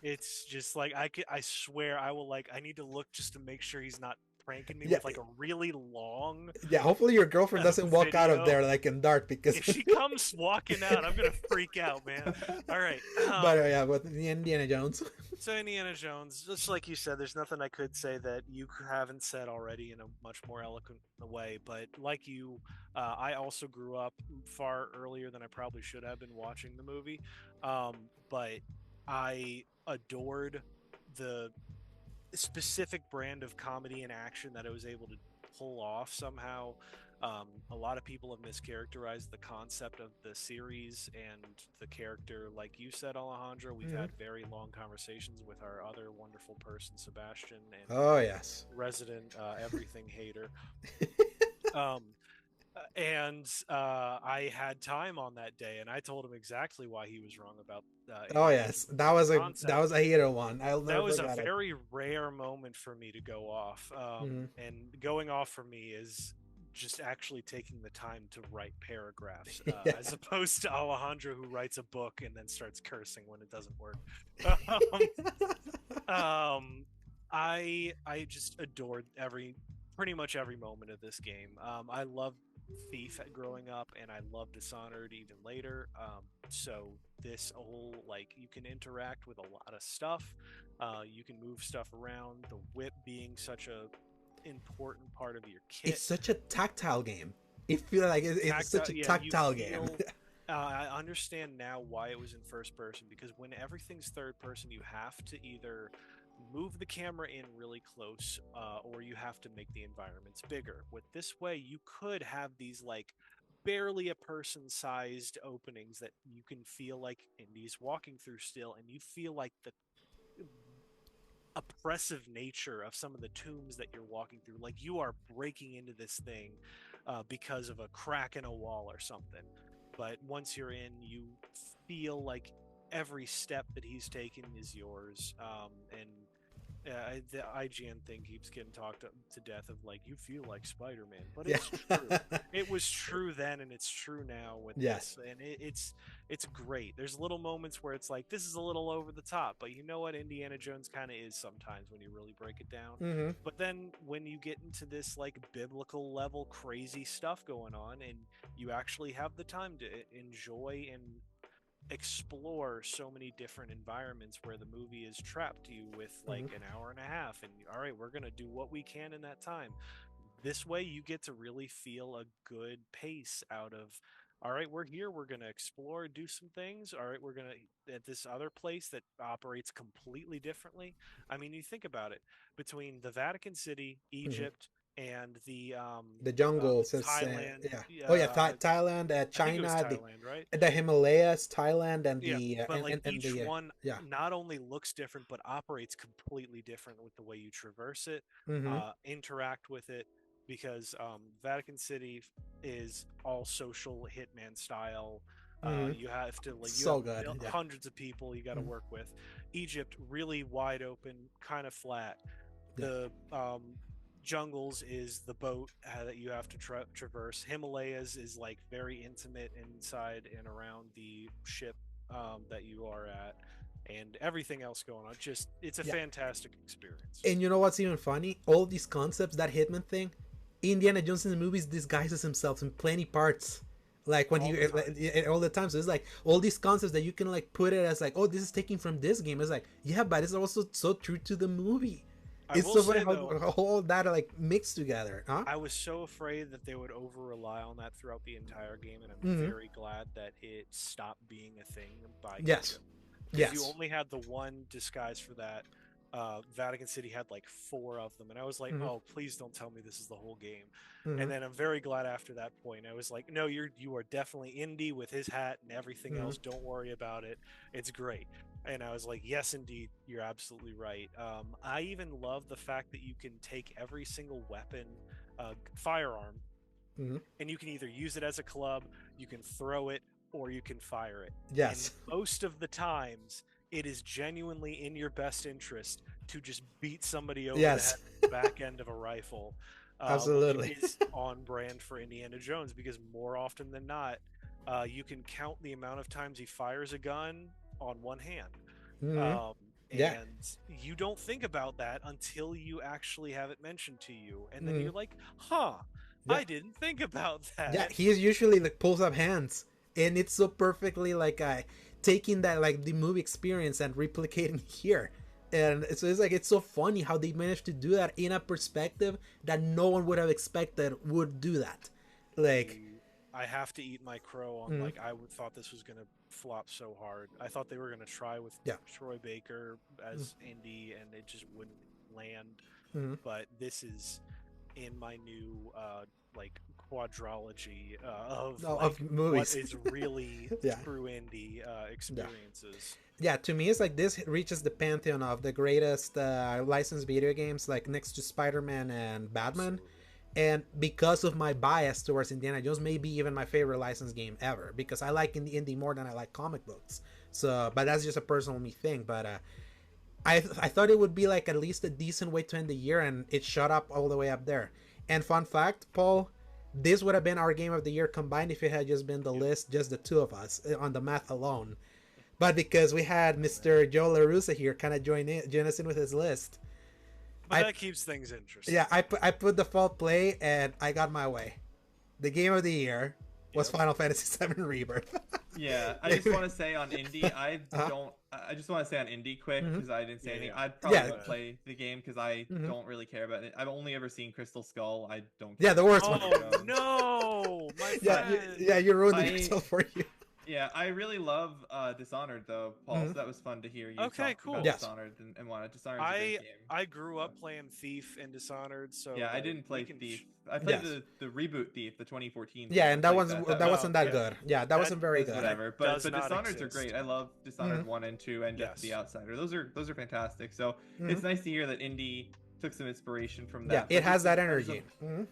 It's just like I swear I will I need to look just to make sure he's not pranking me Yeah. with like a really long. Yeah, hopefully your girlfriend doesn't walk out of video. there like in dark because. If she comes walking out, I'm gonna freak out, man. All right. But yeah, with the Indiana Jones. So Indiana Jones, just like you said, there's nothing I could say that you haven't said already in a much more eloquent way. But like you, I also grew up far earlier than I probably should have been watching the movie. But I adored the specific brand of comedy and action that I was able to pull off somehow. A lot of people have mischaracterized the concept of the series and the character. Like you said, Alejandro, we've had very long conversations with our other wonderful person, Sebastian, and Oh yes. resident everything hater. And I had time on that day, and I told him exactly why he was wrong about. Oh Indiana yes, Jones that was concept. a hero one. I'll That never was a forget it. very rare moment for me to go off. Mhm. And going off for me is just actually taking the time to write paragraphs, Yeah. as opposed to Alejandro, who writes a book and then starts cursing when it doesn't work. um, I just adored pretty much every moment of this game. I loved Thief growing up, and I loved Dishonored even later. So this whole, like, you can interact with a lot of stuff. You can move stuff around. The whip being such a important part of your kit. It's such a tactile game. It feels like it's such a tactile game. I understand now why it was in first person, because when everything's third person, you have to either move the camera in really close, or you have to make the environments bigger. With this way, you could have these like barely a person sized openings that you can feel like Indy's walking through still, and you feel like the oppressive nature of some of the tombs that you're walking through, like you are breaking into this thing because of a crack in a wall or something. But once you're in, you feel like every step that he's taken is yours. And the IGN thing keeps getting talked to death of like, you feel like Spider-Man, but Yeah. it's true. It was true then, and it's true now with Yes. this, and it's great. There's little moments where it's like, this is a little over the top, but you know what Indiana Jones kind of is sometimes when you really break it down. Mm-hmm. But then when you get into this like biblical level crazy stuff going on, and you actually have the time to enjoy and explore so many different environments, where the movie is trapped you with like an hour and a half, and all right, we're going to do what we can in that time. This way you get to really feel a good pace out of, all right, we're here, we're going to explore, do some things. All right, we're going to at this other place that operates completely differently. I mean, you think about it, between the Vatican City, Mm-hmm. Egypt, and the jungles, Thailand, yeah. Oh yeah, Thailand, I think it was China, Thailand, right? the Himalayas, Thailand, and Yeah, the but like and each the one yeah. not only looks different, but operates completely different with the way you traverse it, Mm-hmm. interact with it. Because Vatican City is all social hitman style. Mm-hmm. You have to like, you So have good. Yeah. hundreds of people you got to Mhm. work with. Egypt, really wide open, kind of flat. Yeah. The jungles is the boat that you have to traverse. Himalayas is like very intimate inside and around the ship that you are at, and everything else going on. Just, it's a Yeah. fantastic experience. And you know what's even funny? All these concepts, that Hitman thing, Indiana Jones in the movies disguises himself in plenty parts. Like when All he the time. all the time. So it's like all these concepts that you can like put it as like, oh, this is taken from this game. It's like, yeah, but it's also so true to the movie. I It's will so say, funny though, how all that like mixed together, huh? I was so afraid that they would over rely on that throughout the entire game, and I'm Mhm. very glad that it stopped being a thing by Yes. because you Yes. only had the one disguise for that. Vatican City had like 4 of them, and I was like, Mhm. "Oh, please don't tell me this is the whole game." Mhm. And then I'm very glad after that point. I was like, "No, you are definitely Indy with his hat and everything Mhm. else. Don't worry about it. It's great." And I was like, "Yes, indeed, you're absolutely right." I even love the fact that you can take every single weapon, firearm, Mhm. and you can either use it as a club, you can throw it, or you can fire it. Yes. And most of the times, it is genuinely in your best interest to just beat somebody over the Yes. head with the back end of a rifle, Absolutely. which is on brand for Indiana Jones, because more often than not, you can count the amount of times he fires a gun on one hand. Mhm. Um, Yeah. and you don't think about that until you actually have it mentioned to you, and then Mhm. you're like, huh, Yeah. I didn't think about that. Yeah, he is usually like pulls up hands, and it's so perfectly like taking that like the movie experience and replicating here. And so it's like it's so funny how they managed to do that in a perspective that no one would have expected would do that. Like, I have to eat my crow on, Mhm. like, thought this was gonna flop so hard. I thought they were gonna try with Yeah. Troy Baker as Indy, and it just wouldn't land. Mhm. But this is in my new like quadrology of No, like of movies. what is really Yeah. true Indy experiences. Yeah, to me, it's like this reaches the pantheon of the greatest licensed video games, like next to Spider-Man and Batman. Absolutely. And because of my bias towards Indiana Jones, maybe even my favorite licensed game ever, because I like indie more than I like comic books. So, but that's just a personal me thing. But I thought it would be like at least a decent way to end the year, and it shot up all the way up there. And fun fact, Paul, this would have been our game of the year combined if it had just been the list, just the two of us on the math alone. But because we had Mr. Joe LaRussa here kind of join us in with his list. But that keeps things interesting. Yeah, I put the fall play and I got my way. The game of the year was Final Fantasy VII Rebirth. Yeah, I just want to say on indie, I just want to say on indie quick, because I didn't say anything. I'd probably won't play the game because I don't really care about it. I've only ever seen Crystal Skull. I don't care. Yeah, the worst one. Oh no, my friend. Yeah, you ruined the Crystal for you. Yeah, I really love Dishonored though, Paul. So that was fun to hear you talk about Dishonored and want to. Dishonored's a great game. I grew up playing Thief and Dishonored, so yeah, I didn't play Thief. I played the reboot Thief, the 2014. Yeah, and that wasn't that good. Yeah, that wasn't very good. Whatever, but Dishonored's are great. I love Dishonored 1 and 2 and Death of the Outsider. Those are fantastic. So it's nice to hear that indie took some inspiration from that. Yeah, it has that energy.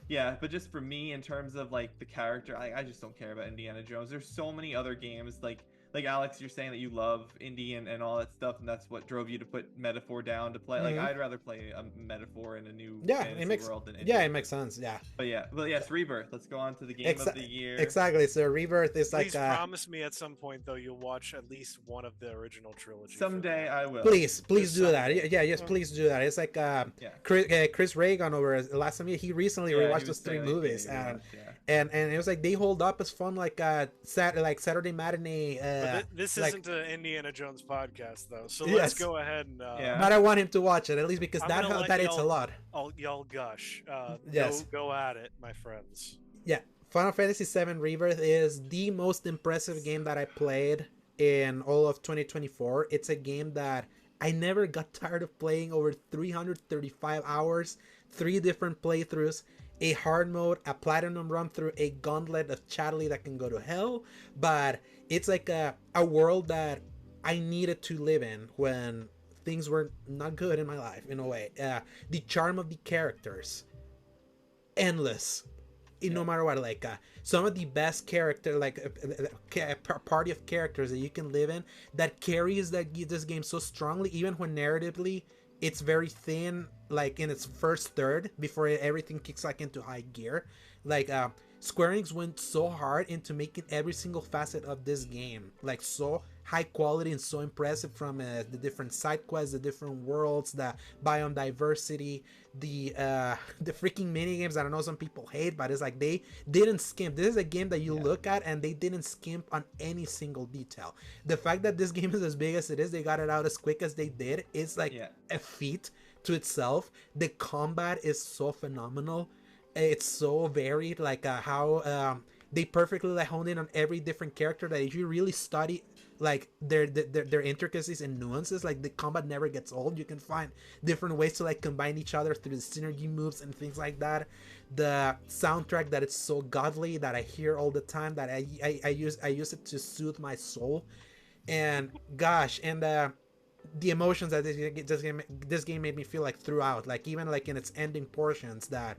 Yeah, but just for me, in terms of like the character, I just don't care about Indiana Jones. There's so many other games like Alex, you're saying that you love indie and all that stuff, and that's what drove you to put Metaphor down to play. Like I'd rather play a Metaphor in a new fantasy world than indie. Yeah, it makes sense. Yeah. But yes, Rebirth. Let's go on to the game of the year. Exactly. So Rebirth is Please promise me at some point though you'll watch at least one of the original trilogy. Someday I will. Please do that. Yeah, yes, please do that. It's like Chris Reagan over last time he recently rewatched those 3 movies and it was like they hold up as fun like Saturday matinee. This isn't an Indiana Jones podcast though, so let's go ahead and. But I want him to watch it at least because that it's a lot. Y'all gush. Go at it, my friends. Yeah, Final Fantasy VII Rebirth is the most impressive game that I played in all of 2024. It's a game that I never got tired of playing. Over 335 hours, 3 different playthroughs, a hard mode, a platinum run through, a gauntlet of Chatterley that can go to hell. But it's like a world that I needed to live in when things were not good in my life, in a way. The charm of the characters, endless. No matter what, like some of the best character, like a party of characters that you can live in, that carries this game so strongly, even when narratively it's very thin, like in its first third before everything kicks like into high gear. Like Square Enix went so hard into making every single facet of this game like so high quality and so impressive, from the different side quests, the different worlds, the biome diversity, the freaking mini games that I know some people hate, but it's like they didn't skimp. This is a game that you look at and they didn't skimp on any single detail. The fact that this game is as big as it is, they got it out as quick as they did, it's like a feat to itself. The combat is so phenomenal. It's so varied, like how they perfectly like honed in on every different character, that if you really study like their intricacies and nuances, like the combat never gets old. You can find different ways to like combine each other through the synergy moves and things like that. The soundtrack that it's so godly that I hear all the time, that I use it to soothe my soul. And gosh, and the emotions that this game made me feel like throughout, like even like in its ending portions, that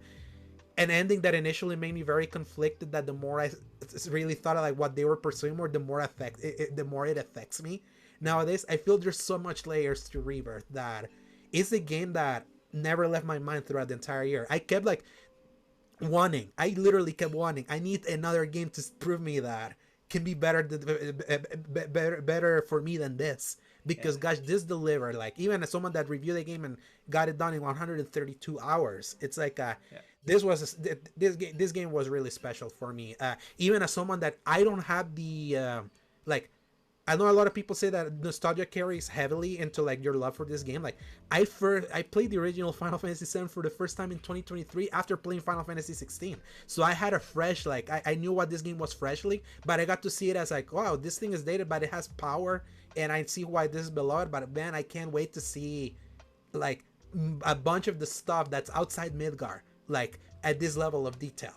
an ending that initially made me very conflicted, that the more I really thought of like what they were pursuing more, the more it affects me. Nowadays, I feel there's so much layers to Rebirth that it's a game that never left my mind throughout the entire year. I kept like I literally kept wanting, I need another game to prove me that can be better for me than this. Because gosh, this delivered. Like even as someone that reviewed the game and got it done in 132 hours, it's like this game was really special for me. Even as someone that I don't have the like, I know a lot of people say that nostalgia carries heavily into like your love for this game. Like I played the original Final Fantasy VII for the first time in 2023 after playing Final Fantasy 16. So I had a fresh, like I knew what this game was freshly, but I got to see it as like, wow, this thing is dated, but it has power, and I see why this is beloved. But man, I can't wait to see like a bunch of the stuff that's outside Midgar, like at this level of detail.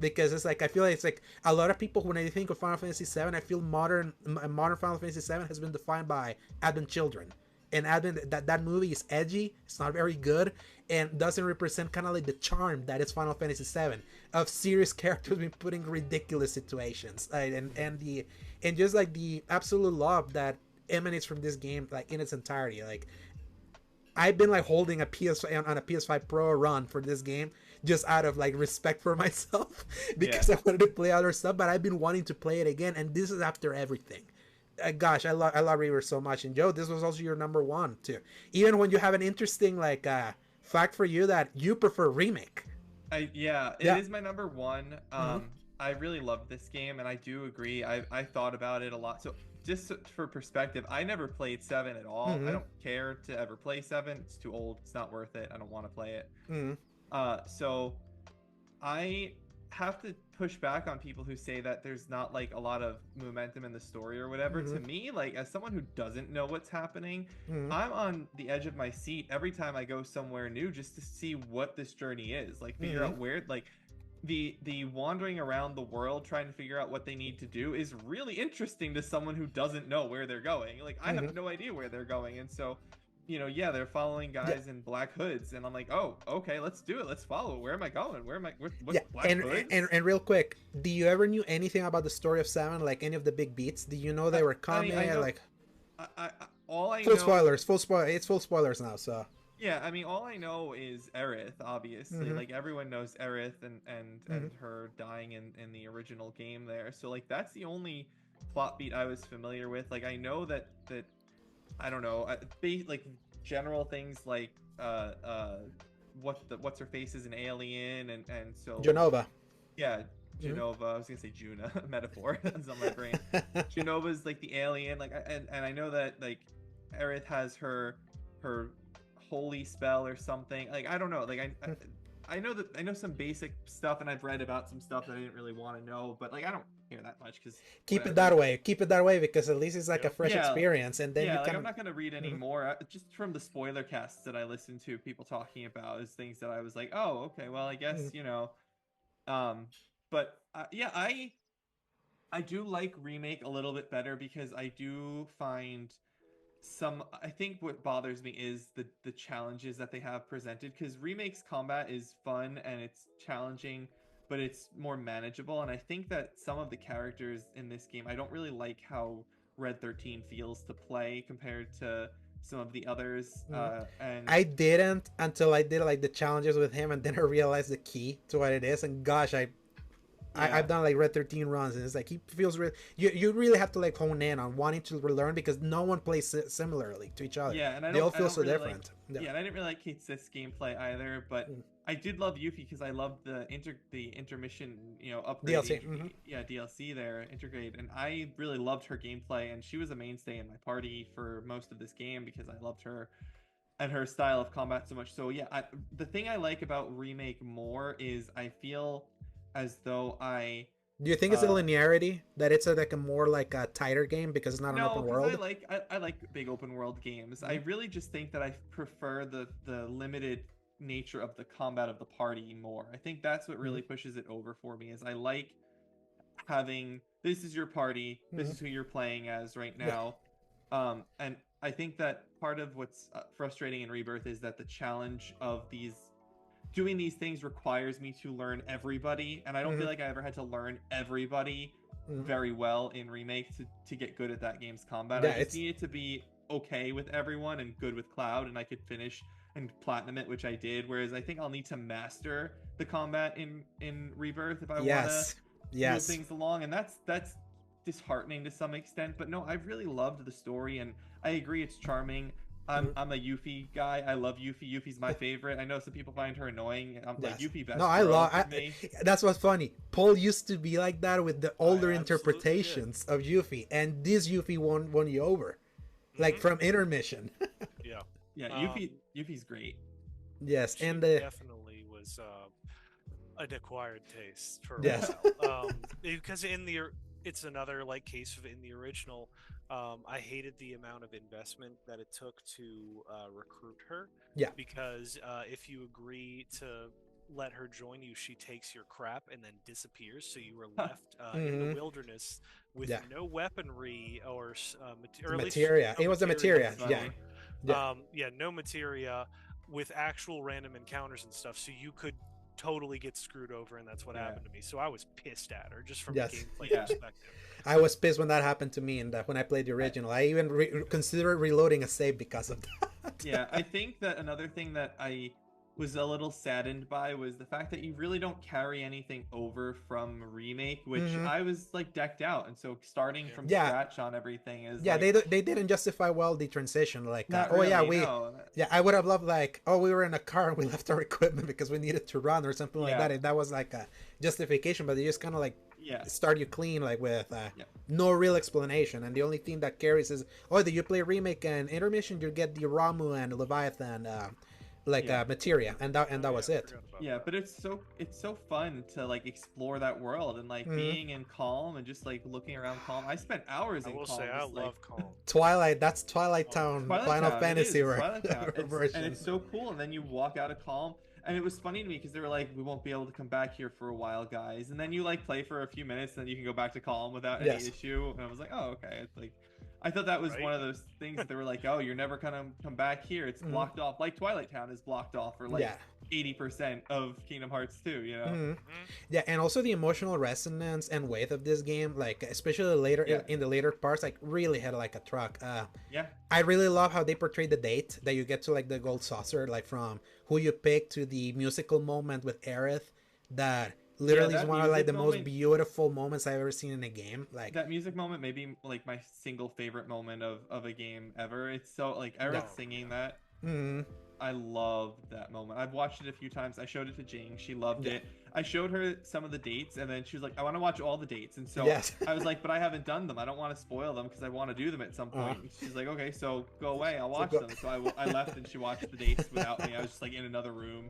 Because it's like, I feel like it's like a lot of people, when I think of Final Fantasy VII, I feel modern Final Fantasy VII has been defined by Advent Children. and admit that movie is edgy, it's not very good, and doesn't represent kind of like the charm that is Final Fantasy VII of serious characters being put in ridiculous situations, right? And just like the absolute love that emanates from this game, like in its entirety. Like I've been like holding a on a PS5 Pro run for this game just out of like respect for myself because I wanted to play other stuff, but I've been wanting to play it again, and this is after everything. Gosh, I love Reaver so much. And Joe, this was also your number one too. Even when you have an interesting like fact for you that you prefer remake. It is my number one. I really love this game, and I do agree. I thought about it a lot. So just for perspective, I never played 7 at all. I don't care to ever play 7. It's too old. It's not worth it. I don't want to play it. So I have to push back on people who say that there's not like a lot of momentum in the story or whatever. To me, like as someone who doesn't know what's happening, I'm on the edge of my seat every time I go somewhere new just to see what this journey is, like figure out where, like the wandering around the world trying to figure out what they need to do is really interesting to someone who doesn't know where they're going. Like I have no idea where they're going, and so they're following guys in black hoods, and I'm like, oh, okay, let's do it. Let's follow it. Where am I going? What's black hoods? And real quick, do you ever knew anything about the story of 7? Like any of the big beats? Do you know they were coming? All I full know. Spoilers. It's full spoilers now. So. Yeah, I mean, all I know is Aerith, obviously. Like everyone knows Aerith and her dying in the original game there. So like that's the only plot beat I was familiar with. Like I know that I don't know, like general things like what's her face is an alien, and so Genova. Yeah, Genova. I was gonna say Juna, metaphor. That's on my brain. Genova's like the alien, like, and I know that like Aerith has her holy spell or something. Like I don't know. Like I know some basic stuff, and I've read about some stuff that I didn't really want to know, but like I don't care that much because keep it that way because at least it's like a fresh experience, and then you like I'm not gonna read any more. Just from the spoiler casts that I listened to, people talking about is things that I was like, oh, okay, well I guess but I do like remake a little bit better because I do find I think what bothers me is the challenges that they have presented, because remakes combat is fun and it's challenging, but it's more manageable. And I think that some of the characters in this game, I don't really like how Red 13 feels to play compared to some of the others. And I didn't until I did like the challenges with him, and then I realized the key to what it is. And gosh, I've done like Red 13 runs, and it's like he feels real. You really have to like hone in on wanting to relearn, because no one plays similarly to each other. Yeah, and they all feel so really different. And I didn't really like Kate Sith's gameplay either, but I did love Yuffie because I loved the intermission, upgrade DLC. DLC there, integrate, and I really loved her gameplay, and she was a mainstay in my party for most of this game because I loved her and her style of combat so much. So yeah, the thing I like about remake more is I feel as though do you think it's the linearity, that it's like a more like a tighter game because it's not an open world? I like big open world games. I really just think that I prefer the limited nature of the combat of the party more. I think that's what really pushes it over for me, is I like having, this is your party, this is who you're playing as right now. And I think that part of what's frustrating in Rebirth is that the challenge of doing these things requires me to learn everybody, and I don't feel like I ever had to learn everybody very well in Remake to get good at that game's combat. I just needed to be okay with everyone and good with Cloud, and I could finish and platinum it, which I did. Whereas I think I'll need to master the combat in Rebirth if I want to move things along, and that's disheartening to some extent. But no, I really loved the story, and I agree it's charming. I'm a Yuffie guy. I love Yuffie. Yuffie's my favorite. I know some people find her annoying. I'm like, Yuffie best. No, I love. That's what's funny. Paul used to be like that with the older interpretations of Yuffie, and this Yuffie won you over, like from intermission. Yeah. Yuffie's great. Yes, she and definitely was an acquired taste for a while. Because it's another like case of in the original. I hated the amount of investment that it took to recruit her. Yeah. Because if you agree to let her join you, she takes your crap and then disappears. So you were left in the wilderness with no weaponry or materia. It was the materia. Yeah. Yeah. No materia with actual random encounters and stuff, so you could totally get screwed over, and that's what happened to me. So I was pissed at her just from a Yes. gameplay Yeah. perspective. I was pissed when that happened to me, and when I played the original, I even considered reloading a save because of that. Yeah, I think that another thing that I was a little saddened by was the fact that you really don't carry anything over from remake, which Mhm. I was like decked out, and so starting from Yeah. scratch on everything is Yeah, like, they didn't justify well the transition. Like, not oh yeah, really, we no. yeah, I would have loved like, oh, we were in a car and we left our equipment because we needed to run or something like Yeah. that. If that was like a justification, but they just kind of like Yeah. start you clean, like with Yeah. no real explanation, and the only thing that carries is, oh, did you play remake and intermission? You get the Ramu and Leviathan, Yeah. materia, and that Oh, was I it. forgot about Yeah, that. but it's so fun to like explore that world and like Mhm. being in Calm and just like looking around Calm. I spent hours I in will Calm. say I just, like, love Calm. Twilight, that's Twilight Oh, Town, Twilight Final Town, Fantasy it is, Twilight Town. version. And it's so cool. And then you walk out of Calm, and it was funny to me because they were like, "We won't be able to come back here for a while, guys." And then you like play for a few minutes, and then you can go back to Calm without any Yes. issue. And I was like, "Oh, okay." It's like, I thought that was Right? one of those things that they were like, "Oh, you're never gonna come back here. It's Mhm. blocked off." Like Twilight Town is blocked off for like Yeah. 80% of Kingdom Hearts 2. You know? Mhm. Mhm. Yeah, and also the emotional resonance and weight of this game, like especially later Yeah. in the later parts, like really hit like a truck. Yeah. I really love how they portrayed the date that you get to like the gold saucer, like from who you pick to the musical moment with Aerith. That literally is that one of like music the most moment- beautiful moments I've ever seen in a game. Like, That music moment may be like my single favorite moment of a game ever. It's so like Aerith Yeah. singing that. mhm. I loved that moment. I've watched it a few times. I showed it to Jing. She loved Yeah. it. I showed her some of the dates, and then she was like, "I want to watch all the dates." And so Yes. I was like, "But I haven't done them. I don't want to spoil them because I want to do them at some point." Uh-huh. And she's like, "Okay, so go away. I'll watch go- them." So I left, and she watched the dates without me. I was just like in another room.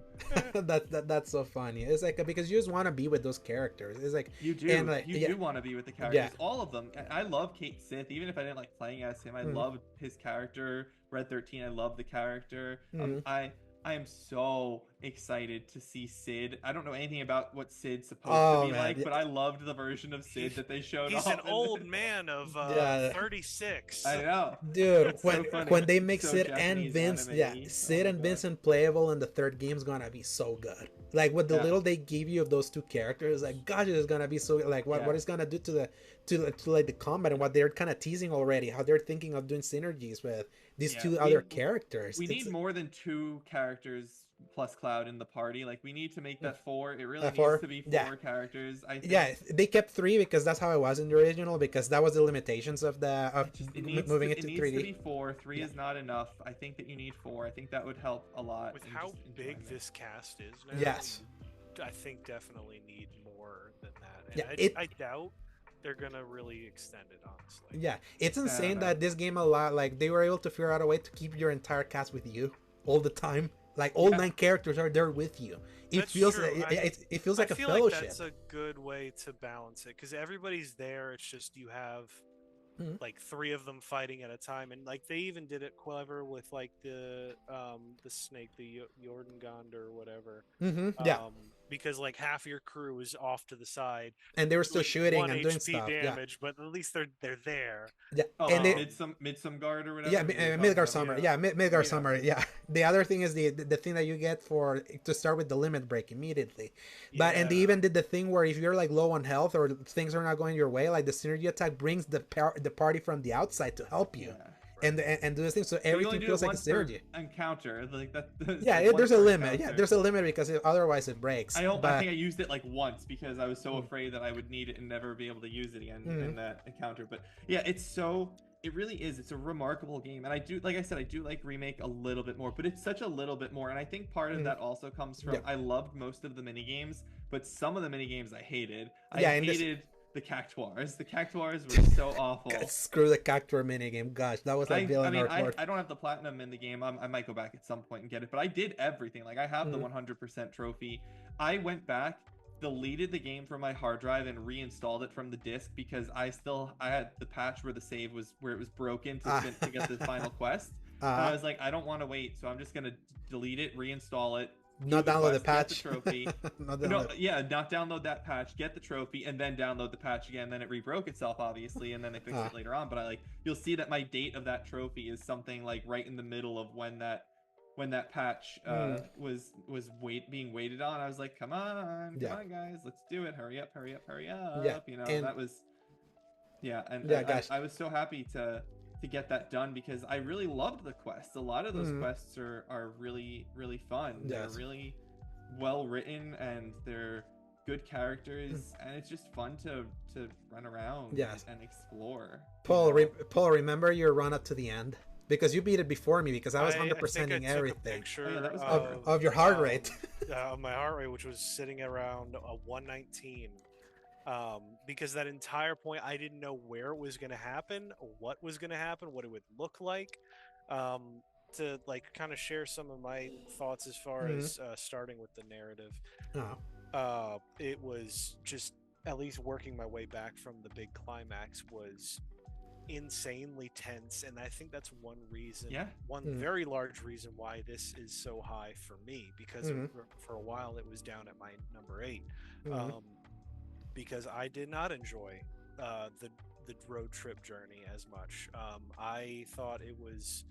That's so funny. It's like because you just want to be with those characters. It's like You do. And, like, you yeah. do want to be with the characters. All of them. I love Kate Sith. Even if I didn't like playing as him, I Mhm. loved his character. Red 13, I love the character. Mhm. I am so excited to see Sid. I don't know anything about what Sid's supposed Oh, to be man, like, yeah. but I loved the version of Sid that they showed He's off. an old man of Yeah. 36. I know. Dude, It's so funny. when they make So Sid and Japanese Vince, anime-y. Sid Oh my and God. Vincent playable in the third game's gonna be so good. Like with the Yeah. little they give you of those two characters, like gosh, it's gonna be so like what Yeah. it's gonna do to like the combat and what they're kind of teasing already, how they're thinking of doing synergies with these Yeah. two We- other characters. We It's- need more than 2 characters plus Cloud in the party. Like we need to make that 4. It really Four? needs to be 4 Yeah. characters. I think. Yeah, they kept 3 because that's how it was in the original because that was the limitations of It needs moving to, it to it needs 3D. to be 4. 3 Yeah. is not enough. I think that you need 4. I think that would help a lot. With in how just big enjoyment. this cast is now, Yes. I think definitely need more than that. And Yeah, I doubt they're gonna really extend it, honestly. Yeah, it's insane no. that this game a lot like they were able to figure out a way to keep your entire cast with you all the time. Like all Yeah. 9 characters are there with you. It That's feels true. it feels like I a feel fellowship. like that's a good way to balance it because everybody's there. It's just you have Mhm. like 3 of them fighting at a time, and like they even did it clever with like the snake, the Jormungand or whatever. Yeah, Because like half your crew is off to the side, and they were still doing shooting 1 and doing HP stuff. damage, but at least they're there. Yeah, Oh, and they, Midsumgard or whatever. yeah, we were talking Midgar about. Summer. yeah. Yeah, Midgar Yeah. Summer. Yeah. The other thing is the thing that you get for to start with the limit break immediately. But and they Yeah. even did the thing where if you're like low on health or things are not going your way, like the synergy attack brings the party from the outside to help you. Yeah. And do this thing so But you only everything do feels it like a once per synergy. encounter. Like that. Yeah, like there's once a per limit. Yeah, encounter. there's a limit because otherwise it breaks. I But- think I used it like once because I was so Mm. afraid that I would need it and never be able to use it again Mhm. in that encounter. But yeah, it really is. It's a remarkable game, and I do, like I said, I do like remake a little bit more, but it's such a little bit more. And I think part of Mhm. that also comes from Yeah. I loved most of the mini games, but some of the mini games I hated. Yeah, I and this- hated the Cactuars. The Cactuars were so awful. God, screw the Cactuar minigame. Gosh, that was like villain I mean, report. I don't have the platinum in the game. I might go back at some point and get it, but I did everything. Like I have the Mhm. 100% trophy. I went back, deleted the game from my hard drive, and reinstalled it from the disc because I had the patch where the save was where it was broken to get the final quest. And I was like, I don't want to wait, so I'm just gonna delete it, reinstall it, Not the download the quest, patch. get the trophy. Not No, download. yeah, not download that patch, get the trophy, and then download the patch again. Then it rebroke itself, obviously, and then they fixed it later on. But you'll see that my date of that trophy is something like right in the middle of when that patch was being waited on. I was like, come on guys, let's do it, hurry up. Yeah, You know, and that was and yeah, gosh. I was so happy to get that done because I really loved the quests. A lot of those quests are really, really fun. They're Yes. really well written and they're good characters and it's just fun to run around Yes. and explore. Paul, you know? Paul, remember your run up to the end? Because you beat it before me because I was I think 100%ing I took a everything picture that was of your heart rate. Of my heart rate, which was sitting around 119. Because that entire point, I didn't know where it was going to happen, what was going to happen, what it would look like. To like kind of share some of my thoughts as far as starting with the narrative. It was just at least working my way back from the big climax was insanely tense, and I think that's one reason, very large reason why this is so high for me, because for a while it was down at my number 8. Because I did not enjoy the road trip journey as much. I thought it was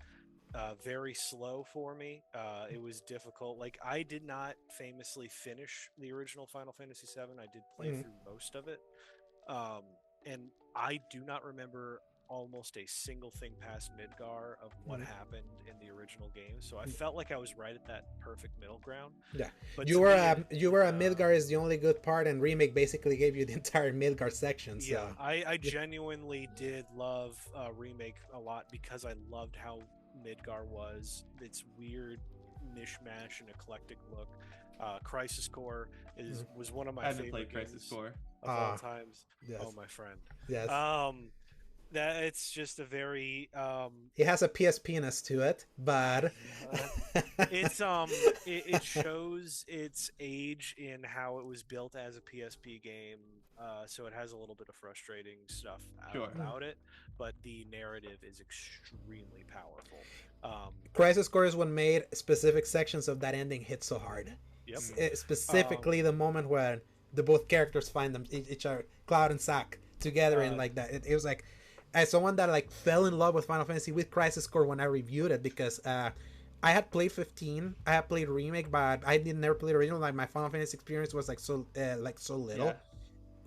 very slow for me. It was difficult. Like, I did not famously finish the original Final Fantasy VII. I did play through most of it. And I do not remember almost a single thing past Midgar of what happened in the original game. So I felt like I was right at that perfect middle ground. Yeah, but you were a Midgar is the only good part, and Remake basically gave you the entire Midgar section. So. Yeah, I genuinely did love Remake a lot because I loved how Midgar was. Its weird mishmash and eclectic look. Crisis Core was one of my favorite played games Crisis Core of all times. Yes. Oh, my friend. Yes. That it's just a very it has a PSP-ness to it, but it's it shows its age in how it was built as a PSP game, so it has a little bit of frustrating stuff about it, but the narrative is extremely powerful. Crisis Core is what made specific sections of that ending hit so hard. Yep. Specifically the moment when the both characters find them each other, Cloud and Zack, together, and like that. It was like, as someone that like fell in love with Final Fantasy with Crisis Core when I reviewed it, because I had played 15, I had played Remake, but I didn't never play the original. Like, my Final Fantasy experience was like so little. Yeah.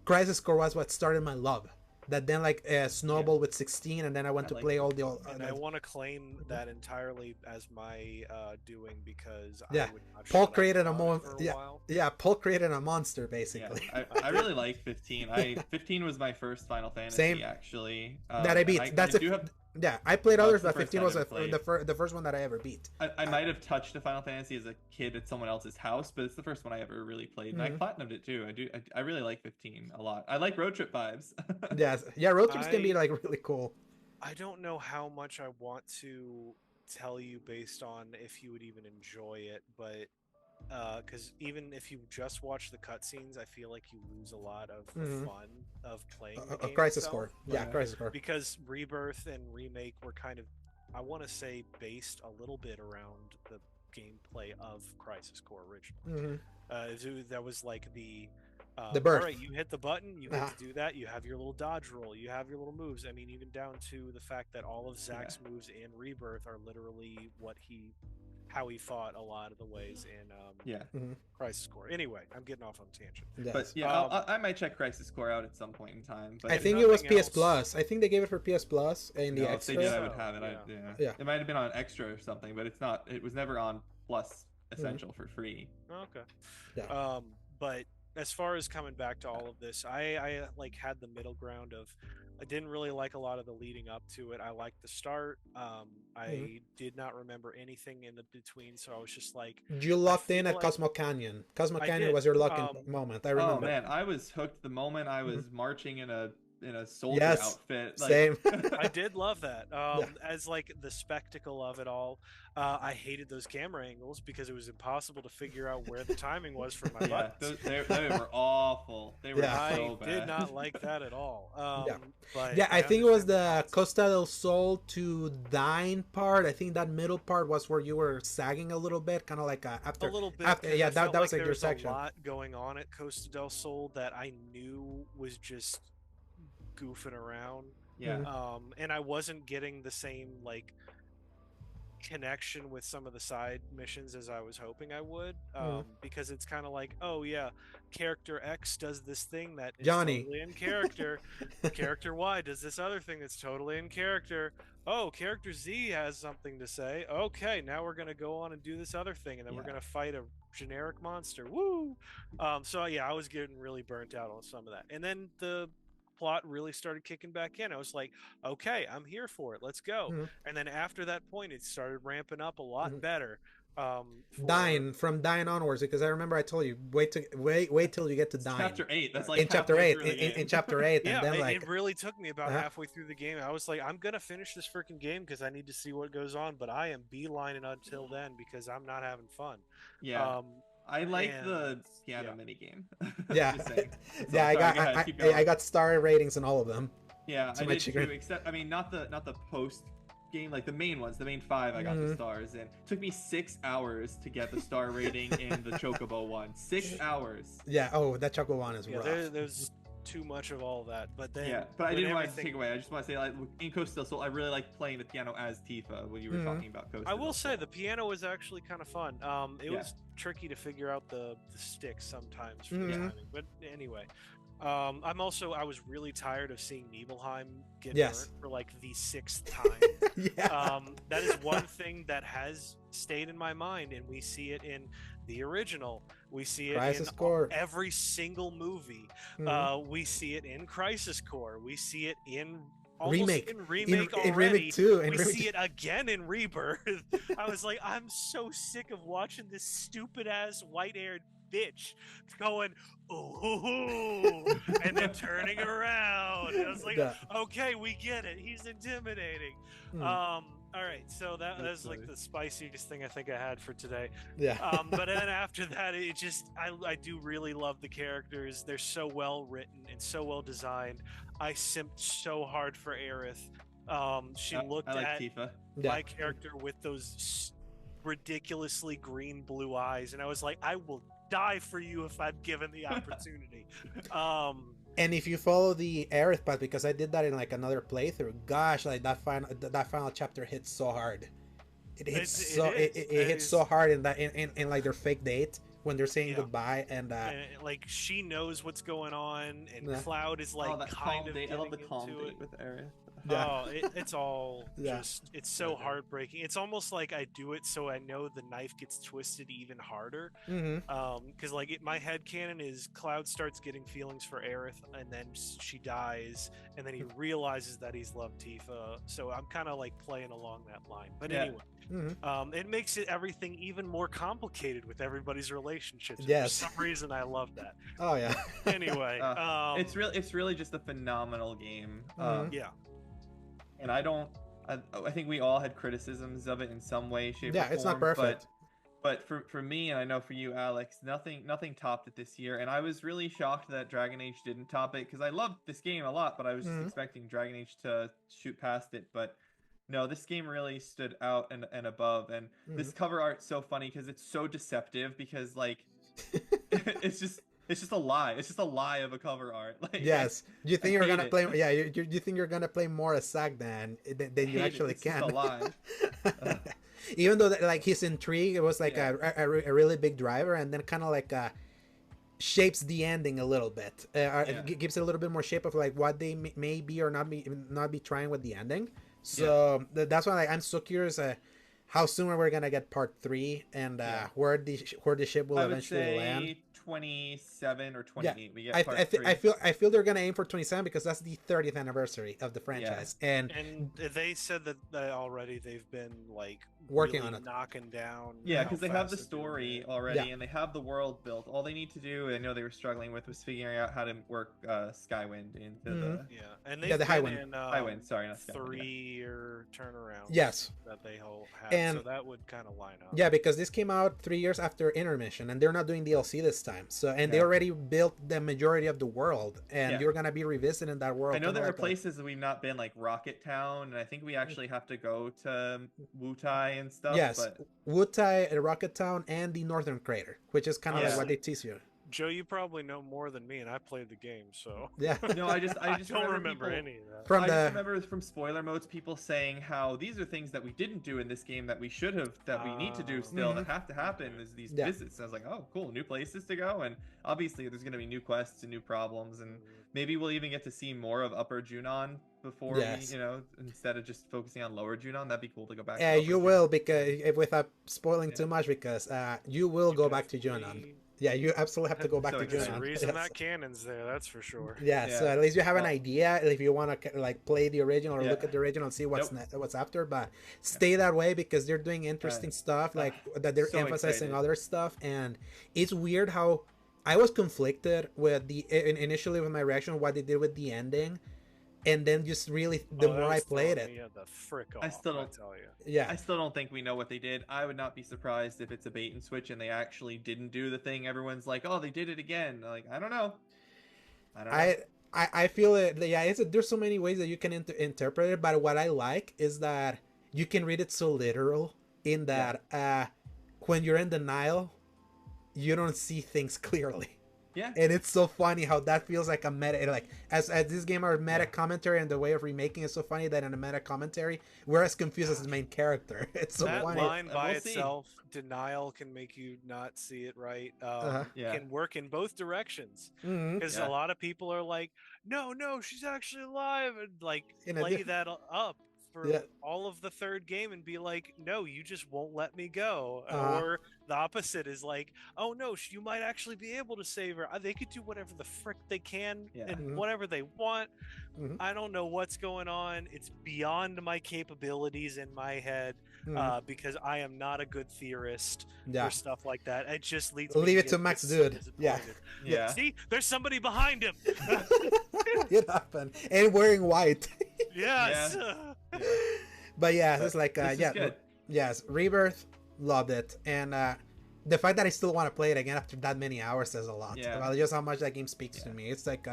Crisis Core was what started my love. That then like snowballed with 16, and then I went to play all the old. And I want to claim that entirely as my doing, because yeah, I would not Paul shut created up a about it for a while. yeah. Paul created a monster basically. Yeah, I really like 15. 15 was my first Final Fantasy. Same. Actually. That I beat. Yeah, I played others, but 15 was the first one that I ever beat. I might have touched a Final Fantasy as a kid at someone else's house, but it's the first one I ever really played, and I platinumed it too. I really like 15 a lot. I like road trip vibes. Yes, yeah, road trips can be like really cool. I don't know how much I want to tell you based on if you would even enjoy it, but because even if you just watch the cutscenes, I feel like you lose a lot of the fun of playing the game Crisis itself. Core. Yeah, Crisis Core. Because Rebirth and Remake were kind of, I want to say, based a little bit around the gameplay of Crisis Core originally. That was like the birth. All right, you hit the button, you get to do that, you have your little dodge roll, you have your little moves. I mean, even down to the fact that all of Zack's moves in Rebirth are literally how he fought a lot of the ways in Crisis Core. Anyway, I'm getting off on a tangent. Yes. But yeah, I might check Crisis Core out at some point in time. But I think it was PS Plus. I think they gave it for PS Plus in the extra. If they did, I would have it. Yeah. It might have been on extra or something, but it's not. It was never on Plus Essential for free. Okay. Yeah. But as far as coming back to all of this, I like had the middle ground of, I didn't really like a lot of the leading up to it. I liked the start. I did not remember anything in the between, so I was just like... You locked in at Cosmo Canyon. Cosmo Canyon was your locking moment, I remember. Oh man, I was hooked the moment I was marching in a soldier Yes, outfit. same. I did love that. Yeah. As like the spectacle of it all, I hated those camera angles because it was impossible to figure out where the timing was for my Yeah, buttons. they were awful. They were Yeah. so I bad. did not like that at all. Yeah. But Yeah, I think it was understand the concept. Costa del Sol to Dine part. I think that middle part was where you were sagging a little bit, kind of like after. A little bit. After, 'Cause yeah, I felt that was like like there your was section. a lot going on at Costa del Sol that I knew was just goofing around. Yeah. And I wasn't getting the same like connection with some of the side missions as I was hoping I would, because it's kind of like, oh yeah, character X does this thing that is Johnny. totally in character. Character Y does this other thing that's totally in character. Oh, character Z has something to say. Okay, now we're gonna go on and do this other thing, and then we're Yeah. gonna fight a generic monster. Woo! So yeah, I was getting really burnt out on some of that, and then the plot really started kicking back in. I was like, okay, I'm here for it. Let's go. Mhm. And then after that point, it started ramping up a lot Mhm. better. Dine from Dine onwards, because I remember I told you wait till you get to Dine. Chapter 8. That's like in chapter halfway 8, through the game. in chapter 8, Yeah, and then like it really took me about Uh-huh. halfway through the game. I was like, I'm gonna finish this freaking game because I need to see what goes on, but I am beelining until then because I'm not having fun. Yeah. I like the and- piano yeah. mini game. yeah, Just saying. So, yeah. I sorry, got go ahead, keep going. I got star ratings in all of them. Yeah, to I my did too. chagrin. Except, I mean, not the post game, like the main ones, the main 5. I got the Mhm. stars in. Took me 6 hours to get the star rating in the Chocobo one. 6 hours. Yeah. Oh, that Choco one is Yeah, rough. there's too much of all that. But then, Yeah, but I when didn't want to everything- take away. I just want to say, like, in Costa del Sol, I really like playing the piano as Tifa when you were Mhm. talking about Costa. I will del say Sol. the piano was actually kind of fun. It Yeah. was tricky to figure out the sticks sometimes for Mhm. the timing, but anyway. I was really tired of seeing Nibelheim get Yes. burnt for like the 6th time. Yeah. That is one thing that has stayed in my mind, and we see it in the original. We see it Crisis in Core. every single movie. Mhm. We see it in Crisis Core. We see it in Remake. in remake in already. remake 2. In We remake see it again in Rebirth. I was like, I'm so sick of watching this stupid ass white-haired bitch going, ooh, and then turning around. And I was like, Yeah. okay, we get it. He's intimidating. Mhm. All right, so That's that's like funny. the spiciest thing I think I had for today. Yeah. But then after that, it just I do really love the characters. They're so well written and so well designed. I simped so hard for Aerith. She looked I like at Tifa. Yeah. my character with those ridiculously green blue eyes, and I was like, I will die for you if I'm given the opportunity. And if you follow the Aerith path, because I did that in like another playthrough, gosh, like that final chapter hits so hard. It hits it hits so hard in that in like their fake date when they're saying Yeah. goodbye and and like she knows what's going on, and Yeah. Cloud is like that kind calm of date. I love the getting calm into date it. with Aerith. Yeah. Oh, it's all Yeah. just, it's so Okay. heartbreaking. It's almost like I do it so I know the knife gets twisted even harder. hmm Because like my head canon is Cloud starts getting feelings for Aerith, and then she dies, and then he realizes that he's loved Tifa. So I'm kind of like playing along that line. But Yeah. anyway, hmm it makes it everything even more complicated with everybody's relationships. Yes. For some reason, I love that. Oh yeah. Anyway, It's really just a phenomenal game. Mhm. yeah. And I think we all had criticisms of it in some way, shape, Yeah, or form. it's not perfect. But for me, and I know for you, Alex, nothing topped it this year. And I was really shocked that Dragon Age didn't top it, because I loved this game a lot, but I was just Mhm. expecting Dragon Age to shoot past it. But no, this game really stood out and above. And this cover art's so funny because it's so deceptive, because like it's just a lie. It's just a lie of a cover art. Like, Yes, you think you're hate gonna it. play? Yeah, you think you're gonna play more as Zack than you hate it. actually It's just can. a lie. Even though like his intrigue, it was like Yeah. a really big driver, and then kind of like shapes the ending a little bit. Gives it a little bit more shape of like what they may be or not be trying with the ending. So that's why I'm so curious how soon we're gonna get part 3 and where the ship will eventually land. 27 or 28. Yeah. We get part 3. I feel they're gonna aim for 27 because that's the 30th anniversary of the franchise, and they said that already they've been like working really on it, knocking down. Yeah, because they have the fast they're doing story it. already, and they have the world built. All they need to do, I know they were struggling with, was figuring out how to work Skywind into the and they've the been Highwind. in Highwind. Sorry, not Skywind. 3-year turnaround. Yes. That they have, And so that would kind of line up. Yeah, because this came out 3 years after Intermission, and they're not doing DLC this time. So, and they already built the majority of the world, and you're gonna be revisiting that world. I know there are places that we've not been, like Rocket Town, and I think we actually have to go to Wutai and stuff. Yes, but... Wutai, Rocket Town, and the Northern Crater, which is kind of like what they tease you. Joe, you probably know more than me, and I played the game, so yeah. No, I just don't remember any of that. Just remember from spoiler modes people saying how these are things that we didn't do in this game that we should have, that we need to do still, that have to happen. Is these visits. I was like, oh, cool, new places to go, and obviously there's going to be new quests and new problems, and maybe we'll even get to see more of Upper Junon before we, instead of just focusing on Lower Junon. That'd be cool to go back. Yeah, you will, because without spoiling too much, because you will go back to Junon. Yeah, you absolutely have to go back to Junon. There's a reason that canon's there, that's for sure. Yeah, so at least you have an idea if you want to like play the original or look at the original and see what's after. But stay that way because they're doing interesting stuff, like that they're emphasizing other stuff, and it's weird how I was conflicted with initially with my reaction what they did with the ending. And then just really, the more I played it, I still don't tell you. Yeah, I still don't think we know what they did. I would not be surprised if it's a bait and switch and they actually didn't do the thing. Everyone's like, "Oh, they did it again." Like, I don't know. I feel it. Yeah, there's so many ways that you can interpret it. But what I like is that you can read it so literal. In that, when you're in denial, you don't see things clearly. Yeah, and it's so funny how that feels like a meta, like as this game are meta commentary, and the way of remaking is so funny that in a meta commentary we're as confused as the main character. It's so that funny. Line by itself, denial can make you not see it right. Can work in both directions because a lot of people are like, no, she's actually alive, and like play that up for all of the third game and be like, no, you just won't let me go. Or the opposite is like, oh no, you might actually be able to save her. They could do whatever the frick they can and whatever they want. I don't know what's going on. It's beyond my capabilities in my head because I am not a good theorist for stuff like that. It just leads me leave it to Max, dude. Yeah. See, there's somebody behind him. It happened, and wearing white. Yes. But it's like yes, Rebirth, loved it, and the fact that I still want to play it again after that many hours says a lot about just how much that game speaks to me. It's like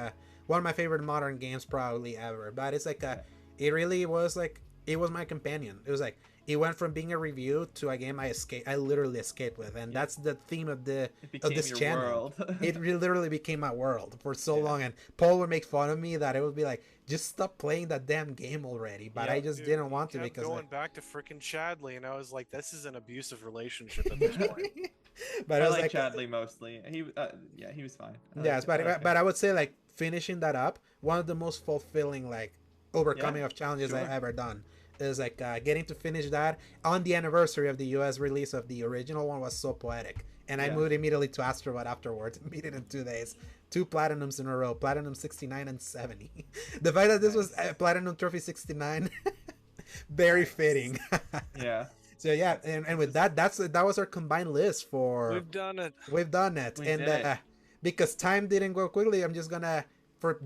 one of my favorite modern games probably ever. But it's like it really was like it was my companion. It was like it went from being a review to a game I literally escaped with, and that's the theme of this channel. It literally became my world for so long, and Paul would make fun of me that it would be like, just stop playing that damn game already. But I just didn't want to because going back to freaking Chadley, and I was like, this is an abusive relationship at this point. But I like Chadley mostly. He was fine. But I would say like finishing that up, one of the most fulfilling like overcoming of challenges I've ever done. Is like getting to finish that on the anniversary of the US release of the original one was so poetic. And I moved immediately to Astrobot afterwards, beat it in 2 days. 2 platinums in a row, platinum 69 and 70. The fact that this was platinum trophy 69, very fitting. So and with that was our combined list for we've done it. And because time didn't go quickly, I'm just gonna for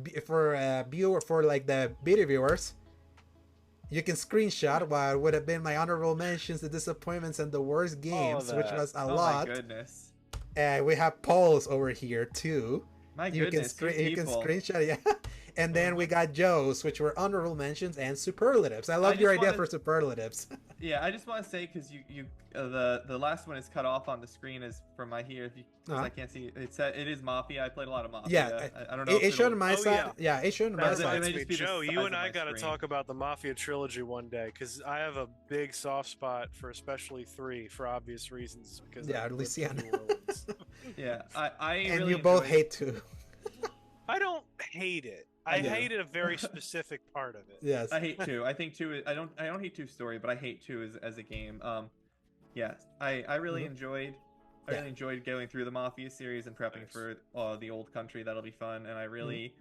like the beta viewers. You can screenshot what would have been my honorable mentions, the disappointments, and the worst games, which was a lot. My goodness. We have Paul's over here too. My goodness. You can screenshot, And then we got Joe's, which were honorable mentions and superlatives. I love your idea for superlatives. I just want to say, because the last one is cut off on the screen is from my here. I can't see it. It is Mafia. I played a lot of Mafia. I don't know. It showed on my side. Yeah, it showed on my side. Joe, you and I got to talk about the Mafia trilogy one day because I have a big soft spot for especially 3 for obvious reasons. Because Luciana. I and really you both hate 2. I don't hate it. I hated a very specific part of it. Yes, I hate 2. I think 2. I don't hate 2 story, but I hate 2 as a game. yeah, I really Mhm. enjoyed. I Yeah. really enjoyed going through the Mafia series and prepping Nice. for the old country. That'll be fun, and I Mm-hmm. really,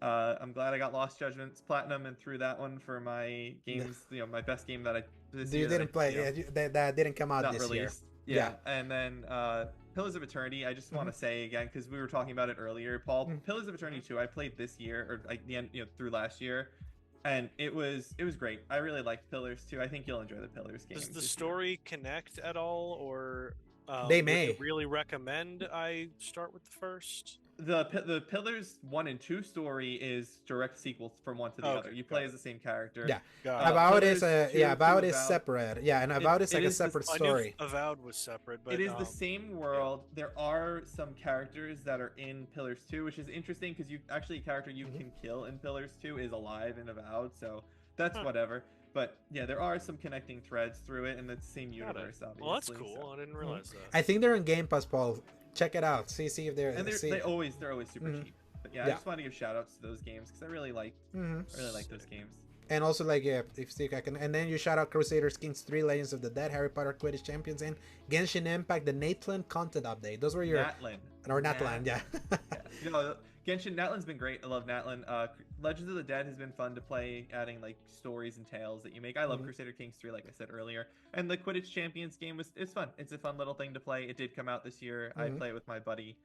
I'm glad I got Lost Judgments Platinum and through that one for my games. You know, my best game that I this You year that didn't I, play. you know, Yeah, that didn't come out not this year. released. Yeah. Yeah, and then Pillars of Eternity. I just want Mhm. to say again because we were talking about it earlier, Paul. Mhm. Pillars of Eternity 2. I played this year or like the end, through last year, and it was great. I really liked Pillars 2. I think you'll enjoy the Pillars games. Does the this year. story connect at all, or They would may. you really recommend I start with the first? The Pillars 1 and 2 story is direct sequels from one to the Okay, other. You got play it. as the same character. Yeah. Got it. About is Pillars 2 about to is Avowed. separate. Yeah, and about is it like a is the- separate I knew story. Avowed was separate, but It is the same world. There are some characters that are in Pillars 2, which is interesting because you actually a character you Mhm. can kill in Pillars 2 is alive in Avowed, so that's Huh. whatever. But yeah, there are some connecting threads through it, and it's the same Got it. universe, obviously. Well, that's cool. so- I didn't realize that. I think they're in Game Pass, Paul. Check it out. See if they're. And see. they're always super Mhm. cheap. But yeah, Yeah. I just want to give shout outs to those games because I really like Mhm. those games. And also, like, yeah, if I can, and then you shout out Crusaders Kings 3, Legends of the Dead, Harry Potter Quidditch Champions, and Genshin Impact, the Natlan content update. Those were your Natlan. or Natlan, yeah. Yeah. You know, Genshin Natlan's been great. I love Natlan. Legends of the Dead has been fun to play, adding like stories and tales that you make. I love Mhm. Crusader Kings 3, like I said earlier. And the Quidditch Champions game it's fun. It's a fun little thing to play. It did come out this year. I Mhm. play it with my buddy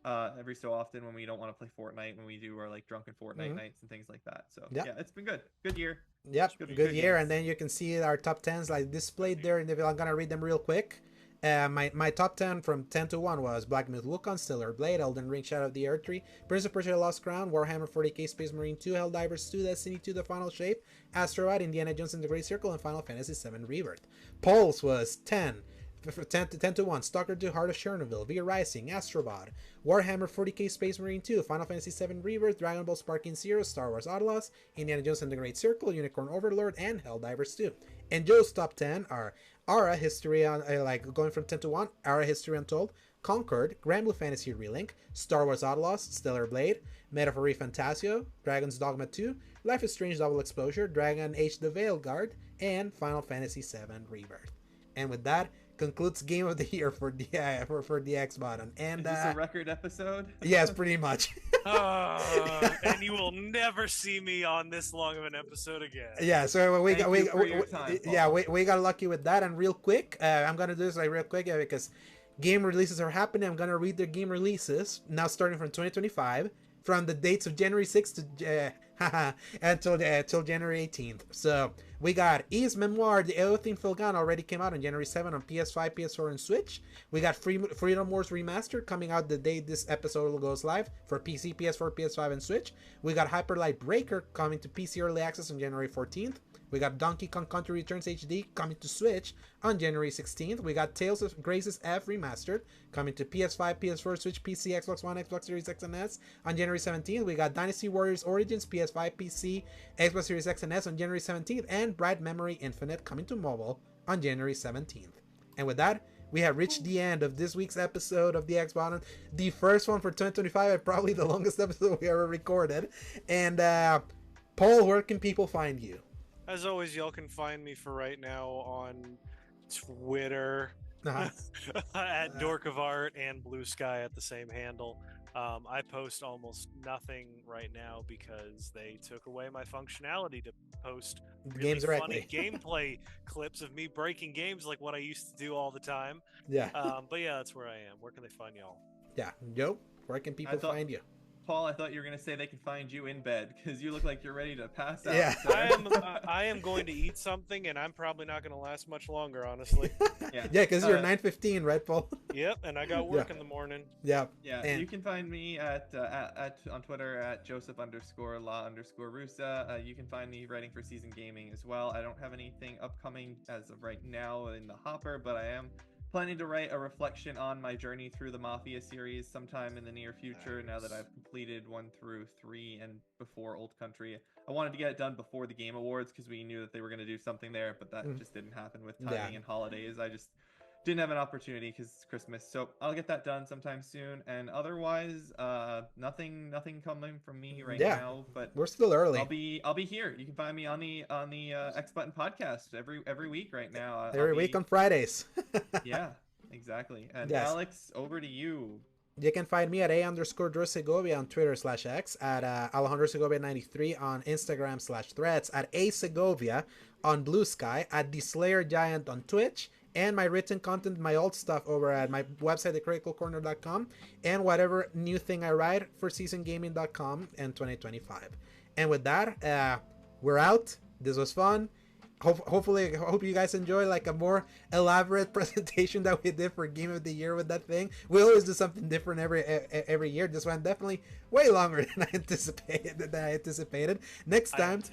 every so often when we don't want to play Fortnite, when we do our like drunken Fortnite Mhm. nights and things like that. So Yeah. yeah, it's been good. Good year. Yep, Good- good good year. games. And then you can see our top 10s like displayed there. And I'm gonna read them real quick. My top 10 from 10 to 1 was Black Myth Wukong, Stellar Blade, Elden Ring, Shadow of the Earth Tree, Prince of Persia: Lost Crown, Warhammer 40k, Space Marine 2, Helldivers 2, Destiny 2, The Final Shape, Astrobot, Indiana Jones and the Great Circle, and Final Fantasy 7 Rebirth. Polls was 10 to 1, Stalker 2, Heart of Chernobyl, V Rising, Astrobot, Warhammer 40k, Space Marine 2, Final Fantasy 7 Rebirth, Dragon Ball Sparking Zero, Star Wars Outlaws, Indiana Jones and the Great Circle, Unicorn Overlord, and Helldivers 2. And Joe's top 10 are Ara History on like going from 10 to 1, Ara History Untold, Conquered, Grand Blue Fantasy Relink, Star Wars Outlaws, Stellar Blade, Metaphor Fantasio, Dragon's Dogma 2, Life is Strange Double Exposure, Dragon Age the Veilguard, and Final Fantasy 7 Rebirth. And with that concludes Game of the Year for the X button. And Is this a record episode? yes, pretty much. And you will never see me on this long of an episode again. Yeah, so we Thank got you for your time, yeah, Paul. we got lucky with that. And real quick, I'm gonna do this like real quick because game releases are happening. I'm gonna read the game releases now, starting from 2025, from the dates of January 6th to until January 18th. So we got Ys Memoir, the Eothine Filgan already came out on January 7th on PS5, PS4, and Switch. We got Freedom Wars Remastered coming out the day this episode goes live for PC, PS4, PS5, and Switch. We got Hyper Light Breaker coming to PC Early Access on January 14th. We got Donkey Kong Country Returns HD coming to Switch on January 16th. We got Tales of Graces F Remastered coming to PS5, PS4, Switch, PC, Xbox One, Xbox Series X and S on January 17th. We got Dynasty Warriors Origins, PS5, PC, Xbox Series X and S on January 17th. And Bright Memory Infinite coming to mobile on January 17th. And with that, we have reached the end of this week's episode of the X Button, the first one for 2025, and probably the longest episode we ever recorded. And Paul, where can people find you? As always, y'all can find me for right now on Twitter at Dork of Art and Blue Sky at the same handle. I post almost nothing right now because they took away my functionality to post really Games funny directly. gameplay clips of me breaking games like what I used to do all the time. Yeah. But yeah, that's where I am. Where can they find y'all? Yeah. Joe, where can people find you? Paul, I thought you were gonna say they can find you in bed because you look like you're ready to pass out. Yeah. sir. I am going to eat something, and I'm probably not going to last much longer, honestly. Yeah. Yeah, because you're 9:15, Uh, right, Paul? Yep, and I got work in the morning. Yeah. Yeah, And- you can find me at on Twitter at Joseph_La_Russa. You can find me writing for Season Gaming as well. I don't have anything upcoming as of right now in the hopper, but I am planning to write a reflection on my journey through the Mafia series sometime in the near future. Now that I've completed 1 through 3 and before Old Country, I wanted to get it done before the Game Awards because we knew that they were going to do something there, but that just didn't happen with timing and holidays. I just didn't have an opportunity because it's Christmas, so I'll get that done sometime soon. And otherwise, nothing coming from me right now. But we're still early. I'll be here. You can find me on the X Button podcast every week right now. Every week on Fridays. Yeah, exactly. And Yes. Alex, over to you. You can find me at _Drew on Twitter/X, at Alejandro Segovia 93 on Instagram/Threads, at A Segovia on Blue Sky, at The Slayer Giant on Twitch, and my written content, my old stuff over at my website, thecriticalcorner.com, and whatever new thing I write for seasongaming.com in 2025. And with that, we're out. This was fun. Hopefully, I hope you guys enjoy like a more elaborate presentation that we did for Game of the Year with that thing. We always do something different every year. This one definitely way longer than I anticipated. Next time,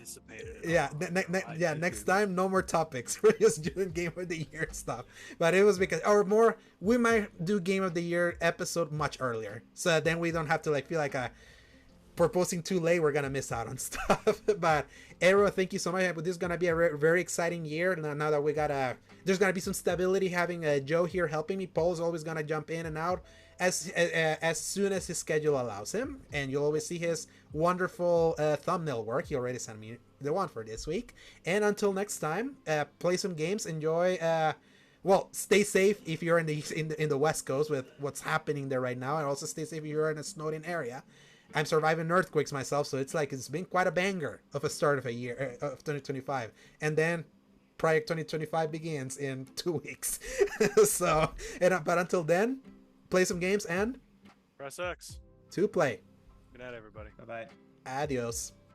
next time, no more topics. We're just doing Game of the Year stuff. But it was because, or more, we might do Game of the Year episode much earlier, so then we don't have to like feel like proposing too late, we're gonna miss out on stuff. But everyone, thank you so much. This is gonna be a very exciting year now that we got there's gonna be some stability having Joe here helping me. Paul's always gonna jump in and out as soon as his schedule allows him, and you'll always see his wonderful thumbnail work. He already sent me the one for this week. And until next time, play some games, enjoy. Well, stay safe if you're in the West Coast with what's happening there right now, and also stay safe if you're in a snowed-in area. I'm surviving earthquakes myself, so it's been quite a banger of a start of a year of 2025, and then Project 2025 begins in 2 weeks. So, but until then, play some games and Press X. to play. Good night, everybody. Bye bye. Adios.